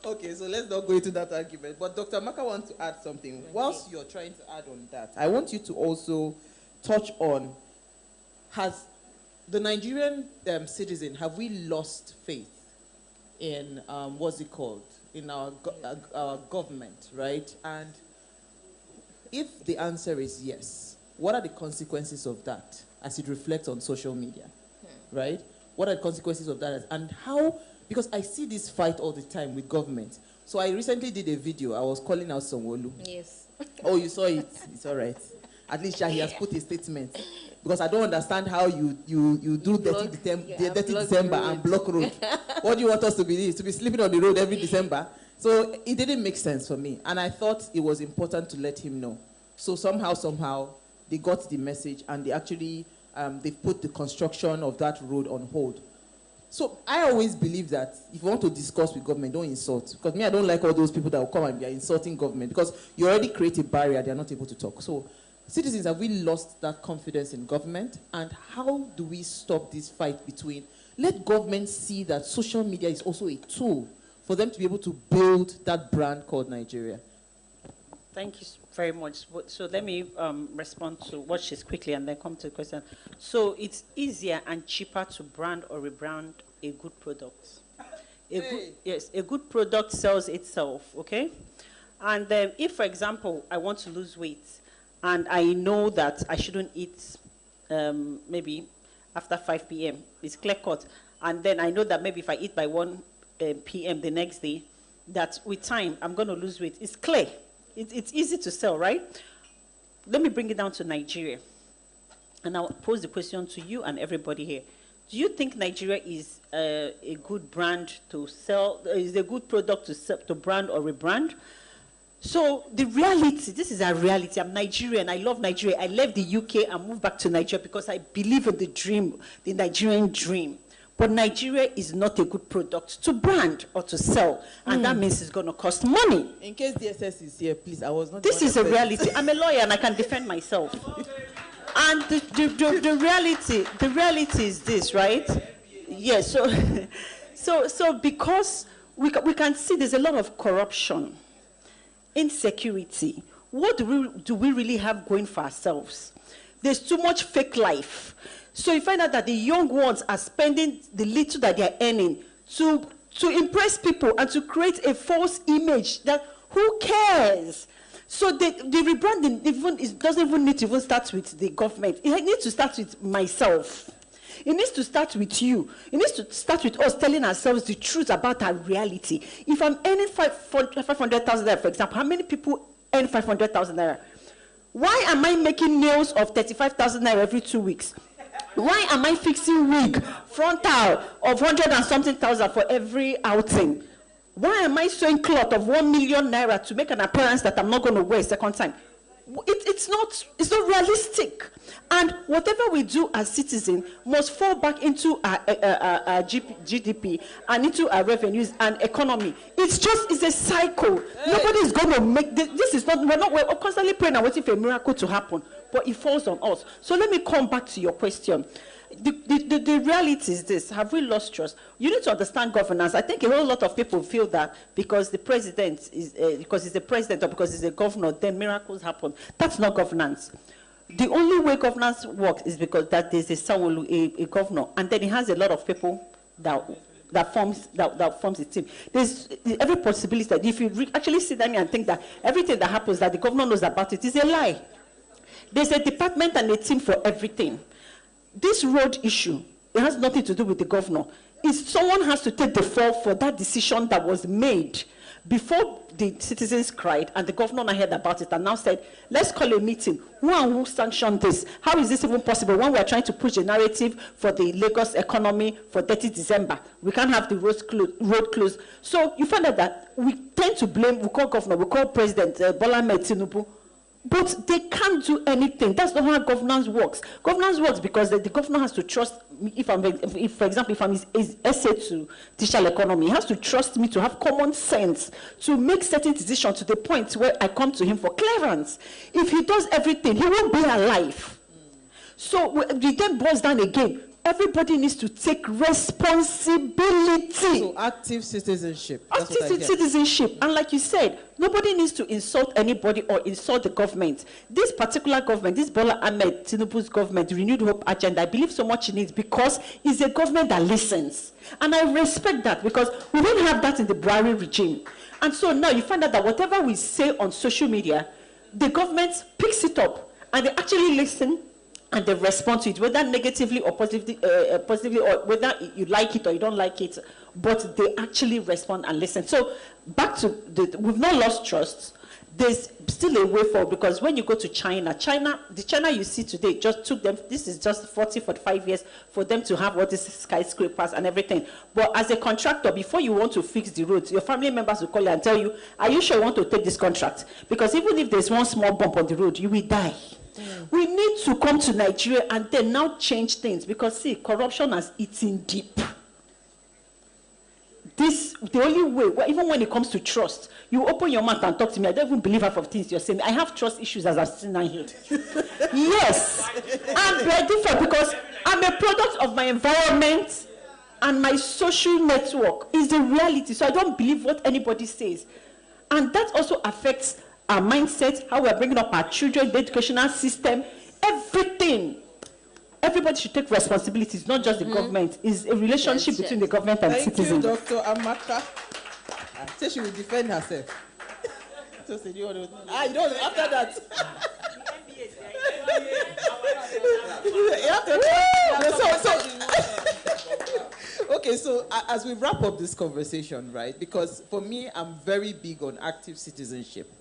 Okay, so let's not go into that argument. But Dr. Maka wants to add something. Okay. Whilst you're trying to add on that, I want you to also touch on, has the Nigerian citizen, have we lost faith in, what's it called, in our government, right? And if the answer is yes, what are the consequences of that as it reflects on social media, right? What are the consequences of that? And how, because I see this fight all the time with government. So I recently did a video. I was calling out Sanwo-Olu. Yes. Oh, you saw it? It's all right. At least he has put a statement. Because I don't understand how you do 30 December and block road. What do you want us to be? To be sleeping on the road every December? So it didn't make sense for me. And I thought it was important to let him know. So somehow, they got the message and they actually, they put the construction of that road on hold. So I always believe that if you want to discuss with government, don't insult. Because me, I don't like all those people that will come and be insulting government. Because you already create a barrier, they're not able to talk. So citizens, have we lost that confidence in government? And how do we stop this fight between, let government see that social media is also a tool for them to be able to build that brand called Nigeria? Thank you very much. So let me respond to what she's quickly and then come to the question. So it's easier and cheaper to brand or rebrand a good product. A good product sells itself, okay? And if, for example, I want to lose weight and I know that I shouldn't eat maybe after 5 p.m., it's clear cut. And then I know that maybe if I eat by 1 p.m. the next day, that with time I'm going to lose weight. It's clear. It's easy to sell, right? Let me bring it down to Nigeria. And I'll pose the question to you and everybody here. Do you think Nigeria is a good brand to sell, is a good product to sell, to brand or rebrand? So the reality, this is a reality. I'm Nigerian. I love Nigeria. I left the UK and moved back to Nigeria because I believe in the dream, the Nigerian dream. But Nigeria is not a good product to brand or to sell. And that means it's going to cost money. In case DSS is here, please, I was not... This is a reality. I'm a lawyer and I can defend myself. And the reality is this, right? Yes, so because we can see there's a lot of corruption, insecurity. What do we really have going for ourselves? There's too much fake life. So you find out that the young ones are spending the little that they're earning to impress people and to create a false image that who cares? So the rebranding doesn't even need to even start with the government. It needs to start with myself. It needs to start with you. It needs to start with us telling ourselves the truth about our reality. If I'm earning 500,000 naira, for example, how many people earn 500,000 naira? Why am I making nails of 35,000 naira every 2 weeks? Why am I fixing wig, frontal of 100 and something thousand for every outing? Why am I sewing cloth of 1 million naira to make an appearance that I'm not going to wear a second time? It's not realistic. And whatever we do as citizens must fall back into our GDP and into our revenues and economy. It's a cycle. Hey. Nobody is going to make this is not, we're constantly praying and waiting for a miracle to happen, but it falls on us. So let me come back to your question. The reality is this: have we lost trust? You need to understand governance. I think a whole lot of people feel that because the president is because he's the president or because he's a governor, then miracles happen. That's not governance. The only way governance works is because that there's a governor, and then he has a lot of people that forms a team. There's every possibility that if you actually sit down and think that everything that happens that the governor knows about it is a lie. There's a department and a team for everything. This road issue, it has nothing to do with the governor. Someone has to take the fall for that decision that was made before the citizens cried and the governor heard about it and now said, let's call a meeting. Who sanctioned this? How is this even possible when we're trying to push a narrative for the Lagos economy for 30 December? We can't have the road closed. So you find out that we tend to blame, we call governor, we call president Bola Ahmed Tinubu, but they can't do anything. That's not how governance works. Governance works because the governor has to trust me. For example, if I'm his essay to digital economy, he has to trust me to have common sense to make certain decisions to the point where I come to him for clearance. If he does everything, he won't be alive. So it then boils down again. Everybody needs to take responsibility. So active citizenship. Active citizenship. And like you said, nobody needs to insult anybody or insult the government. This particular government, this Bola Ahmed Tinubu's government, the Renewed Hope agenda, I believe so much in it because it's a government that listens. And I respect that because we don't have that in the Buhari regime. And so now you find out that whatever we say on social media, the government picks it up and they actually listen and they respond to it, whether negatively or positively or whether you like it or you don't like it, but they actually respond and listen. So back to we've not lost trust. There's still a way forward, because when you go to China, the China you see today just took them, this is just 45 years for them to have all these skyscrapers and everything. But as a contractor, before you want to fix the roads, your family members will call you and tell you, are you sure you want to take this contract? Because even if there's one small bump on the road, you will die. We need to come to Nigeria and then now change things, because see, corruption has eaten deep. The only way, even when it comes to trust, you open your mouth and talk to me, I don't even believe half of things you're saying. I have trust issues as I'm sitting down here. Yes, I'm very different because I'm a product of my environment and my social network is the reality. So I don't believe what anybody says. And that also affects our mindset, how we're bringing up our children, the educational system, everything. Everybody should take responsibilities, not just the government. It's a relationship between the government and citizens. Thank you, Dr. Amaka. Say she will defend herself. So say, you don't after that. Okay, so as we wrap up this conversation, right? Because for me, I'm very big on active citizenship.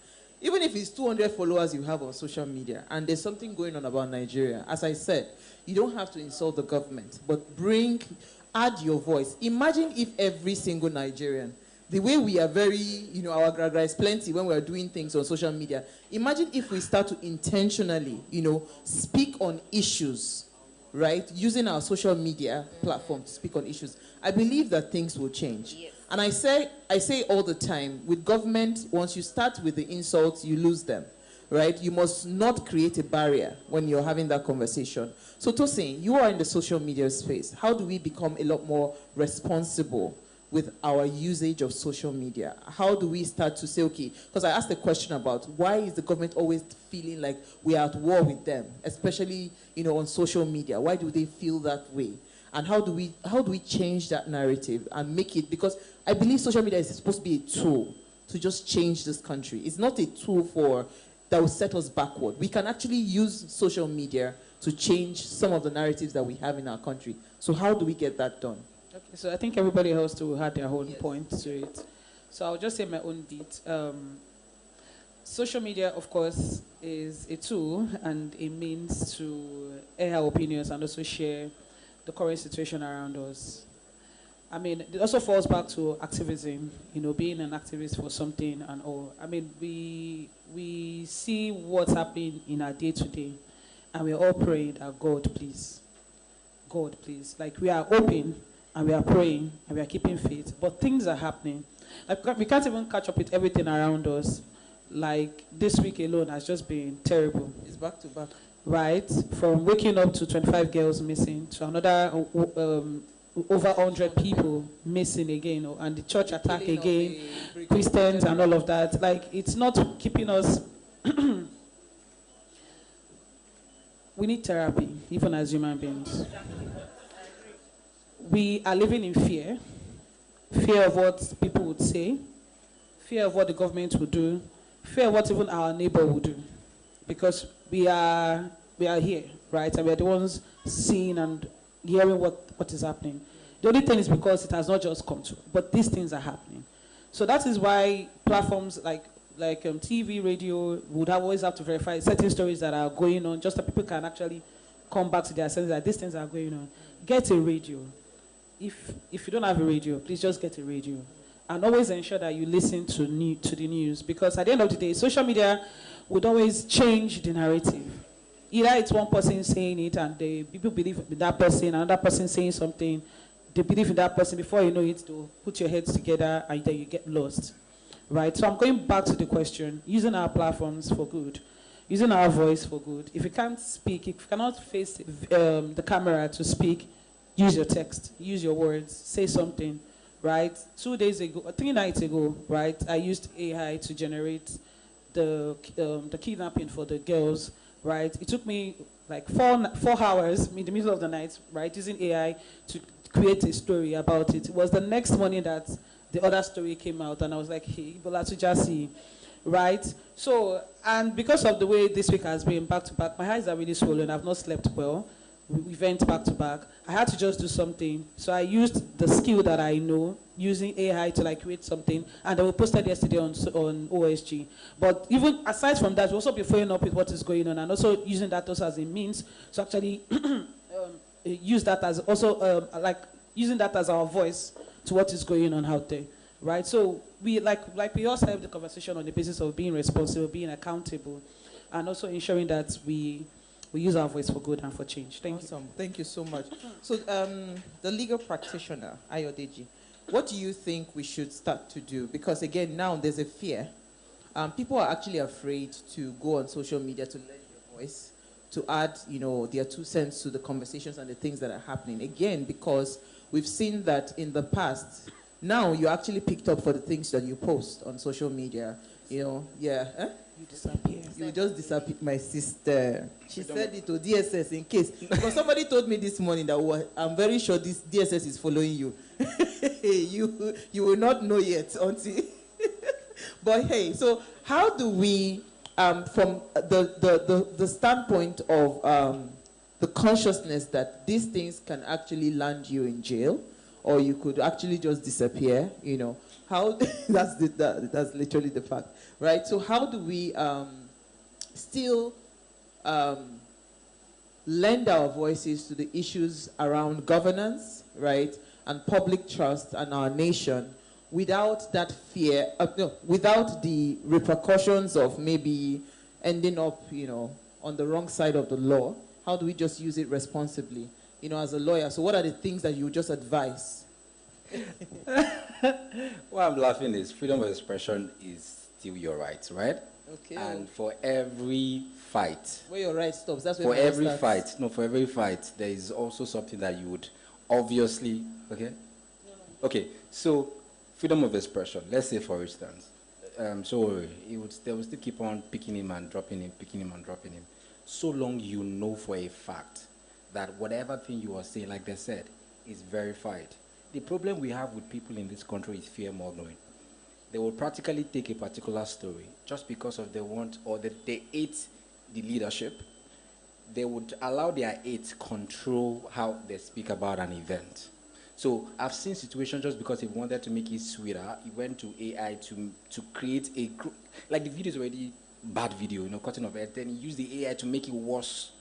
Even if it's 200 followers you have on social media and there's something going on about Nigeria, as I said, you don't have to insult the government, but add your voice. Imagine if every single Nigerian, the way we are very, our gragra is plenty when we are doing things on social media. Imagine if we start to intentionally, speak on issues, right? Using our social media platform to speak on issues. I believe that things will change. Yes. And I say all the time, with government, once you start with the insults, you lose them, right? You must not create a barrier when you're having that conversation. So Tosin, you are in the social media space. How do we become a lot more responsible with our usage of social media? How do we start to say, okay, because I asked a question about why is the government always feeling like we are at war with them, especially, on social media? Why do they feel that way? And how do we change that narrative and make it, because I believe social media is supposed to be a tool to just change this country. It's not a tool that will set us backward. We can actually use social media to change some of the narratives that we have in our country. So how do we get that done? Okay, so I think everybody else too had their own point to it. So I'll just say my own bit. Social media, of course, is a tool and a means to air our opinions and also share the current situation around us. I mean, it also falls back to activism, being an activist for something and all. I mean, we see what's happening in our day-to-day, and we're all praying that God, please. Like, we are open, and we are praying, and we are keeping faith, but things are happening. Like, we can't even catch up with everything around us. Like, this week alone has just been terrible. It's back to back. Right? From waking up to 25 girls missing, to another over 100 people missing again, and the church attack again, Christians and all of that. Like, it's not keeping us... We need therapy, even as human beings. We are living in fear. Fear of what people would say. Fear of what the government would do. Fear of what even our neighbor would do. Because we are here, right? And we are the ones seeing and hearing what is happening. The only thing is because it has not just come to, but these things are happening. So that is why platforms like TV, radio would always have to verify certain stories that are going on, just so people can actually come back to their senses that these things are going on. Get a radio. If you don't have a radio, please just get a radio. And always ensure that you listen to the news, because at the end of the day, social media would always change the narrative. Either it's one person saying it and people believe in that person, another person saying something, they believe in that person. Before you know it, to put your heads together and then you get lost. Right? So I'm going back to the question, using our platforms for good, using our voice for good. If you can't speak, if you cannot face the camera to speak, use your text, use your words, say something. Right? 2 days ago, 3 nights ago, right, I used AI to generate the kidnapping for the girls, right? It took me like 4 hours in the middle of the night, right, using AI to create a story about it. It was the next morning that the other story came out, and I was like, hey, Bola Tujasi, right? So, and because of the way this week has been back to back, my eyes are really swollen. I've not slept well, event back to back. I had to just do something. So I used the skill that I know, using AI to like create something, and I posted yesterday on OSG. But even aside from that, we also be following up with what is going on, and also using that also as a means to actually use that as also like using that as our voice to what is going on out there, right? So we like we also have the conversation on the basis of being responsible, being accountable, and also ensuring that we use our voice for good and for change. Thank you. Thank you so much. So the legal practitioner, Ayodeji, what do you think we should start to do? Because again, now there's a fear. People are actually afraid to go on social media to lend their voice, to add, their 2 cents to the conversations and the things that are happening. Again, because we've seen that in the past, now you're actually picked up for the things that you post on social media. You disappear. You just disappear, my sister. She said it to DSS in case. Because somebody told me this morning that I'm very sure this DSS is following you. You will not know yet until. But hey, so how do we, from the standpoint of the consciousness that these things can actually land you in jail, or you could actually just disappear, how that's literally the fact, right? So how do we still lend our voices to the issues around governance, right, and public trust and our nation without that fear, without the repercussions of maybe ending up, on the wrong side of the law? How do we just use it responsibly, as a lawyer? So what are the things that you would just advise? What I'm laughing is freedom of expression is still your right, right? Okay. And for every fight, where your right stops, that's where for every starts. for every fight, there is also something that you would obviously, okay. So freedom of expression. Let's say, for instance, so they will still keep on picking him and dropping him, picking him and dropping him. So long you know for a fact that whatever thing you are saying, like they said, is verified. The problem we have with people in this country is fear-mongering. They will practically take a particular story just because of they want or they hate the leadership. They would allow their hate control how they speak about an event. So I've seen situations just because he wanted to make it sweeter, he went to AI to create a group. Like the video is already bad video, cutting of it. Then he used the AI to make it worse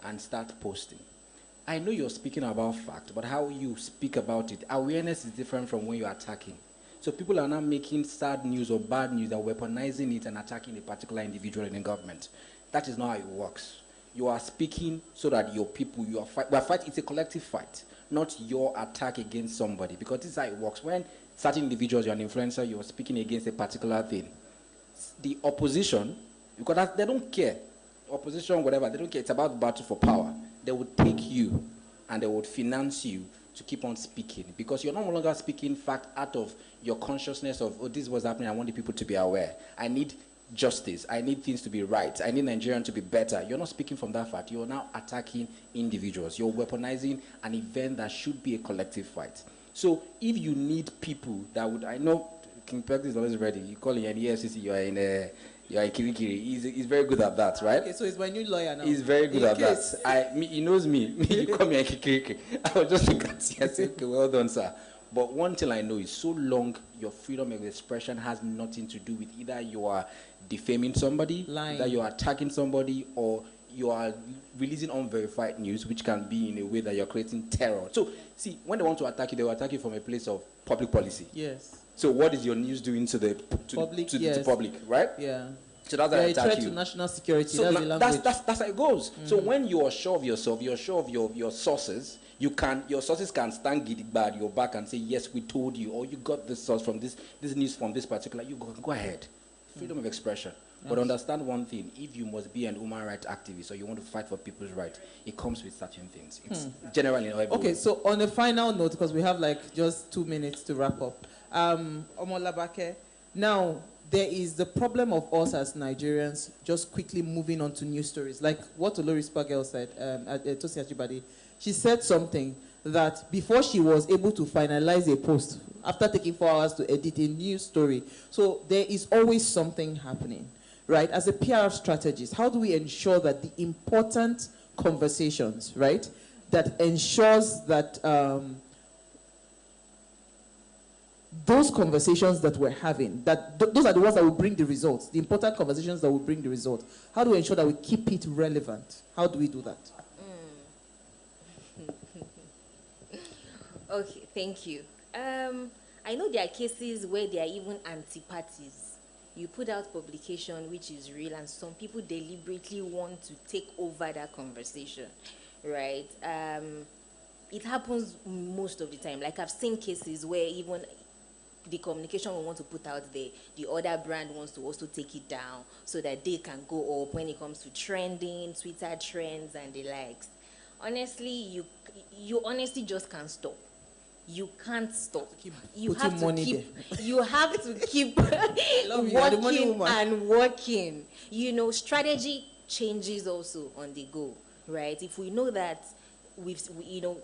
and start posting. I know you're speaking about fact, but how you speak about it, awareness is different from when you're attacking. So people are now making sad news or bad news, they're weaponizing it and attacking a particular individual in the government. That is not how it works. You are speaking so that your people, we are fighting, it's a collective fight, not your attack against somebody, because this is how it works. When certain individuals, you're an influencer, you're speaking against a particular thing, the opposition, because they don't care, opposition, whatever, they don't care, it's about the battle for power. They would take you and they would finance you to keep on speaking, because you're no longer speaking fact out of your consciousness of, oh, this is what's happening, I want the people to be aware. I need justice, I need things to be right, I need Nigerians to be better. You're not speaking from that fact. You're now attacking individuals. You're weaponizing an event that should be a collective fight. So if you need people that would, I know King Peg is always ready. You call in an EFCC, you're in Kirikiri. He's very good at that, right? Okay, so he's my new lawyer now. He's very good at that. He knows me. You call me a Kirikiri. I will just look at you and say, okay, well done, sir. But one thing I know is so long your freedom of expression has nothing to do with either you are defaming somebody, that you are attacking somebody, or you are releasing unverified news, which can be in a way that you're creating terror. So, see, when they want to attack you, they will attack you from a place of public policy. Yes. So what is your news doing to the public, right? Yeah. So that's how they attack threat you. to national security. So that's the language. that's how it goes. So when you are sure of yourself, you're sure of your sources, your sources can stand gidigba at your back and say, yes, we told you, or you got this source from this news from this particular, you go ahead. Freedom of expression. But understand one thing, if you must be an human rights activist or you want to fight for people's rights, it comes with certain things. It's generally not everywhere. Okay, so on a final note, because we have like just 2 minutes to wrap up, Omolabake, now there is the problem of us as Nigerians just quickly moving on to news stories. Like what Olori Spagel said, Tosi Achibade, she said something that before she was able to finalize a post, after taking 4 hours to edit a news story. So there is always something happening, right? As a PR strategist, how do we ensure that the important conversations, right? That ensures that those conversations that we're having, that those are the ones that will bring the results, the important conversations that will bring the results. How do we ensure that we keep it relevant? How do we do that? Okay, thank you. I know there are cases where there are even anti-parties. You put out publication which is real, and some people deliberately want to take over that conversation, right? It happens most of the time. Like, I've seen cases where even the communication we want to put out there, the other brand wants to also take it down so that they can go up when it comes to trending, Twitter trends, and the likes. Honestly, you honestly just can't stop. You can't stop. You have to keep working and working. You know, strategy changes also on the go, right? If we know that you know,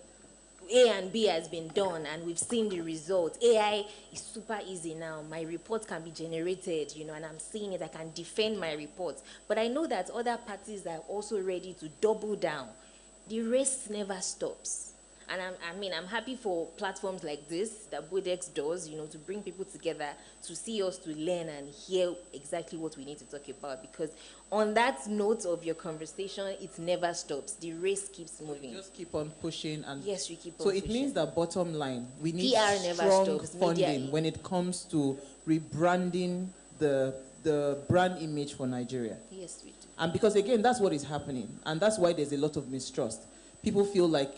A and B has been done and we've seen the results. AI is super easy now. My report can be generated, you know, and I'm seeing it. I can defend my reports. But I know that other parties are also ready to double down. The race never stops. And I'm happy for platforms like this that Bodex does, you know, to bring people together, to see us, to learn and hear exactly what we need to talk about. Because on that note of your conversation, it never stops. The race keeps moving. Just keep on pushing. And yes, we keep on so pushing. It means that bottom line, we need PR never strong stops. funding when it comes to rebranding the brand image for Nigeria. Yes, we do. And because, again, that's what is happening. And that's why there's a lot of mistrust. People feel like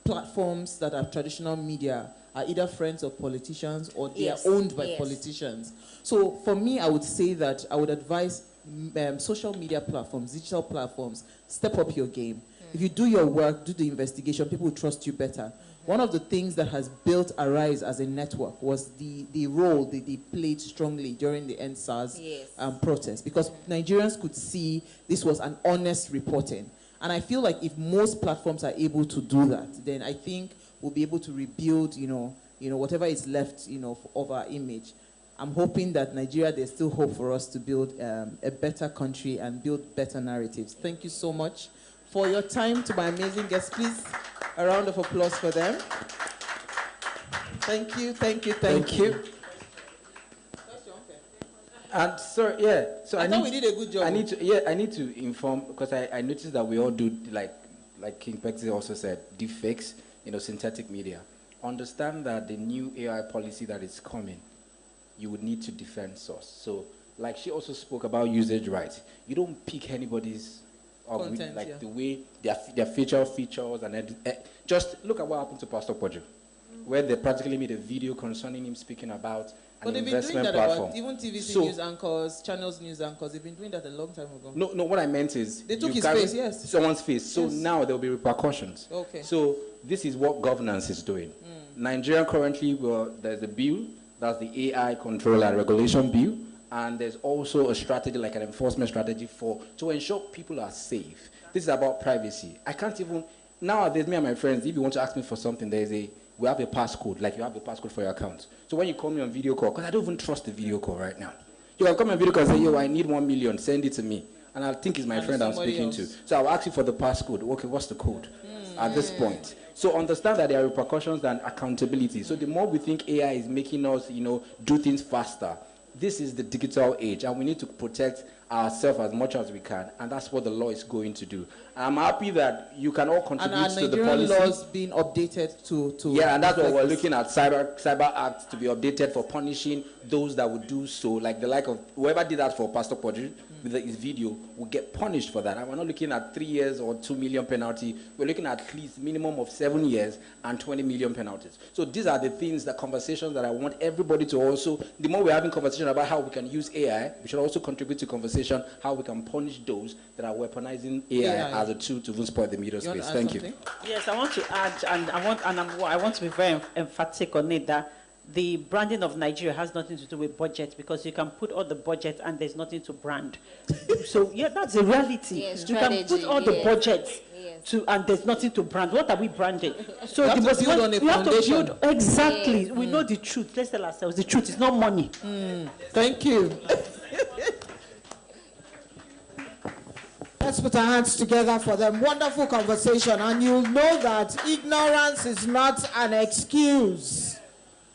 platforms that are traditional media are either friends of politicians or they are owned by politicians. So for me, I would say that I would advise social media platforms, digital platforms, step up your game. If you do your work, do the investigation, people will trust you better. One of the things that has built Arise as a network was the role that they played strongly during the EndSARS protest, because Nigerians could see this was an honest reporting. And I feel like if most platforms are able to do that, then I think we'll be able to rebuild, you know, whatever is left, you know, of our image. I'm hoping that Nigeria, there's still hope for us to build a better country and build better narratives. Thank you so much for your time. To my amazing guests, please, a round of applause for them. Thank you, thank you, thank you. And so I thought we did a good job. I need to inform, because I noticed that we all do, like King Pexi also said, deepfakes, you know, synthetic media. Understand that the new AI policy that is coming, you would need to defend source. So, like she also spoke about usage rights. You don't pick anybody's content, the way their features, and just look at what happened to Pastor Pojo, where they practically made a video concerning him speaking about an investment platform. Even TVC news anchors, channels news anchors, they've been doing that a long time ago. No, what I meant is they took his face, yes. Someone's face. So now there will be repercussions. Okay. So this is what governance is doing. Nigeria currently, there's a bill, that's the AI Control and Regulation Bill, and there's also a strategy, like an enforcement strategy to ensure people are safe. This is about privacy. I can't even, nowadays, me and my friends, if you want to ask me for something, we have a passcode, like you have a passcode for your account. So when you call me on video call, because I don't even trust the video call right now. You can call me on video call and say, yo, I need 1 million, send it to me. And I think it's my friend I'm speaking to. So I'll ask you for the passcode. Okay, what's the code at this point? So understand that there are repercussions and accountability. So the more we think AI is making us, you know, do things faster, this is the digital age, and we need to protect ourselves as much as we can, and that's what the law is going to do. I'm happy that you can all contribute to the policy. And laws being updated to yeah, and that's what we're looking at, cyber acts to be updated for punishing those that would do so, like of whoever did that for Pastor Podri with his video will get punished for that. And we're not looking at 3 years or 2 million penalty. We're looking at least minimum of 7 years and 20 million penalties. So these are the things, the conversations that I want everybody to also, the more we're having conversation about how we can use AI, we should also contribute to conversation how we can punish those that are weaponizing AI as a tool to even spoil the media space. Thank you. Yes, I want to add, and I want to be very emphatic on it, that the branding of Nigeria has nothing to do with budget, because you can put all the budget and there's nothing to brand. So yeah, that's the reality. Yes, you can put all the budgets and there's nothing to brand. What are we branding? So you have to build on a foundation. Exactly. We know the truth. Let's tell ourselves the truth. It's not money. Thank you. Let's put our hands together for them. Wonderful conversation. And you'll know that ignorance is not an excuse.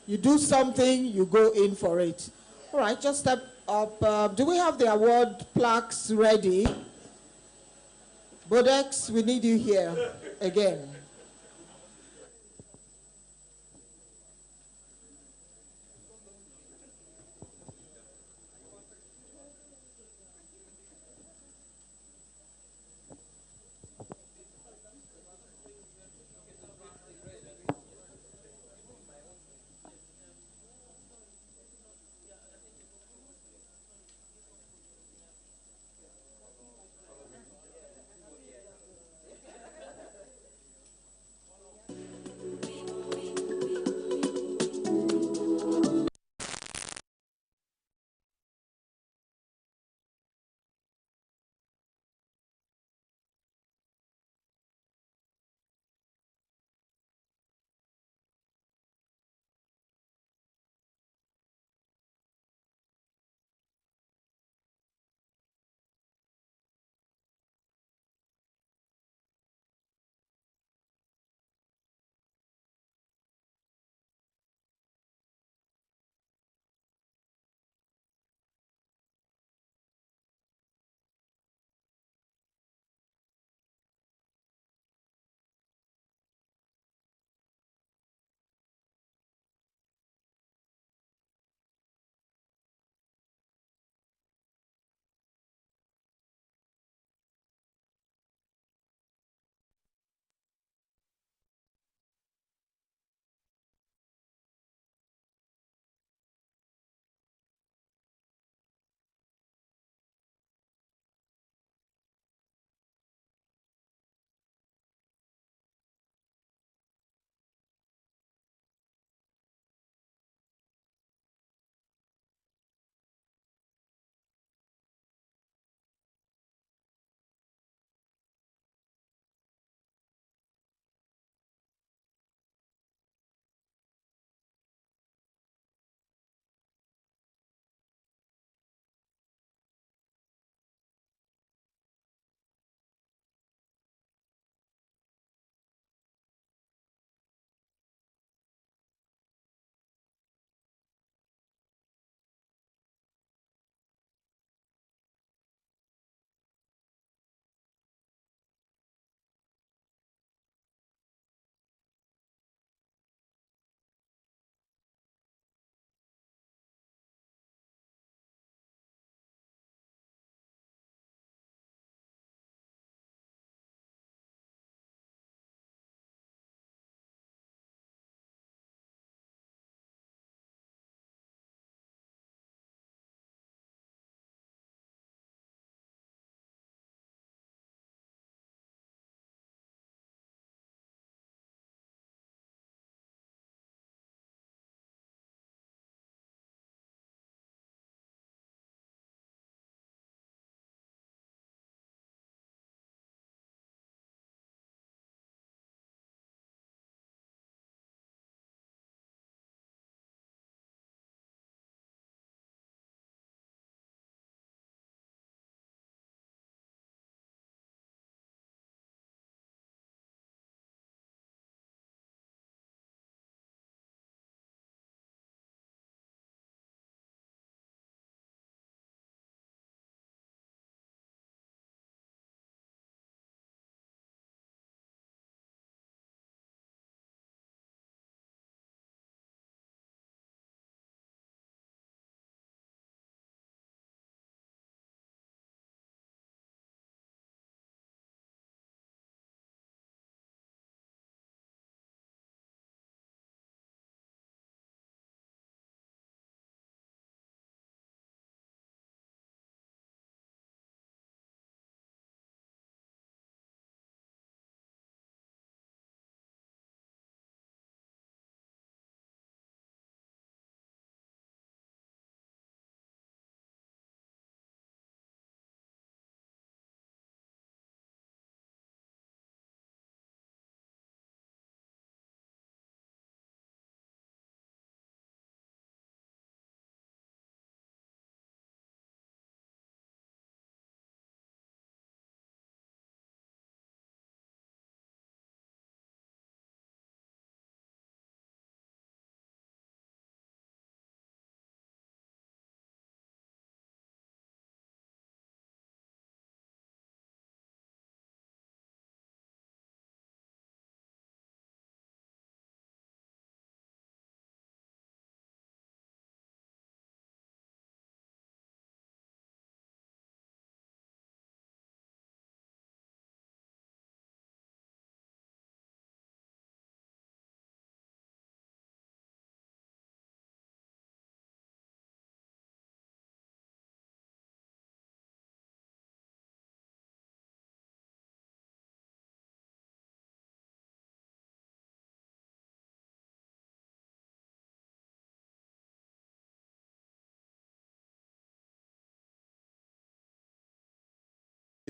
You do something, you go in for it. All right, just step up. Do we have the award plaques ready? Bodex, we need you here again.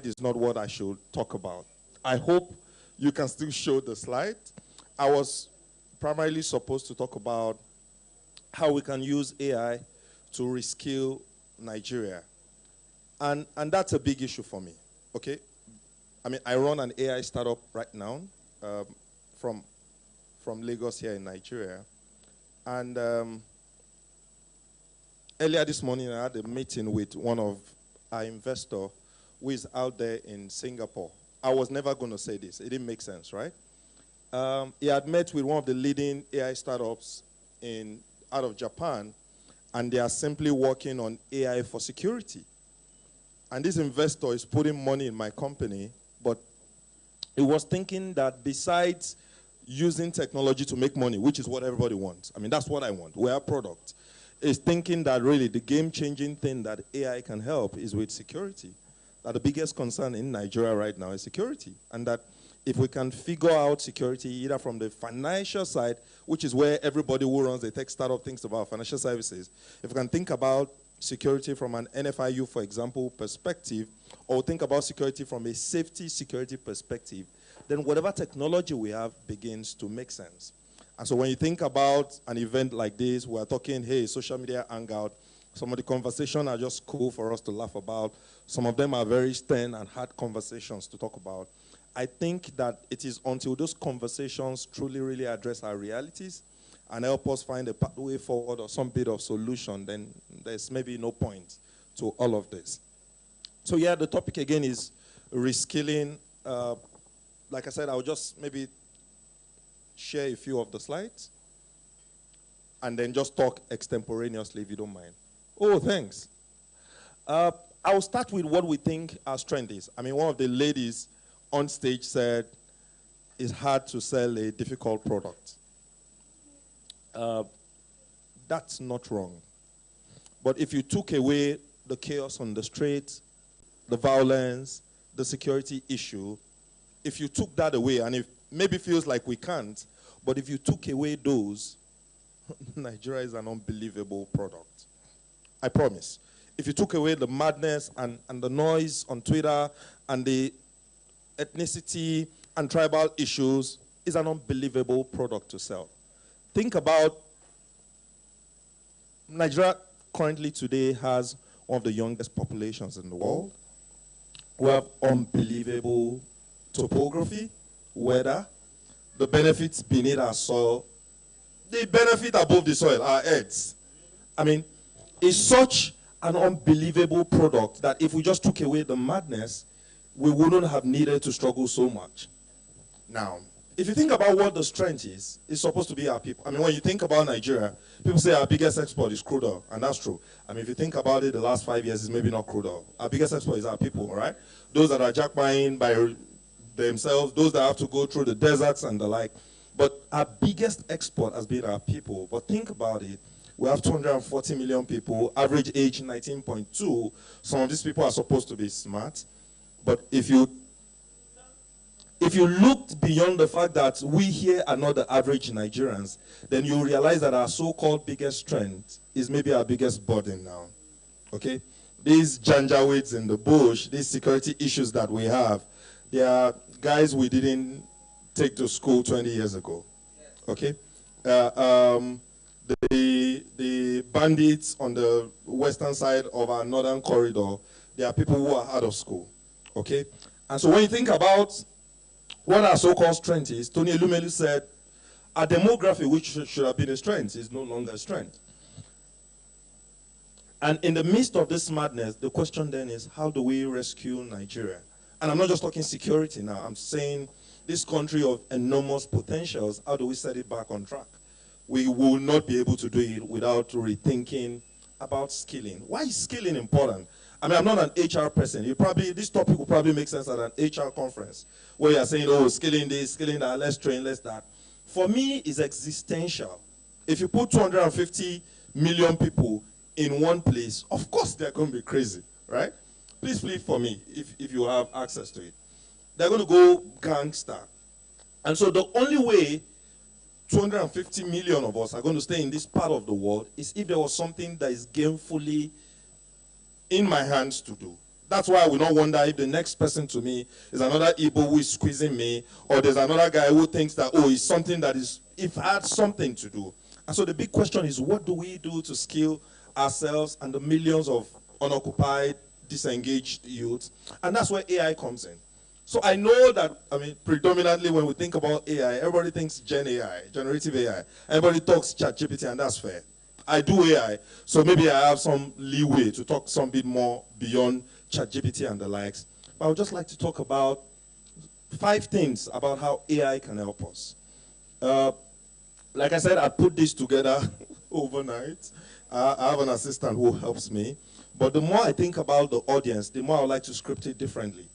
is not what I should talk about. I hope you can still show the slide. I was primarily supposed to talk about how we can use AI to reskill Nigeria. And that's a big issue for me, okay? I mean, I run an AI startup right now from Lagos here in Nigeria. And earlier this morning, I had a meeting with one of our investors who is out there in Singapore. I was never going to say this. It didn't make sense, right? He had met with one of the leading AI startups out of Japan, and they are simply working on AI for security. And this investor is putting money in my company, but he was thinking that besides using technology to make money, which is what everybody wants, I mean, that's what I want, we're a product, is thinking that really the game-changing thing that AI can help is with security. That the biggest concern in Nigeria right now is security, and that if we can figure out security either from the financial side, which is where everybody who runs a tech startup thinks about financial services, if we can think about security from an NFIU, for example, perspective, or think about security from a safety security perspective, then whatever technology we have begins to make sense. And so when you think about an event like this, we're talking, hey, social media hangout, some of the conversations are just cool for us to laugh about. Some of them are very stern and hard conversations to talk about. I think that it is until those conversations truly, really address our realities and help us find a pathway forward or some bit of solution, then there's maybe no point to all of this. So yeah, the topic again is reskilling. Like I said, I'll just maybe share a few of the slides and then just talk extemporaneously if you don't mind. Oh, thanks. I'll start with what we think our strength is. I mean, one of the ladies on stage said it's hard to sell a difficult product. That's not wrong. But if you took away the chaos on the street, the violence, the security issue, if you took that away, and it maybe feels like we can't, but if you took away those, Nigeria is an unbelievable product. I promise. If you took away the madness and the noise on Twitter and the ethnicity and tribal issues, it's an unbelievable product to sell. Think about Nigeria currently today has one of the youngest populations in the world. We have unbelievable topography, weather, the benefits beneath our soil, the benefit above the soil, our heads. I mean, it's such an unbelievable product that if we just took away the madness, we wouldn't have needed to struggle so much. Now, if you think about what the strength is, it's supposed to be our people. I mean, when you think about Nigeria, people say our biggest export is crude oil, and that's true. I mean, if you think about it, the last 5 years is maybe not crude oil. Our biggest export is our people, right? Those that are jackpying by themselves, those that have to go through the deserts and the like. But our biggest export has been our people. But think about it. We have 240 million people, average age 19.2. Some of these people are supposed to be smart. But if you looked beyond the fact that we here are not the average Nigerians, then you realize that our so-called biggest strength is maybe our biggest burden now. Okay? These janjaweeds in the bush, these security issues that we have, they are guys we didn't take to school 20 years ago. Okay? The bandits on the western side of our northern corridor, they are people who are out of school. Okay? And so when you think about what our so-called strength is, Tony Elumelu said, our demography, which should have been a strength, is no longer a strength. And in the midst of this madness, the question then is, how do we rescue Nigeria? And I'm not just talking security now. I'm saying this country of enormous potentials, how do we set it back on track? We will not be able to do it without rethinking about skilling. Why is skilling important? I mean, I'm not an HR person. This topic will probably make sense at an HR conference where you're saying, oh, skilling this, skilling that, let's train, let's that. For me, it's existential. If you put 250 million people in one place, of course they're going to be crazy, right? Please plead for me if you have access to it. They're going to go gangster. And so the only way 250 million of us are going to stay in this part of the world is if there was something that is gainfully in my hands to do. That's why I will not wonder if the next person to me is another Igbo who is squeezing me, or there's another guy who thinks that, oh, it's something that is, if I had something to do. And so the big question is, what do we do to skill ourselves and the millions of unoccupied, disengaged youth? And that's where AI comes in. So I know that, I mean, predominantly when we think about AI, everybody thinks Gen AI, generative AI. Everybody talks ChatGPT, and that's fair. I do AI, so maybe I have some leeway to talk some bit more beyond ChatGPT and the likes. But I would just like to talk about 5 things about how AI can help us. Like I said, I put this together overnight. I have an assistant who helps me. But the more I think about the audience, the more I would like to script it differently.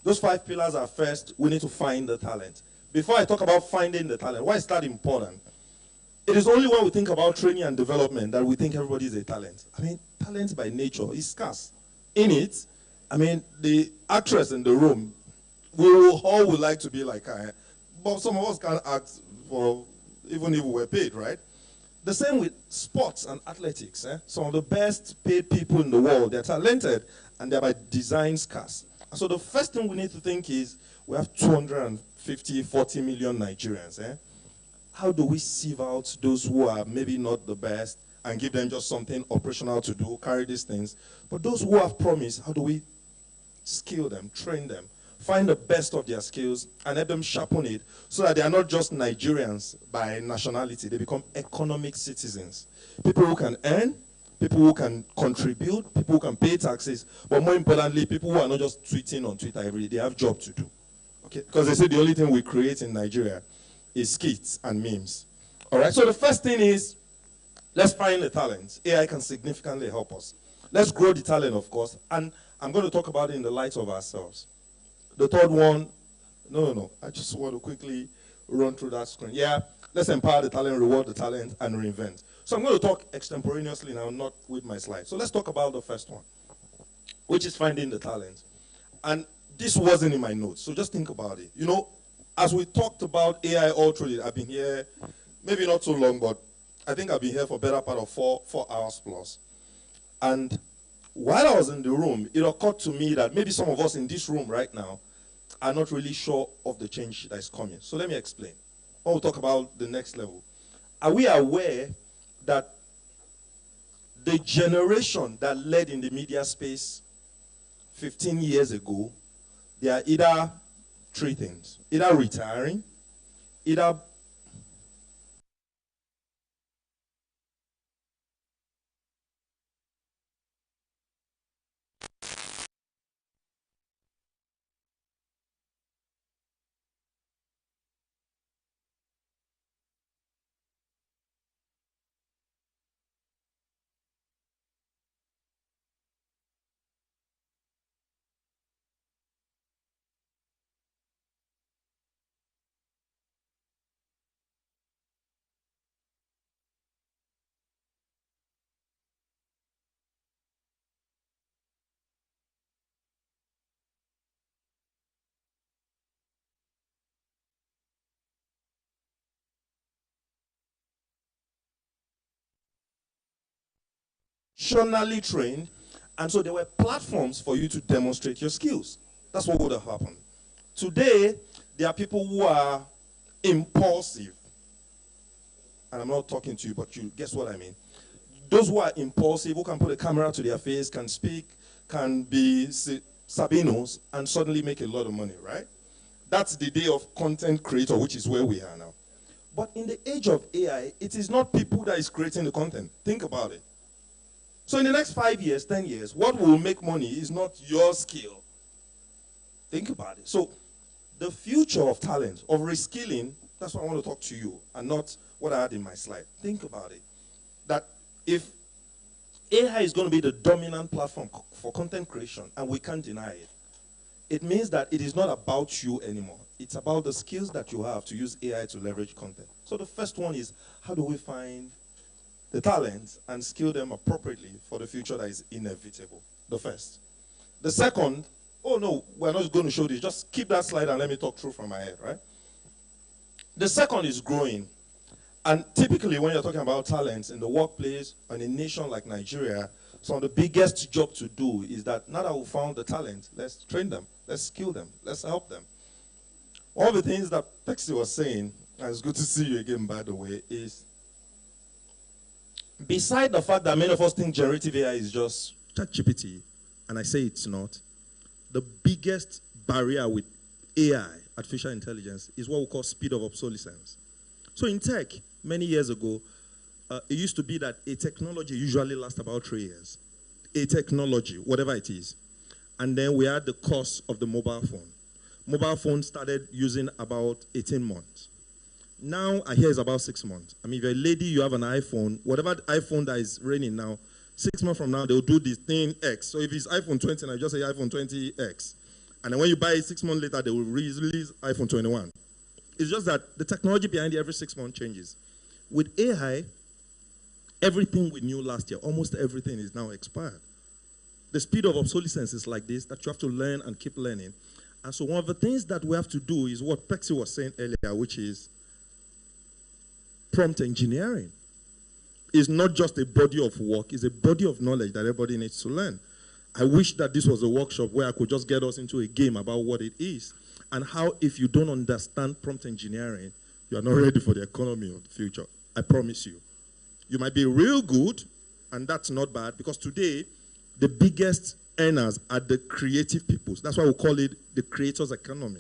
Those 5 pillars are: first, we need to find the talent. Before I talk about finding the talent, why is that important? It is only when we think about training and development that we think everybody is a talent. I mean, talent by nature is scarce. In it, I mean, the actress in the room, we all would like to be like her, but some of us can't act for, even if we were paid, right? The same with sports and athletics. Some of the best paid people in the world, they're talented, and they're by design scarce. So the first thing we need to think is, we have 250, 40 million Nigerians. How do we sieve out those who are maybe not the best and give them just something operational to do, carry these things? But those who have promise, how do we skill them, train them, find the best of their skills and help them sharpen it so that they are not just Nigerians by nationality, they become economic citizens. People who can earn, people who can contribute, people who can pay taxes, but more importantly, people who are not just tweeting on Twitter every day, they have job to do. Okay? Because they say the only thing we create in Nigeria is skits and memes. All right, so the first thing is, let's find the talent. AI can significantly help us. Let's grow the talent, of course, and I'm going to talk about it in the light of ourselves. The third one, no, I just want to quickly run through that screen. Yeah, let's empower the talent, reward the talent, and reinvent. So I'm going to talk extemporaneously now, not with my slides. So let's talk about the first one, which is finding the talent. And this wasn't in my notes, so just think about it. You know, as we talked about AI all through it, I've been here, maybe not so long, but I think I've been here for a better part of 4 hours plus. And while I was in the room, it occurred to me that maybe some of us in this room right now are not really sure of the change that is coming. So let me explain. When we talk about the next level, are we aware that the generation that led in the media space 15 years ago, they are either 3 things: either retiring, either professionally trained, and so there were platforms for you to demonstrate your skills. That's what would have happened. Today, there are people who are impulsive, and I'm not talking to you, but you guess what I mean. Those who are impulsive, who can put a camera to their face, can speak, can be Sabinos, and suddenly make a lot of money, right? That's the day of content creator, which is where we are now. But in the age of AI, it is not people that is creating the content. Think about it. So in the next 5 years, 10 years, what will make money is not your skill. Think about it. So the future of talent, of reskilling, that's what I want to talk to you, and not what I had in my slide. Think about it. That if AI is going to be the dominant platform for content creation, and we can't deny it, it means that it is not about you anymore. It's about the skills that you have to use AI to leverage content. So the first one is, how do we find the talents and skill them appropriately for the future that is inevitable? The first. The second, oh no, we're not going to show this. Just keep that slide and let me talk through from my head, right? The second is growing. And typically when you're talking about talents in the workplace, in a nation like Nigeria, some of the biggest job to do is that now that we found the talent, let's train them, let's skill them, let's help them. One of the things that Pexi was saying, and it's good to see you again, by the way, is beside the fact that many of us think generative AI is just ChatGPT, and I say it's not, the biggest barrier with AI, artificial intelligence, is what we call speed of obsolescence. So in tech, many years ago, it used to be that a technology usually lasts about 3 years. A technology, whatever it is. And then we had the cost of the mobile phone. Mobile phone started using about 18 months. Now, I hear it's about 6 months. I mean, if you're a lady, you have an iPhone, whatever iPhone that is reigning now, 6 months from now, they'll do this thing X. So if it's iPhone 20, now just say iPhone 20X. And then when you buy it 6 months later, they will release iPhone 21. It's just that the technology behind it every 6 months changes. With AI, everything we knew last year, almost everything is now expired. The speed of obsolescence is like this, that you have to learn and keep learning. And so one of the things that we have to do is what Pexi was saying earlier, which is prompt engineering. It's not just a body of work, it's a body of knowledge that everybody needs to learn. I wish that this was a workshop where I could just get us into a game about what it is and how if you don't understand prompt engineering, you are not ready for the economy of the future. I promise you. You might be real good, and that's not bad, because today, the biggest earners are the creative people. That's why we call it the creator's economy.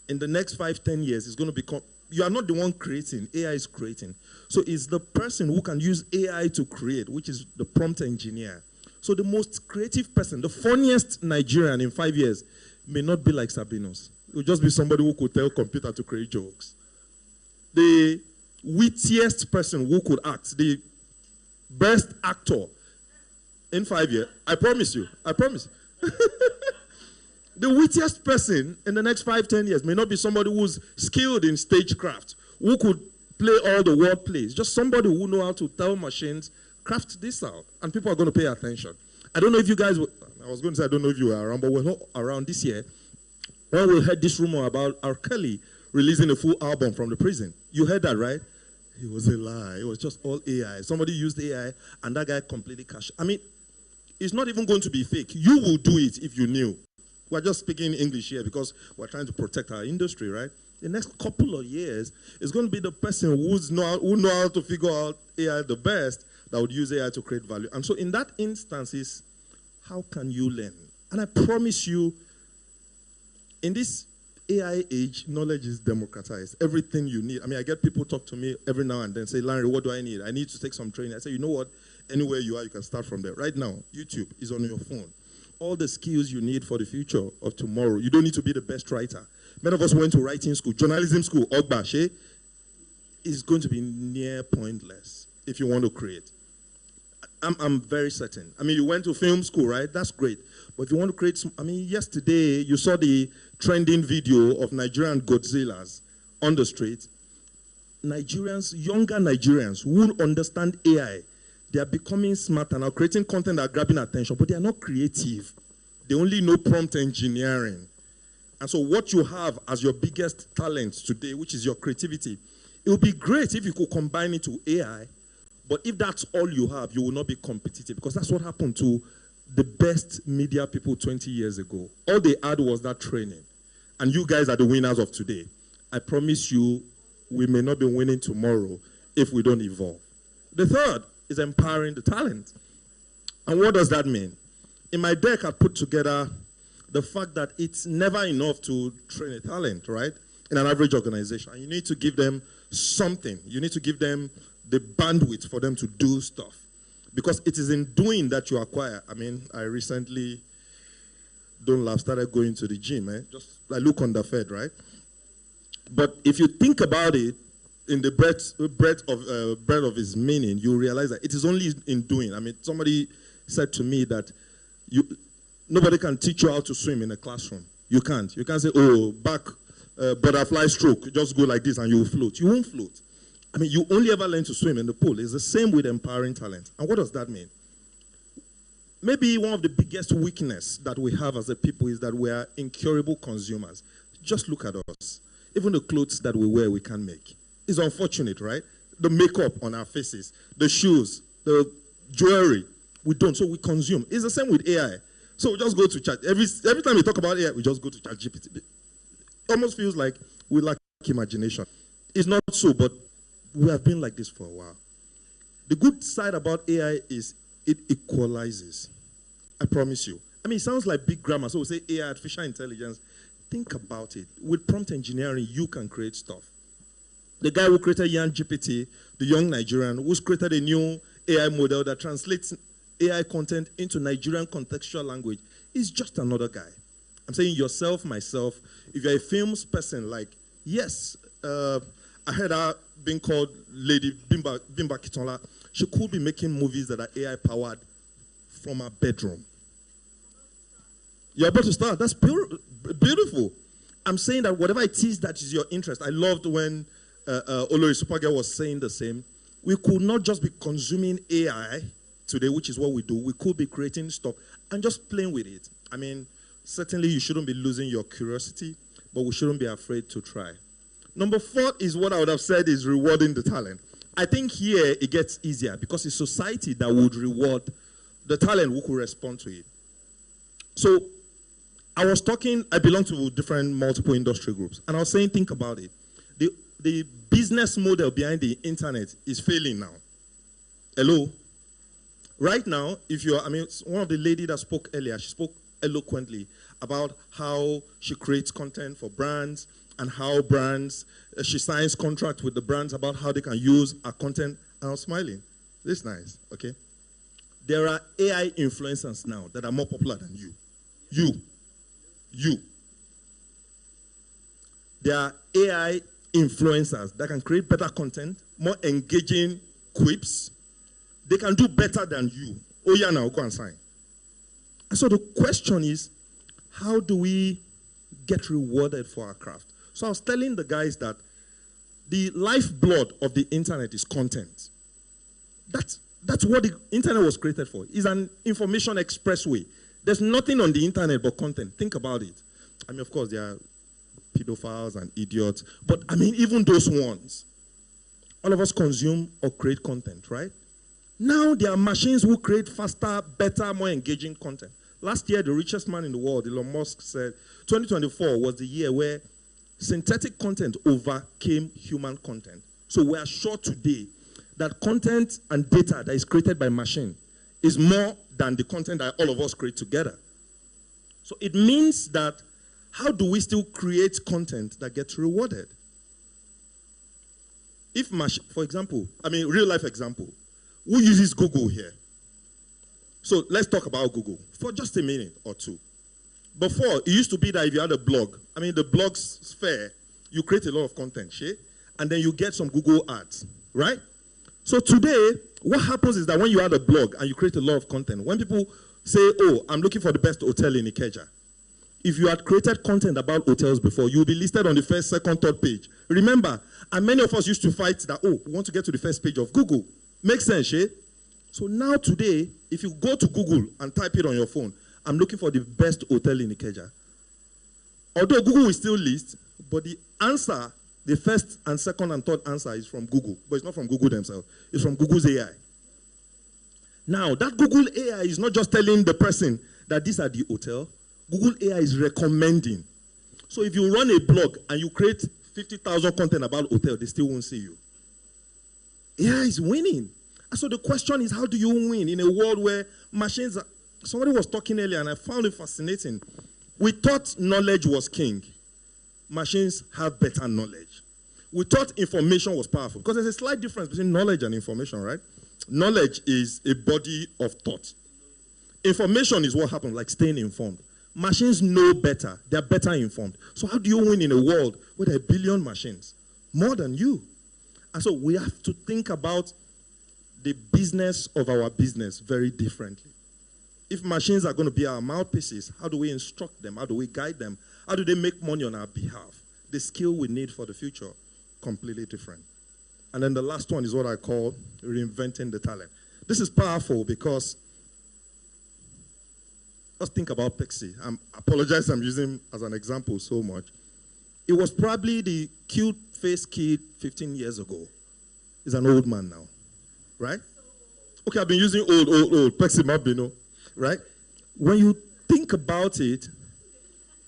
In the next 5-10 years, it's going to become, you are not the one creating, AI is creating. So it's the person who can use AI to create, which is the prompt engineer. So the most creative person, the funniest Nigerian in 5 years, may not be like Sabinos. It will just be somebody who could tell computer to create jokes. The wittiest person who could act, the best actor in 5 years, I promise you, I promise. The wittiest person in the next 5-10 years may not be somebody who's skilled in stagecraft, who could play all the word plays, just somebody who knows how to tell machines, craft this out, and people are going to pay attention. I don't know if you guys were, I was going to say I don't know if you were around, but we're not around this year. When we heard this rumor about R. Kelly releasing a full album from the prison, you heard that, right? It was a lie. It was just all AI. Somebody used AI, and that guy completely cashed. I mean, it's not even going to be fake. You will do it if you knew. We're just speaking English here because we're trying to protect our industry, right? The next couple of years, it's going to be the person who know how to figure out AI the best that would use AI to create value. And so in that instance is, how can you learn? And I promise you, in this AI age, knowledge is democratized. Everything you need. I mean, I get people talk to me every now and then, say, Larry, what do I need? I need to take some training. I say, you know what? Anywhere you are, you can start from there. Right now, YouTube is on your phone. All the skills you need for the future of tomorrow. You don't need to be the best writer. Many of us went to writing school, journalism school, Ogbashe, is going to be near pointless if you want to create. I'm very certain. I mean, you went to film school, right? That's great. But if you want to create some, I mean, yesterday you saw the trending video of Nigerian Godzillas on the street. Nigerians, younger Nigerians who understand AI, they are becoming smart and are creating content that are grabbing attention, but they are not creative. They only know prompt engineering. And so what you have as your biggest talent today, which is your creativity, it would be great if you could combine it to AI, but if that's all you have, you will not be competitive, because that's what happened to the best media people 20 years ago. All they had was that training. And you guys are the winners of today. I promise you, we may not be winning tomorrow if we don't evolve. The third is empowering the talent. And what does that mean? In my deck, I put together the fact that it's never enough to train a talent, right? In an average organization. And you need to give them something. You need to give them the bandwidth for them to do stuff. Because it is in doing that you acquire. I mean, I recently, don't laugh, started going to the gym. Just I look underfed, right? But if you think about it, in the breadth of its meaning, you realize that it is only in doing. I mean, somebody said to me that nobody can teach you how to swim in a classroom. You can't. You can't say, oh, back butterfly stroke, just go like this and you will float. You won't float. I mean, you only ever learn to swim in the pool. It's the same with empowering talent. And what does that mean? Maybe one of the biggest weaknesses that we have as a people is that we are incurable consumers. Just look at us. Even the clothes that we wear, we can't make. It's unfortunate, right? The makeup on our faces, the shoes, the jewelry. We don't, so we consume. It's the same with AI. So we just go to chat. Every time we talk about AI, we just go to ChatGPT. It almost feels like we lack imagination. It's not so, but we have been like this for a while. The good side about AI is it equalizes. I promise you. I mean, it sounds like big grammar. So we say AI, artificial intelligence. Think about it. With prompt engineering, you can create stuff. The guy who created Yan GPT, the young Nigerian, who's created a new AI model that translates AI content into Nigerian contextual language, is just another guy. I'm saying yourself, myself, if you're a films person, like, yes, I heard her being called Lady Bimba Kitonla. She could be making movies that are AI powered from her bedroom. You're about to start. That's beautiful. I'm saying that whatever it is that is your interest. I loved when Olori Supergirl was saying the same. We could not just be consuming AI today, which is what we do. We could be creating stuff and just playing with it. I mean, certainly you shouldn't be losing your curiosity, but we shouldn't be afraid to try. Number 4 is what I would have said is rewarding the talent. I think here it gets easier because it's society that would reward the talent who could respond to it. So I was talking, I belong to different multiple industry groups, and I was saying, think about it. The business model behind the internet is failing now. Hello? Right now, if you're, I mean, one of the ladies that spoke earlier, she spoke eloquently about how she creates content for brands and how brands, she signs contracts with the brands about how they can use her content, and I was smiling. This is nice, okay? There are AI influencers now that are more popular than you. You. There are AI influencers that can create better content, more engaging quips. They can do better than you. Oh yeah, now go and sign. And so the question is, how do we get rewarded for our craft? So I was telling the guys that the lifeblood of the internet is content. That's what the internet was created for. It's an information expressway. There's nothing on the internet but content. Think about it. I mean, of course, there are pedophiles and idiots, but I mean, even those ones, all of us consume or create content, right? Now there are machines who create faster, better, more engaging content. Last year, the richest man in the world, Elon Musk, said 2024 was the year where synthetic content overcame human content. So we are sure today that content and data that is created by machine is more than the content that all of us create together. So it means that how do we still create content that gets rewarded? If, for example, I mean, real life example, who uses Google here? So let's talk about Google for just a minute or two. Before, it used to be that if you had a blog, I mean, the blog sphere, you create a lot of content, and then you get some Google ads, right? So today, what happens is that when you add a blog and you create a lot of content, when people say, oh, I'm looking for the best hotel in Ikeja, if you had created content about hotels before, you'll be listed on the first, second, third page. Remember, and many of us used to fight that, oh, we want to get to the first page of Google. Makes sense, So now today, if you go to Google and type it on your phone, I'm looking for the best hotel in Ikeja. Although Google will still list, but the answer, the first and second and third answer is from Google. But it's not from Google themselves. It's from Google's AI. Now, that Google AI is not just telling the person that these are the hotel. Google AI is recommending. So if you run a blog and you create 50,000 content about hotel, they still won't see you. AI is winning. And so the question is, how do you win in a world where machines are... Somebody was talking earlier and I found it fascinating. We thought knowledge was king. Machines have better knowledge. We thought information was powerful because there's a slight difference between knowledge and information, right? Knowledge is a body of thought. Information is what happens, like staying informed. Machines know better. They're better informed. So how do you win in a world where there are a billion machines? More than you. And so we have to think about the business of our business very differently. If machines are going to be our mouthpieces, how do we instruct them? How do we guide them? How do they make money on our behalf? The skill we need for the future, completely different. And then the last one is what I call reinventing the talent. This is powerful because, let's think about Pixie. I apologize I'm using him as an example so much. It was probably the cute-faced kid 15 years ago. He's an old man now, right? Okay, I've been using old, Peximabino, right? When you think about it,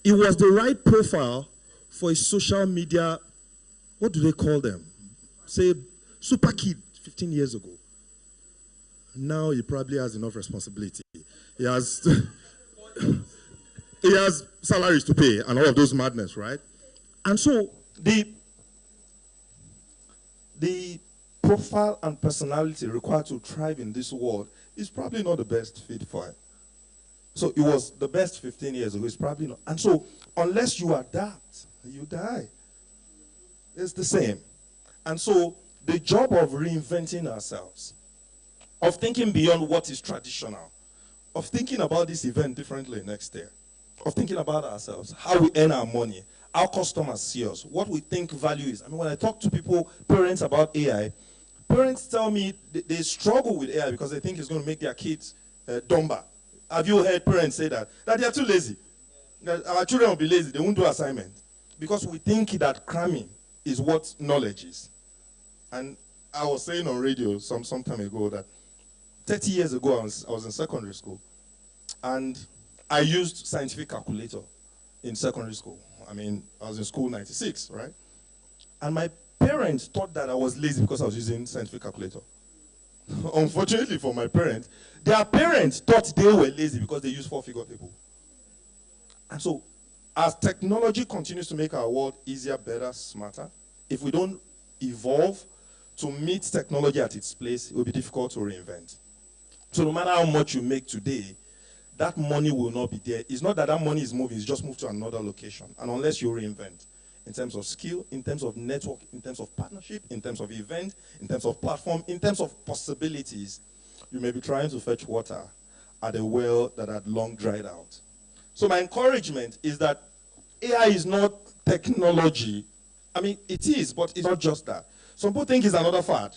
it was the right profile for a social media, what do they call them? Say, super kid 15 years ago. Now he probably has enough responsibility. He has, he has salaries to pay and all of those madness, right? And so the profile and personality required to thrive in this world is probably not the best fit for it. So it was the best 15 years ago. It's probably not. And so unless you adapt, you die. It's the same. And so the job of reinventing ourselves, of thinking beyond what is traditional, of thinking about this event differently next year, of thinking about ourselves, how we earn our money, how customers see us, what we think value is. I mean, when I talk to people, parents about AI, parents tell me they struggle with AI because they think it's going to make their kids dumber. Have you heard parents say that? That they are too lazy. That our children will be lazy. They won't do assignments. Because we think that cramming is what knowledge is. And I was saying on radio some time ago that 30 years ago I was in secondary school. And I used scientific calculator in secondary school. I mean, I was in school 96, right? And my parents thought that I was lazy because I was using scientific calculator. Unfortunately for my parents, their parents thought they were lazy because they used four-figure table. And so, as technology continues to make our world easier, better, smarter, if we don't evolve to meet technology at its place, it will be difficult to reinvent. So no matter how much you make today, that money will not be there. It's not that that money is moving, it's just moved to another location. And unless you reinvent, in terms of skill, in terms of network, in terms of partnership, in terms of event, in terms of platform, in terms of possibilities, you may be trying to fetch water at a well that had long dried out. So my encouragement is that AI is not technology. I mean, it is, but it's not just that. Some people think it's another fad.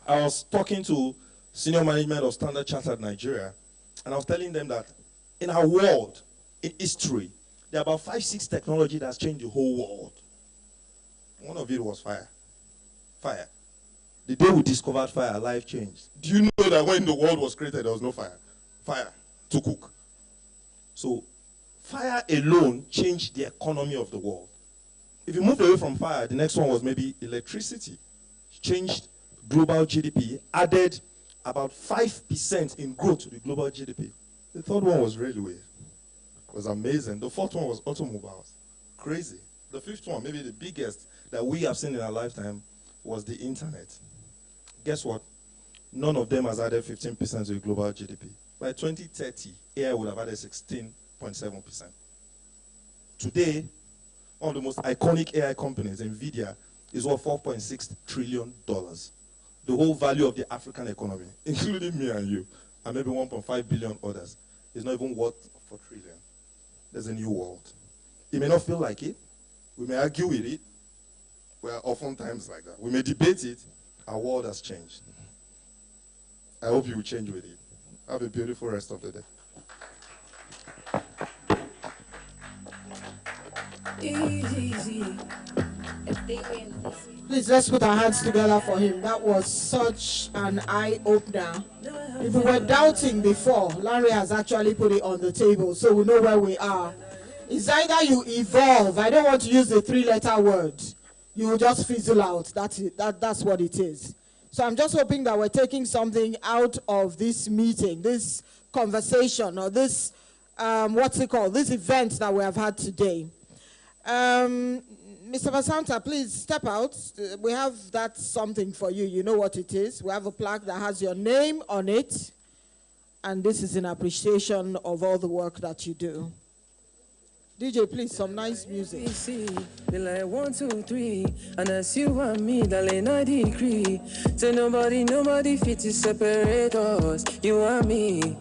I was talking to senior management of Standard Chartered Nigeria, and I was telling them that in our world, in history, there are about 5-6 technology that's changed the whole world. One of it was fire. Fire. The day we discovered fire, life changed. Do you know that when the world was created, there was no fire? Fire to cook. So fire alone changed the economy of the world. If you moved away from fire, the next one was maybe electricity. Changed global GDP, added about 5% in growth to the global GDP. The third one was railway. It was amazing. The fourth one was automobiles. Crazy. The fifth one, maybe the biggest that we have seen in our lifetime, was the internet. Guess what? None of them has added 15% to the global GDP. By 2030, AI would have added 16.7%. Today, one of the most iconic AI companies, NVIDIA, is worth $4.6 trillion. The whole value of the African economy, including me and you, and maybe 1.5 billion others, is not even worth $4 trillion. There's a new world. It may not feel like it. We may argue with it. We are oftentimes like that. We may debate it. Our world has changed. I hope you will change with it. Have a beautiful rest of the day. Please, let's put our hands together for him. That was such an eye-opener. If we were doubting before, Larry has actually put it on the table, so we know where we are. It's either you evolve. I don't want to use the 3-letter word. You will just fizzle out. That's it. That's what it is. So I'm just hoping that we're taking something out of this meeting, this conversation, or this, this event that we have had today. Mr. Basanta, please step out. We have that something for you. You know what it is. We have a plaque that has your name on it. And this is in appreciation of all the work that you do. DJ, please, some nice music. Be like 1, 2, 3, and as you and me, darling, I decree. Say nobody fit to separate us, you and me.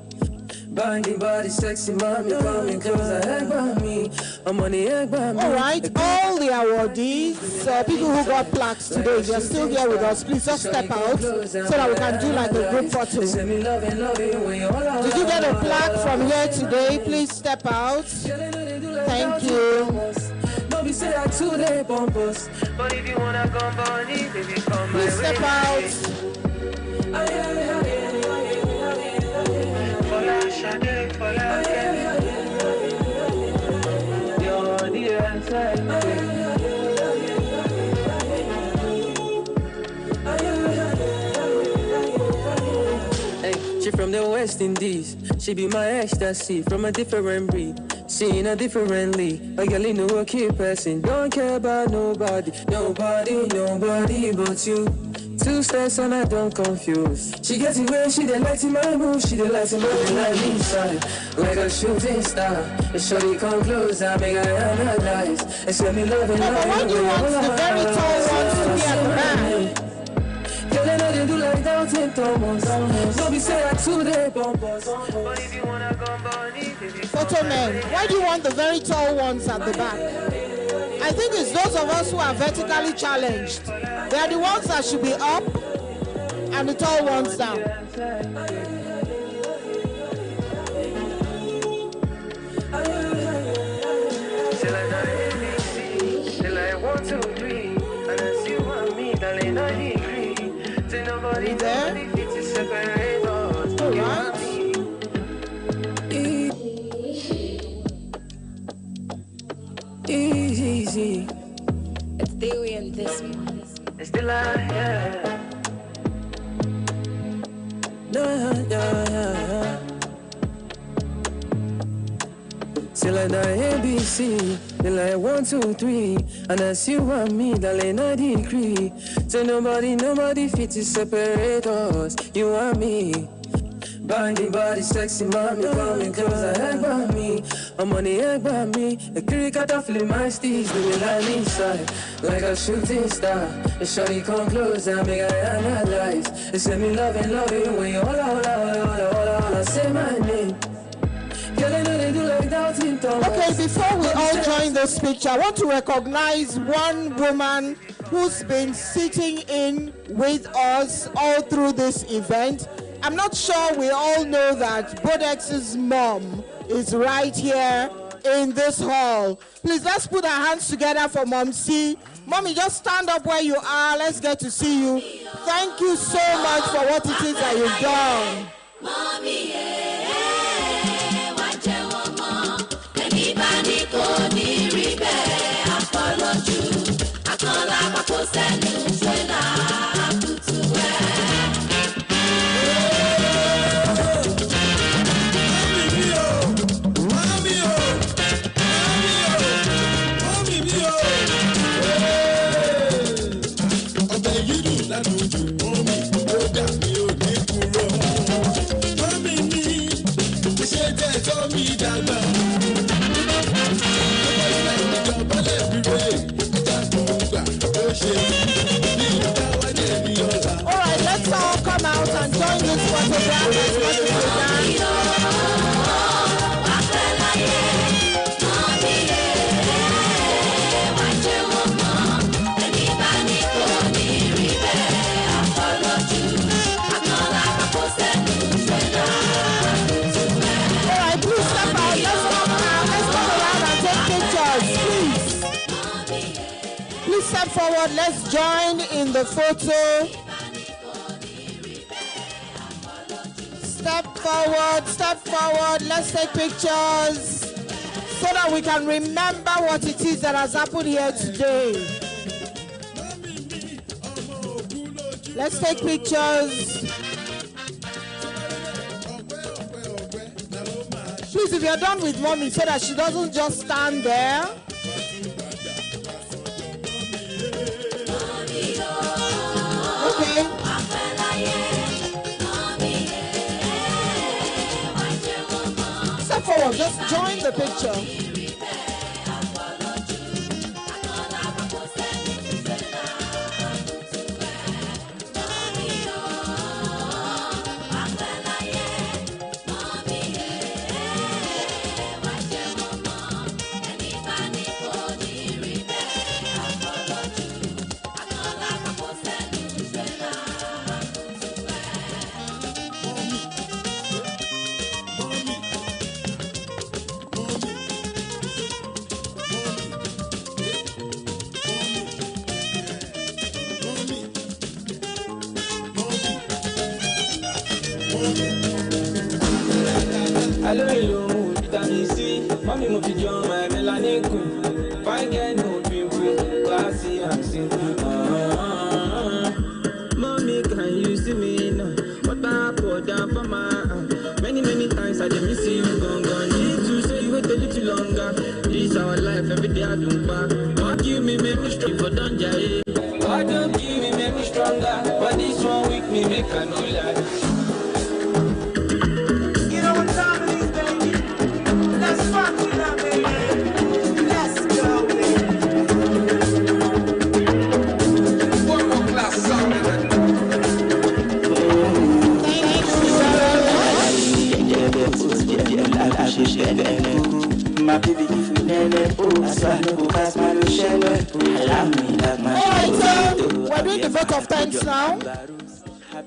Body, sexy mommy, coming closer, egg by me. I'm on the egg by me. All right, all the awardees, people who got plaques today, if you're still here with us, please just step out so that we can do like a group photo. Did you get a plaque from here today? Please step out. Thank you. be say I too late bumpers. But if you wanna come bunny, baby, come my way. Step out. Fola Shade, Fola you're the answer. She from the West Indies. She be my ecstasy from a different breed. Seen her differently. A girl in no key person. Don't care about nobody. Nobody but you. Two steps and I don't confuse. She gets it where she delights in my move. She delights in my life inside. Like a shooting star. And shorty come close, I make her analyze. And send me love and love. But why do you want the very tall ones to be at the back? Girl, I know they do like Downton Thomas. Don't be say I too they bumpers. But if you wanna come bunny, baby. Photo men, why do you want the very tall ones at the back? I think it's those of us who are vertically challenged. They are the ones that should be up and the tall ones down. Till I know ABC, till I 1, 2, 3, and as you want me, darling, I agree. Till nobody fits to separate us. You want me. Easy. It's Dewey and this one. It's still yeah. No, yeah. Till I know ABC, till I 1, 2, 3, and as you want me, darling, I decree. Till nobody fit to separate us. You want me. Binding body, sexy mommy, coming closer, egg by me. I'm on the egg by me. The cricket off in my steez, do me like inside, like a shooting star. The shorty come close, I make her analyze. They send me love you when you holla, say my name. Girl, I know they do like Downton Thomas. Okay, before we all join this picture, I want to recognize one woman who's been sitting in with us all through this event. I'm not sure we all know that Bodex's mom is right here in this hall. Please, let's put our hands together for Mom C. Mommy, just stand up where you are. Let's get to see you. Thank you so much for what it is that you've done. Mommy, anybody go near repair, I follow you. I call up a post and I put to wear. Alright, let's all come out and join this photograph as much as we can. Alright, please step out. Let's come out. Let's come around and take pictures, please. Please step forward. Let's join in the photo. Step forward. Let's take pictures so that we can remember what it is that has happened here today. Let's take pictures. Please, if you're done with Mommy, so that she doesn't just stand there. Okay. Step forward, just join the picture. Hello, hello, vitamin C. Mommy, mo fi on my melanin queen. Fine girl, no pimple, classy and simple. Mommy, can you see me now? What I pour down for my many times I did miss you, gone. Need to say you wait a little longer. This our life, every day I do back. What give me, make me strong for danger. What don't give me, make me stronger. But this one weak me, make I no lie. My baby give you nene, oh, I swear no go pass my Rochelle. Allow me like my we're doing the vote of thanks now.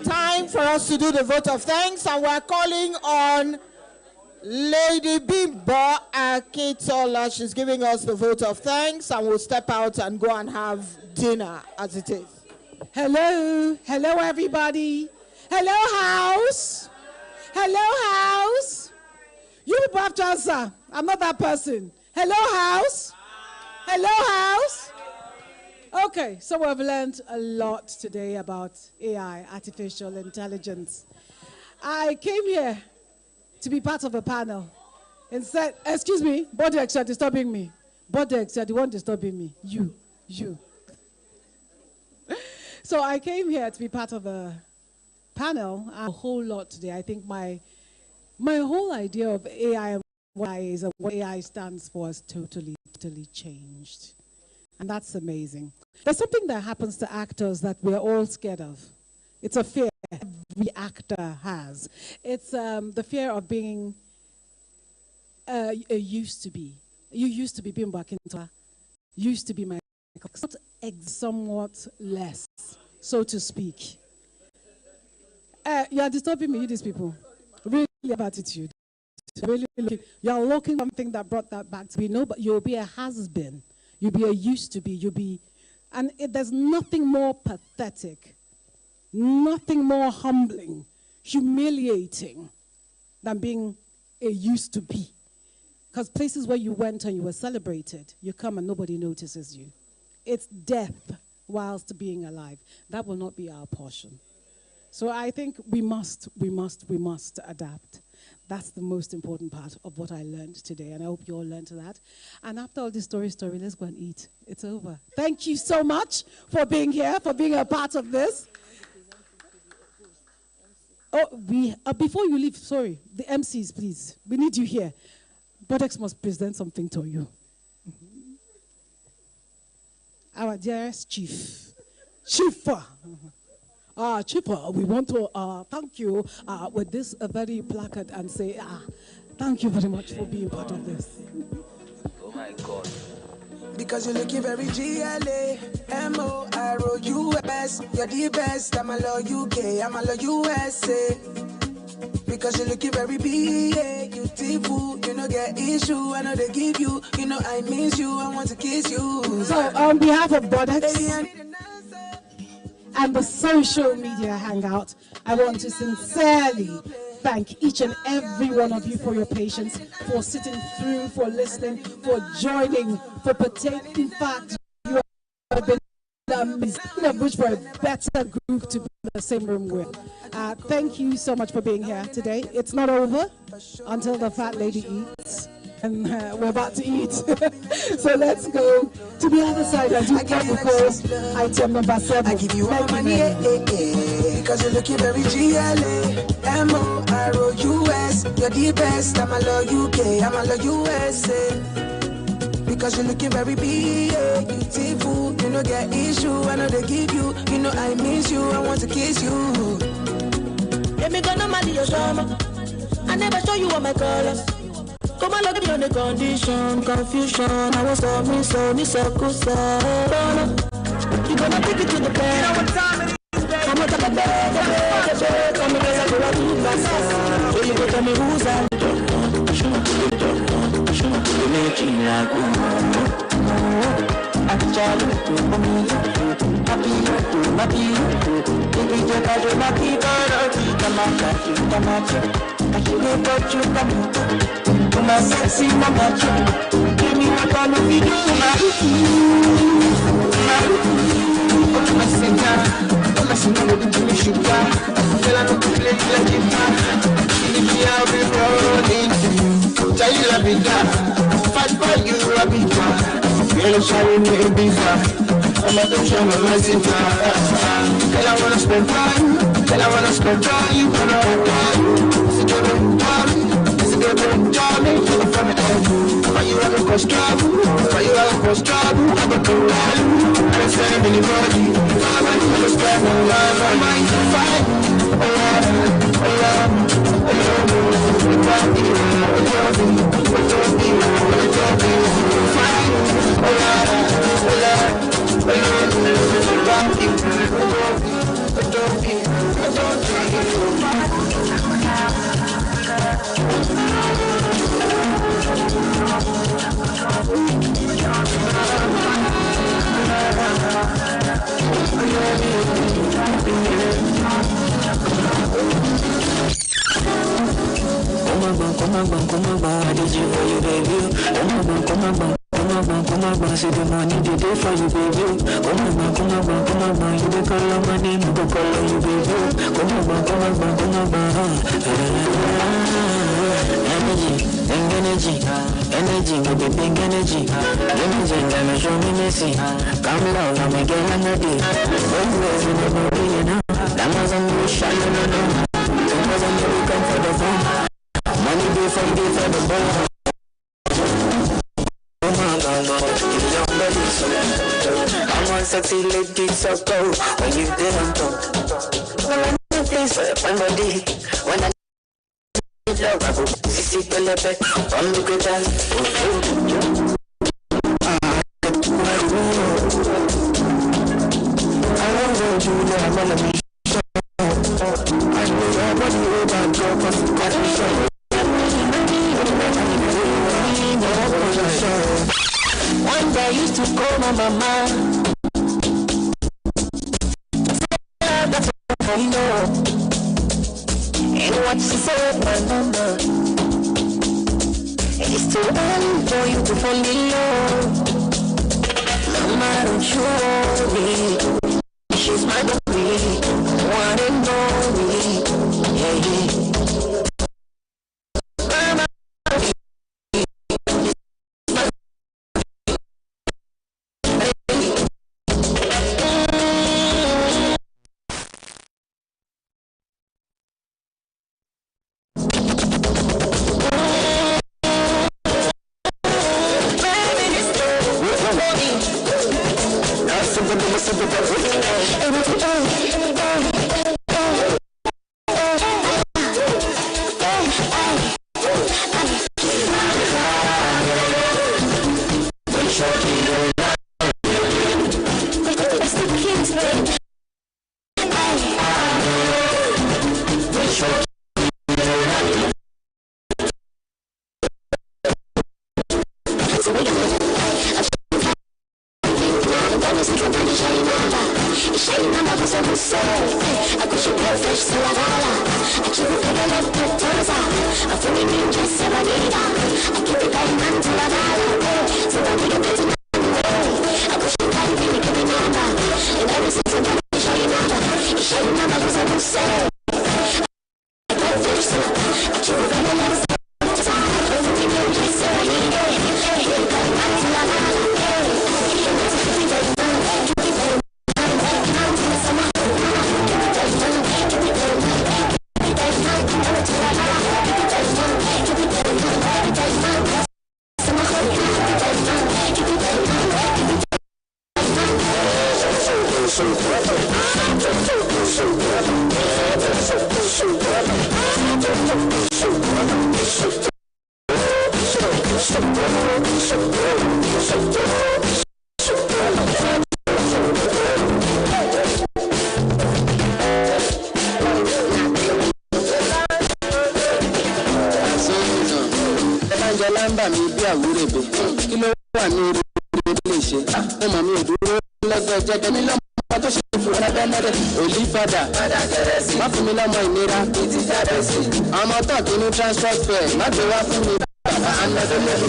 Time for us to do the vote of thanks, and we're calling on Lady Bimbo Akitola. She's giving us the vote of thanks, and we'll step out and go and have dinner as it is. Hello, hello everybody. Hello house. Hello house. You people have to answer. I'm not that person. Hello house. Hello house. Okay, so we've learned a lot today about AI, artificial intelligence. I came here to be part of a panel and said, excuse me, Bodex, you're disturbing me. Bodex, you're the one disturbing me. You. So I came here to be part of a panel, a whole lot today. I think my whole idea of AI and what AI stands for is totally changed. And that's amazing. There's something that happens to actors that we're all scared of. It's a fear every actor has. It's the fear of being used to be. You used to be Bimbo Akintola. Used to be my somewhat less, so to speak. You are disturbing me, these people. Really have attitude. Really looking. You are looking for something that brought that back to me. No, but you'll be a has-been. You'll be a used to be. You'll be, and there's nothing more pathetic, nothing more humbling, humiliating than being a used to be. Because places where you went and you were celebrated, you come and nobody notices you. It's death whilst being alive. That will not be our portion. So I think we must adapt. That's the most important part of what I learned today, and I hope you all learned that. And after all this story, let's go and eat. It's over. Thank you so much for being here, for being a part of this. Oh, before you leave, sorry, the MCs, please. We need you here. Bodex must present something to you. Our dearest chief. Chiefer. Chiefer, we want to thank you with this very placard and say, thank you very much for being part of this. Oh my God. Because you're looking very GLA, MOROUS. You're the best. I'm a law UK, I'm a law USA. Because you're looking very beautiful, you know, get issue. I know they give you, you know, I miss you. I want to kiss you. So, on behalf of Bodex and the social media hangout, I want to sincerely thank each and every one of you for your patience, for sitting through, for listening, for joining, for partaking. In fact, you have been of which for a better group to be in the same room with. Thank you so much for being here today. It's not over until the fat lady eats. And we're about to eat. So let's go to the other side and do what we call item number 7. I give you all money, because you're looking very GLA, MOROUS. You're the best. I'm a law UK, I'm a law USA. Because you're looking very beautiful, you know, get issue. I know they give you, you know, I miss you. I want to kiss you. Let me go normally your drama. I never show you all my colors. Come on, look at me on the condition, confusion. I was so me so you gonna take it to the bed. You know what time it is, baby. I'm gonna the bed. Come and get a little fast. So you go tell me who's that? Fight for you, Rabita. Girl, sorry, maybe I'm not sure I'm rising. Girl, I wanna spend time. Girl, I wanna spend time. You wanna time. It's a good darling. It's a good darling. For the family. Why you having cause trouble? Why you having cause trouble? I'm a good darling. I don't say anybody. I'm gonna spend my life. I'm going to fight. Oh, Come on, I did you for you, baby. Come on, see the money they do for you, baby. Come on, you dey call on my name, I go call on you, baby. Come on, energy, with the big energy. Energy, let me show me Messi. Come down, let me get energy. Always in the movie, you know. That was a new shot, you know. That was a new come for the phone. Money day for the ball. I'm one sexy lady, so go when you did on top. Well, I'm not this for my body. When I need love, I go see Pelepe on the good dance. I want you there, I'm gonna be sure. I know your body over and go for the condition. One day I used to call my mama. That's what I know. And what she said, my mama. It's too early for you to fall in love. Mama, don't you worry. She's my baby. One and only. Yeah, yeah. Mama. lè ṣe ọmọ mi ò dúró lọ́gọ́ jẹ́jẹ́ mi lọ́mọ tó ṣe fún ọ̀rẹ́ bẹ́ẹ̀rẹ̀ olífàdà má fún mi lọ́mọ ìnira ọmọ tó kì í ní transfer fare má gbé wá fún mi bàbá anadolẹ́bù.